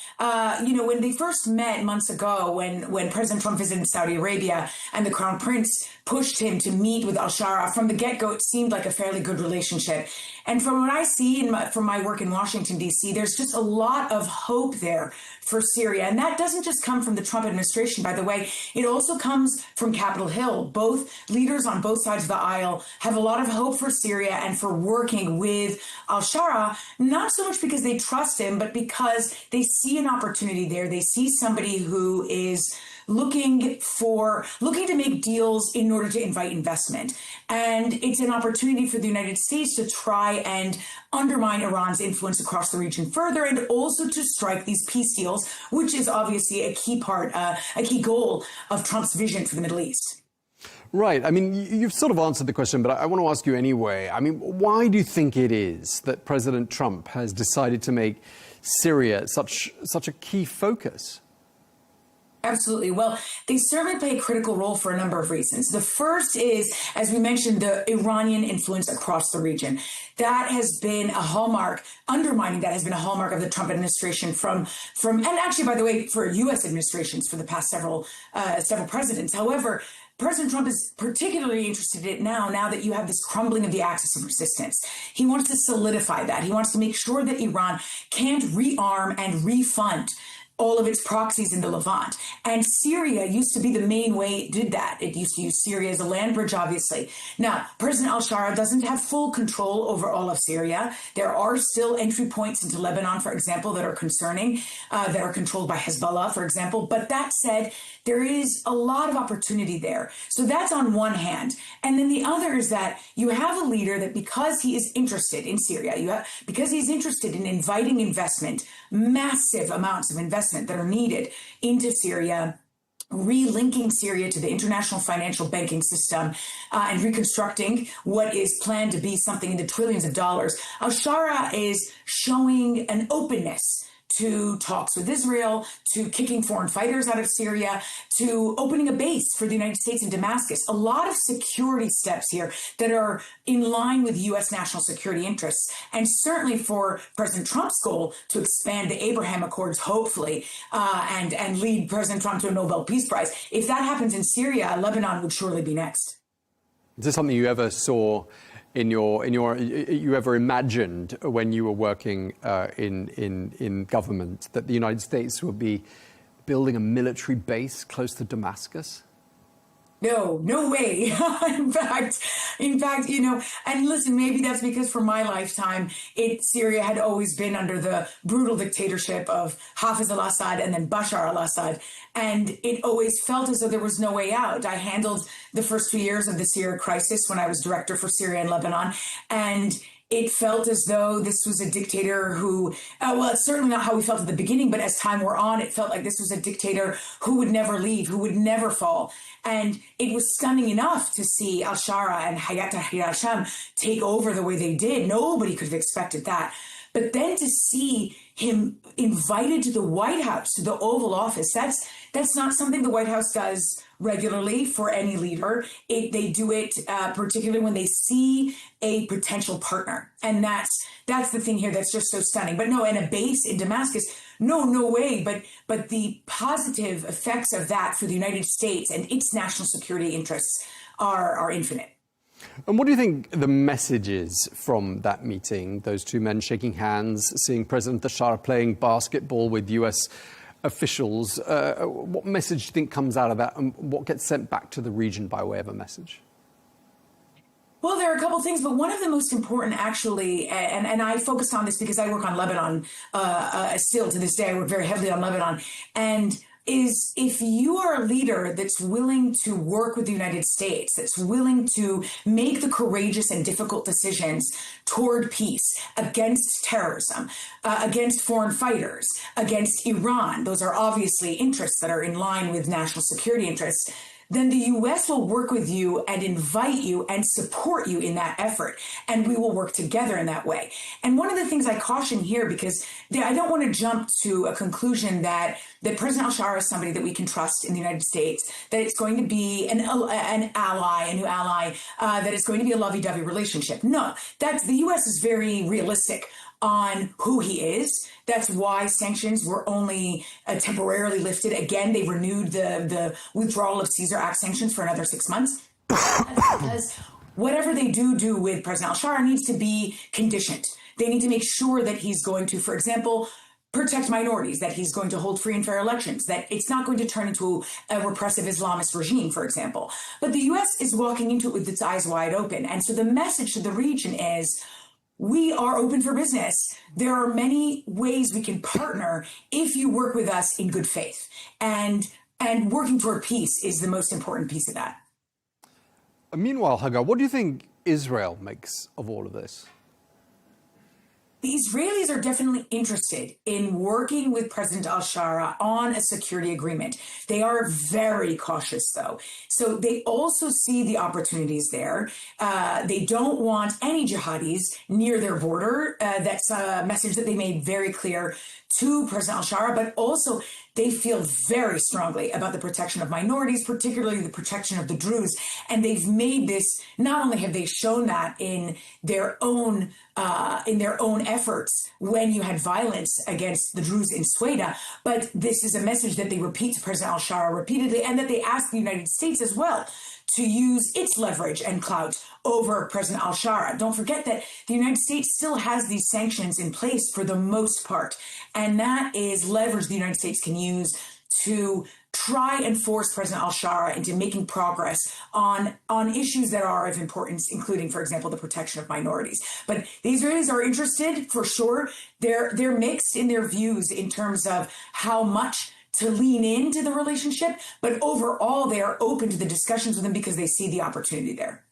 You know, when they first met months ago, when President Trump visited Saudi Arabia and the Crown Prince pushed him to meet with al-Shara, from the get-go, it seemed like a fairly good relationship. And from what I see from my work in Washington, D.C., there's just a lot of hope there for Syria. And that doesn't just come from the Trump administration, by the way. It also comes from Capitol Hill. Both leaders on both sides of the aisle have a lot of hope for Syria and for working with al-Shara, not so much because they trust him, but because they see an opportunity there. They see somebody who is looking to make deals in order to invite investment. And it's an opportunity for the United States to try and undermine Iran's influence across the region further, and also to strike these peace deals, which is obviously a key goal of Trump's vision for the Middle East. Right. I mean, you've sort of answered the question, but I want to ask you anyway. I mean, why do you think it is that President Trump has decided to make Syria such a key focus? Absolutely. Well, they certainly play a critical role for a number of reasons. The first is, as we mentioned, the Iranian influence across the region. That has been a hallmark, undermining that has been a hallmark of the Trump administration from and actually, by the way, for U.S. administrations for the past several presidents. However, President Trump is particularly interested in it now that you have this crumbling of the axis of resistance. He wants to solidify that. He wants to make sure that Iran can't rearm and refund all of its proxies in the Levant. And Syria used to be the main way it did that. It used to use Syria as a land bridge, obviously. Now, President al-Shara doesn't have full control over all of Syria. There are still entry points into Lebanon, for example, that are concerning, that are controlled by Hezbollah, for example. But that said, there is a lot of opportunity there. So that's on one hand. And then the other is that you have a leader that, because he is interested in Syria, because he's interested in inviting investment, massive amounts of investment that are needed into Syria, relinking Syria to the international financial banking system, and reconstructing what is planned to be something in the trillions of dollars. Al-Shara is showing an openness to talks with Israel, to kicking foreign fighters out of Syria, to opening a base for the United States in Damascus. A lot of security steps here that are in line with U.S. national security interests, and certainly for President Trump's goal to expand the Abraham Accords, hopefully, and lead President Trump to a Nobel Peace Prize. If that happens in Syria, Lebanon would surely be next. Is this something you ever saw you ever imagined when you were working in government, that the United States would be building a military base close to Damascus? No way. In fact, you know, and listen, maybe that's because for my lifetime, Syria had always been under the brutal dictatorship of Hafez al-Assad and then Bashar al-Assad. And it always felt as though there was no way out. I handled the first 2 years of the Syria crisis when I was director for Syria and Lebanon. And it felt as though this was a dictator who, well, it's certainly not how we felt at the beginning, but as time wore on, it felt like this was a dictator who would never leave, who would never fall. And it was stunning enough to see al-Shara and Hayat Tahrir al-Sham take over the way they did. Nobody could have expected that. But then to see him invited to the White House, to the Oval Office. That's not something the White House does regularly for any leader. They do it particularly when they see a potential partner. And that's the thing here that's just so stunning. But no, and a base in Damascus, no way. But the positive effects of that for the United States and its national security interests are infinite. And what do you think the message is from that meeting? Those two men shaking hands, seeing President Bashar playing basketball with US officials. What message do you think comes out of that, and what gets sent back to the region by way of a message? Well, there are a couple of things, but one of the most important, actually, and I focused on this because I work on Lebanon still to this day. I work very heavily on Lebanon, and is if you are a leader that's willing to work with the United States, that's willing to make the courageous and difficult decisions toward peace, against terrorism, against foreign fighters, against Iran, those are obviously interests that are in line with national security interests, then the U.S. will work with you and invite you and support you in that effort. And we will work together in that way. And one of the things I caution here, because I don't want to jump to a conclusion that President al-Shara is somebody that we can trust in the United States, that it's going to be an ally, a new ally, that it's going to be a lovey-dovey relationship. No, the U.S. is very realistic on who he is. That's why sanctions were only temporarily lifted. Again, they renewed the withdrawal of Caesar Act sanctions for another 6 months. That's because whatever they do with President al-Shara needs to be conditioned. They need to make sure that he's going to, for example, protect minorities, that he's going to hold free and fair elections, that it's not going to turn into a repressive Islamist regime, for example. But the U.S. is walking into it with its eyes wide open. And so the message to the region is, we are open for business. There are many ways we can partner if you work with us in good faith. And working toward peace is the most important piece of that. Meanwhile, Hagar, what do you think Israel makes of all of this? The Israelis are definitely interested in working with President al-Shara on a security agreement. They are very cautious, though. So they also see the opportunities there. They don't want any jihadis near their border. That's a message that they made very clear to President al-Shara, but also they feel very strongly about the protection of minorities, particularly the protection of the Druze. And they've made this, not only have they shown that in their own efforts when you had violence against the Druze in Sweden, but this is a message that they repeat to President al-Shara repeatedly, and that they ask the United States as well to use its leverage and clout over President al-Shara. Don't forget that the United States still has these sanctions in place for the most part, and that is leverage the United States can use to try and force President al-Shara into making progress on issues that are of importance, including, for example, the protection of minorities. But the Israelis are interested, for sure. They're mixed in their views in terms of how much to lean into the relationship, but overall they are open to the discussions with them because they see the opportunity there.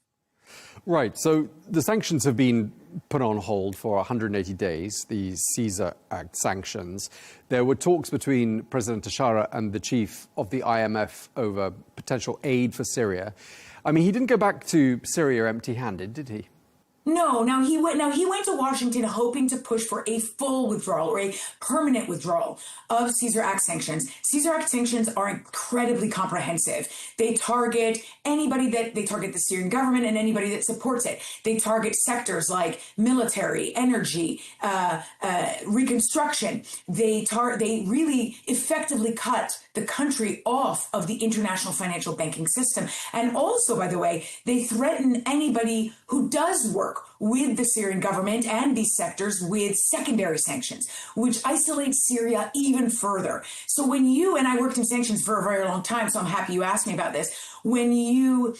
Right, so the sanctions have been put on hold for 180 days, the Caesar Act sanctions. There were talks between President al-Shara and the chief of the IMF over potential aid for Syria. I mean, he didn't go back to Syria empty-handed, did he? No, he went to Washington hoping to push for a full withdrawal or a permanent withdrawal of Caesar Act sanctions. Caesar Act sanctions are incredibly comprehensive. They target the Syrian government and anybody that supports it. They target sectors like military, energy, reconstruction. They really effectively cut the country off of the international financial banking system. And also, by the way, they threaten anybody who does work with the Syrian government and these sectors with secondary sanctions, which isolates Syria even further. So when I worked in sanctions for a very long time, so I'm happy you asked me about this. When you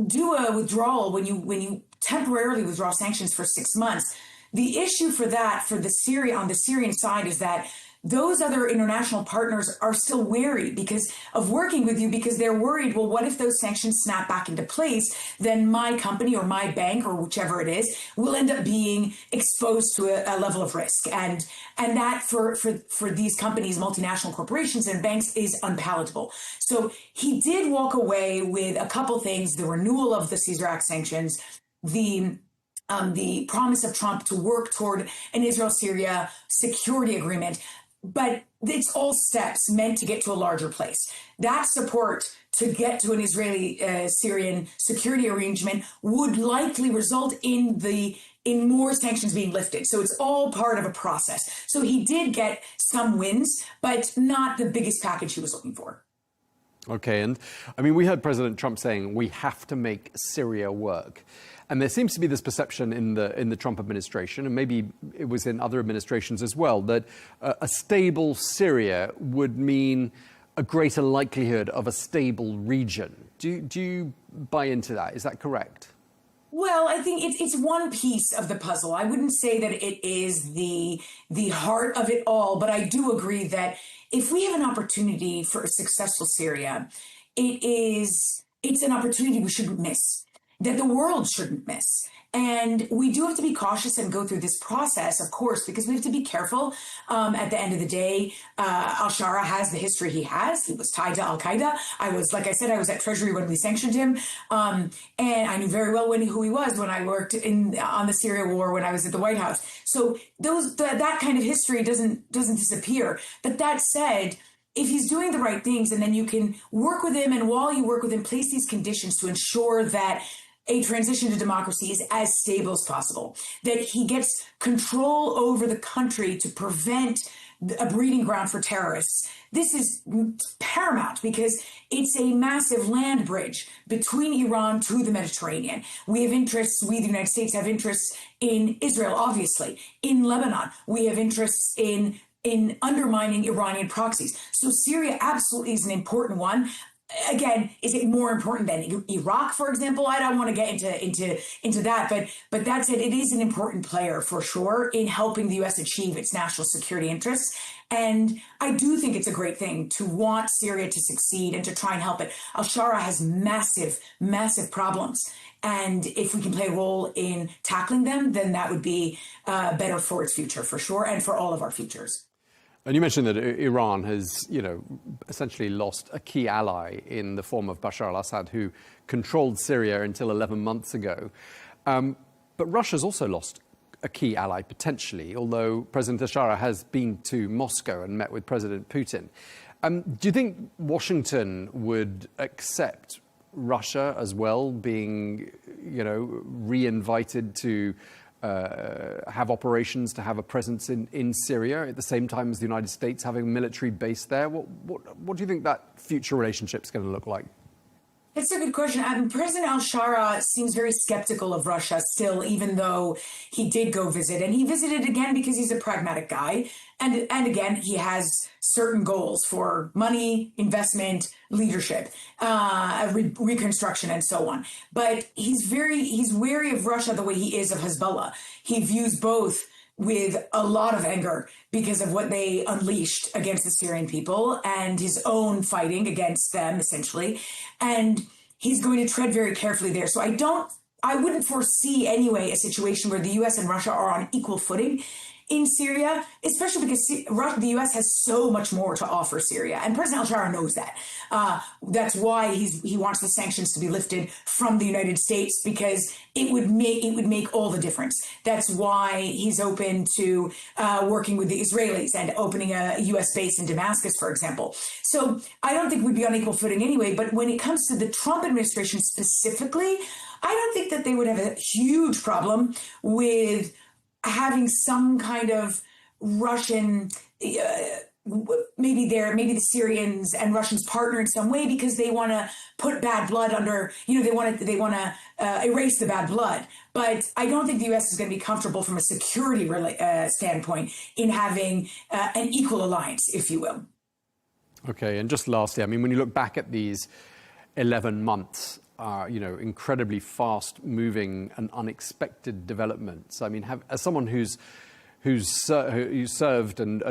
do a withdrawal, when you temporarily withdraw sanctions for 6 months, the issue for that, on the Syrian side, is that those other international partners are still wary because of working with you, because they're worried, well, what if those sanctions snap back into place? Then my company or my bank or whichever it is will end up being exposed to a level of risk. And that for these companies, multinational corporations and banks, is unpalatable. So he did walk away with a couple things: the renewal of the Caesar Act sanctions, the the promise of Trump to work toward an Israel-Syria security agreement. But it's all steps meant to get to a larger place. That support to get to an Israeli-Syrian security arrangement would likely result in more sanctions being lifted. So it's all part of a process. So he did get some wins, but not the biggest package he was looking for. Okay, and I mean, we heard President Trump saying we have to make Syria work. And there seems to be this perception in the Trump administration, and maybe it was in other administrations as well, that a stable Syria would mean a greater likelihood of a stable region. Do you buy into that? Is that correct? Well, I think it's one piece of the puzzle. I wouldn't say that it is the heart of it all, but I do agree that if we have an opportunity for a successful Syria, it's an opportunity we shouldn't miss, that the world shouldn't miss. And we do have to be cautious and go through this process, of course, because we have to be careful. At the end of the day, al-Shara has the history he has. He was tied to al-Qaeda. Like I said, I was at Treasury when we sanctioned him. And I knew very well who he was when I worked on the Syria war when I was at the White House. So that kind of history doesn't disappear. But that said, if he's doing the right things, and then you can work with him, and while you work with him, place these conditions to ensure that a transition to democracy is as stable as possible, that he gets control over the country to prevent a breeding ground for terrorists. This is paramount because it's a massive land bridge between Iran to the Mediterranean. We have interests, we, the United States, have interests in Israel, obviously, in Lebanon. We have interests in undermining Iranian proxies. So Syria absolutely is an important one. Again, is it more important than Iraq, for example? I don't want to get into that, but that said, it is an important player for sure in helping the U.S. achieve its national security interests. And I do think it's a great thing to want Syria to succeed and to try and help it. Al-Shara has massive, massive problems. And if we can play a role in tackling them, then that would be better for its future, for sure, and for all of our futures. And you mentioned that Iran has, essentially lost a key ally in the form of Bashar al-Assad, who controlled Syria until 11 months ago. But Russia's also lost a key ally, potentially, although President al-Shara has been to Moscow and met with President Putin. Do you think Washington would accept Russia as well being, re-invited to have operations, to have a presence in Syria at the same time as the United States having a military base there? What do you think that future relationship is going to look like? It's a good question. President al-Shara seems very skeptical of Russia still, even though he did go visit. And he visited again because he's a pragmatic guy. And again, he has certain goals for money, investment, leadership, reconstruction, and so on. But he's wary of Russia the way he is of Hezbollah. He views both with a lot of anger because of what they unleashed against the Syrian people and his own fighting against them, essentially. And he's going to tread very carefully there. So I wouldn't foresee anyway a situation where the U.S. and Russia are on equal footing in Syria, especially because the U.S. has so much more to offer Syria. And President al-Shara knows that. That's why he wants the sanctions to be lifted from the United States, because it would make all the difference. That's why he's open to working with the Israelis and opening a U.S. base in Damascus, for example. So I don't think we'd be on equal footing anyway. But when it comes to the Trump administration specifically, I don't think that they would have a huge problem with having some kind of Russian, maybe the Syrians and Russians partner in some way, because they want to put bad blood under, they want to erase the bad blood. But I don't think the U.S. is going to be comfortable from a security standpoint in having an equal alliance, if you will. Okay, and just lastly, when you look back at these 11 months, incredibly fast-moving and unexpected developments. As someone who's served and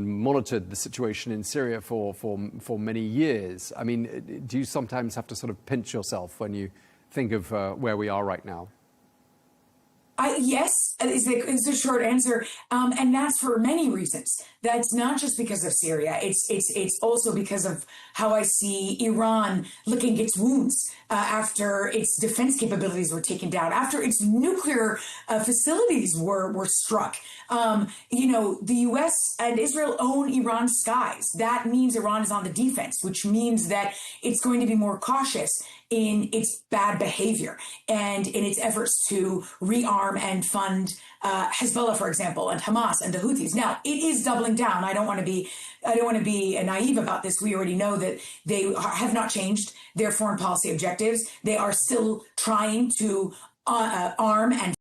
monitored the situation in Syria for many years, do you sometimes have to sort of pinch yourself when you think of where we are right now? Yes, is the short answer, and that's for many reasons. That's not just because of Syria. It's also because of how I see Iran licking its wounds after its defense capabilities were taken down, after its nuclear facilities were struck. The U.S. and Israel own Iran's skies. That means Iran is on the defense, which means that it's going to be more cautious in its bad behavior and in its efforts to rearm and fund Hezbollah, for example, and Hamas and the Houthis. Now, it is doubling down. I don't want to be naive about this. We already know that they have not changed their foreign policy objectives. They are still trying to arm and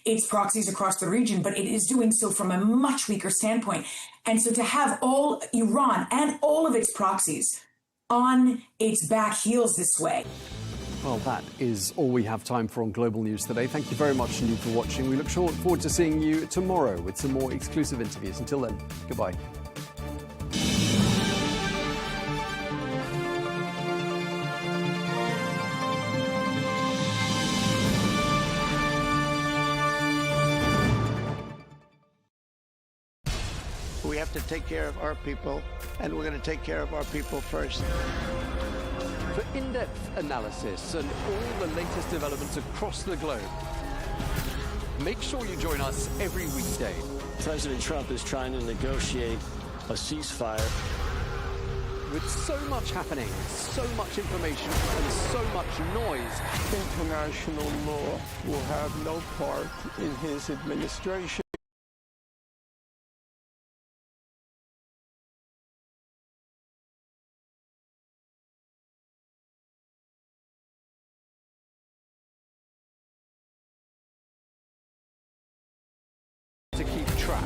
its proxies across the region, but it is doing so from a much weaker standpoint. And so to have all Iran and all of its proxies on its back heels this way. Well, that is all we have time for on Global News today. Thank you very much indeed for watching. We look forward to seeing you tomorrow with some more exclusive interviews. Until then, goodbye. We have to take care of our people, and we're going to take care of our people first. For in-depth analysis and all the latest developments across the globe, make sure you join us every weekday. President Trump is trying to negotiate a ceasefire. With so much happening, so much information, and so much noise, International law will have no part in his administration. to keep track.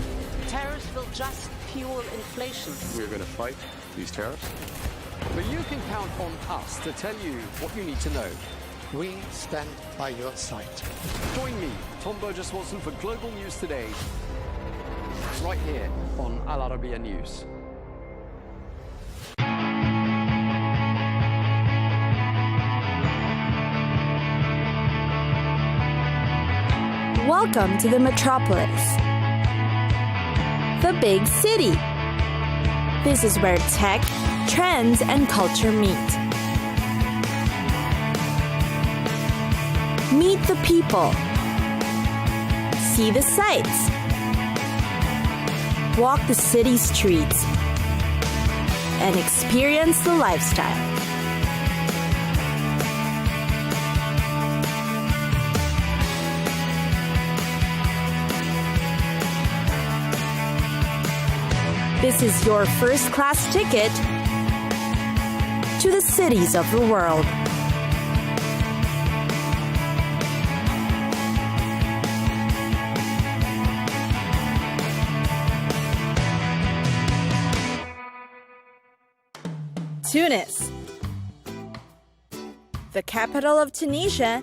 Tariffs will just fuel inflation. We're going to fight these tariffs. But you can count on us to tell you what you need to know. We stand by your side. Join me, Tom Burges Watson, for Global News Today, right here on Arabiya News. Welcome to the metropolis, the big city. This is where tech, trends, and culture meet. Meet the people. See the sights. Walk the city streets. And experience the lifestyle. This is your first-class ticket to the cities of the world. Tunis, the capital of Tunisia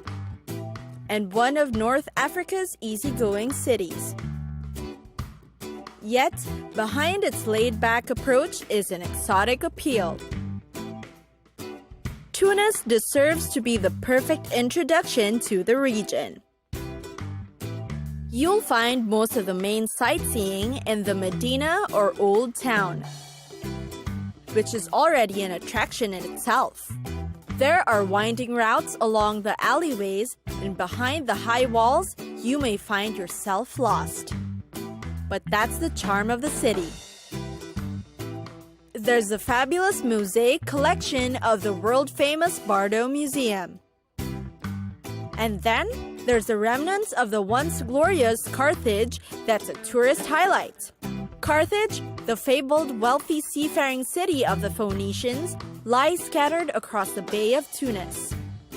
and one of North Africa's easygoing cities. Yet, behind its laid-back approach is an exotic appeal. Tunis deserves to be the perfect introduction to the region. You'll find most of the main sightseeing in the Medina or Old Town, which is already an attraction in itself. There are winding routes along the alleyways, and behind the high walls, you may find yourself lost. But that's the charm of the city. There's a fabulous mosaic collection of the world-famous Bardo Museum. And then there's the remnants of the once glorious Carthage that's a tourist highlight. Carthage, the fabled wealthy seafaring city of the Phoenicians, lies scattered across the Bay of Tunis.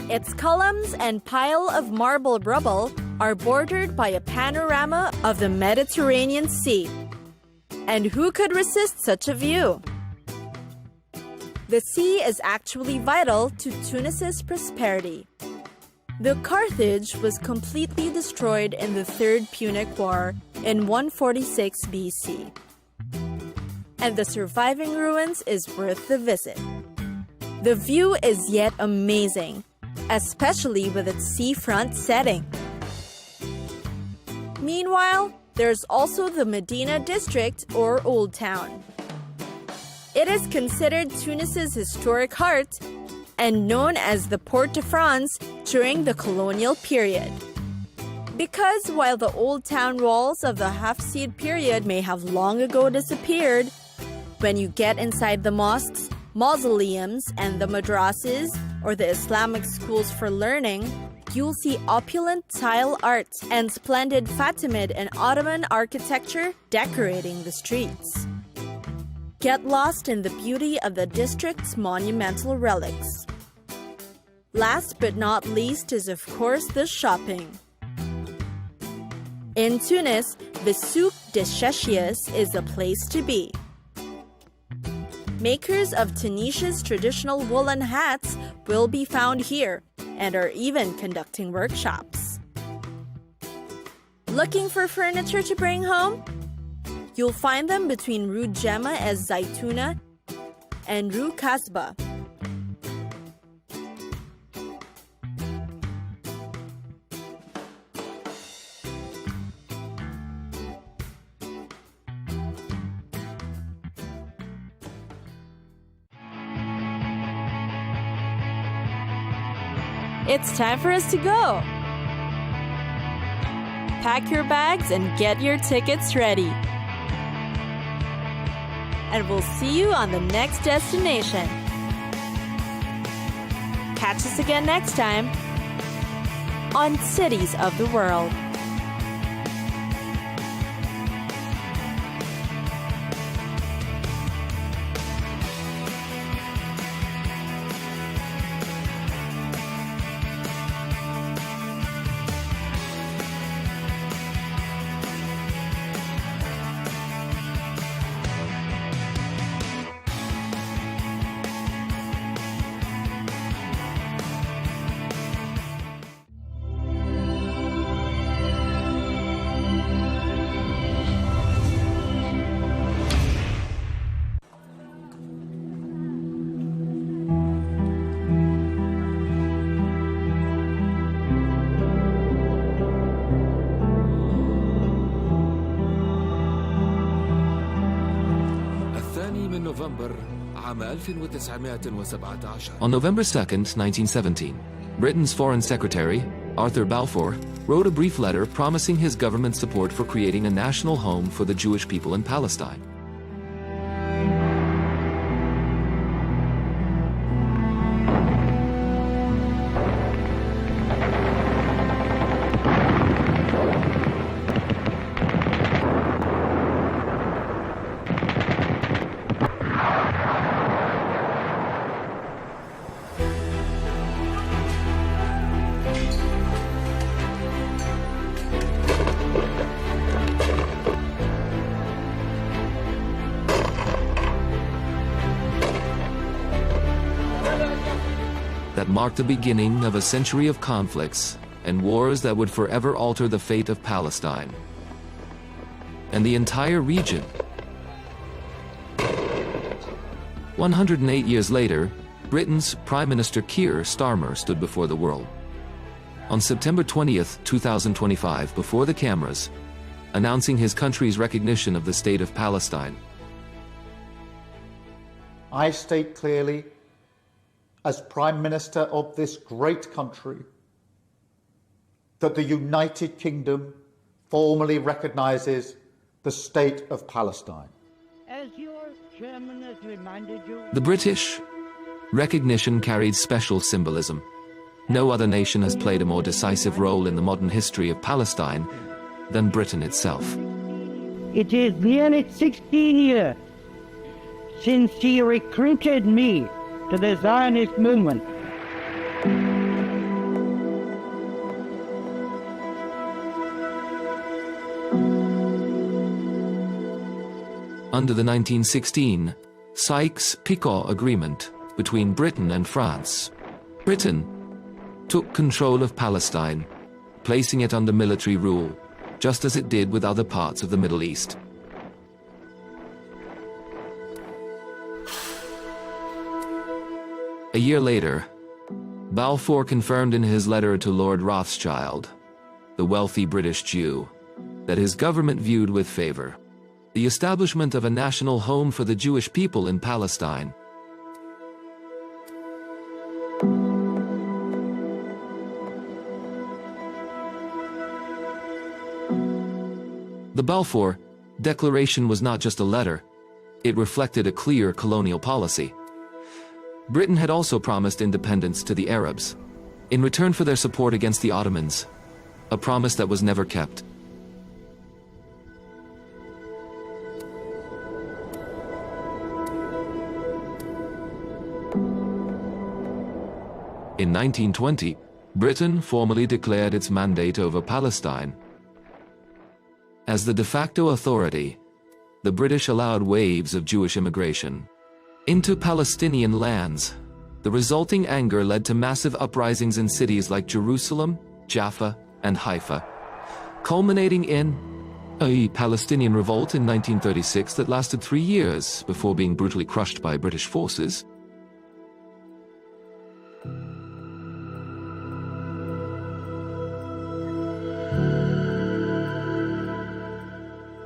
Its columns and pile of marble rubble are bordered by a panorama of the Mediterranean Sea. And who could resist such a view? The sea is actually vital to Tunis's prosperity. The Carthage was completely destroyed in the Third Punic War in 146 BC. And the surviving ruins is worth the visit. The view is yet amazing, especially with its seafront setting. Meanwhile, there's also the Medina district or Old Town. It is considered Tunis's historic heart and known as the Port de France during the colonial period. Because while the Old Town walls of the Hafsid period may have long ago disappeared, when you get inside the mosques, mausoleums, and the madrasas, or the Islamic schools for learning, you'll see opulent tile art and splendid Fatimid and Ottoman architecture decorating the streets. Get lost in the beauty of the district's monumental relics. Last but not least is, of course, the shopping. In Tunis, the Souk des Chechis is the place to be. Makers of Tunisia's traditional woolen hats will be found here and are even conducting workshops. Looking for furniture to bring home? You'll find them between Rue Gemma es Zaytuna and Rue Kasbah. It's time for us to go. Pack your bags and get your tickets ready. And we'll see you on the next destination. Catch us again next time on Cities of the World. On November 2nd, 1917, Britain's Foreign Secretary, Arthur Balfour, wrote a brief letter promising his government's support for creating a national home for the Jewish people in Palestine. That marked the beginning of a century of conflicts and wars that would forever alter the fate of Palestine and the entire region. 108 years later, Britain's Prime Minister Keir Starmer stood before the world. on September 20th, 2025, before the cameras, announcing his country's recognition of the state of Palestine. I state clearly, as Prime Minister of this great country, that the United Kingdom formally recognises the state of Palestine. As your chairman has reminded you, The British recognition carried special symbolism. No other nation has played a more decisive role in the modern history of Palestine than Britain itself. it is nearly 16 years since he recruited me to the Zionist movement. Under the 1916 Sykes-Picot Agreement between Britain and France, Britain took control of Palestine, placing it under military rule, just as it did with other parts of the Middle East. A year later, Balfour confirmed in his letter to Lord Rothschild, the wealthy British Jew, that his government viewed with favor the establishment of a national home for the Jewish people in Palestine. The Balfour Declaration was not just a letter, it reflected a clear colonial policy. Britain had also promised independence to the Arabs, in return for their support against the Ottomans, a promise that was never kept. In 1920, Britain formally declared its mandate over Palestine. As the de facto authority, the British allowed waves of Jewish immigration into Palestinian lands. The resulting anger led to massive uprisings in cities like Jerusalem, Jaffa, and Haifa, culminating in a Palestinian revolt in 1936 that lasted 3 years before being brutally crushed by British forces.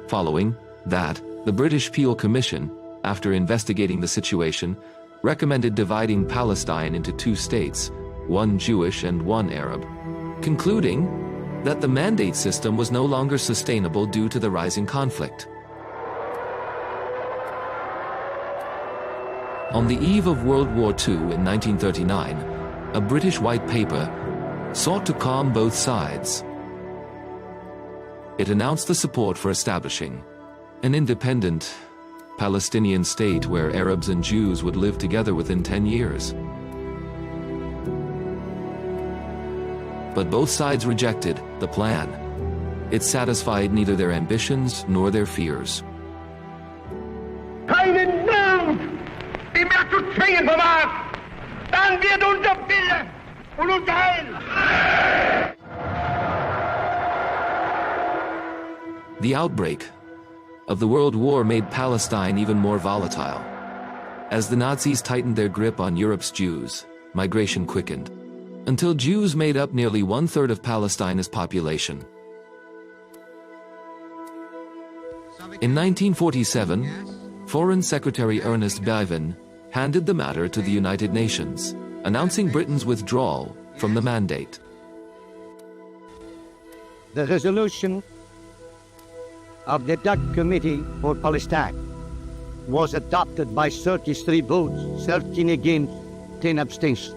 Following that, the British Peel Commission, after investigating the situation, recommended dividing Palestine into 2 states, one Jewish and one Arab, concluding that the mandate system was no longer sustainable due to the rising conflict. On the eve of World War II in 1939, a British white paper sought to calm both sides. It announced the support for establishing an independent Palestinian state where Arabs and Jews would live together within 10 years. But both sides rejected the plan. It satisfied neither their ambitions nor their fears. Keinen Mut, die mehr zu zwingen vermag, dann wird unser Wille und unser Heil. The outbreak of the World War made Palestine even more volatile. As the Nazis tightened their grip on Europe's Jews, migration quickened, until Jews made up nearly 1/3 of Palestine's population. In 1947, Foreign Secretary Ernest Bevin handed the matter to the United Nations, announcing Britain's withdrawal from the mandate. The resolution of the Dutch Committee for Palestine was adopted by 33 votes, 13 against, 10 abstentions.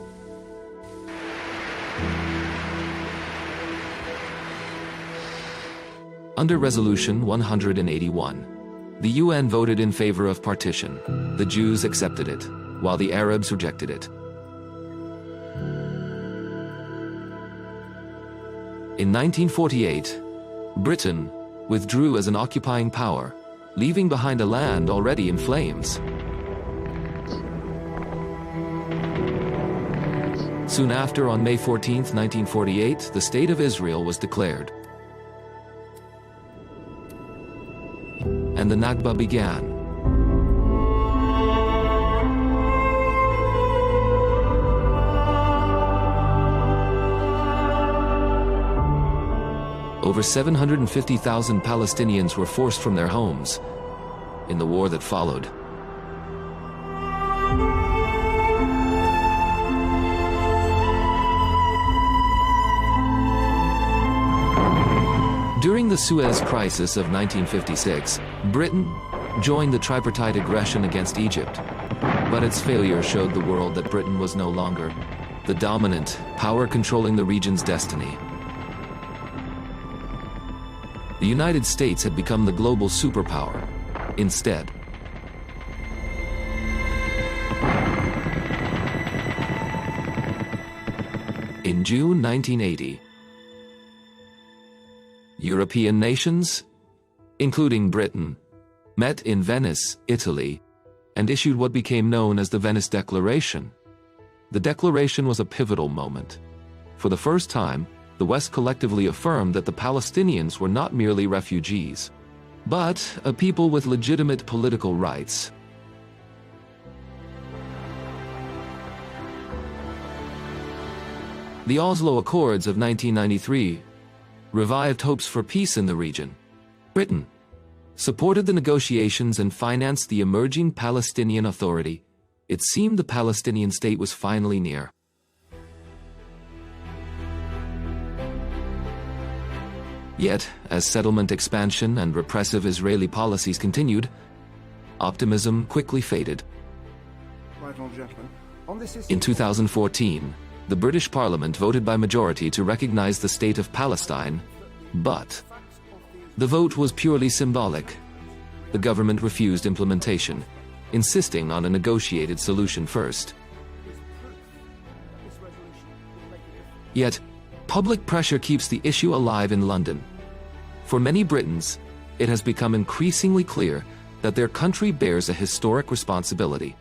Under Resolution 181, the UN voted in favor of partition. The Jews accepted it, while the Arabs rejected it. In 1948, Britain withdrew as an occupying power, leaving behind a land already in flames. Soon after, on May 14, 1948, the State of Israel was declared. And the Nakba began. over 750,000 Palestinians were forced from their homes in the war that followed. During the Suez Crisis of 1956, Britain joined the tripartite aggression against Egypt, but its failure showed the world that Britain was no longer the dominant power controlling the region's destiny. The United States had become the global superpower instead. In June 1980, European nations, including Britain, met in Venice, Italy, and issued what became known as the Venice Declaration. The declaration was a pivotal moment. For the first time, the West collectively affirmed that the Palestinians were not merely refugees, but a people with legitimate political rights. The Oslo Accords of 1993 revived hopes for peace in the region. Britain supported the negotiations and financed the emerging Palestinian Authority. It seemed the Palestinian state was finally near. Yet, as settlement expansion and repressive Israeli policies continued, optimism quickly faded. In 2014, the British Parliament voted by majority to recognize the state of Palestine, but the vote was purely symbolic. The government refused implementation, insisting on a negotiated solution first. Yet, public pressure keeps the issue alive in London. For many Britons, it has become increasingly clear that their country bears a historic responsibility.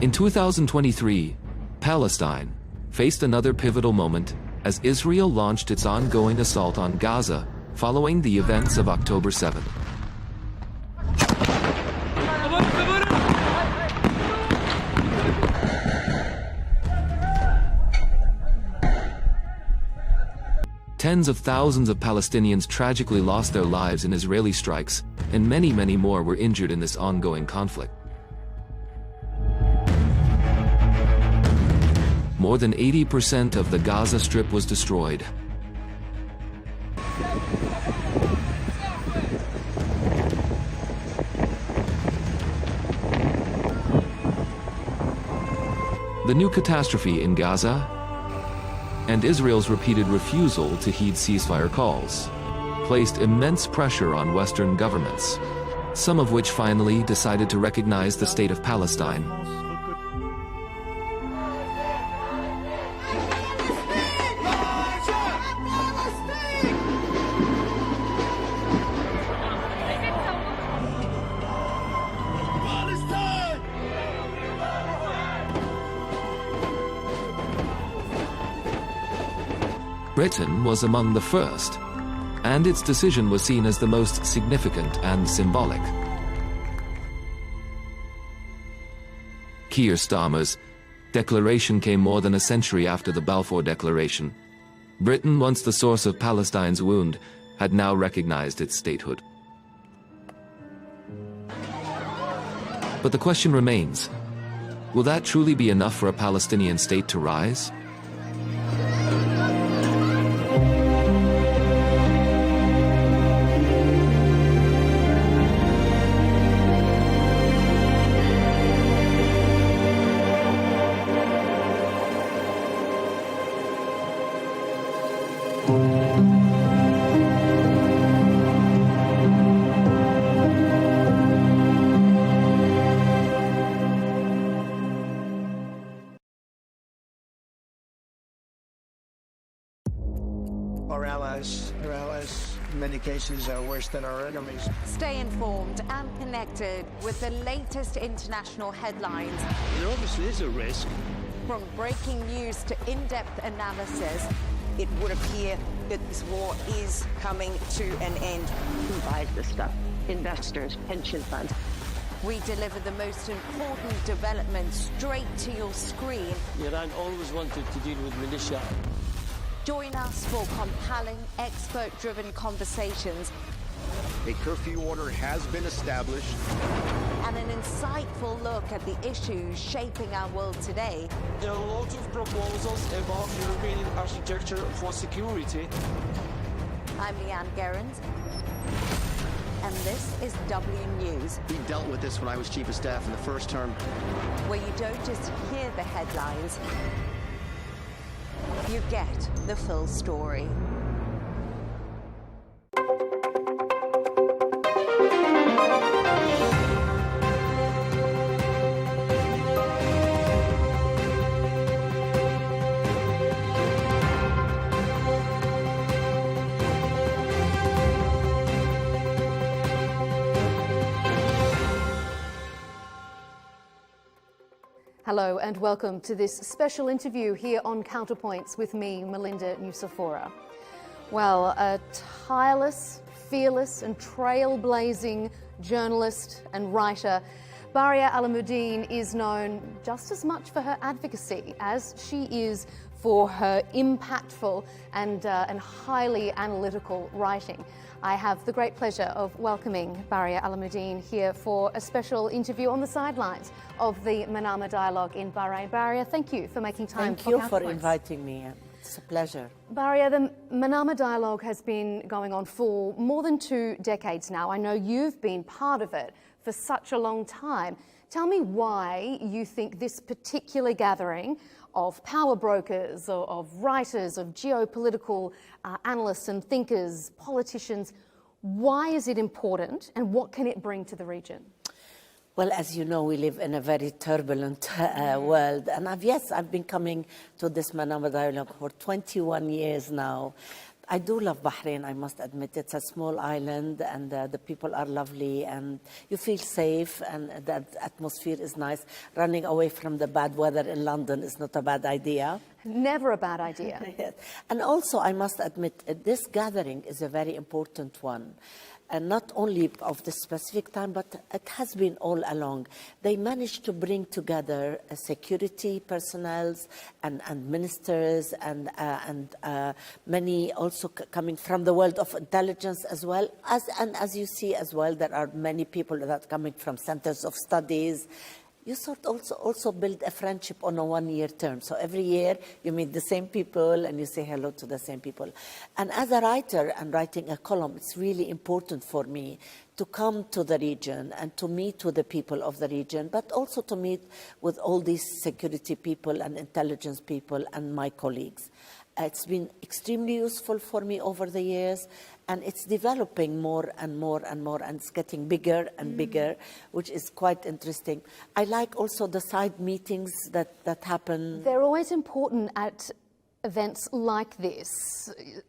In 2023, Palestine faced another pivotal moment as Israel launched its ongoing assault on Gaza following the events of October 7th. Tens of thousands of Palestinians tragically lost their lives in Israeli strikes, and many, many more were injured in this ongoing conflict. More than 80% of the Gaza Strip was destroyed. The new catastrophe in Gaza and Israel's repeated refusal to heed ceasefire calls placed immense pressure on Western governments, some of which finally decided to recognize the state of Palestine. Britain was among the first, and its decision was seen as the most significant and symbolic. Keir Starmer's declaration came more than a century after the Balfour Declaration. Britain, once the source of Palestine's wound, had now recognized its statehood. But the question remains, will that truly be enough for a Palestinian state to rise? Our allies, in many cases, are worse than our enemies. Stay informed and connected with the latest international headlines. There obviously is a risk From breaking news to in-depth analysis, it would appear that this war is coming to an end. Who buys this stuff? Investors, pension funds. we deliver the most important developments straight to your screen. Iran always wanted to deal with militia. Join us for compelling, expert-driven conversations. A curfew order has been established. And an insightful look at the issues shaping our world today. There are a lot of proposals about European architecture for security. I'm Leigh Ann Gerrans, and this is W News. We dealt with this when I was Chief of Staff in the first term. Where you don't just hear the headlines, you get the full story. Hello and welcome to this special interview here on Counterpoints with me, Melinda Nucifora. Well, a tireless, fearless and trailblazing journalist and writer, Baria Alamuddin is known just as much for her advocacy as she is for her impactful and highly analytical writing. I have the great pleasure of welcoming Baria Alamuddin here for a special interview on the sidelines of the Manama Dialogue in Bahrain. Baria, thank you for making time for Thank you for Counterpoints. inviting me. It's a pleasure. Baria, the Manama Dialogue has been going on for more than 2 decades now. I know you've been part of it for such a long time. Tell me why you think this particular gathering of power brokers, of writers, of geopolitical analysts and thinkers, politicians, why is it important and what can it bring to the region? Well, as you know, we live in a very turbulent world. And I've been coming to this Manama Dialogue for 21 years now. I do love Bahrain, I must admit. It's a small island and the people are lovely and you feel safe and the atmosphere is nice. Running away from the bad weather in London is not a bad idea. Never a bad idea. Yes. And also, I must admit, this gathering is a very important one. And not only of this specific time, but it has been all along. They managed to bring together security personnel and ministers and many also coming from the world of intelligence as well. As you see as well, there are many people that are coming from centers of studies. You sort also build a friendship on a one-year term. So every year you meet the same people and you say hello to the same people. And as a writer and writing a column, it's really important for me to come to the region and to meet with the people of the region, but also to meet with all these security people and intelligence people and my colleagues. It's been extremely useful for me over the years, and it's developing more and more and more, and it's getting bigger and bigger, which is quite interesting. I like also the side meetings that happen. They're always important at events like this.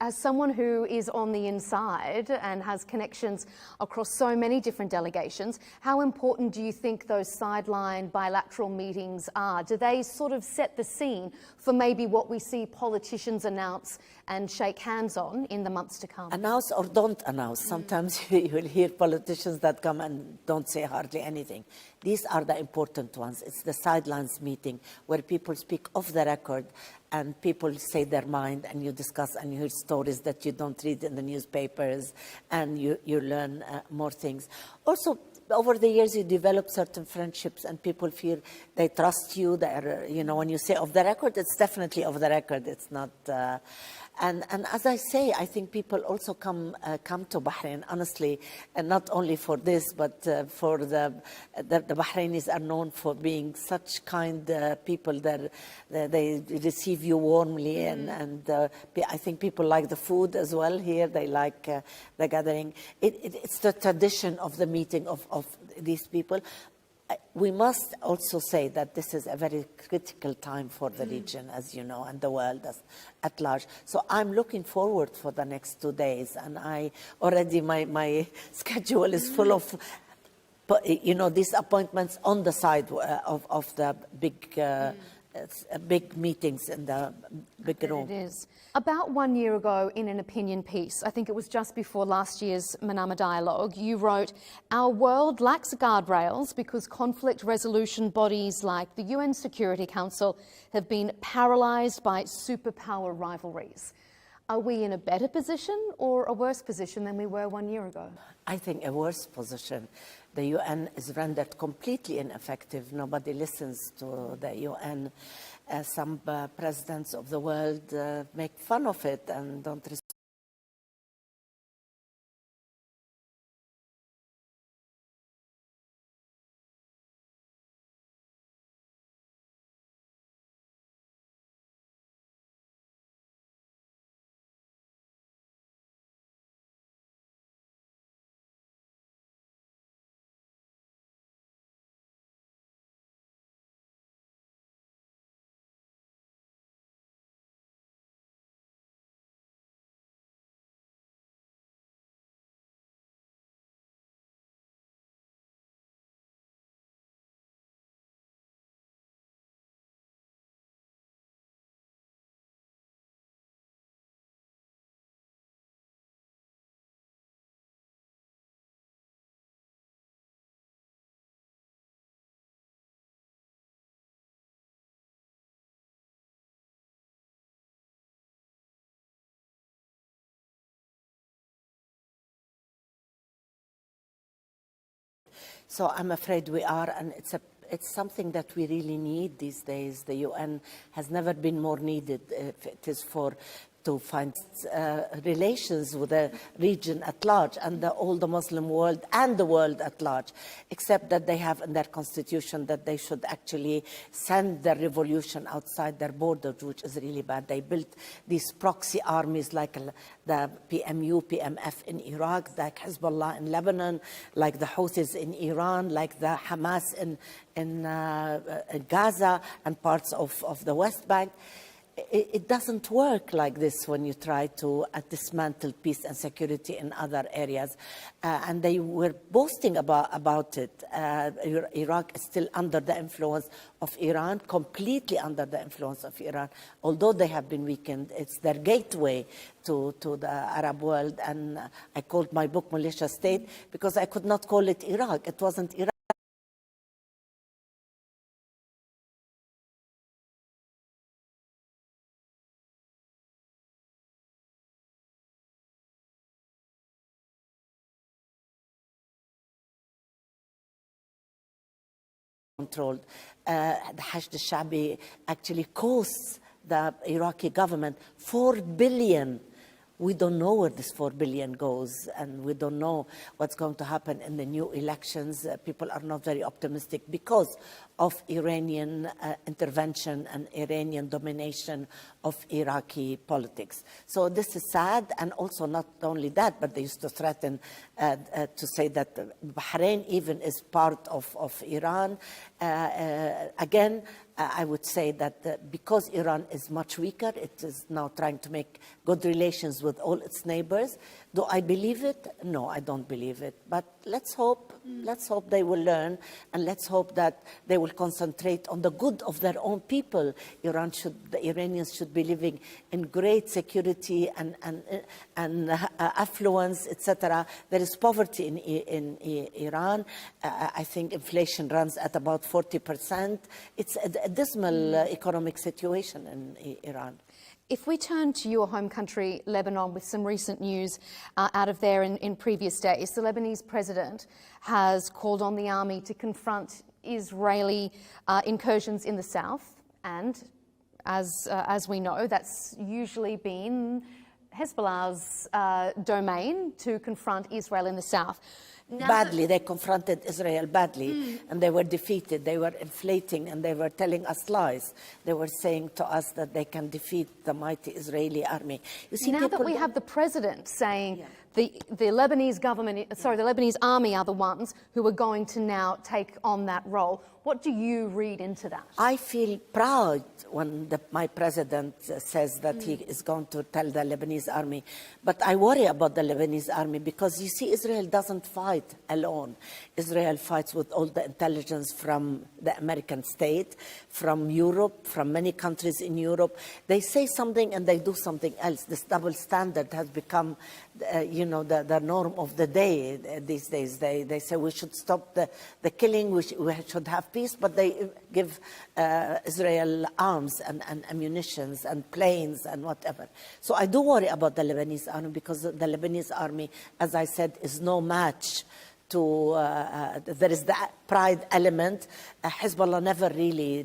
As someone who is on the inside and has connections across so many different delegations, how important do you think those sideline bilateral meetings are? Do they sort of set the scene for maybe what we see politicians announce and shake hands on in the months to come? Announce or don't announce. Sometimes you will hear politicians that come and don't say hardly anything. These are the important ones. It's the sidelines meeting where people speak off the record and people say their mind and you discuss and you hear stories that you don't read in the newspapers and you learn more things. Also, over the years, you develop certain friendships and people feel they trust you. They're, when you say off the record, it's definitely off the record. It's not... And as I say, I think people also come to Bahrain, honestly, and not only for this, but for the Bahrainis are known for being such kind people that they receive you warmly, and I think people like the food as well here. They like the gathering. It's the tradition of the meeting of these people. We must also say that this is a very critical time for the region, as you know, and the world at large. So I'm looking forward for the next 2 days, and my schedule is full of, these appointments on the side of the big big meetings in the big room. It is. About 1 year ago, in an opinion piece, I think it was just before last year's Manama Dialogue, you wrote, "Our world lacks guardrails because conflict resolution bodies like the UN Security Council have been paralysed by superpower rivalries." Are we in a better position or a worse position than we were 1 year ago? I think a worse position. The UN is rendered completely ineffective. Nobody listens to the UN. Some presidents of the world make fun of it and don't respect. So I'm afraid we are, and it's something that we really need these days. The UN has never been more needed if it is to find relations with the region at large and all the Muslim world and the world at large, except that they have in their constitution that they should actually send their revolution outside their borders, which is really bad. They built these proxy armies like the PMU, PMF in Iraq, like Hezbollah in Lebanon, like the Houthis in Iran, like the Hamas in Gaza and parts of the West Bank. It doesn't work like this when you try to dismantle peace and security in other areas. And they were boasting about it. Iraq is still under the influence of Iran, completely under the influence of Iran. Although they have been weakened, it's their gateway to the Arab world. And I called my book Militia State because I could not call it Iraq. It wasn't Iraq. Controlled. The Hashd al-Shabi actually costs the Iraqi government $4 billion. We don't know where this $4 billion goes, and we don't know what's going to happen in the new elections. People are not very optimistic because of Iranian intervention and Iranian domination of Iraqi politics. So this is sad, and also not only that, but they used to threaten to say that Bahrain even is part of Iran. Again, I would say that because Iran is much weaker, it is now trying to make good relations with all its neighbors. Do I believe it? No, I don't believe it. But let's hope they will learn, and let's hope that they will concentrate on the good of their own people. The Iranians should be living in great security and affluence, etc. There is poverty in Iran. I think inflation runs at about 40%. It's a dismal economic situation in Iran. If we turn to your home country, Lebanon, with some recent news out of there in previous days, the Lebanese president has called on the army to confront Israeli incursions in the south. And as we know, that's usually been Hezbollah's domain to confront Israel in the south. Badly, they confronted Israel badly, and they were defeated. They were inflating, and they were telling us lies. They were saying to us that they can defeat the mighty Israeli army. You see, now that we have the president saying the Lebanese government, sorry, the Lebanese army are the ones who are going to now take on that role. What do you read into that? I feel proud when my president says that he is going to tell the Lebanese army. But I worry about the Lebanese army because, you see, Israel doesn't fight alone. Israel fights with all the intelligence from the American state, from Europe, from many countries in Europe. They say something and they do something else. This double standard has become, you know, the norm of the day these days. They say we should stop the killing, we should have peace, but they give Israel arms and ammunitions and planes and whatever. So I do worry about the Lebanese army because the Lebanese army, as I said, is no match to, there is the pride element. Hezbollah never really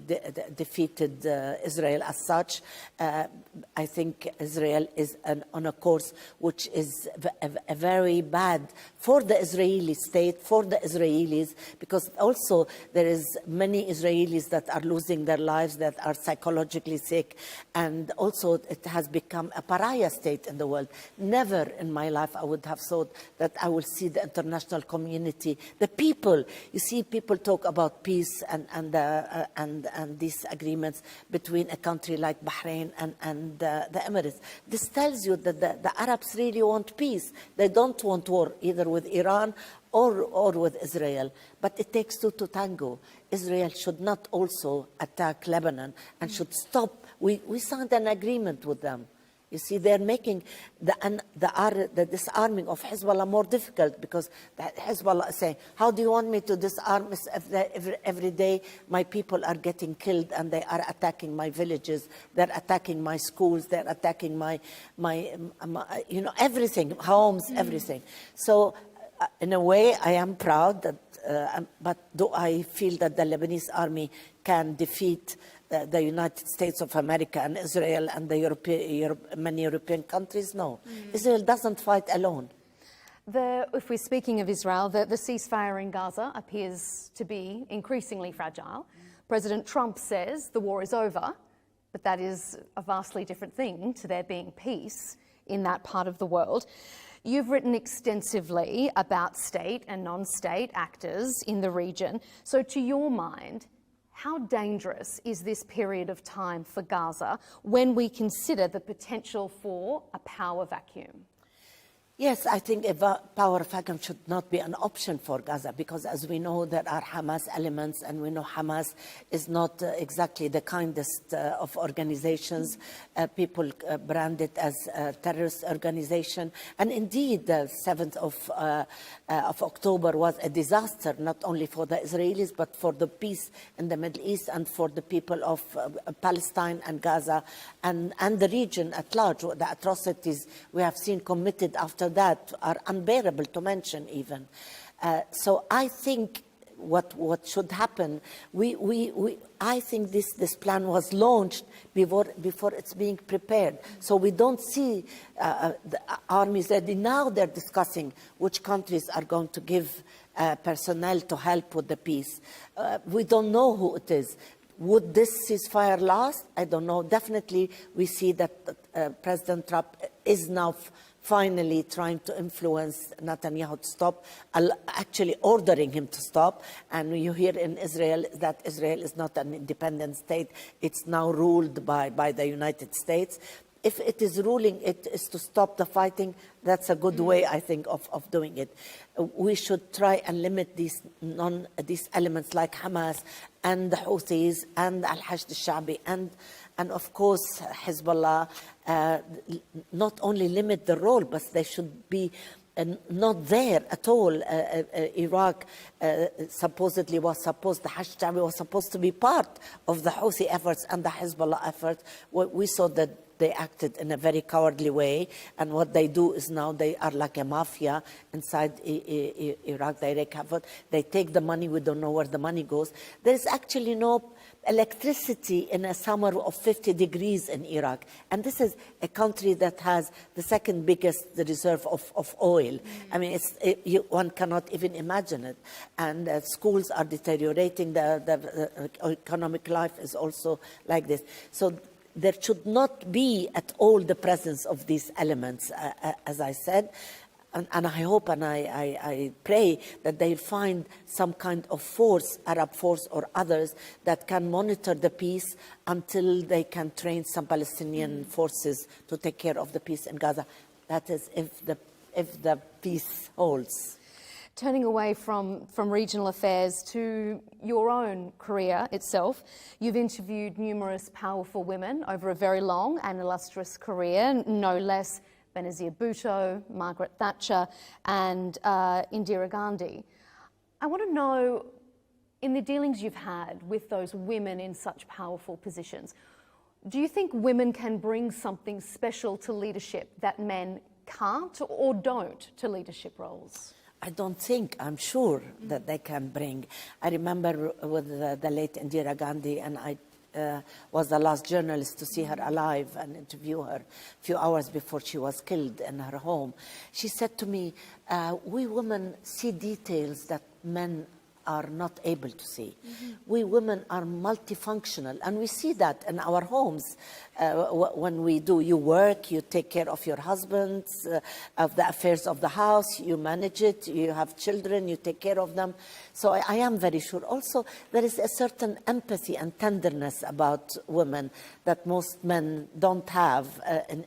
defeated Israel as such. I think Israel is on a course which is a very bad for the Israeli state, for the Israelis, because also there is many Israelis that are losing their lives, that are psychologically sick, and also it has become a pariah state in the world. Never in my life I would have thought that I will see the international community, the people. You see, people talk about peace and these agreements between a country like Bahrain and the Emirates. This tells you that the Arabs really want peace. They don't want war, either with Iran or with Israel. But it takes two to tango. Israel should not also attack Lebanon and should stop. We signed an agreement with them. You see, they're making the disarming of Hezbollah more difficult because Hezbollah is saying, how do you want me to disarm if every day my people are getting killed and they are attacking my villages, they're attacking my schools, they're attacking my you know, everything, homes, everything. So in a way, I am proud that, but do I feel that the Lebanese army can defeat the United States of America and Israel and the many European countries? No. Israel doesn't fight alone. If we're speaking of Israel, the ceasefire in Gaza appears to be increasingly fragile. President Trump says the war is over, but that is a vastly different thing to there being peace in that part of the world. You've written extensively about state and non-state actors in the region. So to your mind, how dangerous is this period of time for Gaza when we consider the potential for a power vacuum? Yes, I think a power vacuum should not be an option for Gaza because, as we know, there are Hamas elements, and we know Hamas is not exactly the kindest of organizations. People brand it as a terrorist organization. And indeed, the 7th of October was a disaster, not only for the Israelis, but for the peace in the Middle East and for the people of Palestine and Gaza and the region at large. The atrocities we have seen committed after that are unbearable to mention even. So I think what should happen, I think this plan was launched before it's being prepared. So we don't see the armies ready. Now they're discussing which countries are going to give personnel to help with the peace. We don't know who it is. Would this ceasefire last? I don't know. Definitely we see that President Trump is now finally trying to influence Netanyahu to stop, actually ordering him to stop. And you hear in Israel that Israel is not an independent state. It's now ruled by the United States. If it is ruling it is to stop the fighting, that's a good way, I think, of doing it. We should try and limit these elements like Hamas and the Houthis and Al-Hashd al-Sha'bi and of course Hezbollah, not only limit the role, but they should be not there at all. Iraq supposedly the Hashd al-Sha'bi was supposed to be part of the Houthi efforts and the Hezbollah efforts. We saw that they acted in a very cowardly way, and what they do is now they are like a mafia inside Iraq. They take the money, we don't know where the money goes. There is actually no electricity in a summer of 50 degrees in Iraq, and this is a country that has the second biggest reserve of oil. I mean, one cannot even imagine it. And schools are deteriorating, the economic life is also like this. So there should not be at all the presence of these elements, as I said. and I hope and I pray that they'll find some kind of force, Arab force or others, that can monitor the peace until they can train some Palestinian forces to take care of the peace in Gaza. That is, if the peace holds. Turning away from regional affairs to your own career itself, you've interviewed numerous powerful women over a very long and illustrious career, no less Benazir Bhutto, Margaret Thatcher and Indira Gandhi. I want to know, in the dealings you've had with those women in such powerful positions, do you think women can bring something special to leadership that men can't or don't to leadership roles? I don't think, I'm sure that they can bring. I remember with the late Indira Gandhi, and I was the last journalist to see her alive and interview her a few hours before she was killed in her home. She said to me, we women see details that men are not able to see. We women are multifunctional, and we see that in our homes. When we do, you work, you take care of your husbands, of the affairs of the house, you manage it, you have children, you take care of them. So I am very sure. Also, there is a certain empathy and tenderness about women that most men don't have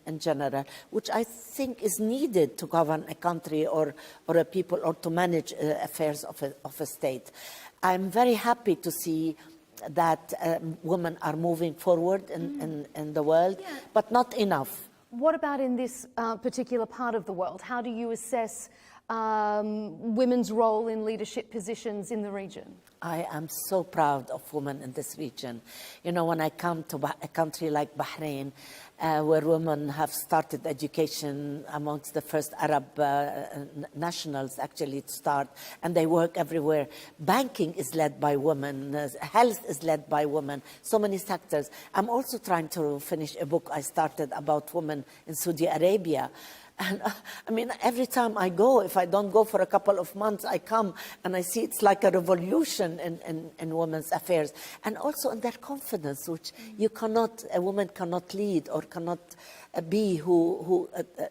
in general, which I think is needed to govern a country or a people, or to manage affairs of a state. I'm very happy to see that women are moving forward in the world, but not enough. What about in this particular part of the world? How do you assess women's role in leadership positions in the region? I am so proud of women in this region. You know, when I come to a country like Bahrain, where women have started education amongst the first Arab nationals actually to start, and they work everywhere. Banking is led by women, health is led by women, so many sectors. I'm also trying to finish a book I started about women in Saudi Arabia. And I mean, every time I go, if I don't go for a couple of months, I come and I see it's like a revolution in women's affairs. And also in their confidence, which a woman cannot lead or cannot be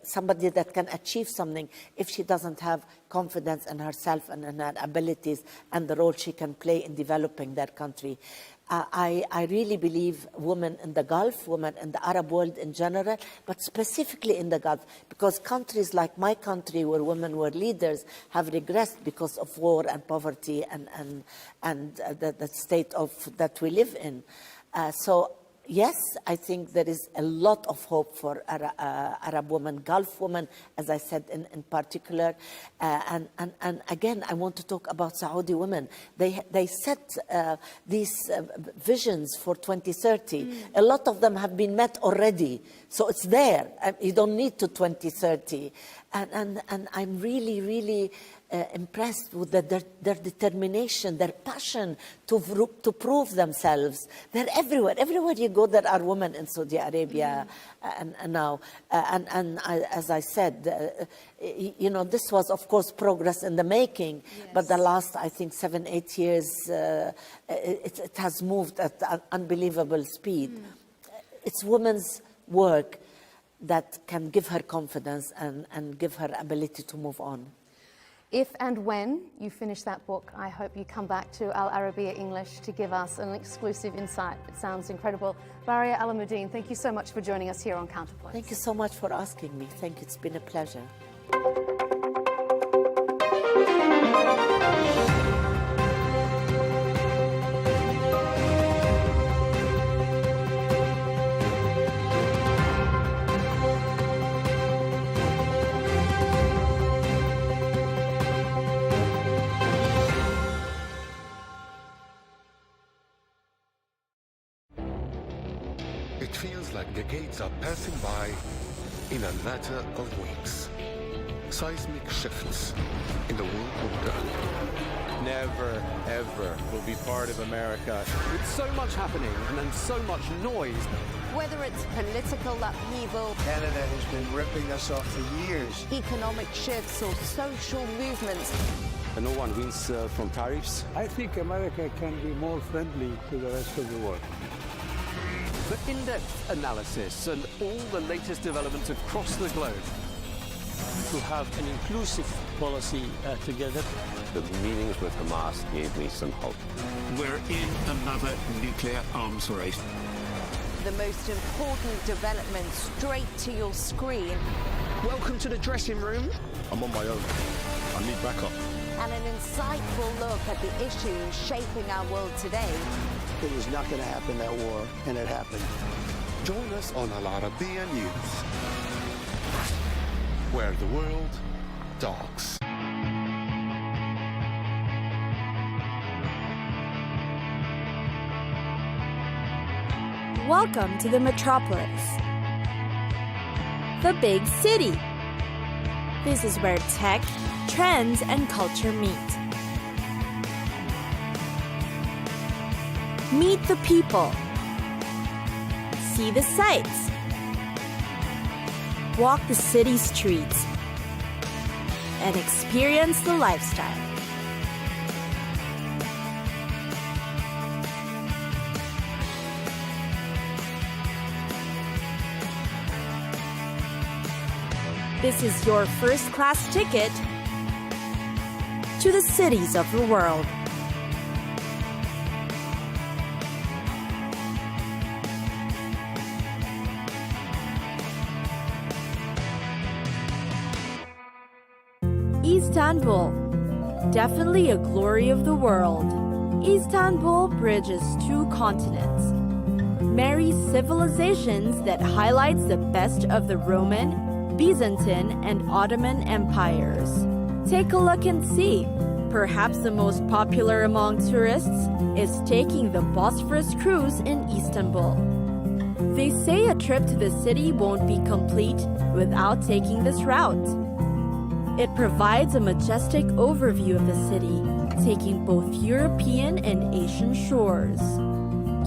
somebody that can achieve something if she doesn't have confidence in herself and in her abilities and the role she can play in developing their country. I really believe women in the Gulf, women in the Arab world in general, but specifically in the Gulf, because countries like my country, where women were leaders, have regressed because of war and poverty and the state that we live in. So yes, I think there is a lot of hope for Arab women, Gulf women, as I said in particular. And again, I want to talk about Saudi women. They set these visions for 2030. A lot of them have been met already. So it's there. You don't need to 2030. And I'm really, really impressed with their determination, their passion to prove themselves. They're everywhere. Everywhere you go, there are women in Saudi Arabia and now. And as I said, you know, this was, of course, progress in the making. Yes. But the last, I think, 7-8 years, it has moved at an unbelievable speed. It's women's work that can give her confidence and give her ability to move on. If and when you finish that book, I hope you come back to Al Arabiya English to give us an exclusive insight. It sounds incredible. Baria Alamuddin, thank you so much for joining us here on Counterpoints. Thank you so much for asking me. Thank you. It's been a pleasure. It feels like decades are passing by in a matter of weeks. Seismic shifts in the world order. Never, ever will be part of America. With so much happening and so much noise. Whether it's political upheaval, Canada has been ripping us off for years. Economic shifts or social movements. And no one wins from tariffs. I think America can be more friendly to the rest of the world. For in-depth analysis and all the latest developments across the globe. to have an inclusive policy together. The meetings with Hamas gave me some hope. We're in another nuclear arms race. The most important development straight to your screen. Welcome to the dressing room. I'm on my own. I need backup. And an insightful look at the issues shaping our world today. It was not going to happen, that war, and it happened. Join us on Arabiya News, where the world talks. Welcome to the metropolis, the big city. This is where tech, trends, and culture meet. Meet the people. See the sights. Walk the city streets. And experience the lifestyle. This is your first-class ticket to the cities of the world. Istanbul, definitely a glory of the world. Istanbul bridges two continents, marries civilizations that highlights the best of the Roman, Byzantine, and Ottoman empires. Take a look and see. Perhaps the most popular among tourists is taking the Bosphorus cruise in Istanbul. They say a trip to the city won't be complete without taking this route. It provides a majestic overview of the city, taking both European and Asian shores.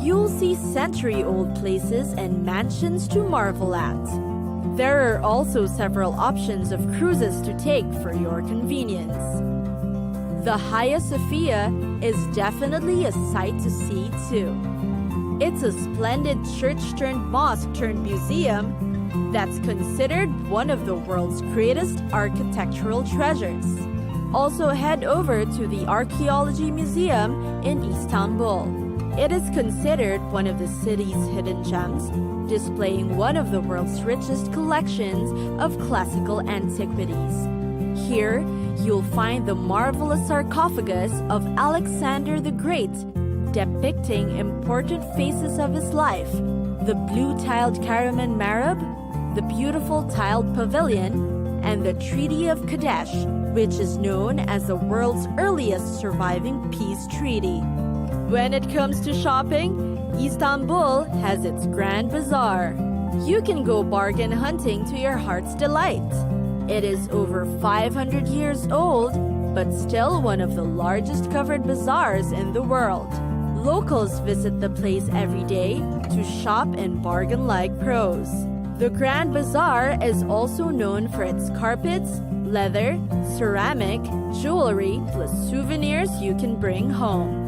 You'll see century-old places and mansions to marvel at. There are also several options of cruises to take for your convenience. The Hagia Sophia is definitely a sight to see too. It's a splendid church-turned-mosque-turned-museum that's considered one of the world's greatest architectural treasures. Also head over to the Archaeology Museum in Istanbul. It is considered one of the city's hidden gems, displaying one of the world's richest collections of classical antiquities. Here, you'll find the marvelous sarcophagus of Alexander the Great, depicting important phases of his life, the blue-tiled Karaman Marab, the beautiful tiled pavilion, and the Treaty of Kadesh, which is known as the world's earliest surviving peace treaty. When it comes to shopping, Istanbul has its Grand Bazaar. You can go bargain hunting to your heart's delight. It is over 500 years old, but still one of the largest covered bazaars in the world. Locals visit the place every day to shop and bargain like pros. The Grand Bazaar is also known for its carpets, leather, ceramic, jewelry, plus souvenirs you can bring home.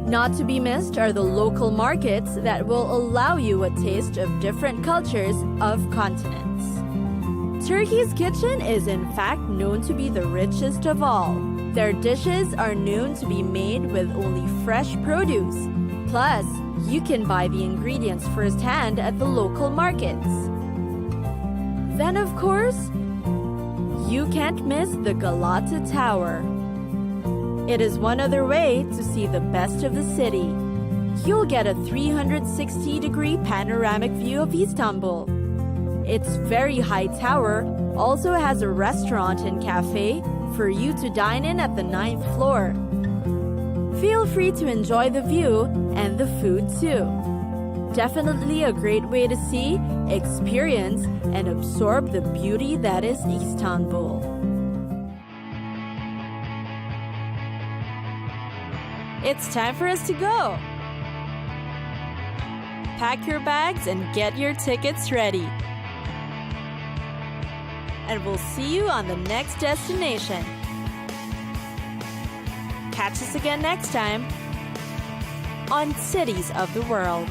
Not to be missed are the local markets that will allow you a taste of different cultures of continents. Turkey's kitchen is in fact known to be the richest of all. Their dishes are known to be made with only fresh produce. Plus, you can buy the ingredients firsthand at the local markets. Then, of course, you can't miss the Galata Tower. It is one other way to see the best of the city. You'll get a 360-degree panoramic view of Istanbul. Its very high tower also has a restaurant and cafe for you to dine in at the 9th floor. Feel free to enjoy the view and the food too. Definitely a great way to see, experience, and absorb the beauty that is Istanbul. It's time for us to go. Pack your bags and get your tickets ready. And we'll see you on the next destination. Catch us again next time on Cities of the World.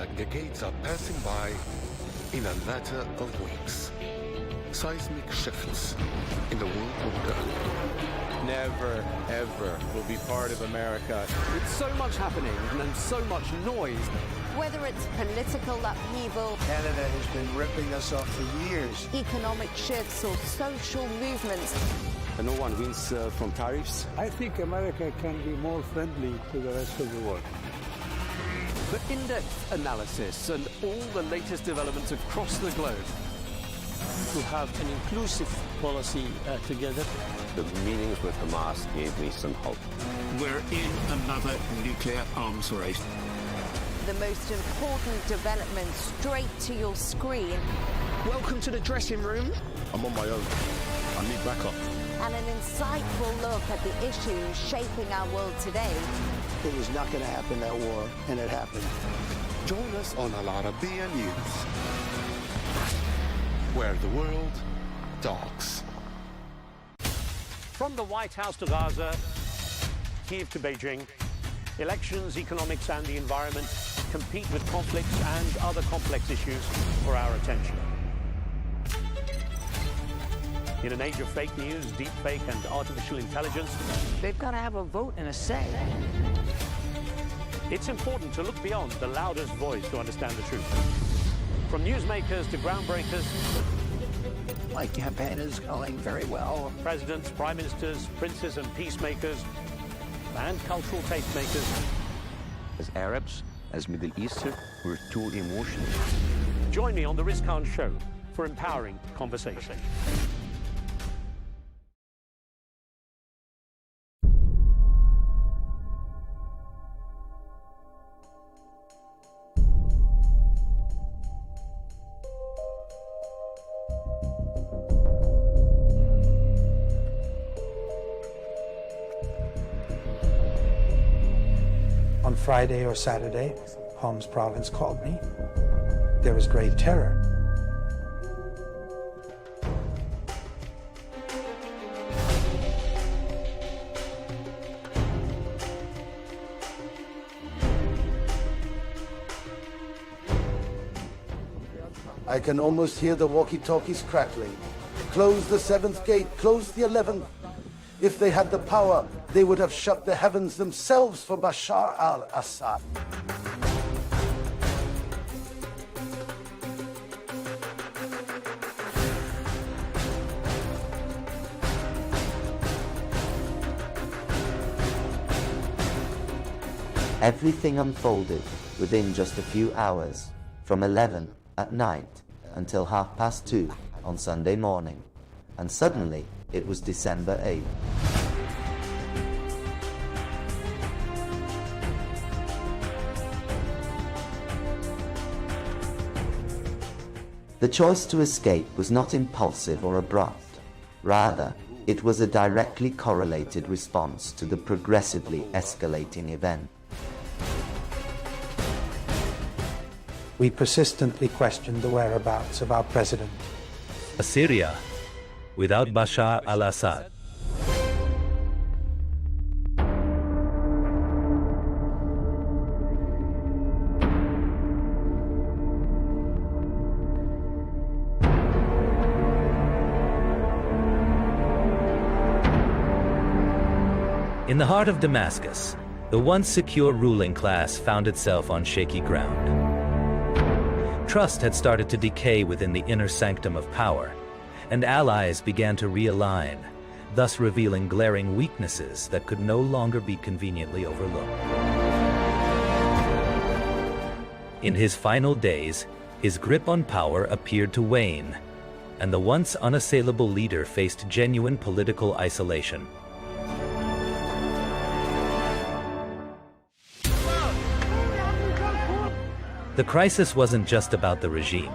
like decades are passing by in a matter of weeks. Seismic shifts in the world order. Never, ever will be part of America. With so much happening and so much noise. Whether it's political upheaval, Canada has been ripping us off for years. economic shifts, or social movements, And no one wins from tariffs. I think America can be more friendly to the rest of the world. For in-depth analysis and all the latest developments across the globe. To have an inclusive policy together. The meetings with Hamas gave me some hope. We're in another nuclear arms race. the most important development straight to your screen. Welcome to the dressing room. I'm on my own. I need backup. And an insightful look at the issues shaping our world today. It was not going to happen, that war, and it happened. Join us on Arabiya News, where the world talks. From the White House to Gaza, Kiev to Beijing, elections, economics and the environment compete with conflicts and other complex issues for our attention. In an age of fake news, deep fake and artificial intelligence, they've got to have a vote and a say. It's important to look beyond the loudest voice to understand the truth. From newsmakers to groundbreakers, My campaign is going very well. presidents, prime ministers, princes and peacemakers, and cultural tastemakers. As Arabs, as Middle Eastern, we're too emotional. Join me on the Riz Khan Show for empowering conversation. On Friday or Saturday, Homs province called me. There was great terror. I can almost hear the walkie-talkies crackling. Close the 7th gate, close the 11th. If they had the power, they would have shut the heavens themselves for Bashar al-Assad. Everything unfolded within just a few hours, from 11 at night until 2:30 on Sunday morning. And suddenly, it was December 8th. The choice to escape was not impulsive or abrupt. Rather, it was a directly correlated response to the progressively escalating event. We persistently questioned the whereabouts of our president. Syria without Bashar al-Assad. In the heart of Damascus, the once secure ruling class found itself on shaky ground. Trust had started to decay within the inner sanctum of power, and allies began to realign, thus revealing glaring weaknesses that could no longer be conveniently overlooked. In his final days, his grip on power appeared to wane, and the once unassailable leader faced genuine political isolation. The crisis wasn't just about the regime.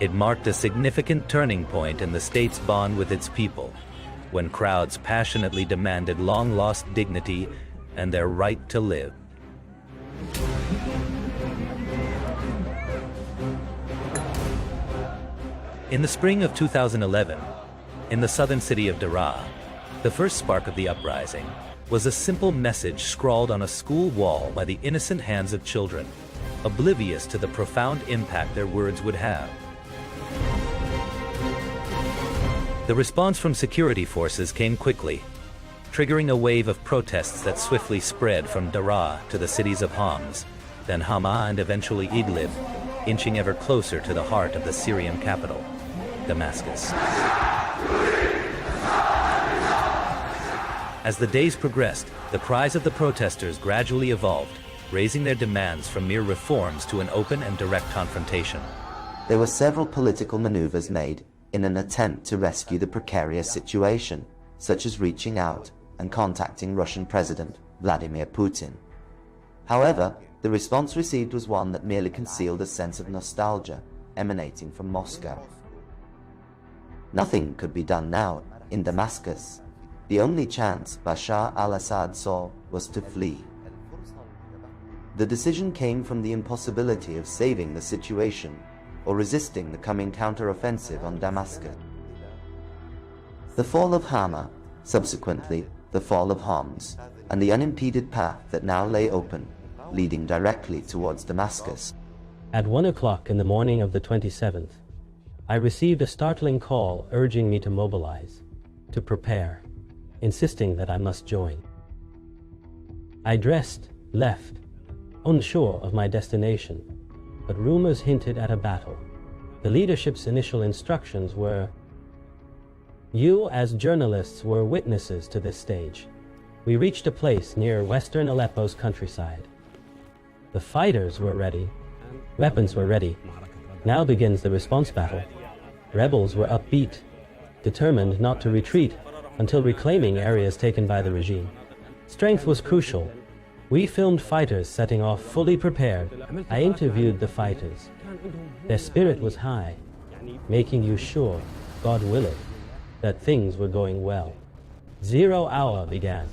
It marked a significant turning point in the state's bond with its people, when crowds passionately demanded long-lost dignity and their right to live. In the spring of 2011, in the southern city of Daraa, the first spark of the uprising was a simple message scrawled on a school wall by the innocent hands of children, oblivious to the profound impact their words would have. The response from security forces came quickly, triggering a wave of protests that swiftly spread from Daraa to the cities of Homs, then Hama and eventually Idlib, inching ever closer to the heart of the Syrian capital, Damascus. As the days progressed, the cries of the protesters gradually evolved, raising their demands from mere reforms to an open and direct confrontation. There were several political maneuvers made in an attempt to rescue the precarious situation, such as reaching out and contacting Russian President Vladimir Putin. However, the response received was one that merely concealed a sense of nostalgia emanating from Moscow. Nothing could be done now in Damascus. The only chance Bashar al-Assad saw was to flee. The decision came from the impossibility of saving the situation or resisting the coming counter-offensive on Damascus. The fall of Hama, subsequently the fall of Homs, and the unimpeded path that now lay open, leading directly towards Damascus. At 1 o'clock in the morning of the 27th, I received a startling call urging me to mobilize, to prepare, insisting that I must join. I dressed, left, unsure of my destination, but rumors hinted at a battle. The leadership's initial instructions were, "You as journalists were witnesses to this stage. We reached a place near western Aleppo's countryside. The fighters were ready, weapons were ready. Now begins the response battle. Rebels were upbeat, determined not to retreat until reclaiming areas taken by the regime. Strength was crucial. We filmed fighters setting off fully prepared. I interviewed the fighters. Their spirit was high, making you sure, God will it, that things were going well. 0 hour began.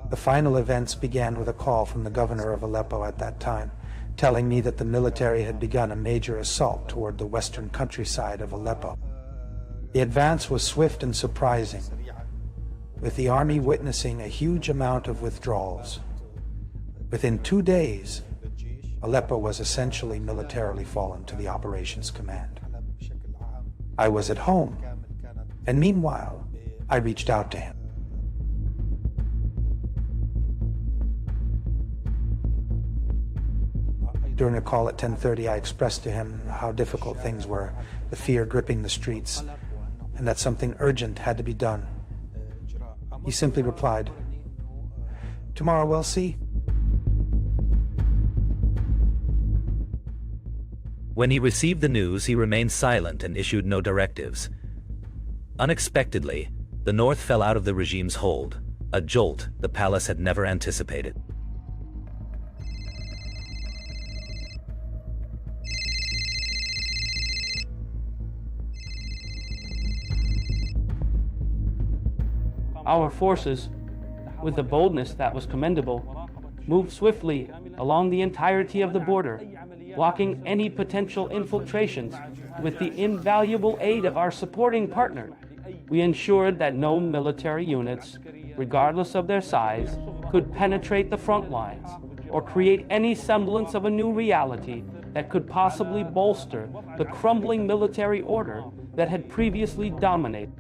The final events began with a call from the governor of Aleppo at that time, telling me that the military had begun a major assault toward the western countryside of Aleppo. The advance was swift and surprising, with the army witnessing a huge amount of withdrawals. Within 2 days, Aleppo was essentially militarily fallen to the operations command. I was at home, and meanwhile, I reached out to him. During a call at 10:30, I expressed to him how difficult things were, the fear gripping the streets, and that something urgent had to be done. He simply replied, "Tomorrow we'll see." When he received the news, he remained silent and issued no directives. Unexpectedly, the north fell out of the regime's hold, a jolt the palace had never anticipated. Our forces, with a boldness that was commendable, moved swiftly along the entirety of the border, blocking any potential infiltrations. With the invaluable aid of our supporting partner, we ensured that no military units, regardless of their size, could penetrate the front lines or create any semblance of a new reality that could possibly bolster the crumbling military order that had previously dominated.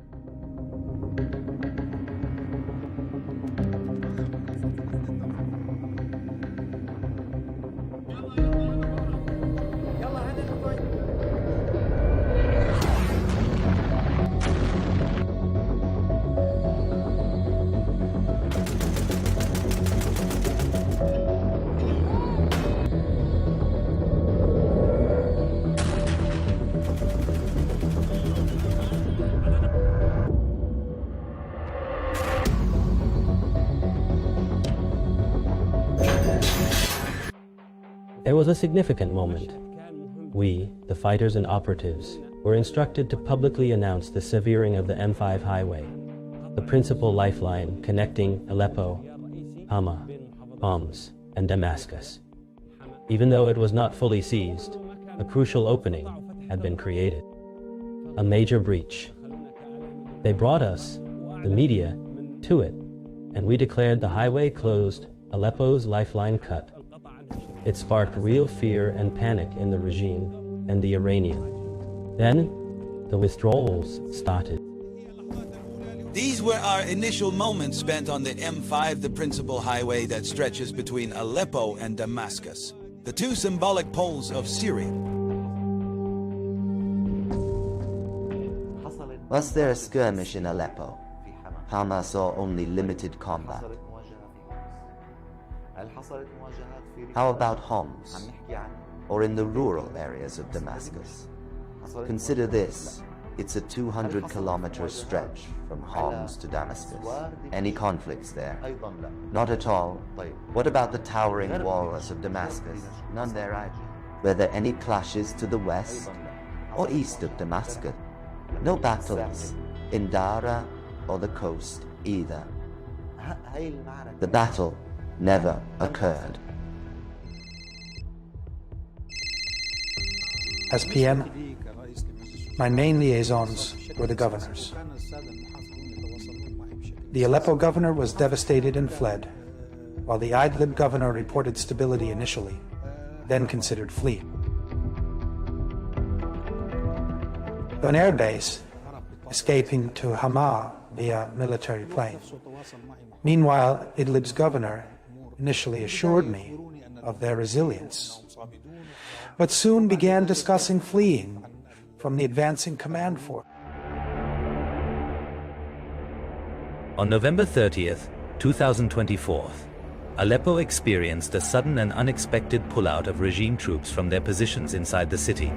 It was a significant moment. We, the fighters and operatives, were instructed to publicly announce the severing of the M5 highway, the principal lifeline connecting Aleppo, Hama, Homs, and Damascus. Even though it was not fully seized, a crucial opening had been created. A major breach. They brought us, the media, to it, and we declared the highway closed, Aleppo's lifeline cut. It sparked real fear and panic in the regime and the Iranian. Then, the withdrawals started. These were our initial moments spent on the M5, the principal highway that stretches between Aleppo and Damascus, the two symbolic poles of Syria. Was there a skirmish in Aleppo? Hama saw only limited combat. How about Homs, or in the rural areas of Damascus? Consider this, it's a 200-kilometer stretch from Homs to Damascus. Any conflicts there? Not at all. What about the towering walls of Damascus? None there either. Were there any clashes to the west or east of Damascus? No battles in Dara or the coast either. The battle never occurred. As PM, my main liaisons were the governors. The Aleppo governor was devastated and fled, while the Idlib governor reported stability initially, then considered fleeing. On air base, escaping to Hama via military plane. Meanwhile, Idlib's governor initially assured me of their resilience, but soon began discussing fleeing from the advancing command force. On November 30th, 2024, Aleppo experienced a sudden and unexpected pullout of regime troops from their positions inside the city.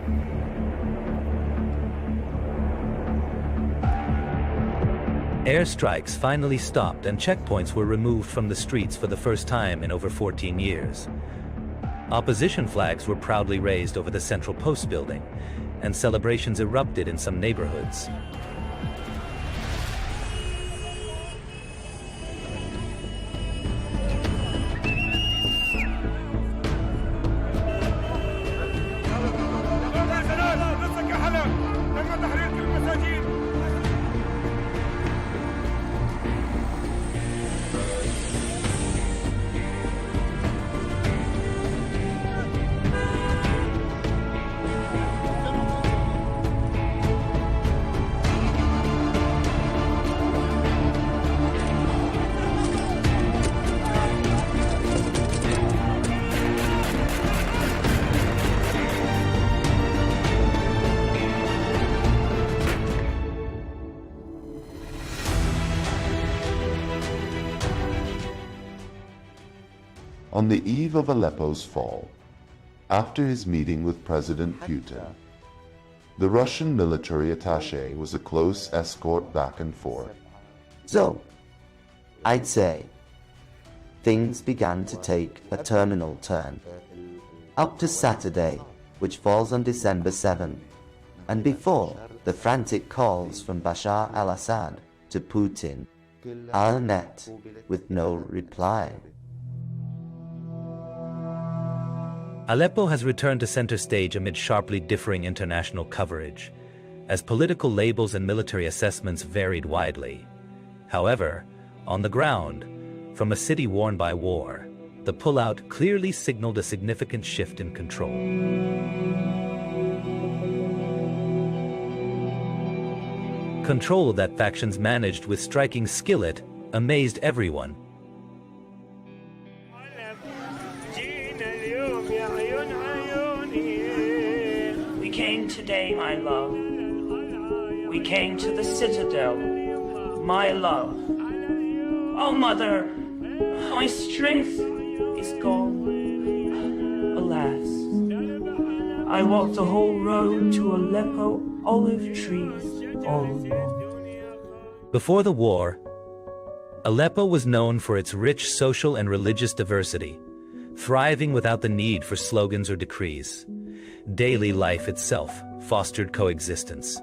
Airstrikes finally stopped and checkpoints were removed from the streets for the first time in over 14 years. Opposition flags were proudly raised over the Central Post building, and celebrations erupted in some neighborhoods. On the eve of Aleppo's fall, after his meeting with President Putin, the Russian military attaché was a close escort back and forth. So, I'd say, things began to take a terminal turn. Up to Saturday, which falls on December 7, and before the frantic calls from Bashar al-Assad to Putin are met with no reply. Aleppo has returned to center stage amid sharply differing international coverage, as political labels and military assessments varied widely. However, on the ground, from a city worn by war, the pullout clearly signaled a significant shift in control. Control that factions managed with striking skill amazed everyone. We came today, my love. We came to the citadel, my love. Oh, mother, my strength is gone. Alas, I walked the whole road to Aleppo, olive trees all along. Before the war, Aleppo was known for its rich social and religious diversity, thriving without the need for slogans or decrees. Daily life itself fostered coexistence,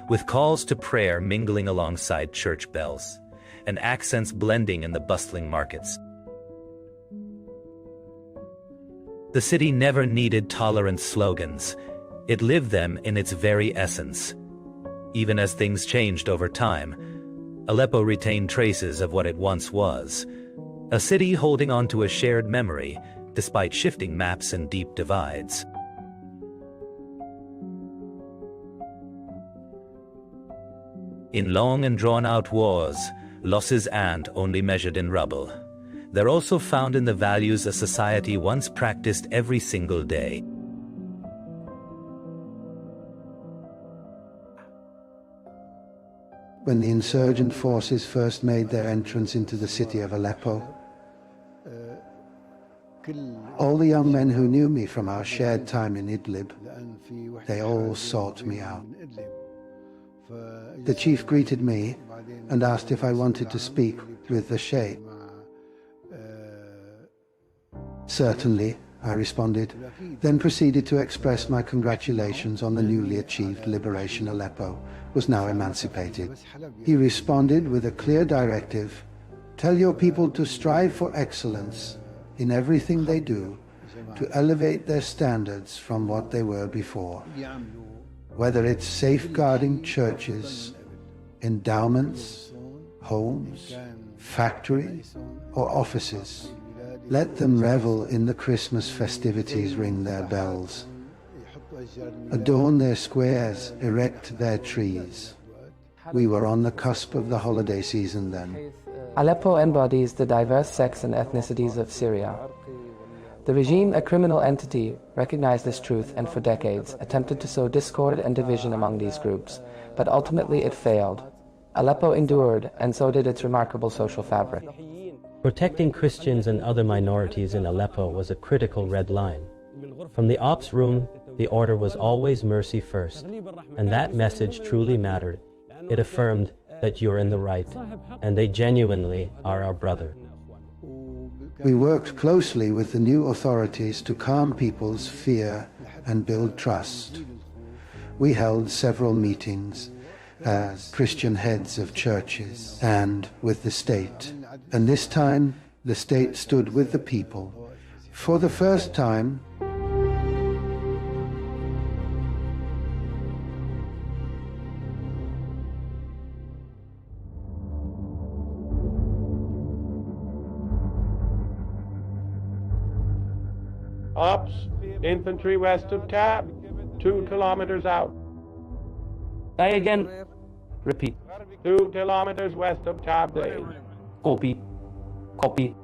with calls to prayer mingling alongside church bells, and accents blending in the bustling markets. The city never needed tolerant slogans. It lived them in its very essence. Even as things changed over time, Aleppo retained traces of what it once was, a city holding on to a shared memory despite shifting maps and deep divides. In long and drawn-out wars, losses aren't only measured in rubble. They're also found in the values a society once practiced every single day. When the insurgent forces first made their entrance into the city of Aleppo, all the young men who knew me from our shared time in Idlib, they all sought me out. The chief greeted me and asked if I wanted to speak with the Sheikh. Certainly, I responded, then proceeded to express my congratulations on the newly achieved liberation. Aleppo was now emancipated. He responded with a clear directive: tell your people to strive for excellence in everything they do, to elevate their standards from what they were before. Whether it's safeguarding churches, endowments, homes, factories, or offices, let them revel in the Christmas festivities, ring their bells, adorn their squares, erect their trees. We were on the cusp of the holiday season then. Aleppo embodies the diverse sects and ethnicities of Syria. The regime, a criminal entity, recognized this truth and for decades attempted to sow discord and division among these groups, but ultimately it failed. Aleppo endured, and so did its remarkable social fabric. Protecting Christians and other minorities in Aleppo was a critical red line. From the ops room, the order was always mercy first, and that message truly mattered. It affirmed that you're in the right, and they genuinely are our brother. We worked closely with the new authorities to calm people's fear and build trust. We held several meetings as Christian heads of churches and with the state. And this time, the state stood with the people. For the first time, Ops, infantry west of Tab, 2 kilometers out. Say again. Repeat. 2 kilometers west of Tab Lane. Copy. Copy.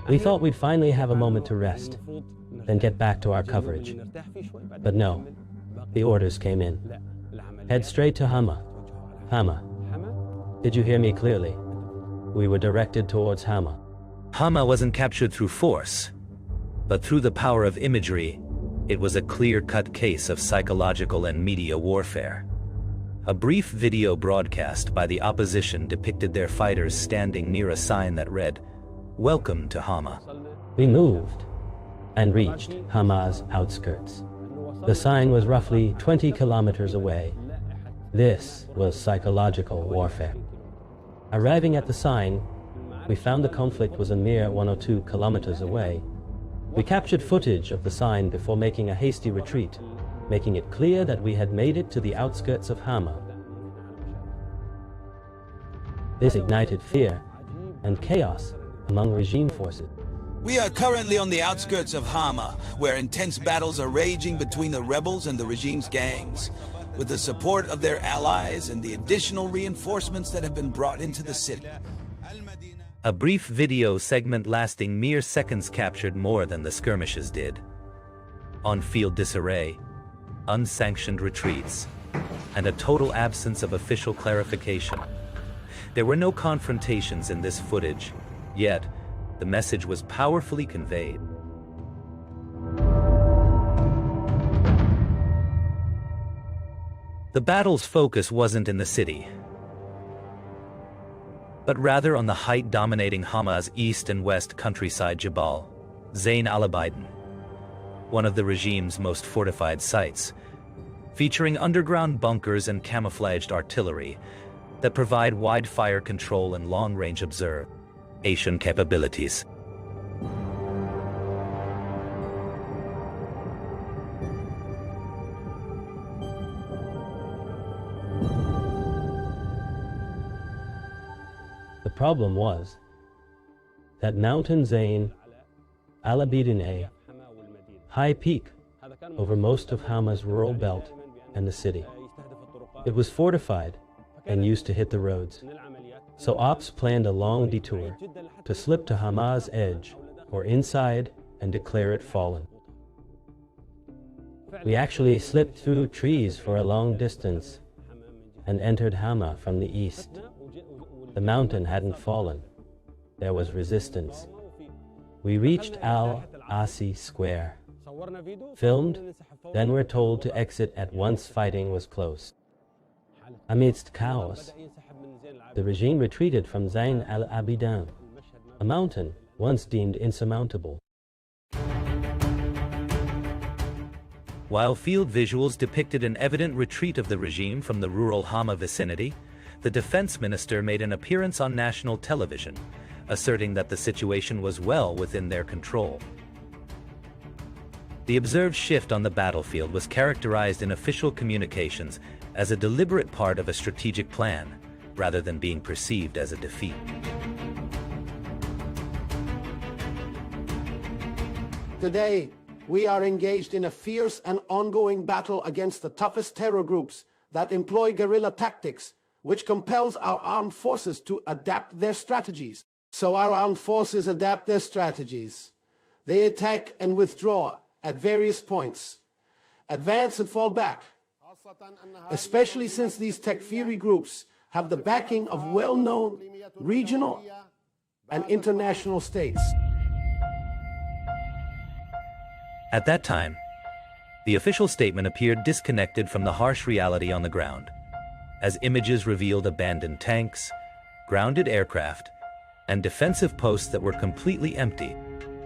We thought we'd finally have a moment to rest, then get back to our coverage. But no, the orders came in. Head straight to Hama. Hama. Did you hear me clearly? We were directed towards Hama. Hama wasn't captured through force, but through the power of imagery. It was a clear-cut case of psychological and media warfare. A brief video broadcast by the opposition depicted their fighters standing near a sign that read, "Welcome to Hama." We moved and reached Hama's outskirts. The sign was roughly 20 kilometers away. This was psychological warfare. Arriving at the sign, we found the conflict was a mere 1 or 2 kilometers away. We captured footage of the sign before making a hasty retreat, making it clear that we had made it to the outskirts of Hama. This ignited fear and chaos among regime forces. We are currently on the outskirts of Hama, where intense battles are raging between the rebels and the regime's gangs. With the support of their allies and the additional reinforcements that have been brought into the city. A brief video segment lasting mere seconds captured more than the skirmishes did. On-field disarray, unsanctioned retreats, and a total absence of official clarification. There were no confrontations in this footage, yet the message was powerfully conveyed. The battle's focus wasn't in the city, but rather on the height dominating Hama's east and west countryside Jabal, Zain al-Abidin, one of the regime's most fortified sites, featuring underground bunkers and camouflaged artillery that provide wide fire control and long-range observation capabilities. The problem was that Mountain Zain al-Abidin, a high peak over most of Hama's rural belt and the city. It was fortified and used to hit the roads. So Ops planned a long detour to slip to Hama's edge or inside and declare it fallen. We actually slipped through trees for a long distance and entered Hama from the east. The mountain hadn't fallen. There was resistance. We reached Al-Asi Square, filmed, then were told to exit at once fighting was close. Amidst chaos, the regime retreated from Zain al-Abidin, a mountain once deemed insurmountable. While field visuals depicted an evident retreat of the regime from the rural Hama vicinity, the defense minister made an appearance on national television, asserting that the situation was well within their control. The observed shift on the battlefield was characterized in official communications as a deliberate part of a strategic plan, rather than being perceived as a defeat. Today, we are engaged in a fierce and ongoing battle against the toughest terror groups that employ guerrilla tactics, which compels our armed forces to adapt their strategies. So our armed forces adapt their strategies. They attack and withdraw at various points, advance and fall back, especially since these Takfiri groups have the backing of well-known regional and international states. At that time, the official statement appeared disconnected from the harsh reality on the ground, as images revealed abandoned tanks, grounded aircraft, and defensive posts that were completely empty.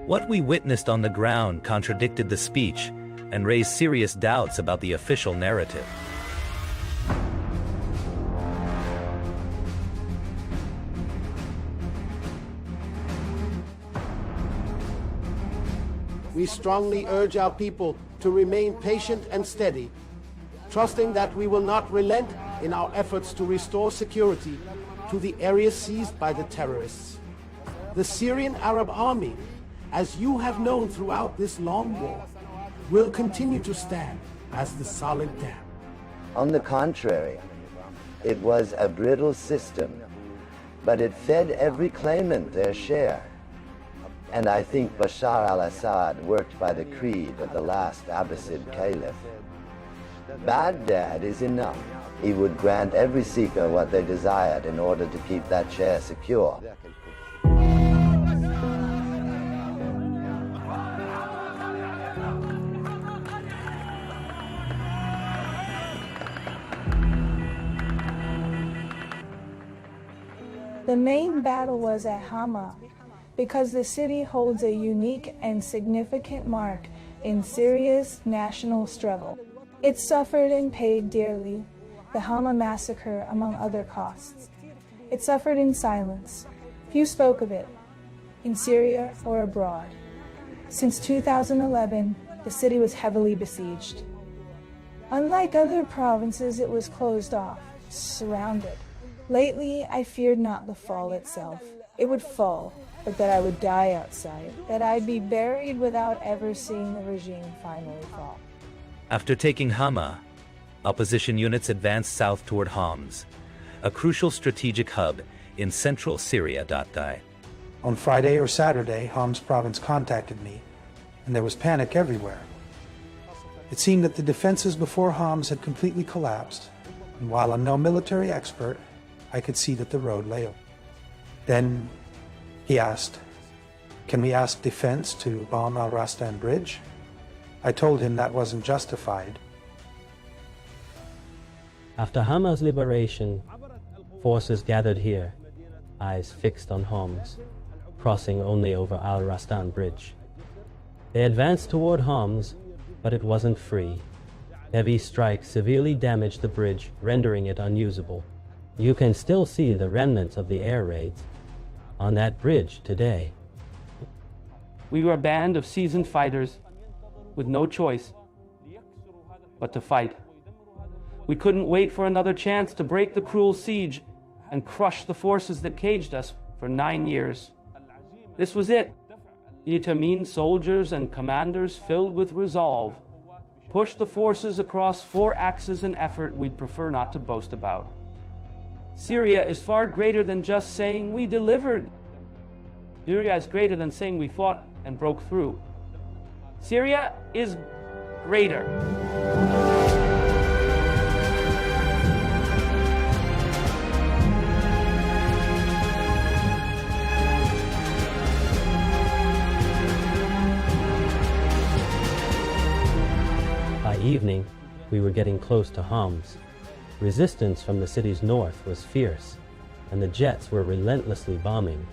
What we witnessed on the ground contradicted the speech and raised serious doubts about the official narrative. We strongly urge our people to remain patient and steady, trusting that we will not relent in our efforts to restore security to the areas seized by the terrorists. The Syrian Arab Army, as you have known throughout this long war, will continue to stand as the solid dam. On the contrary, it was a brittle system, but it fed every claimant their share. And I think Bashar al-Assad worked by the creed of the last Abbasid caliph. Baghdad is enough. He would grant every seeker what they desired in order to keep that chair secure. The main battle was at Hama, because the city holds a unique and significant mark in Syria's national struggle. It suffered and paid dearly, the Hama massacre among other costs. It suffered in silence. Few spoke of it, in Syria or abroad. Since 2011, the city was heavily besieged. Unlike other provinces, it was closed off, surrounded. Lately, I feared not the fall itself. It would fall, but that I would die outside, that I'd be buried without ever seeing the regime finally fall. After taking Hama, opposition units advanced south toward Homs, a crucial strategic hub in central Syria. On Friday or Saturday, Homs province contacted me, and there was panic everywhere. It seemed that the defenses before Homs had completely collapsed, and while I'm no military expert, I could see that the road lay open. Then he asked, Can we ask defense to bomb Al Rastan Bridge? I told him that wasn't justified. After Hama's liberation, forces gathered here, eyes fixed on Homs, crossing only over Al Rastan Bridge. They advanced toward Homs, but it wasn't free. Heavy strikes severely damaged the bridge, rendering it unusable. You can still see the remnants of the air raids on that bridge today. We were a band of seasoned fighters with no choice but to fight. We couldn't wait for another chance to break the cruel siege and crush the forces that caged us for 9 years. This was it. The Tamim soldiers and commanders filled with resolve pushed the forces across 4 axes an effort we'd prefer not to boast about. Syria is far greater than just saying we delivered. Syria is greater than saying we fought and broke through. Syria is greater. By evening, we were getting close to Homs. Resistance from the city's north was fierce, and the jets were relentlessly bombing.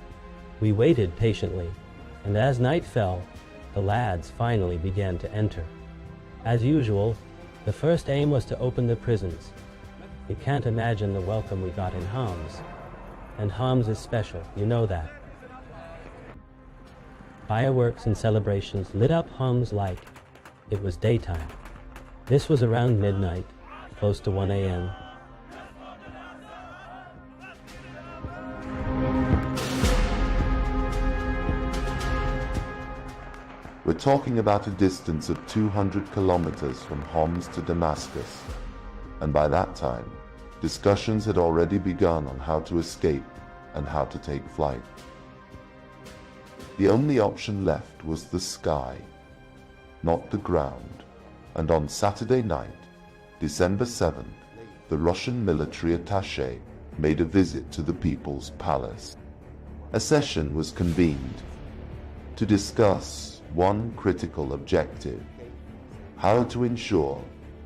We waited patiently, and as night fell, the lads finally began to enter. As usual, the first aim was to open the prisons. You can't imagine the welcome we got in Homs. And Homs is special, you know that. Fireworks and celebrations lit up Homs like it was daytime. This was around midnight, close to 1 a.m. We're talking about a distance of 200 kilometers from Homs to Damascus, and by that time, discussions had already begun on how to escape and how to take flight. The only option left was the sky, not the ground, and on Saturday night, December 7th, the Russian military attaché made a visit to the People's Palace. A session was convened to discuss one critical objective: how to ensure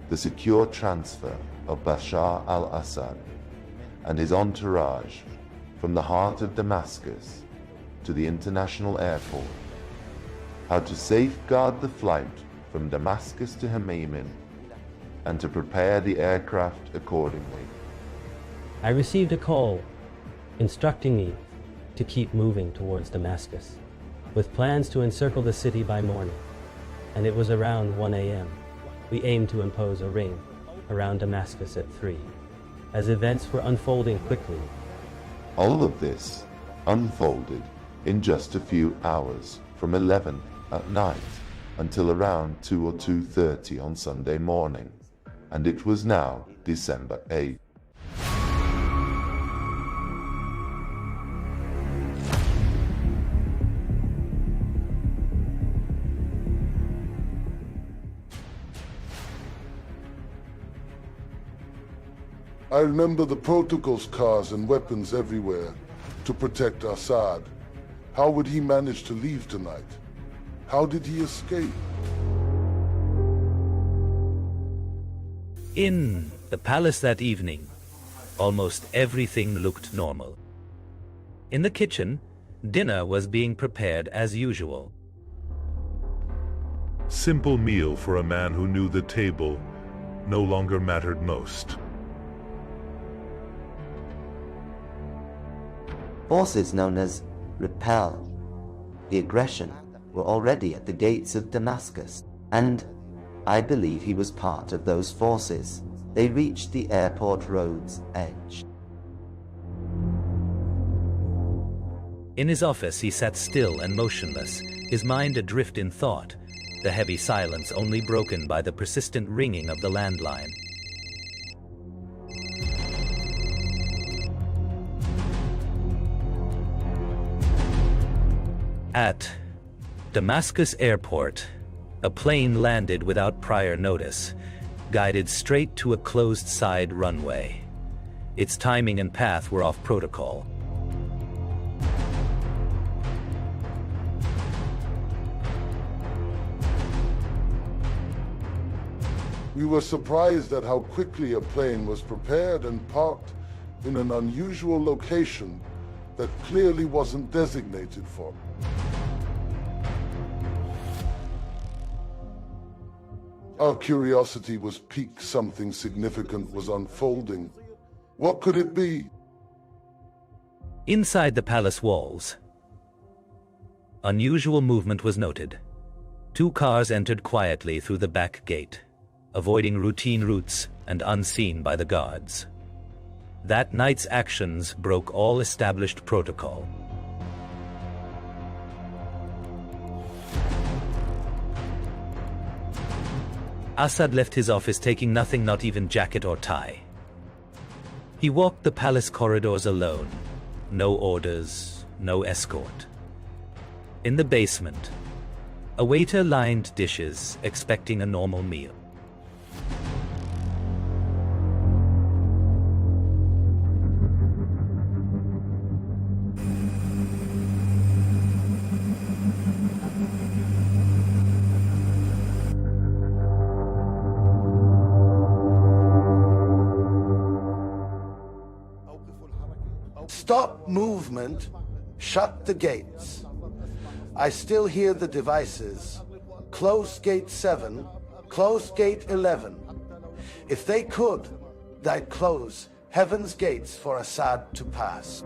the secure transfer of Bashar al-Assad and his entourage from the heart of Damascus to the international airport, how to safeguard the flight from Damascus to Hameimin, and to prepare the aircraft accordingly. I received a call instructing me to keep moving towards Damascus, with plans to encircle the city by morning, and it was around 1 a.m. We aimed to impose a ring around Damascus at 3, as events were unfolding quickly. All of this unfolded in just a few hours, from 11 at night until around 2 or 2:30 on Sunday morning, and it was now December 8th. I remember the protocols cars and weapons everywhere to protect Assad. How would he manage to leave tonight? How did he escape? In the palace that evening, almost everything looked normal. In the kitchen, dinner was being prepared as usual. Simple meal for a man who knew the table no longer mattered most. Forces known as Repel, the aggression, were already at the gates of Damascus, and I believe he was part of those forces. They reached the airport road's edge. In his office, he sat still and motionless, his mind adrift in thought, the heavy silence only broken by the persistent ringing of the landline. At Damascus Airport, a plane landed without prior notice, guided straight to a closed side runway. Its timing and path were off protocol. We were surprised at how quickly a plane was prepared and parked in an unusual location that clearly wasn't designated for. Our curiosity was piqued. Something significant was unfolding. What could it be? Inside the palace walls, unusual movement was noted. 2 cars entered quietly through the back gate, avoiding routine routes and unseen by the guards. That night's actions broke all established protocol. Assad left his office taking nothing, not even jacket or tie. He walked the palace corridors alone. No orders, no escort. In the basement, a waiter lined dishes, expecting a normal meal. Stop movement, shut the gates. I still hear the devices. Close gate 7, close gate 11. If they could, they'd close heaven's gates for Assad to pass.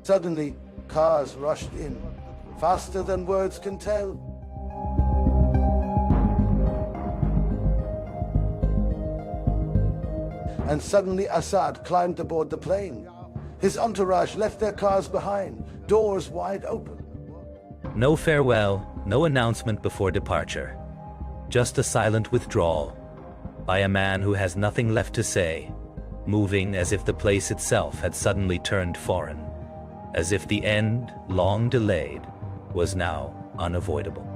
Suddenly, cars rushed in, faster than words can tell. And suddenly Assad climbed aboard the plane. His entourage left their cars behind, doors wide open. No farewell, no announcement before departure. Just a silent withdrawal by a man who has nothing left to say, moving as if the place itself had suddenly turned foreign, as if the end, long delayed, was now unavoidable.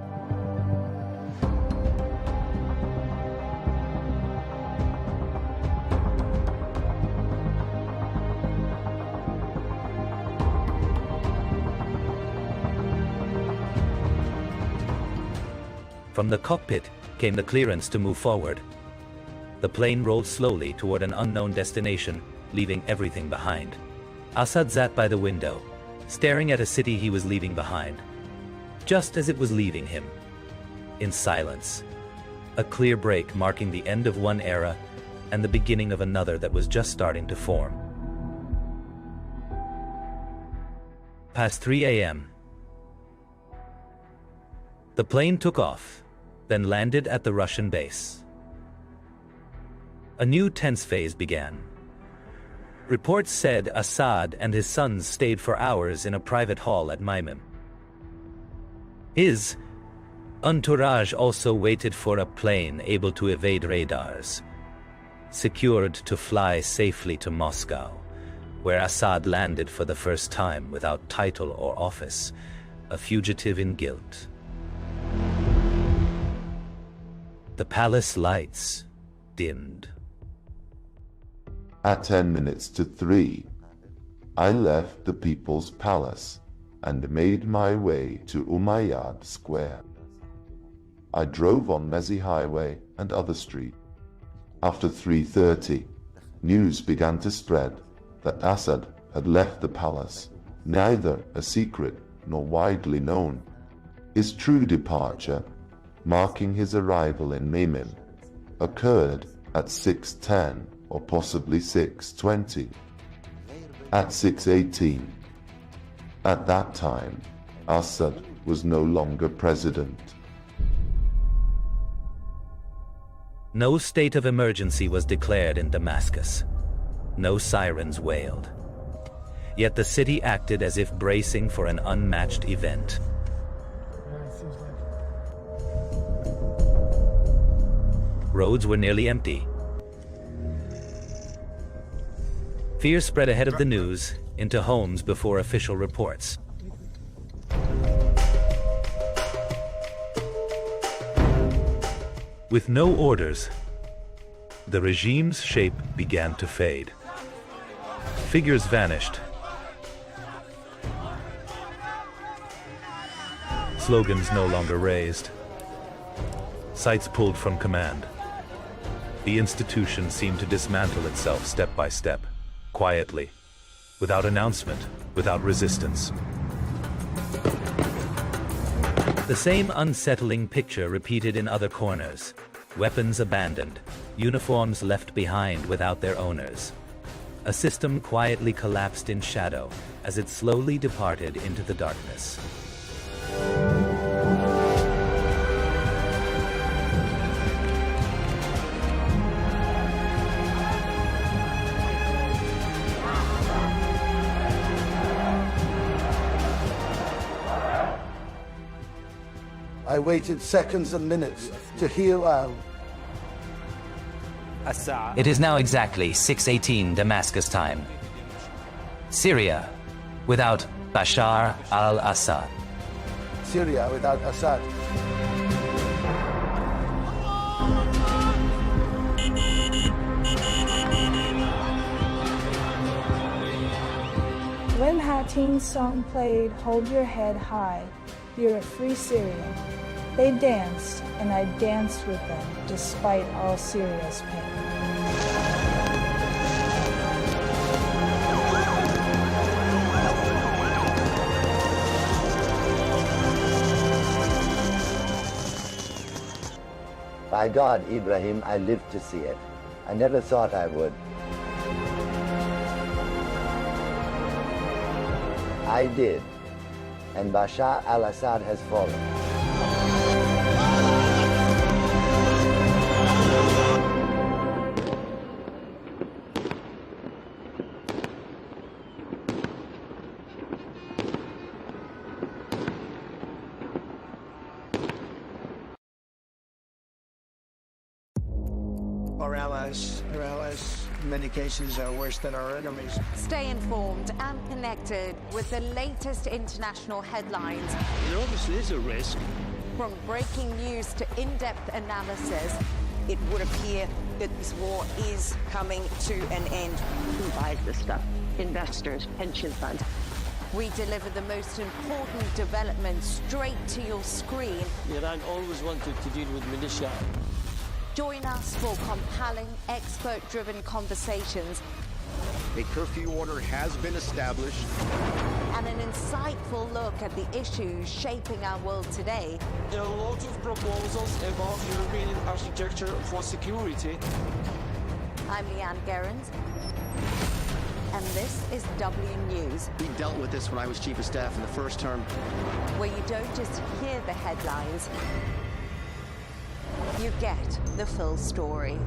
From the cockpit came the clearance to move forward. The plane rolled slowly toward an unknown destination, leaving everything behind. Assad sat by the window, staring at a city he was leaving behind. Just as it was leaving him, in silence, a clear break marking the end of one era and the beginning of another that was just starting to form. Past 3 a.m. The plane took off, then landed at the Russian base. A new tense phase began. Reports said Assad and his sons stayed for hours in a private hall at Maimim. His entourage also waited for a plane able to evade radars, secured to fly safely to Moscow, where Assad landed for the first time without title or office, a fugitive in guilt. The palace lights dimmed. At 10 minutes to 3, I left the People's Palace and made my way to Umayyad Square. I drove on Mezi Highway and other streets. After 3:30, news began to spread that Assad had left the palace, neither a secret nor widely known. His true departure, marking his arrival in Maimim, occurred at 6:10 or possibly 6:20. At 6:18, at that time, Assad was no longer president. No state of emergency was declared in Damascus. No sirens wailed. Yet the city acted as if bracing for an unmatched event. Roads were nearly empty. Fear spread ahead of the news into homes before official reports. With no orders, the regime's shape began to fade. Figures vanished. Slogans no longer raised. sights pulled from command. The institution seemed to dismantle itself step by step, quietly, without announcement, without resistance. The same unsettling picture repeated in other corners. Weapons abandoned, uniforms left behind without their owners. A system quietly collapsed in shadow as it slowly departed into the darkness. I waited seconds and minutes to hear It is now exactly 6:18 Damascus time. Syria without Bashar al-Assad. Syria without Assad. When Hatim's song played, "Hold Your Head High, You're a Free Syrian," they danced, and I danced with them, despite all Syria's pain. By God, Ibrahim, I lived to see it. I never thought I would. I did. And Bashar al-Assad has fallen. Our allies, in many cases, are worse than our enemies. Stay informed and connected with the latest international headlines. There obviously is a risk. From breaking news to in-depth analysis. It would appear that this war is coming to an end. Who buys this stuff? Investors, pension funds. We deliver the most important developments straight to your screen. Iran always wanted to deal with militia. Join us for compelling, expert-driven conversations. A curfew order has been established. And an insightful look at the issues shaping our world today. There are a lot of proposals about European architecture for security. I'm Leigh Ann Gerrans, and this is W News. We dealt with this when I was chief of staff in the first term. Where you don't just hear the headlines, you get the full story.